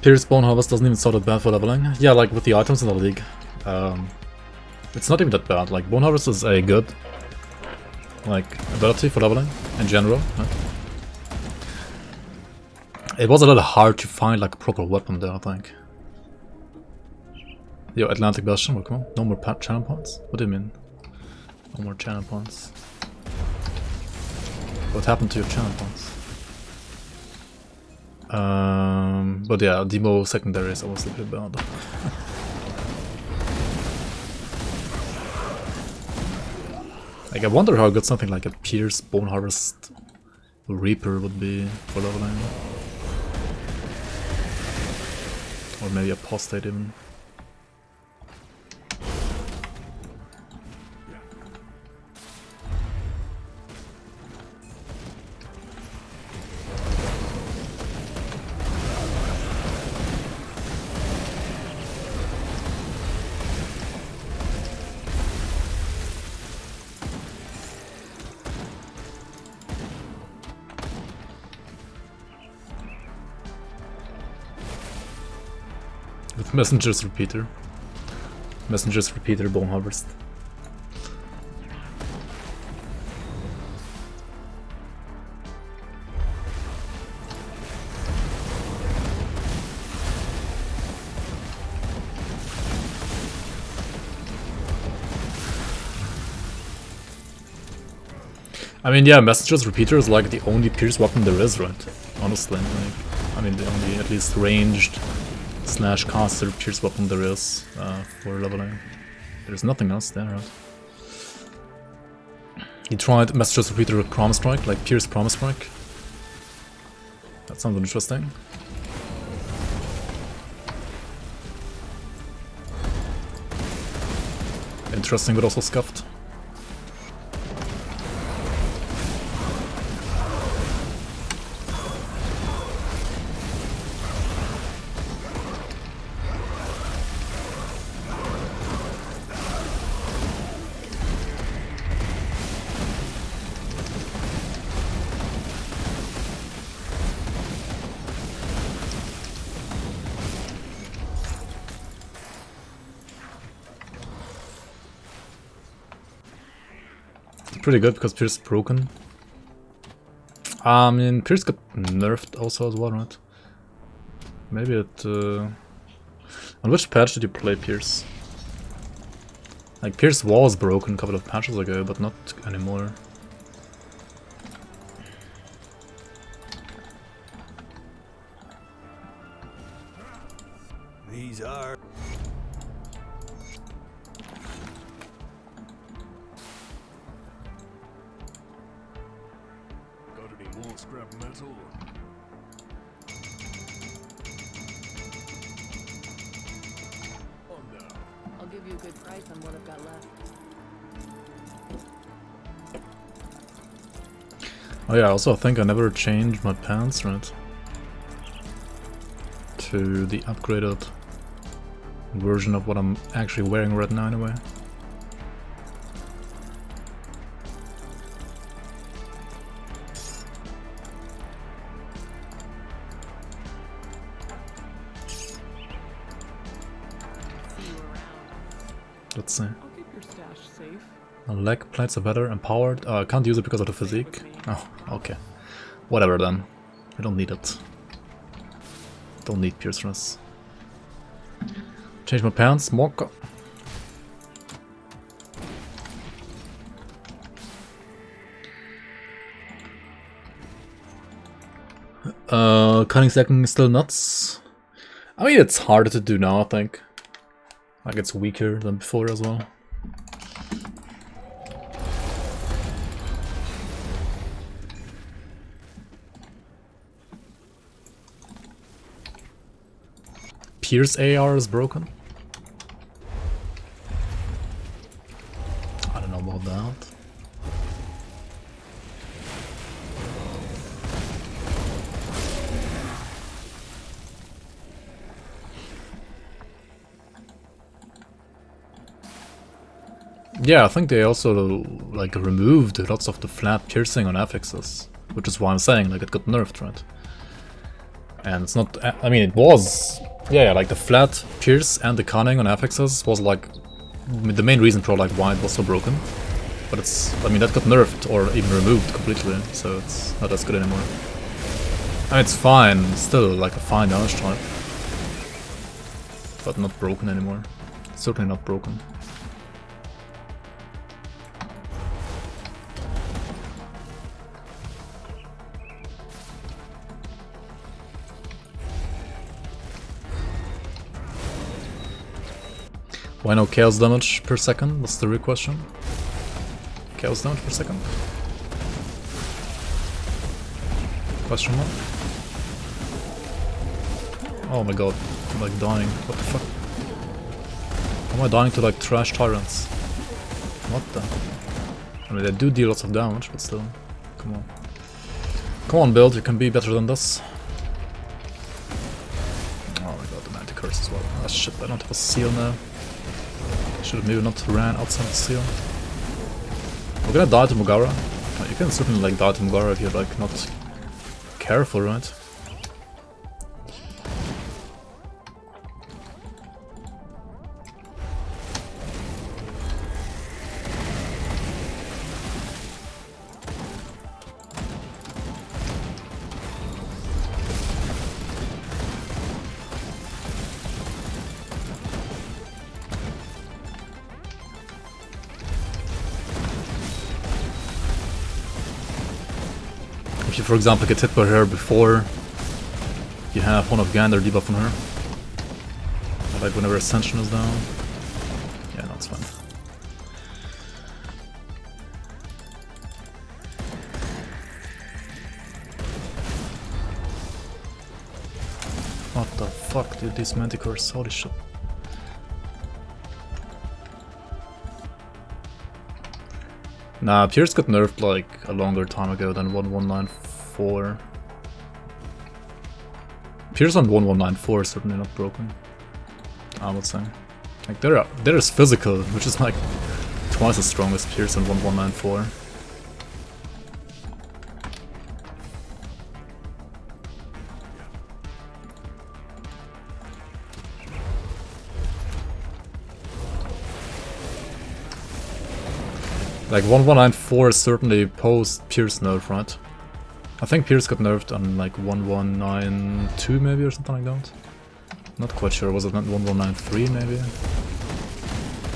Pierce Bone Harvest doesn't even sound that bad for leveling. Yeah, like with the items in the league. It's not even that bad. Like, Bone Harvest is a good, like, ability for leveling in general. Right? It was a little hard to find like a proper weapon there, I think. Yo, Atlantic Bastion, well, come on. No more channel points? What do you mean? No more channel points. What happened to your channel points? But yeah, demo secondaries are also a bit bad. Like, I wonder how good something like a Pierce Bone Harvest Reaper would be for leveling. Or maybe Apostate even. With Messenger's Repeater. Messenger's Repeater Bone Harvest. I mean, yeah, Messenger's Repeater is like the only pierce weapon there is, right? Honestly, like, I mean, the only at least ranged slash caster pierce weapon there is for leveling. There's nothing else there, right? He tried Messenger's Repeater with Promise Strike, like Pierce Promise Strike. That sounds interesting. Interesting, but also scuffed. Pretty good because Pierce is broken. I mean, Pierce got nerfed also as well, right? Maybe it... On which patch did you play Pierce? Like, Pierce was broken a couple of patches ago, but not anymore. These are... Scrap metal. Oh no. I'll give you a good price on what I've got left. Oh yeah, also I think I never changed my pants, right? To the upgraded version of what I'm actually wearing right now anyway. Let's see. I'll keep your stash safe. Leg plates are better, empowered. I can't use it because of the physique. Oh, okay. Whatever then. We don't need it. Don't need piercers. Change my pants. Mocha. Cutting second is still nuts. I mean, it's harder to do now, I think. Like, it's weaker than before as well. Pierce AR is broken. I don't know about that. Yeah, I think they also like removed lots of the flat piercing on affixes, which is why I'm saying like it got nerfed, right? And it's not, I mean, it was, yeah, like the flat pierce and the cunning on affixes was like the main reason for like why it was so broken. But it's, I mean, that got nerfed or even removed completely, so it's not as good anymore. I mean, it's fine, still like a fine damage type. But not broken anymore. Certainly not broken. Why no chaos damage per second? That's the real question. Chaos damage per second? Question mark? Oh my god, I'm like dying. What the fuck? How am I dying to like trash tyrants? What the? I mean, they do deal lots of damage, but still. Come on. Come on, build, you can be better than this. Oh my god, the Manticores as well. Ah shit, I don't have a seal now. Should have maybe not ran outside the seal. We're gonna die to Mugara. You can certainly like die to Mugara if you're like not careful, right? If you, for example, get hit by her before you have one of Gander debuff on her, or like whenever Ascension is down, yeah, no, it's fine. What the fuck, dude, these Manticores, holy shit. Nah, Pierce got nerfed like a longer time ago than 1194. Pierce on 1194 is certainly not broken, I would say. Like there is physical, which is like twice as strong as Pierce on 1194. Like 1194 is certainly post Pierce nerf, right? I think Pierce got nerfed on like 1192 maybe or something like that. Not quite sure, was it not 1193 maybe?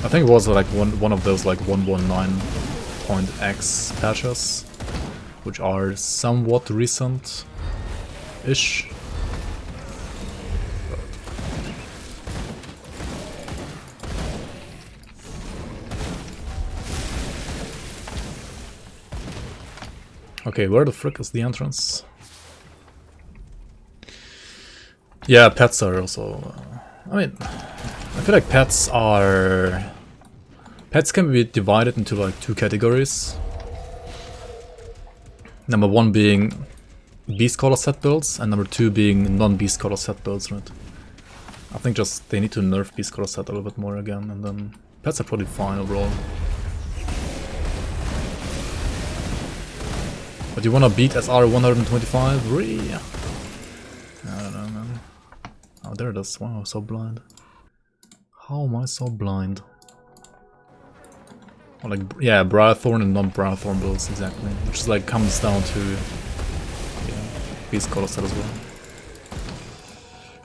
I think it was like one of those like 119.x patches, which are somewhat recent-ish. Okay, where the frick is the entrance? Yeah, pets are also... I mean, I feel like pets are... Pets can be divided into like two categories. Number one being Beast Caller set builds, and number two being non-Beast Caller set builds, right? I think just they need to nerf Beast Caller set a little bit more again, and then pets are probably fine overall. But you wanna beat SR 125? Really? I don't know, man. Oh, there it is. Wow, I'm so blind. How am I so blind? Or like, yeah, Briarthorn and non-Briarthorn builds, exactly. Which is like comes down to, yeah, Beast Caller set as well.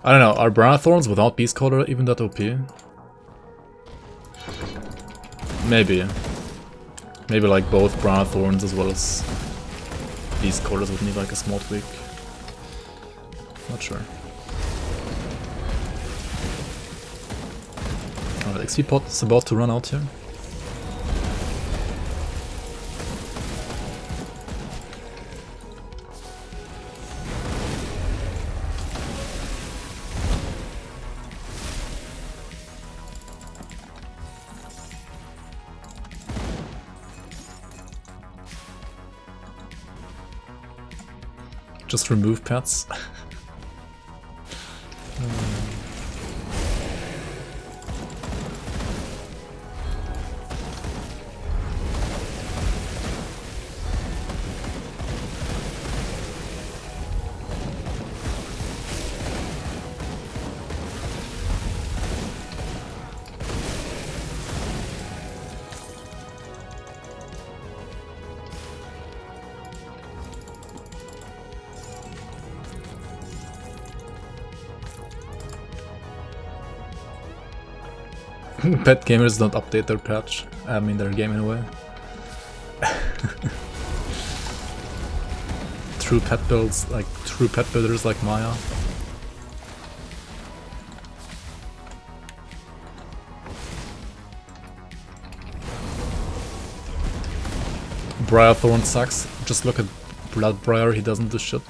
I don't know, are Briarthorns without Beast Caller even that OP? Maybe. Maybe like both Briarthorns as well as Beast Callers would need like a small tweak. Not sure. Alright, XP pot is about to run out here. Just remove pets. Pet gamers don't update their patch. I mean their game anyway. True pet builds, like true pet builders like Maya. Briarthorn sucks. Just look at Bloodbriar, he doesn't do shit.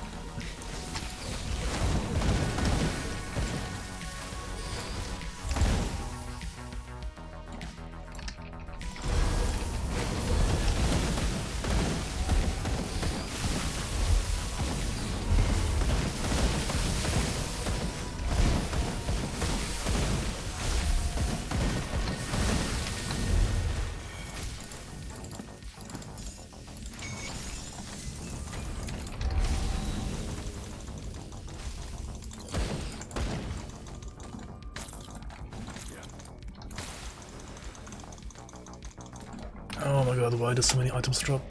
Oh my god, why do so many items drop?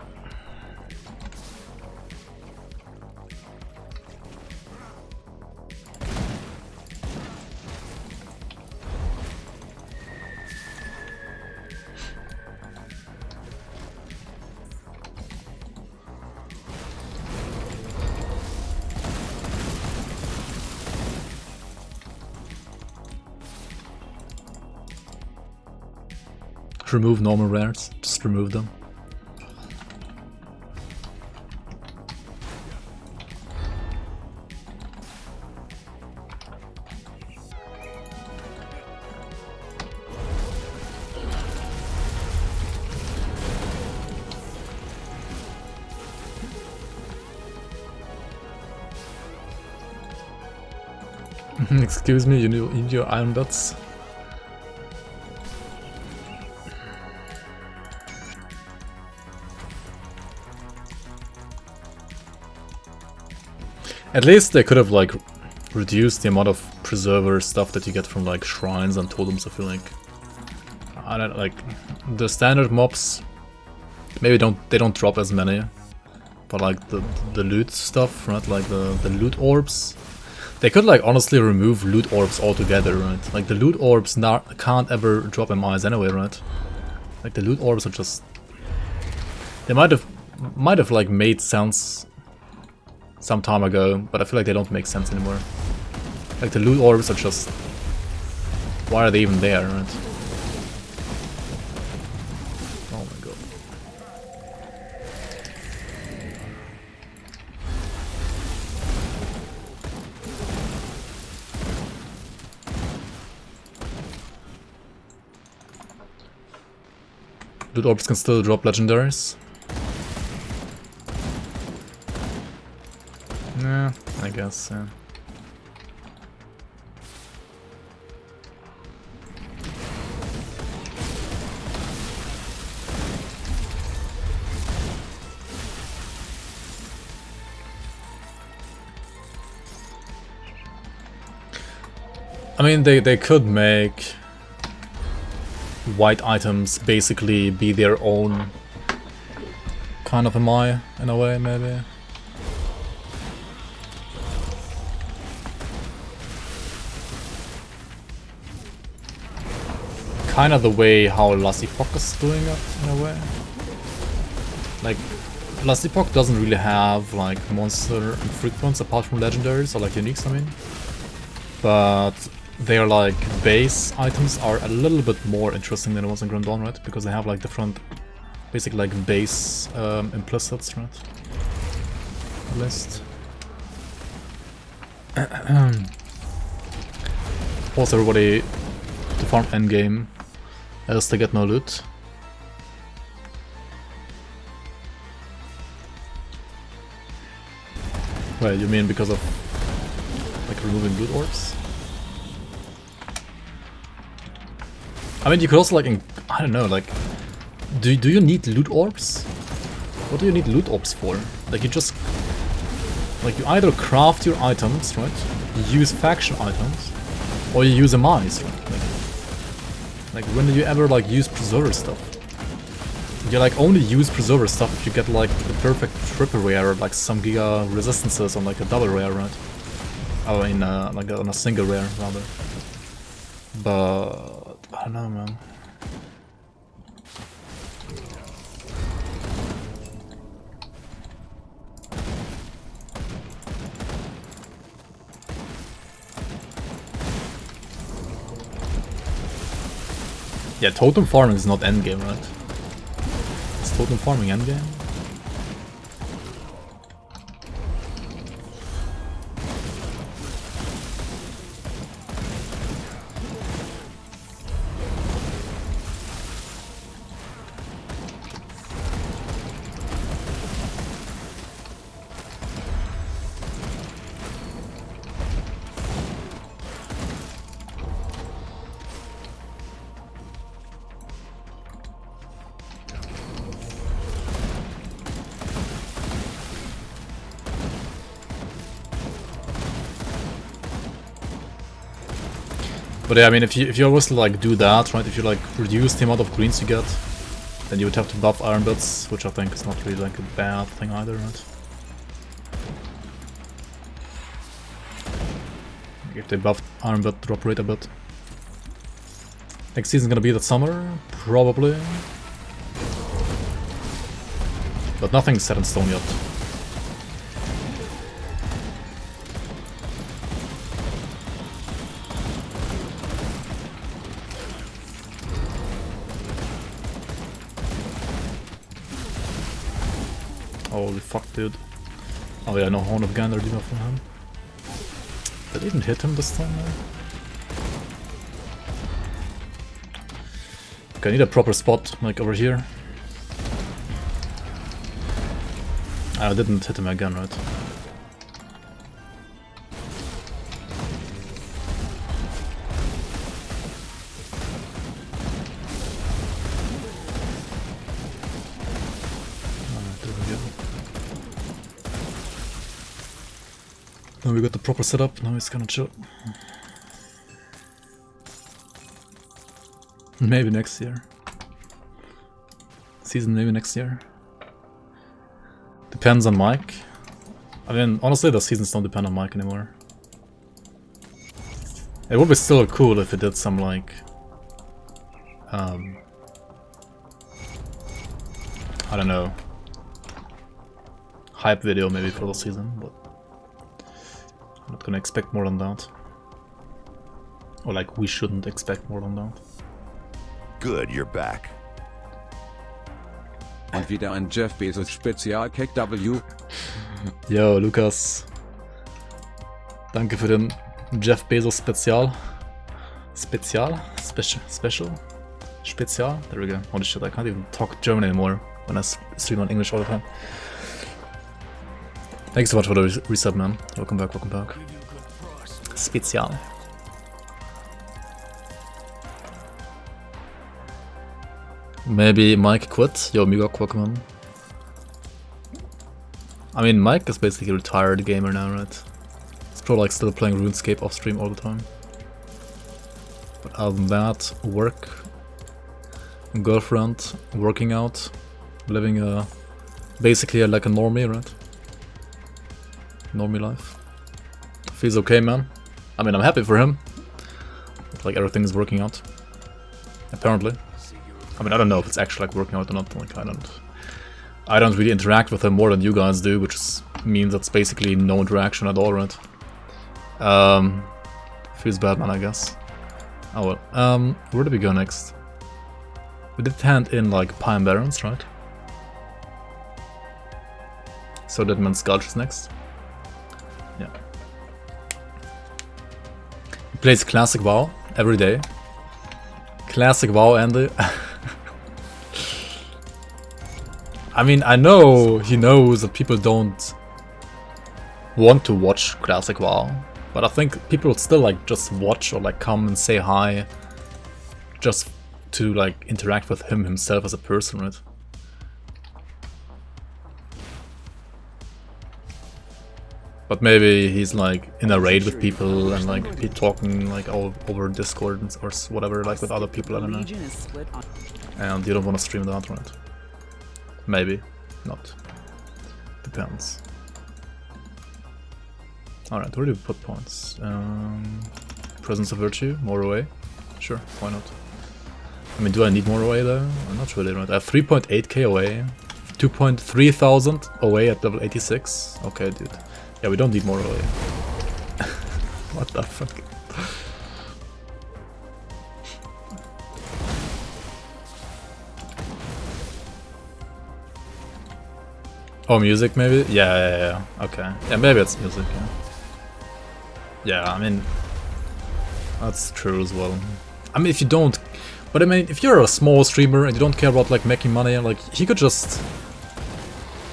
Remove normal rares, just remove them. Excuse me, you need your iron dots? At least they could have like reduced the amount of preserver stuff that you get from like shrines and totems. I feel like I don't like the standard mobs. Maybe they don't drop as many, but like the loot stuff, right? Like the loot orbs. They could like honestly remove loot orbs altogether, right? Like the loot orbs can't ever drop MIs anyway, right? Like the loot orbs are just they might have like made sense some time ago, but I feel like they don't make sense anymore. Like the loot orbs are just why are they even there, right? Oh my god. Loot orbs can still drop legendaries. Yeah, I guess, yeah. I mean, they could make white items basically be their own kind of MI in a way, maybe. Kind of the way how Lassipok is doing it, in a way. Like, Lassipok doesn't really have, like, monster infrequents apart from legendaries, or like uniques, I mean. But their, like, base items are a little bit more interesting than the ones in Grim Dawn, right? Because they have, like, different, basically, like, base implicits, right? List. Force everybody to farm endgame. Else they get no loot. Wait, you mean because of like removing loot orbs? I mean, you could also like, I don't know, like, do you need loot orbs? What do you need loot orbs for? Like you just, like you either craft your items, right? You use faction items, or you use MIs, right? Like when do you ever like use preserver stuff? You like only use preserver stuff if you get like the perfect triple rare, like some giga resistances on like a double rare, right? Oh, in like on a single rare rather. But I don't know, man. Yeah, totem farming is not endgame, right? Is totem farming endgame? But yeah, I mean, if you always like do that, right? If you like reduce the amount of greens you get, then you would have to buff iron bits, which I think is not really like a bad thing either, right? If they buff iron bit drop rate a bit. Next season's gonna be that summer, probably. But nothing's set in stone yet. Holy fuck, dude. Oh yeah, no Horn of Gander debuff from him. Did it even hit him this time, man? Okay, I need a proper spot, like over here. I didn't hit him again, right? Now we got the proper setup, now it's gonna chill. Maybe next year. Season maybe next year. Depends on Mike. I mean, honestly, the seasons don't depend on Mike anymore. It would be still cool if it did some like... I don't know. Hype video maybe for the season, but... I'm not gonna expect more than that. Or like, we shouldn't expect more than that. Good, you're back. Und wieder ein Jeff Bezos Spezial-Kick W. Yo, Lukas. Danke für den Jeff Bezos Spezial. Special? Spezial? There we go. Holy shit, I can't even talk German anymore when I stream on English all the time. Thanks so much for the resub, man. Welcome back, welcome back. Spezial. Maybe Mike quit. Yo, Migok, welcome on. I mean, Mike is basically a retired gamer now, right? He's probably like still playing RuneScape off stream all the time. But other than that, work, girlfriend, working out, living basically like a normie, right? Normie life. Feels okay, man. I mean, I'm happy for him. Like everything's working out. Apparently. I mean, I don't know if it's actually like working out or not. Like I don't really interact with him more than you guys do, which means that's basically no interaction at all, right? Feels bad, man, I guess. Oh well. Where did we go next? We did hand in like Pine Barrens, right? So that means Gulch is next. Yeah. He plays classic WoW every day. Classic WoW, Andy. I mean, I know he knows that people don't want to watch classic WoW, but I think people would still like just watch or like come and say hi just to like interact with him himself as a person, right? But maybe he's like in a raid with people and like he's talking like all over Discord or whatever, like with other people, I don't know. And you don't want to stream that, right? Maybe. Not. Depends. Alright, where do we put points? Presence of Virtue, more away. Sure, why not? I mean, do I need more away though? I'm not really right. I have 3.8k away, 2.3 thousand away at level 86. Okay, dude. Yeah, we don't need more away. What the fuck? Oh, music maybe? Yeah. Okay. Yeah, maybe it's music, yeah. Yeah, I mean, that's true as well. I mean, if you don't... But I mean, if you're a small streamer and you don't care about, like, making money, like, he could just...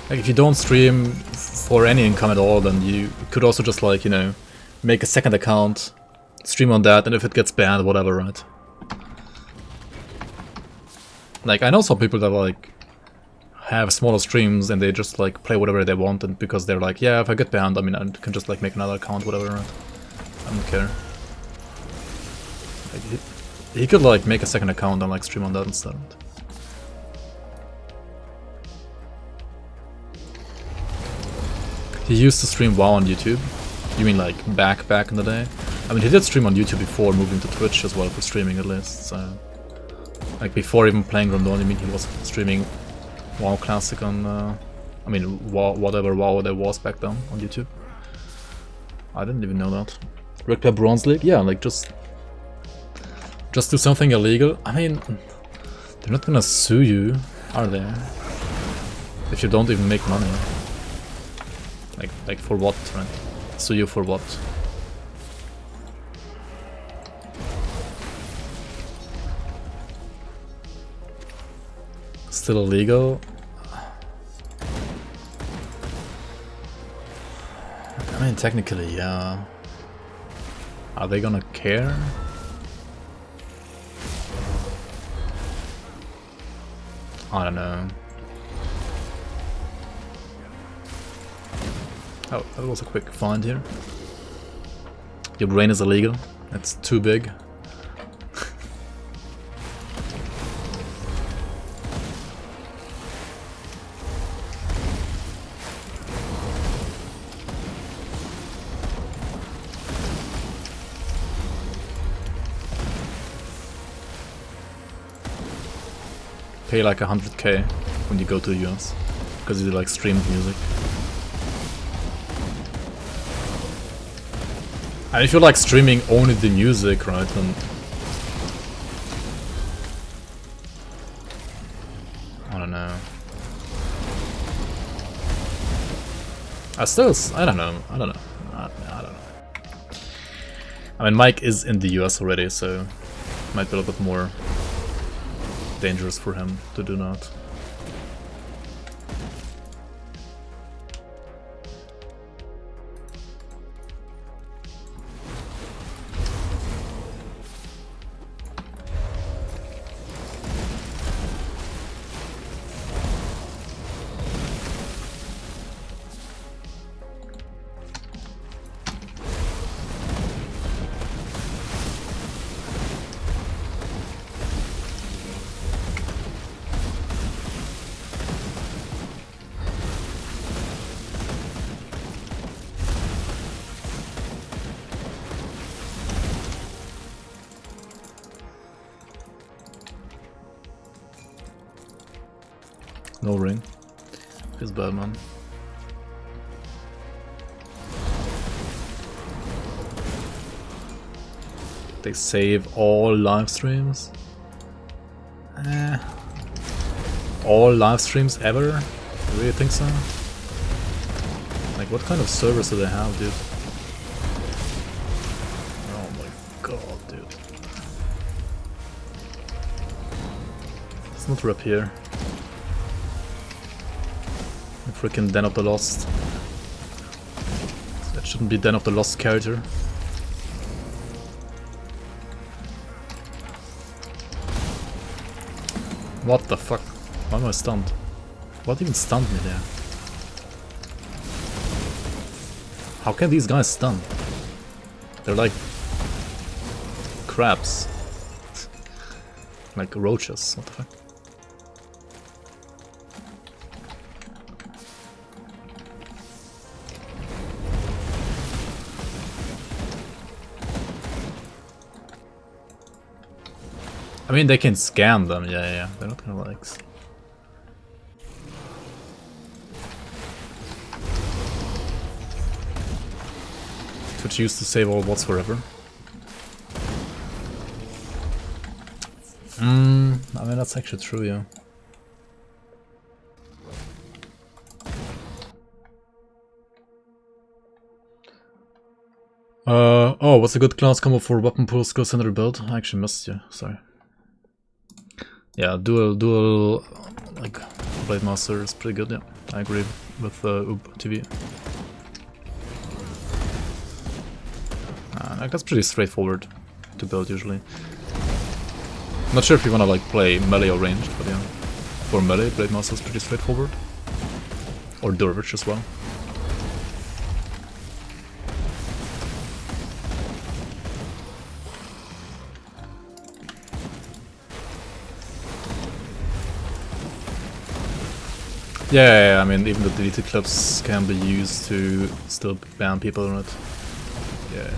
Like, if you don't stream for any income at all, then you could also just, like, you know, make a second account, stream on that, and if it gets banned, whatever, right? Like, I know some people that, like, have smaller streams and they just, like, play whatever they want, and because they're like, yeah, if I get banned, I mean, I can just, like, make another account, whatever, right? I don't care. Like, he could, like, make a second account and, like, stream on that instead. He used to stream WoW on YouTube. You mean, like, back in the day? I mean, he did stream on YouTube before moving to Twitch as well, for streaming at least, so... Like, before even playing Rondon, I mean, he was streaming WoW Classic on, I mean, WoW, whatever WoW there was back then on YouTube. I didn't even know that. Red Club Bronze League? Yeah, like, just do something illegal. I mean, they're not gonna sue you, are they? If you don't even make money. Like for what, right? Sue you for what? Still illegal? I mean, technically, yeah. Are they gonna care? I don't know. Oh, that was a quick find here. Your brain is illegal. It's too big. Pay like 100k when you go to the US because you like streamed music. And if you're like streaming only the music, right, then I don't know. I don't know. I don't know. I mean, Mike is in the US already, so it might be a little bit more dangerous for him to do that. No ring. Feels bad, man. They save all live streams? All live streams ever? You really think so? Like, what kind of servers do they have, dude? Oh my god, dude. Let's not rip here. Freaking Den of the Lost. That shouldn't be Den of the Lost character. What the fuck? Why am I stunned? What even stunned me there? How can these guys stun? They're like crabs. Like roaches. What the fuck? I I mean, they can scan them, yeah. They're not gonna like... Twitch used to save all bots forever. I mean, that's actually true, yeah. Oh, what's a good class combo for weapon pool skill center build? I actually missed you, sorry. Yeah, dual, like, Blade Master is pretty good, yeah. I agree with TV. Like, that's pretty straightforward to build usually. Not sure if you wanna like play melee or ranged, but yeah. For melee, Blade Master is pretty straightforward. Or Durvich as well. Yeah, I mean, even the deleted clips can be used to still ban people, right? Yeah.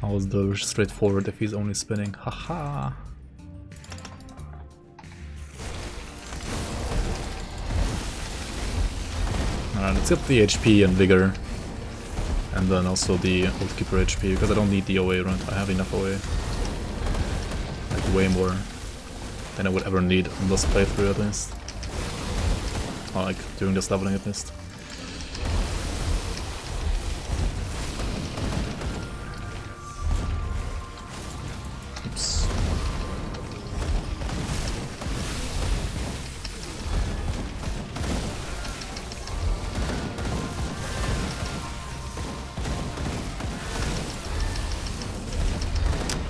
How is the straightforward if he's only spinning? Haha. Alright, let's get the HP and vigor. And then also the Oathkeeper HP, because I don't need the OA, right? I have enough OA. Like way more than I would ever need on this playthrough at least. Or like during this leveling at least. Oops.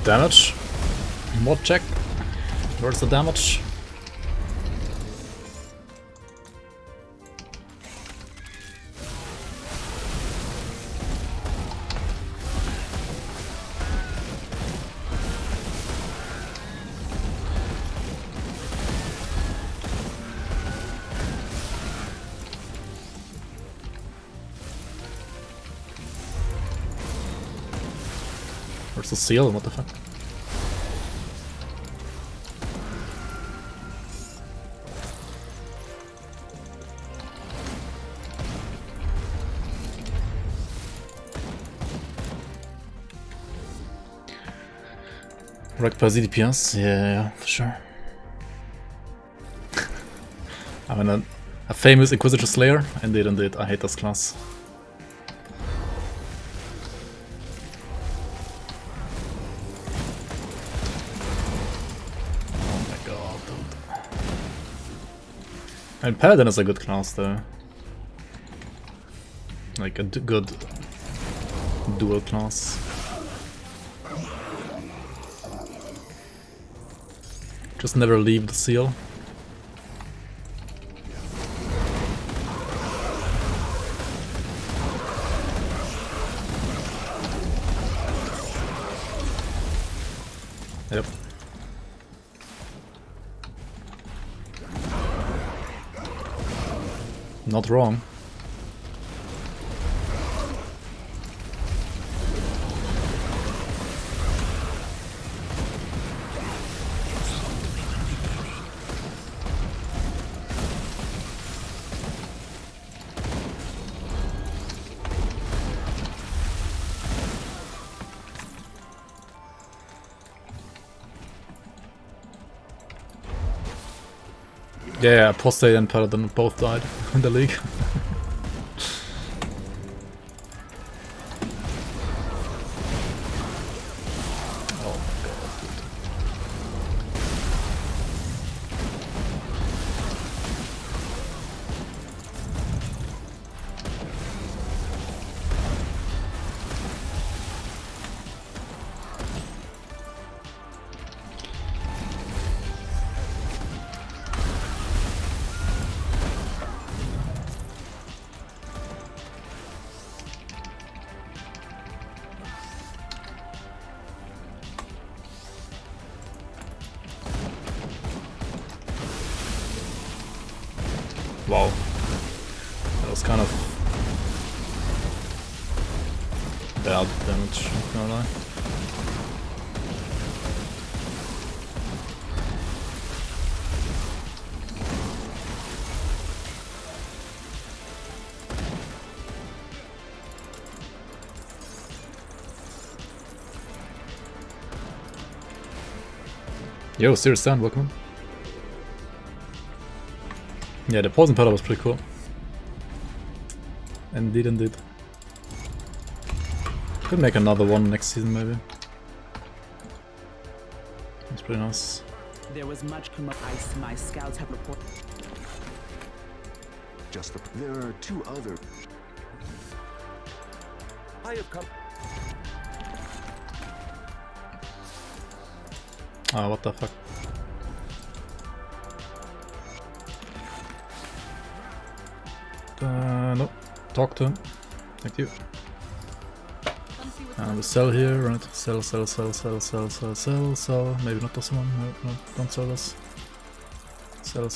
Damage. Mod check. Where's the damage? Where's the seal? What the fuck? Wrecked by ZDPS? Yeah, for sure. I mean, a famous Inquisitor Slayer? Indeed, I hate this class. Oh my god, dude. And Paladin is a good class though. Like a good dual class. Just never leave the seal. Yep. Not wrong. Yeah, Apostate and Paladin both died in the league. Oh my god, dude. Wow. That was kind of bad damage, not gonna lie. Yo, Serious Stand, welcome. Yeah, the Poison Powder was pretty cool. Indeed, indeed. Could make another one next season, maybe. It's pretty nice. There was much commotion. My scouts have reported. Just the. There are 2 other. I have come. Ah, what the fuck. No. Talk to him. Thank you. And we sell here, right? Sell. Maybe not this one. No, don't sell this. Sell.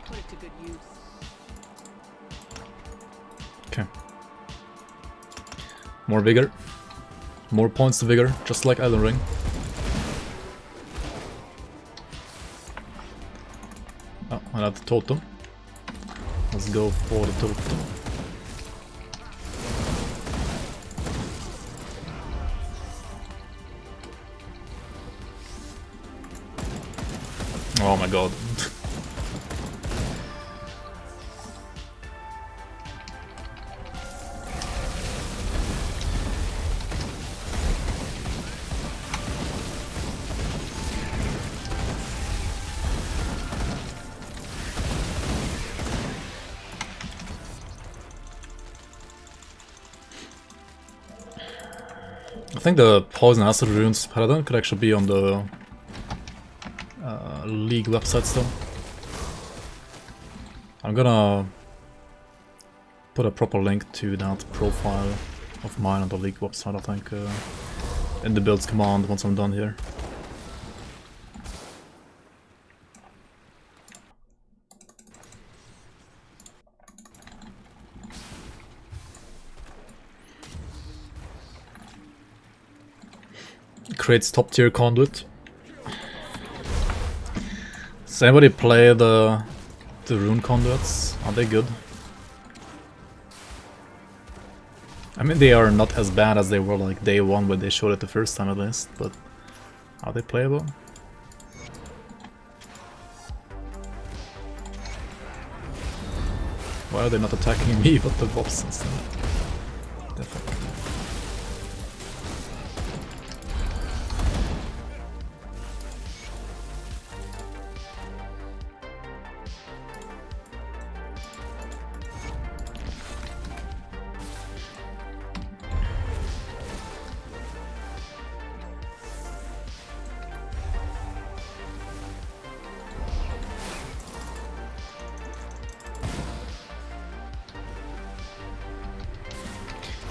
Put it to good use. Okay. More vigor. More points to vigor, just like Elden Ring. Oh, I have the totem. Let's go for the totem. Oh my god. I think the Poison Acid Runes Paladin could actually be on the League website still. I'm gonna put a proper link to that profile of mine on the League website, I think, in the builds command once I'm done here. Creates top tier conduit. Does anybody play the rune conduits? Are they good? I mean, they are not as bad as they were like day one when they showed it the first time at least, but are they playable? Why are they not attacking me but the bots instead? Definitely.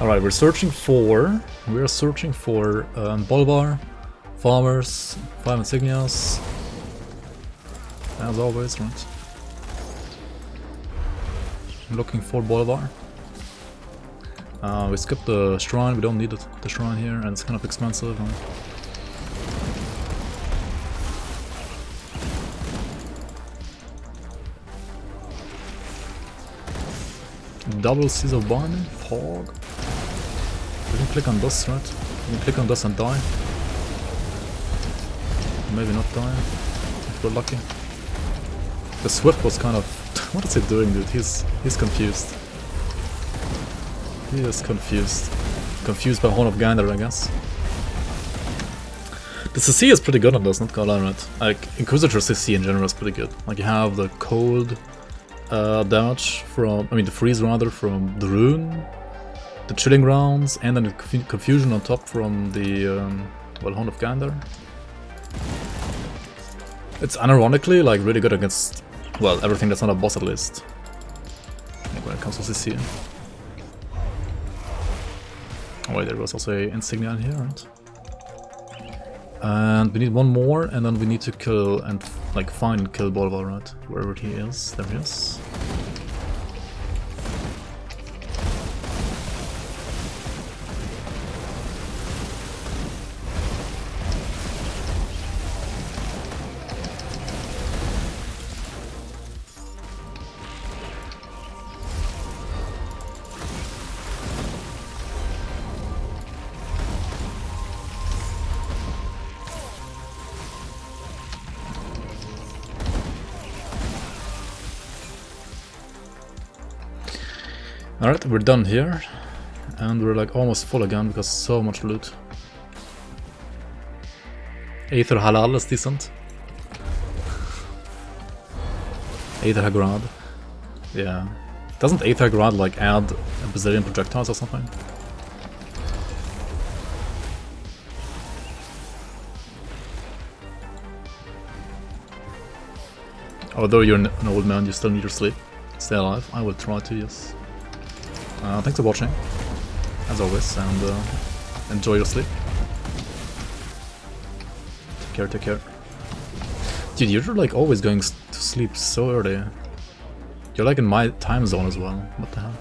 Alright, we're searching for Bolvar, Farmers, 5 insignias, as always, right? Looking for Bolvar. We skipped the shrine, we don't need the shrine here, and it's kind of expensive. Double Seas of Binding? Fog. We can click on this, right? We can click on this and die. Maybe not die, if we're lucky. The Swift was kind of... what is he doing, dude? He's confused. He is confused. Confused by Horn of Gander, I guess. The CC is pretty good on this, not gonna lie, right? Like, Inquisitor CC in general is pretty good. Like, you have the cold damage from... I mean, the freeze rather, from the rune, the chilling rounds, and then the confusion on top from the well, Horn of Gander. It's unironically like really good against, well, everything that's not a boss at least. when it comes to CC. Oh wait, there was also a insignia in here, right? And we need one more, and then we need to kill and like find and kill Bolvar, right? Wherever he is, there he is. Alright, we're done here, and we're like almost full again because so much loot. Aether Halal is decent. Aether Hagrad. Yeah. Doesn't Aether Hagrad like add a bazillion projectiles or something? Although you're an old man, you still need your sleep. Stay alive. I will try to, yes. Thanks for watching, as always, and enjoy your sleep. Take care, take care. Dude, you're like always going to sleep so early. You're like in my time zone as well. What the hell?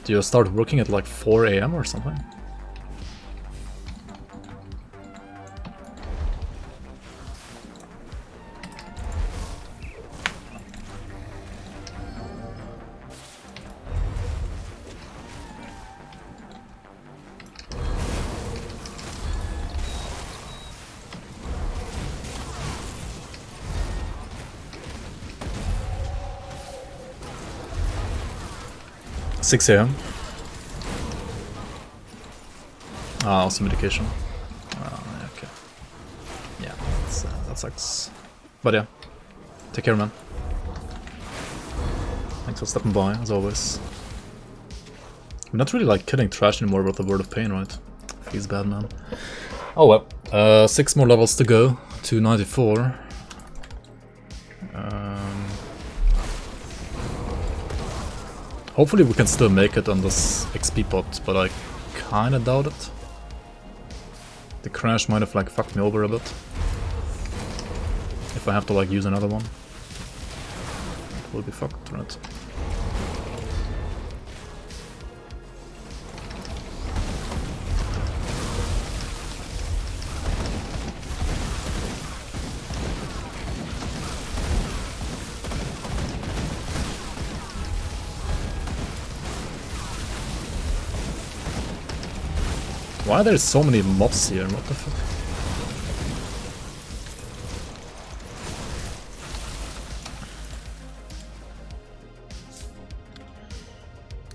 Do you start working at like 4 AM or something? Six AM. Ah, also medication. Okay. Yeah, that sucks. But yeah, take care, man. Thanks for stopping by, as always. We're not really like killing trash anymore with the Word of Pain, right? Feels bad, man. Oh well. 6 more levels to go to 94. Hopefully we can still make it on this XP pot, but I kinda doubt it. The crash might have like fucked me over a bit. If I have to like use another one, it will be fucked, right? Why are there so many mobs here? What the fuck?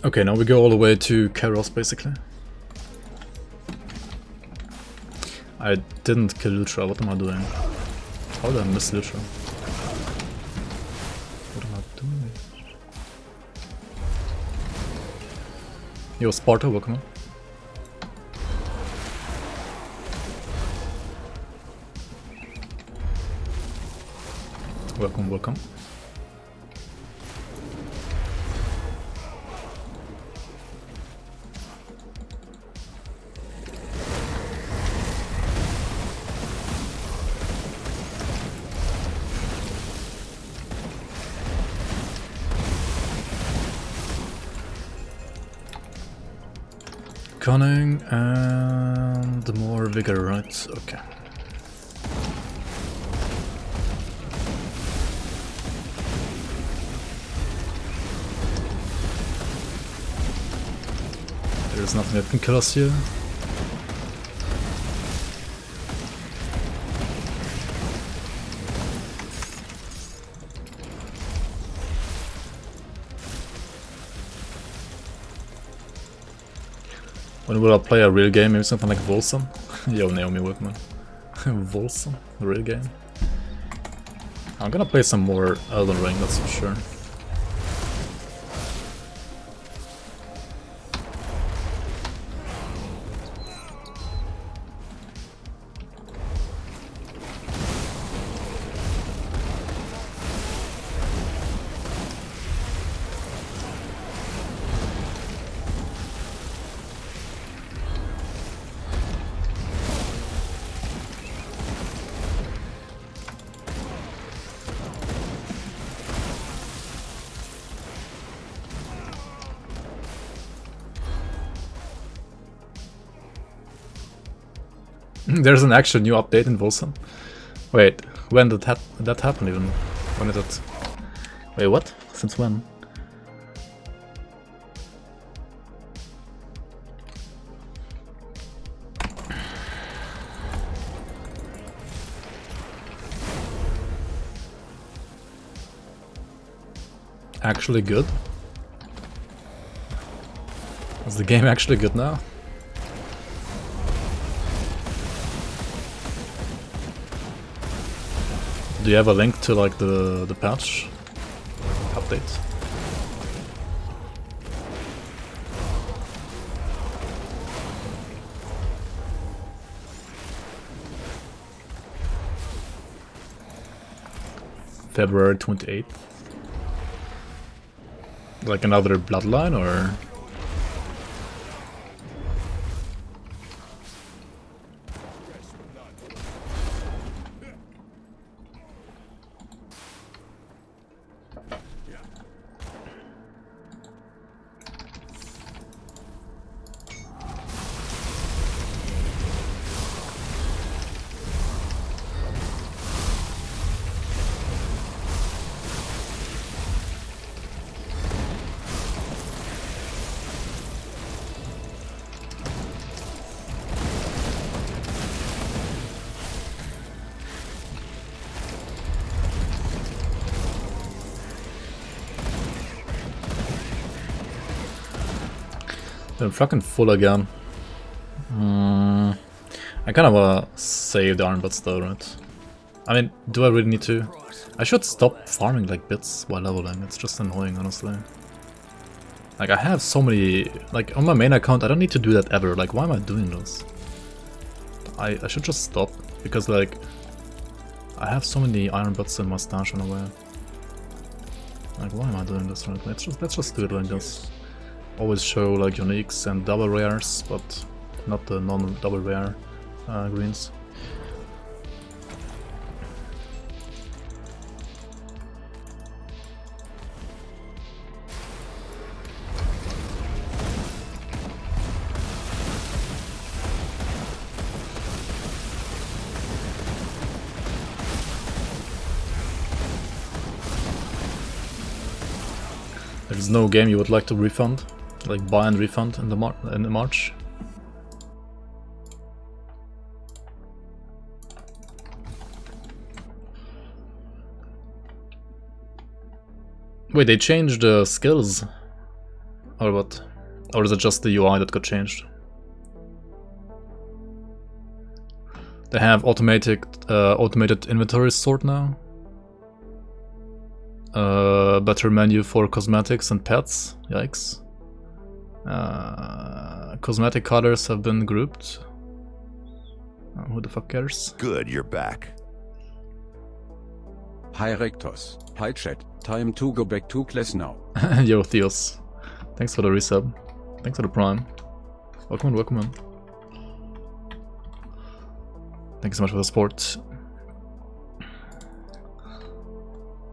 Okay, now we go all the way to Karl, basically. I didn't kill Lutra, what am I doing? How did I miss Lutra? What am I doing? Yo, Sparta, welcome on. Welcome, welcome. Cunning and more vigor, right? Okay. There's nothing that can kill us here. When will I play a real game? Maybe something like Volson? Yo, Naomi Workman. Volson? A real game? I'm gonna play some more Elden Ring, that's for sure. There's an actual new update in Volsan. Wait, when did that happen even? When is it? Wait, what? Since when? Actually good? Is the game actually good now? Do you have a link to like the patch update? February 28th. Like another bloodline or? I'm fucking full again. I kind of wanna save the iron butts though, right? I mean, do I really need to? I should stop farming like bits while leveling, it's just annoying, honestly. Like, I have so many... Like, on my main account, I don't need to do that ever. Like, why am I doing this? I should just stop, because, like, I have so many iron butts in my stash in a way. Like, why am I doing this, right? Let's just do it like this. Always show like uniques and double rares, but not the non-double rare greens. There's no game you would like to refund? Like buy and refund in the March? Wait, they changed the skills? Or what? Or is it just the UI that got changed? They have automated inventory sort now. Better menu for cosmetics and pets. Yikes. Cosmetic colors have been grouped. Who the fuck cares? Good, you're back. Hi Rectos. Hi chat. Time to go back to class now. Yo Theos. Thanks for the resub. Thanks for the prime. Welcome in, welcome in. Thank you so much for the support.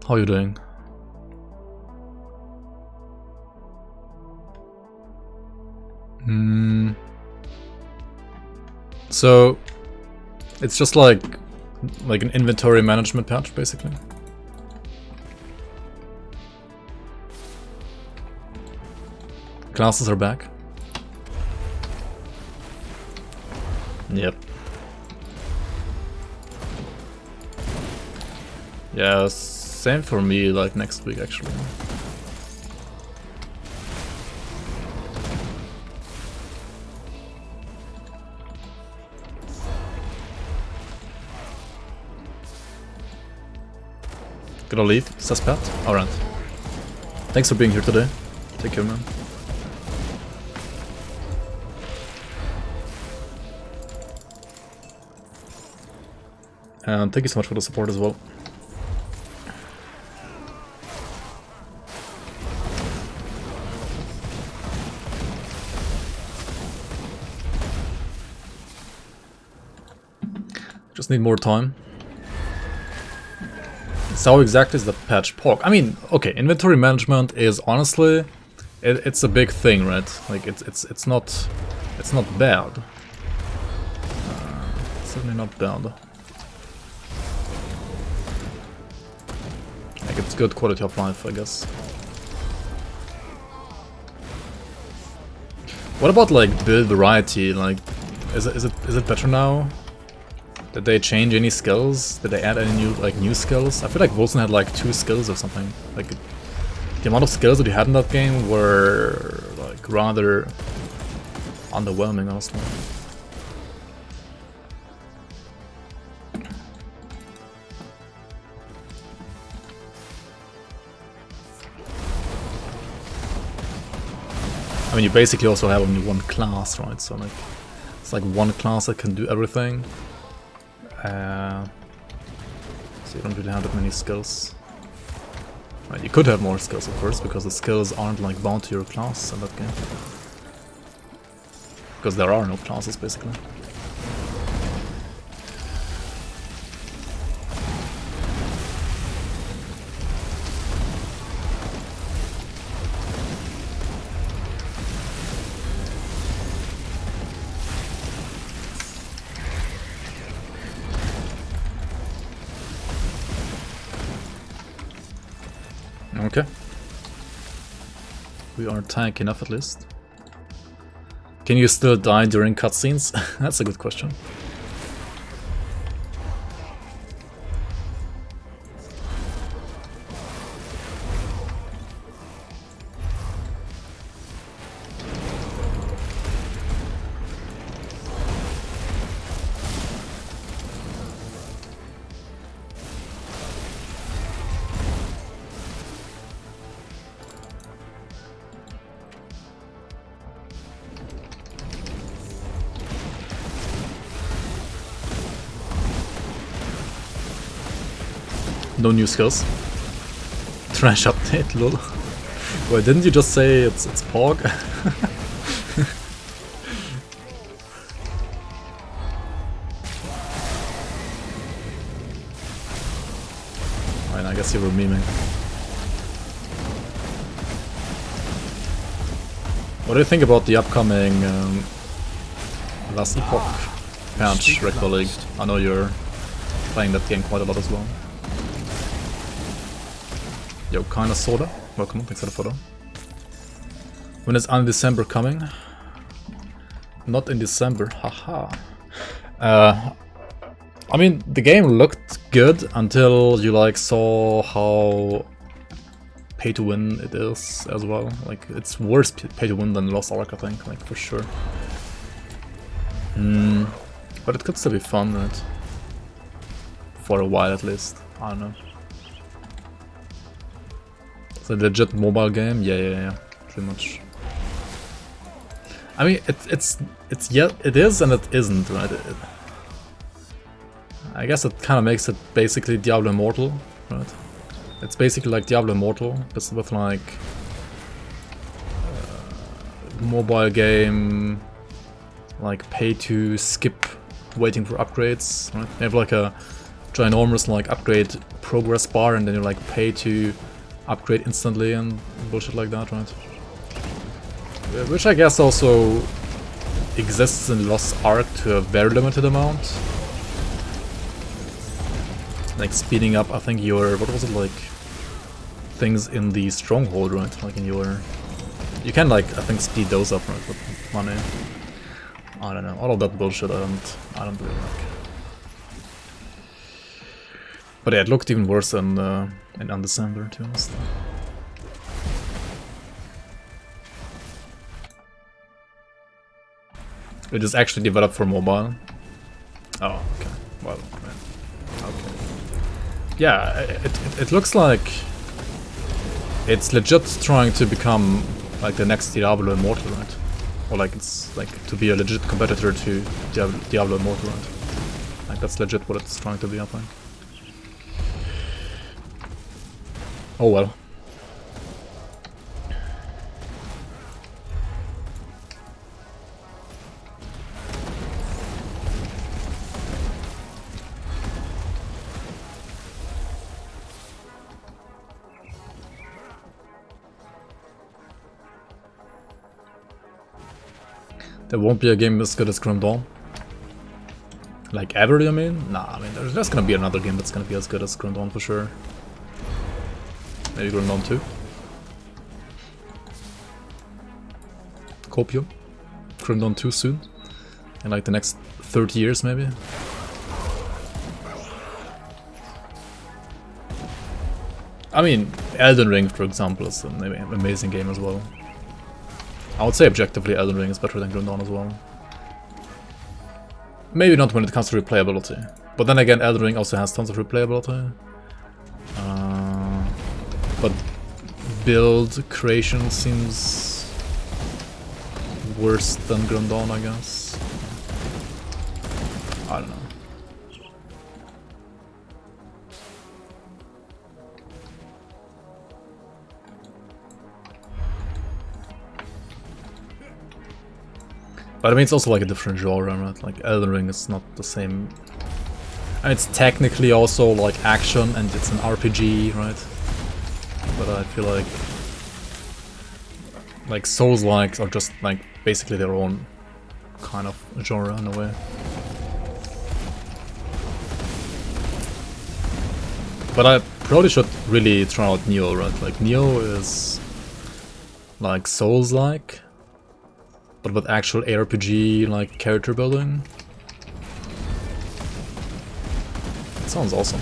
How are you doing? So it's just like an inventory management patch, basically. Classes are back. Yep. Yeah, same for me, like next week actually. Gonna leave, says Pat. Alright. Thanks for being here today. Take care, man. And thank you so much for the support as well. Just need more time. So how exactly is the patch POC? I mean, okay, inventory management is honestly, it's a big thing, right? Like it's not bad. certainly not bad. Like, it's good quality of life, I guess. What about like build variety? Like, is it better now? Did they change any skills? Did they add any new skills? I feel like Wilson had like 2 skills or something. Like, the amount of skills that he had in that game were like rather underwhelming, honestly. I mean, you basically also have only one class, right? So like, it's like one class that can do everything. So you don't really have that many skills. Right, you could have more skills, of course, because the skills aren't like bound to your class in that game. Because there are no classes, basically. Okay. We are tank enough at least. Can you still die during cutscenes? That's a good question. No new skills. Trash update, lol. Wait, didn't you just say it's Pog? Alright, I guess you were memeing. What do you think about the upcoming Last Epoch patch, Red Bull League? I know you're playing that game quite a lot as well. Yo, kinda sorta. Welcome, thanks for the photo. When is December coming? Not in December, haha. I mean, the game looked good until you like saw how pay to win it is as well. Like, it's worse pay to win than Lost Ark, I think, like for sure. But it could still be fun, right? For a while at least. I don't know. It's a legit mobile game? Yeah, pretty much. I mean, it is and it isn't, right? I guess it kind of makes it basically Diablo Immortal, right? It's basically like Diablo Immortal, just with like mobile game, like pay to skip waiting for upgrades, right? You have like a ginormous like upgrade progress bar, and then you like pay to upgrade instantly and bullshit like that, right? Which I guess also exists in Lost Ark to a very limited amount. Like speeding up, I think your, what was it, like things in the stronghold, right? Like in your, you can like, I think speed those up, right, with money. I don't know, all of that bullshit I don't really like. But yeah, it looked even worse in December, to be honest. It is actually developed for mobile. Oh, okay. Well, okay. Yeah, it looks like it's legit trying to become like the next Diablo Immortal, right? Or like it's like to be a legit competitor to Diablo Immortal, right? Like that's legit what it's trying to be, I think. Oh well. There won't be a game as good as Grim Dawn. Like ever, you mean? Nah, I mean, there's gonna be another game that's gonna be as good as Grim Dawn for sure. Maybe Grim Dawn 2. Copium. Grim Dawn 2 soon. In like the next 30 years, maybe. I mean, Elden Ring, for example, is an amazing game as well. I would say objectively Elden Ring is better than Grim Dawn as well. Maybe not when it comes to replayability. But then again, Elden Ring also has tons of replayability. But build creation seems worse than Grim Dawn, I guess. I don't know. But I mean, it's also like a different genre, right? Like Elden Ring is not the same. And it's technically also like action and it's an RPG, right? But I feel like Souls-likes are just like basically their own kind of genre in a way. But I probably should really try out Nioh, right? Like Nioh is like Souls-like, but with actual ARPG like character building. It sounds awesome.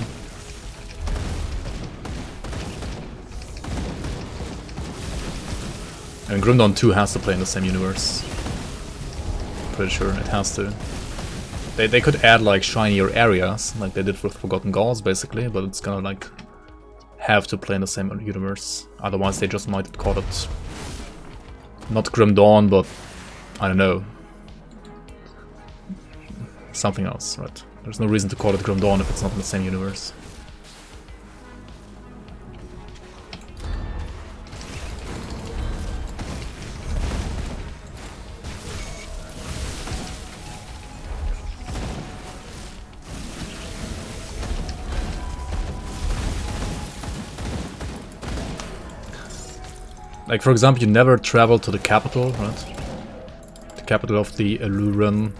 I mean, Grim Dawn 2 has to play in the same universe. Pretty sure it has to. They could add like shinier areas, like they did with Forgotten Gods basically, but it's gonna like have to play in the same universe. Otherwise they just might call it not Grim Dawn, but I don't know, something else, right? There's no reason to call it Grim Dawn if it's not in the same universe. Like, for example, you never travel to the capital, right? The capital of the Eluran...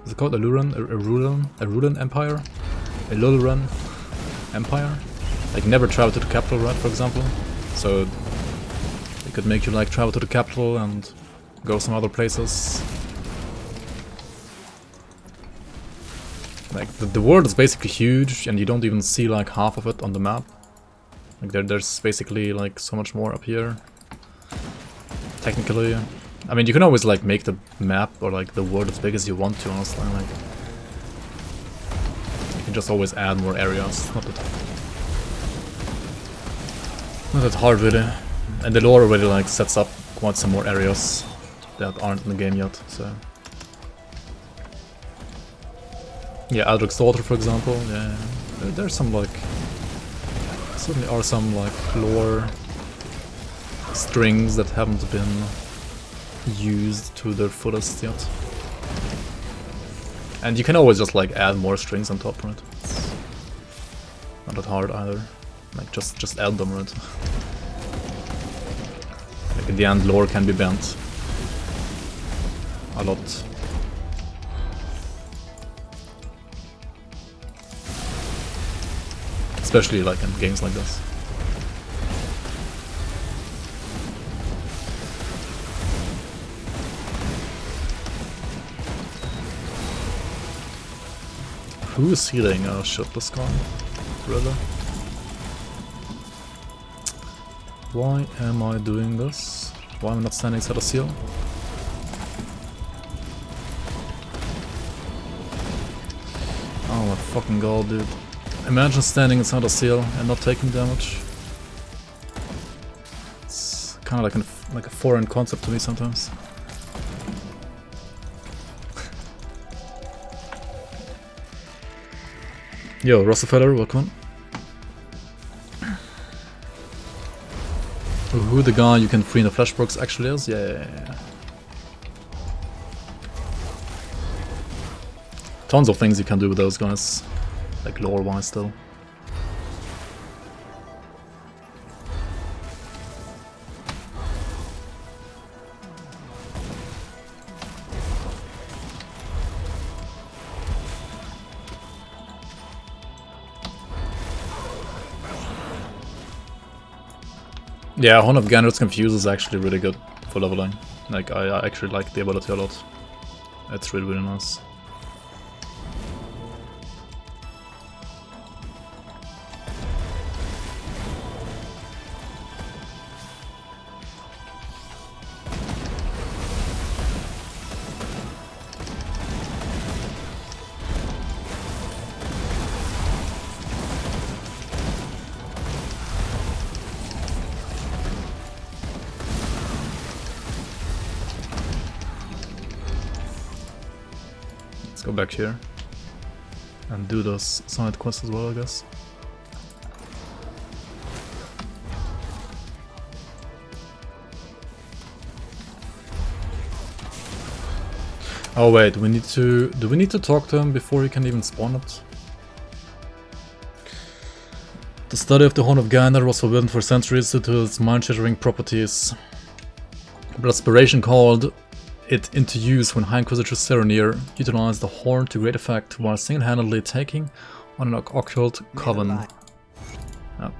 Is it called Eluran? Erulan Empire? Eluran Empire? Like, you never travel to the capital, right, for example? So, it could make you, like, travel to the capital and go some other places. Like, the world is basically huge, and you don't even see, like, half of it on the map. Like, there's basically, like, so much more up here. Technically, I mean, you can always like make the map or like the world as big as you want to, honestly. Like, you can just always add more areas. Not that hard, really. And the lore already like sets up quite some more areas that aren't in the game yet. So yeah, Aldrich's Daughter, for example. Yeah, there's some like certainly are some like lore strings that haven't been used to their fullest yet. And you can always just like add more strings on top, right? It's not that hard either. Like just add them, right? Like in the end, lore can be bent a lot. Especially like in games like this. Who is healing? Oh shit, this guy. Really? Why am I doing this? Why am I not standing inside a seal? Oh my fucking god, dude. Imagine standing inside a seal and not taking damage. It's kind of like a foreign concept to me sometimes. Yo, Rossefeller, welcome on. Who the guy you can free in the flashbox actually is? Yeah. Tons of things you can do with those guys, like lore-wise still. Yeah, Horn of Gandalf's Confuse is actually really good for leveling. Like, I actually like the ability a lot. It's really, really nice. Go back here and do those side quests as well, I guess. Oh wait, do we need to talk to him before he can even spawn it? The study of the Horn of Gander was forbidden for centuries due to its mind-shattering properties. Bloodspiration called it into use when High Inquisitor Serenir utilized the horn to great effect while single-handedly taking on an occult coven. Yep.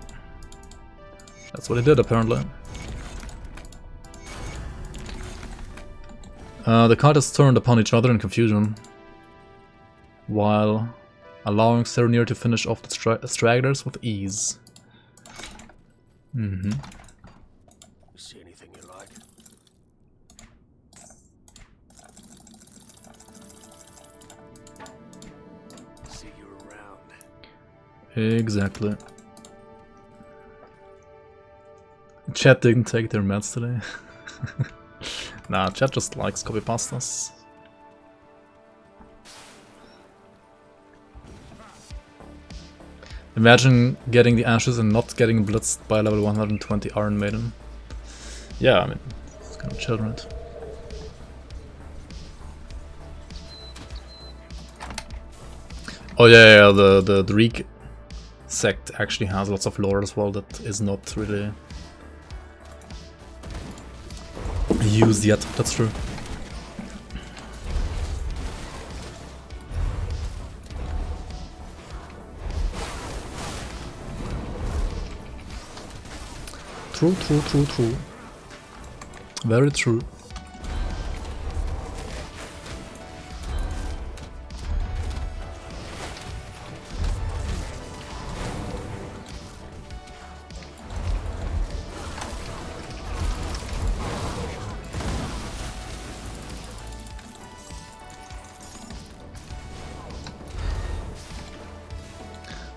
That's what he did, apparently. The cultists turned upon each other in confusion, while allowing Serenir to finish off the stragglers with ease. See anything you like? See you around. Exactly. Chat didn't take their meds today. Nah, chat just likes copy pastas. Imagine getting the ashes and not getting blitzed by level 120 Iron Maiden. Yeah, I mean, it's kind of chill, right? Oh yeah, the Greek sect actually has lots of lore as well that is not really used yet. That's true. True. Very true.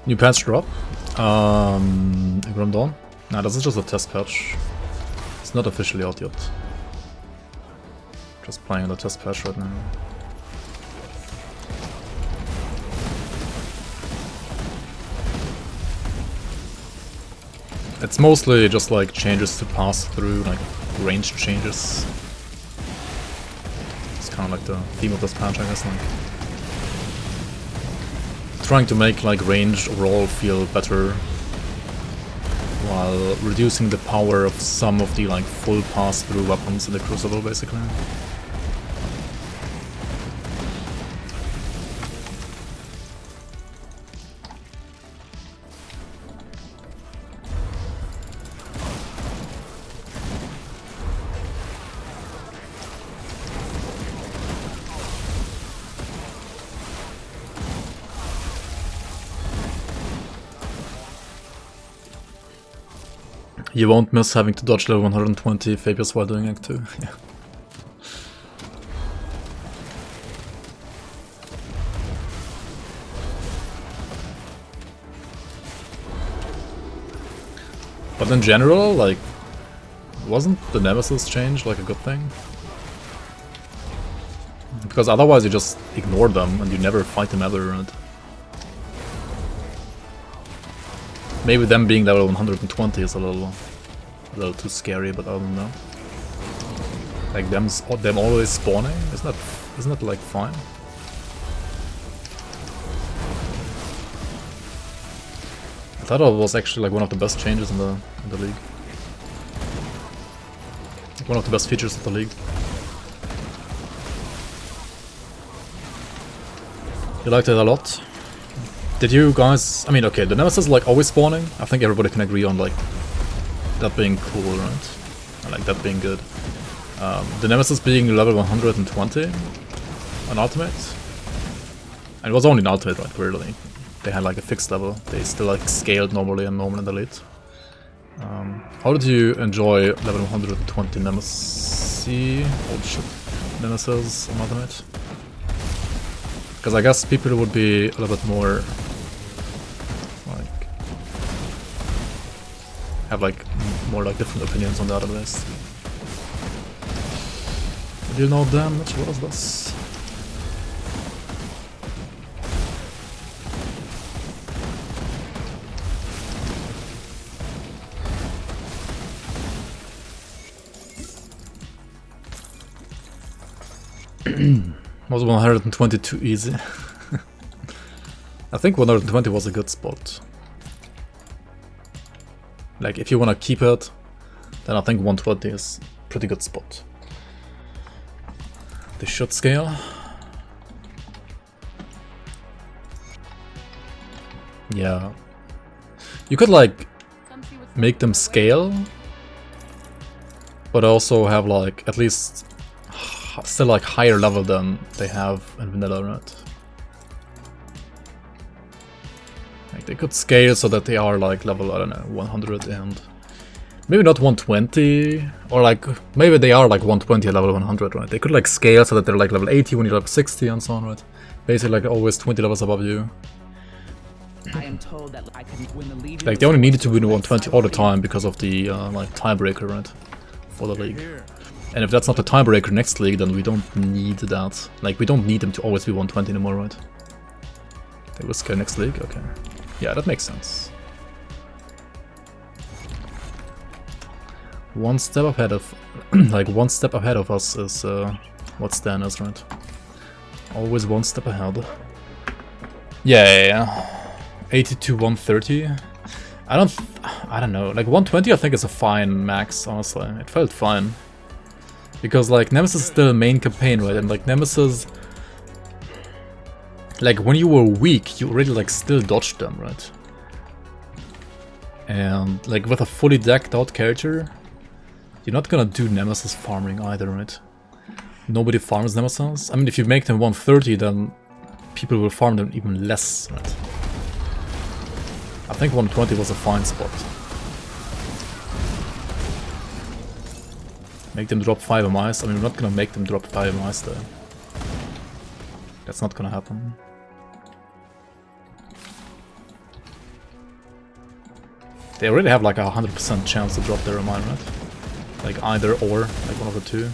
New patch drop. Grim Dawn. Nah, this is just a test patch. It's not officially out yet. Just playing the test patch right now. It's mostly just like changes to pass through, like range changes. It's kind of like the theme of this patch, I guess. Like trying to make like range overall feel better, while reducing the power of some of the like full pass-through weapons in the Crucible, basically. You won't miss having to dodge level 120 Fabius while doing Act 2. Yeah. But in general, like, wasn't the Nemesis change like a good thing? Because otherwise you just ignore them and you never fight them ever, right? Maybe them being level 120 is a little too scary, but other than that, like them always spawning, isn't that like fine? I thought it was actually like one of the best changes in the league. Like one of the best features of the league. You liked it a lot. Did you guys? I mean, okay, the Nemesis is like always spawning. I think everybody can agree on like that being cool, right? I like that being good. The Nemesis being level 120 on ultimate. And it was only an ultimate, right? Really, they had like a fixed level. They still like scaled normally and normal and elite. How did you enjoy level 120 Nemesis? Oh shit, Nemesis on ultimate? Because I guess people would be a little bit more like have like more like different opinions on that at least. Do you know damage? What is this? Was 120 too easy? I think 120 was a good spot. Like if you wanna keep it, then I think 120 is a pretty good spot. They should scale. Yeah. You could like make them scale, but also have like at least still like higher level than they have in vanilla, right? Like they could scale so that they are like level, I don't know, 100 and maybe not 120, or like maybe they are like 120 at level 100, right? They could like scale so that they're like level 80 when you're level 60 and so on, right? Basically like always 20 levels above you. I am told that I can win the league. Like they only needed to win 120 all the time because of the like tiebreaker, right? For the league. And if that's not the tiebreaker next league, then we don't need that. Like we don't need them to always be 120 anymore, right? They will scale next league? Okay. Yeah, that makes sense. One step ahead of like one step ahead of us is what Stan is, right? Always one step ahead. Yeah. 80 to 130. I don't know. Like 120 I think is a fine max, honestly. It felt fine. Because like Nemesis is still a main campaign, right? And like Nemesis, like when you were weak, you already like still dodged them, right? And like with a fully decked out character, you're not gonna do Nemesis farming either, right? Nobody farms Nemesis. I mean, if you make them 130, then people will farm them even less, right? I think 120 was a fine spot. Make them drop 5 MIs. I mean, we're not gonna make them drop 5 MIs though. That's not gonna happen. They already have like a 100% chance to drop their mine, right? Like either or, like one of the two.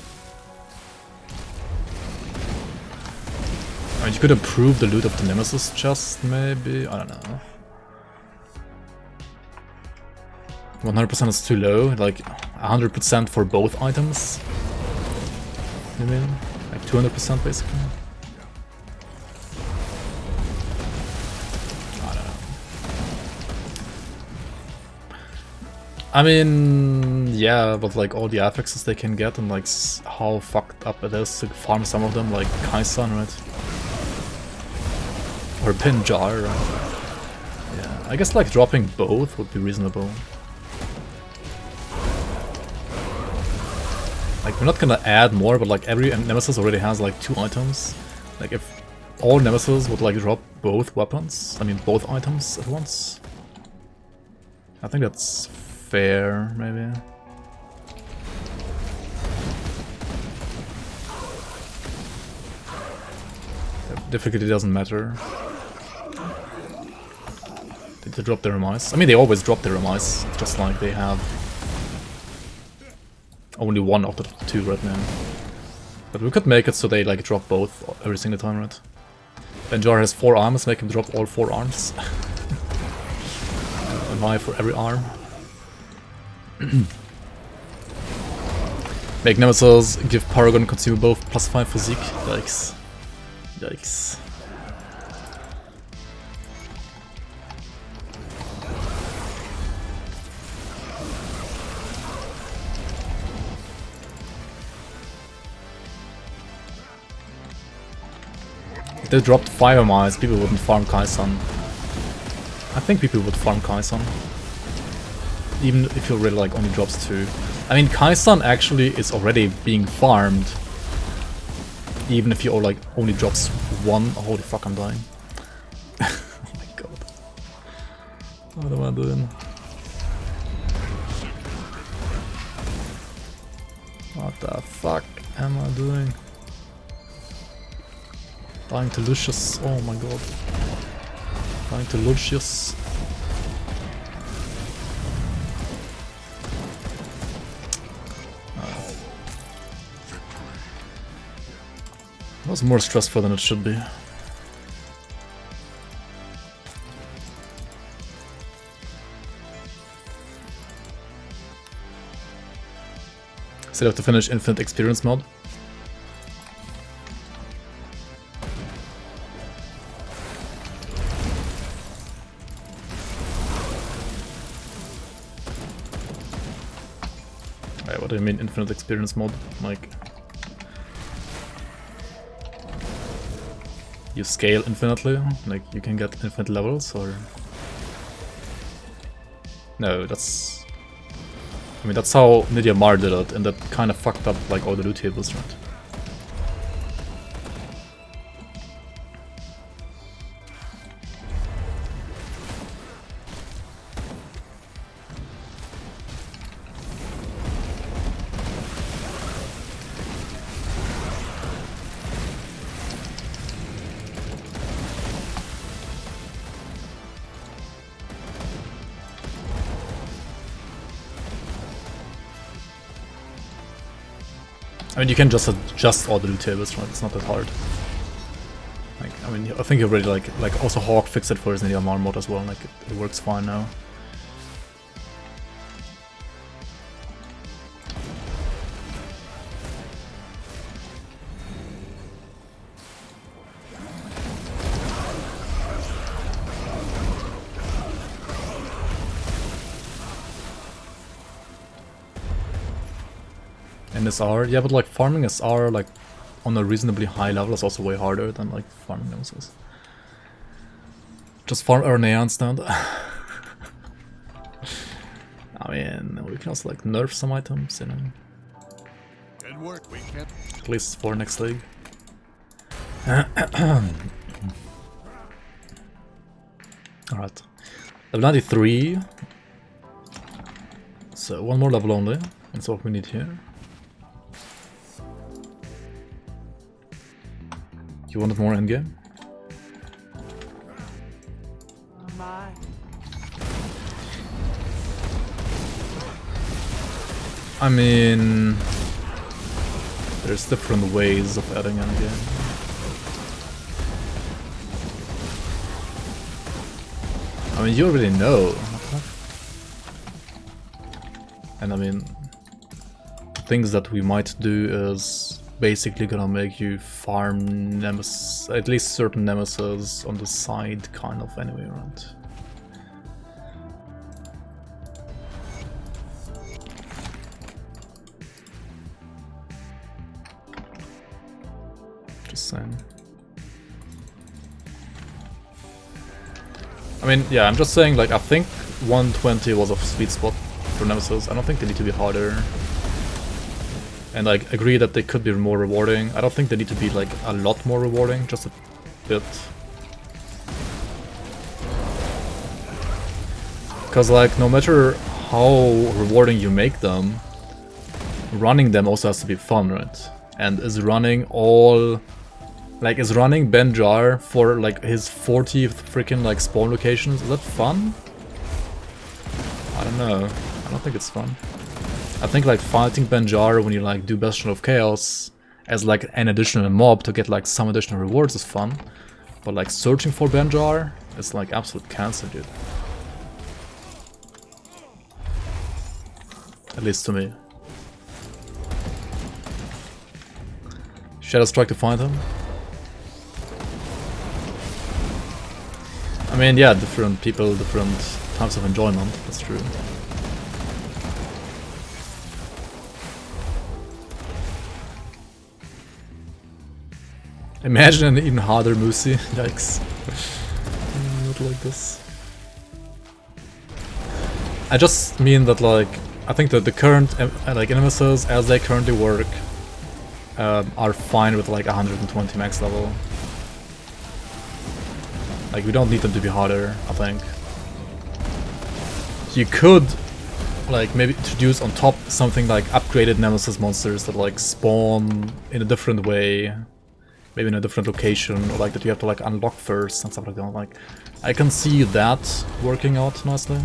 I mean, you could improve the loot of the Nemesis chest, maybe? I don't know. 100% is too low, like 100% for both items. You mean? Like 200% basically? I don't know. I mean, yeah, but like all the affixes they can get and like how fucked up it is to farm some of them, like Kaisan, right? Or Pin Jar, right? Yeah, I guess like dropping both would be reasonable. Like, we're not gonna add more, but like every Nemesis already has like 2 items. Like, if all Nemesis would like drop both weapons, I mean both items at once, I think that's fair, maybe. Difficulty doesn't matter. Did they drop their mice? I mean, they always drop their mice, just like they have only one of the 2 right now. But we could make it so they like drop both every single time, right? Benjar has 4 arms, make him drop all 4 arms. A knife for every arm. Make Nemesis, give Paragon consumable +5 physique. Yikes. Yikes. If they dropped 5 MIs, people wouldn't farm Kaisan. I think people would farm Kaisan. even if you really like only drops 2. I mean, Kaisan actually is already being farmed. Even if you like only drops 1. Oh, holy fuck, I'm dying. Oh my god. What am I doing? What the fuck am I doing? Dying to Lucius. Oh my god. Dying to Lucius. It was more stressful than it should be. Still have to finish Infinite Experience mod. Wait, what do you mean Infinite Experience mod? Like... you scale infinitely? Like, you can get infinite levels, or... No, that's... I mean, that's how Nydia Mar did it, and that kind of fucked up, like, all the loot tables, right? I mean, you can just adjust all the loot tables, right? It's not that hard. Like, I mean, I think you already like also Hawk fixed it for his Nydia Mar mod as well. Like, it works fine now. And SR, yeah, but like farming SR like on a reasonably high level is also way harder than like farming nemesis. Just farm Arnea instead. I mean, we can also like nerf some items, you know. Good work, we can. At least for next league. Alright. Level 93. So one more level only. That's what we need here. You wanted more endgame? I mean, there's different ways of adding endgame. I mean, you already know. And I mean, things that we might do is basically gonna make you farm nemesis, at least certain nemesis on the side, kind of, anyway, right? Just saying. I mean, yeah, I'm just saying, like, I think 120 was a sweet spot for nemesis. I don't think they need to be harder. And I agree that they could be more rewarding. I don't think they need to be like a lot more rewarding, just a bit. Because like no matter how rewarding you make them, running them also has to be fun, right? And is running all... like is running Benjar for like his 40 freaking like spawn locations, is that fun? I don't know. I don't think it's fun. I think like fighting Benjar when you like do Bastion of Chaos as like an additional mob to get like some additional rewards is fun. But like searching for Benjar is like absolute cancer, dude. At least to me. Shadow Strike to find him. I mean, yeah, different people, different types of enjoyment, that's true. Imagine an even harder Musi. Yikes. Not like this. I just mean that like I think that the current like enemies as they currently work are fine with like 120 max level. Like we don't need them to be harder, I think. You could like maybe introduce on top something like upgraded nemesis monsters that like spawn in a different way, maybe in a different location, or like that you have to like unlock first and stuff like that. Like I can see that working out nicely.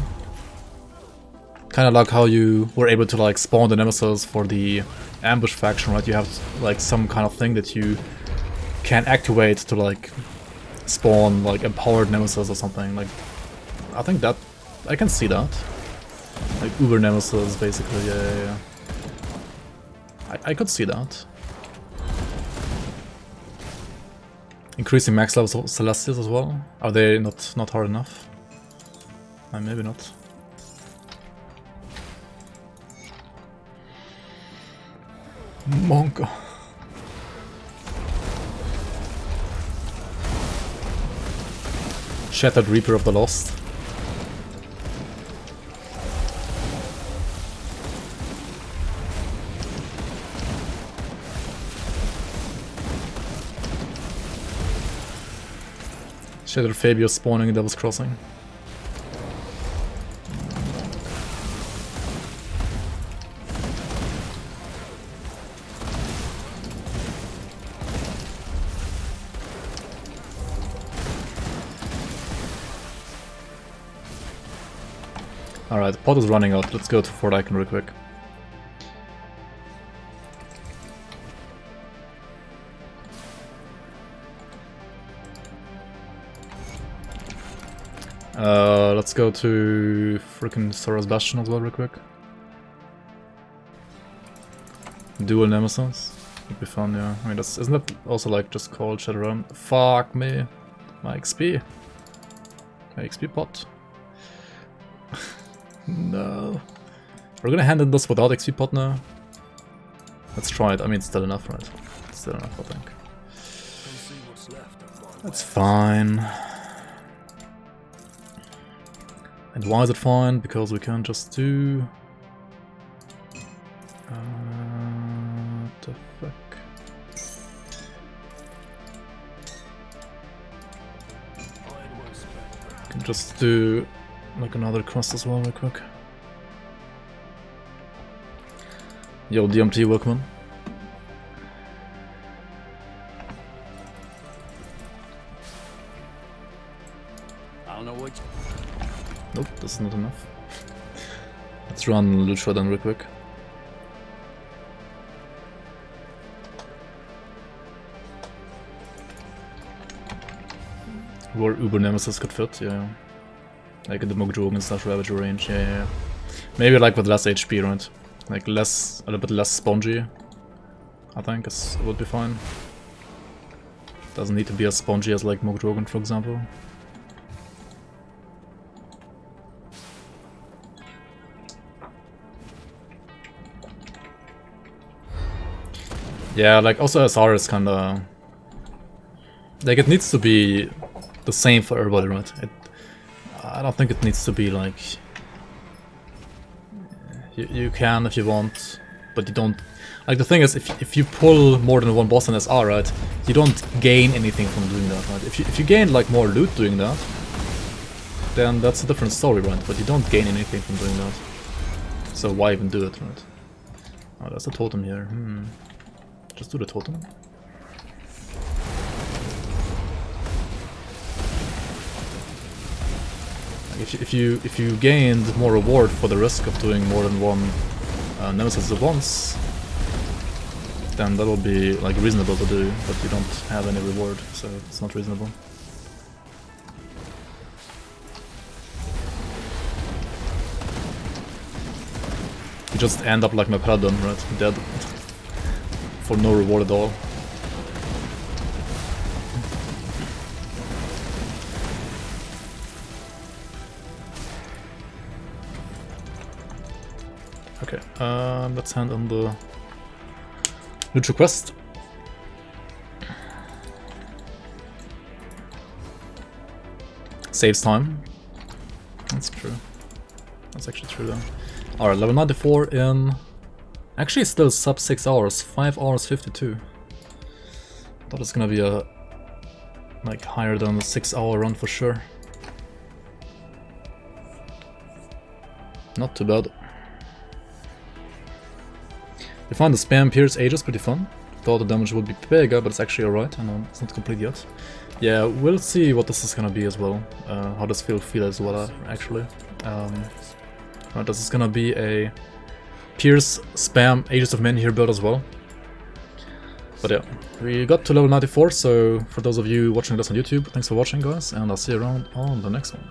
Kind of like how you were able to like spawn the nemesis for the ambush faction, right? You have like some kind of thing that you can activate to like spawn like empowered nemesis or something. Like I think that I can see that. Like Uber Nemesis, basically, yeah. I could see that. Increasing max levels of Celestials as well. Are they not hard enough? Maybe not. Monka. Shattered Reaper of the Lost. Shattered Fabio spawning in Devil's Crossing. Alright, the pot is running out. Let's go to Fort Icon real quick. Let's go to freaking Sora's Bastion as well real quick. Dual Nemesis. Would be fun, yeah. I mean, isn't that also like just called Shadowrun? Fuck me. My XP. My XP pot. No. We're gonna hand in this without XP pot now. Let's try it. I mean, it's still enough, right? It's still enough, I think. That's fine. And why is it fine? Because we can just do... what the fuck? We can just do like another quest as well real quick. Yo, DMT, welcome. I don't know what. Nope, that's not enough. Let's run Lucha then real quick. Where Uber Nemesis could fit, yeah. Like in the Mogdrogen / Ravager range, yeah. Maybe like with less HP, right? Like a little bit less spongy. I think it would be fine. Doesn't need to be as spongy as like Mogdrogen, for example. Yeah, like also SR is kinda... Like it needs to be the same for everybody, right? I don't think it needs to be like... You can if you want, but you don't... Like the thing is, if you pull more than one boss in SR, right? You don't gain anything from doing that, right? If you gain like more loot doing that, then that's a different story, right? But you don't gain anything from doing that. So why even do it, right? Oh, there's a totem here. Just do the totem. If you gained more reward for the risk of doing more than one nemesis at once, then that'll be like reasonable to do, but you don't have any reward, so it's not reasonable. You just end up like my Paladin, right? Dead. For no reward at all. Okay, let's hand on the Lucha quest. Saves time. That's true. That's actually true though. Alright, level 94 in... Actually still sub 6 hours, 5 hours 52. Thought it's gonna be a... like higher than a 6 hour run for sure. Not too bad. I find the spam Pierce Aegis pretty fun. Thought the damage would be bigger, but it's actually alright. I know it's not complete yet. Yeah, we'll see what this is gonna be as well. How this feel as well, actually. Right, this is gonna be a Pierce spam Aegis of Menhir build as well. But yeah, we got to level 94, so for those of you watching this on YouTube, thanks for watching guys, and I'll see you around on the next one.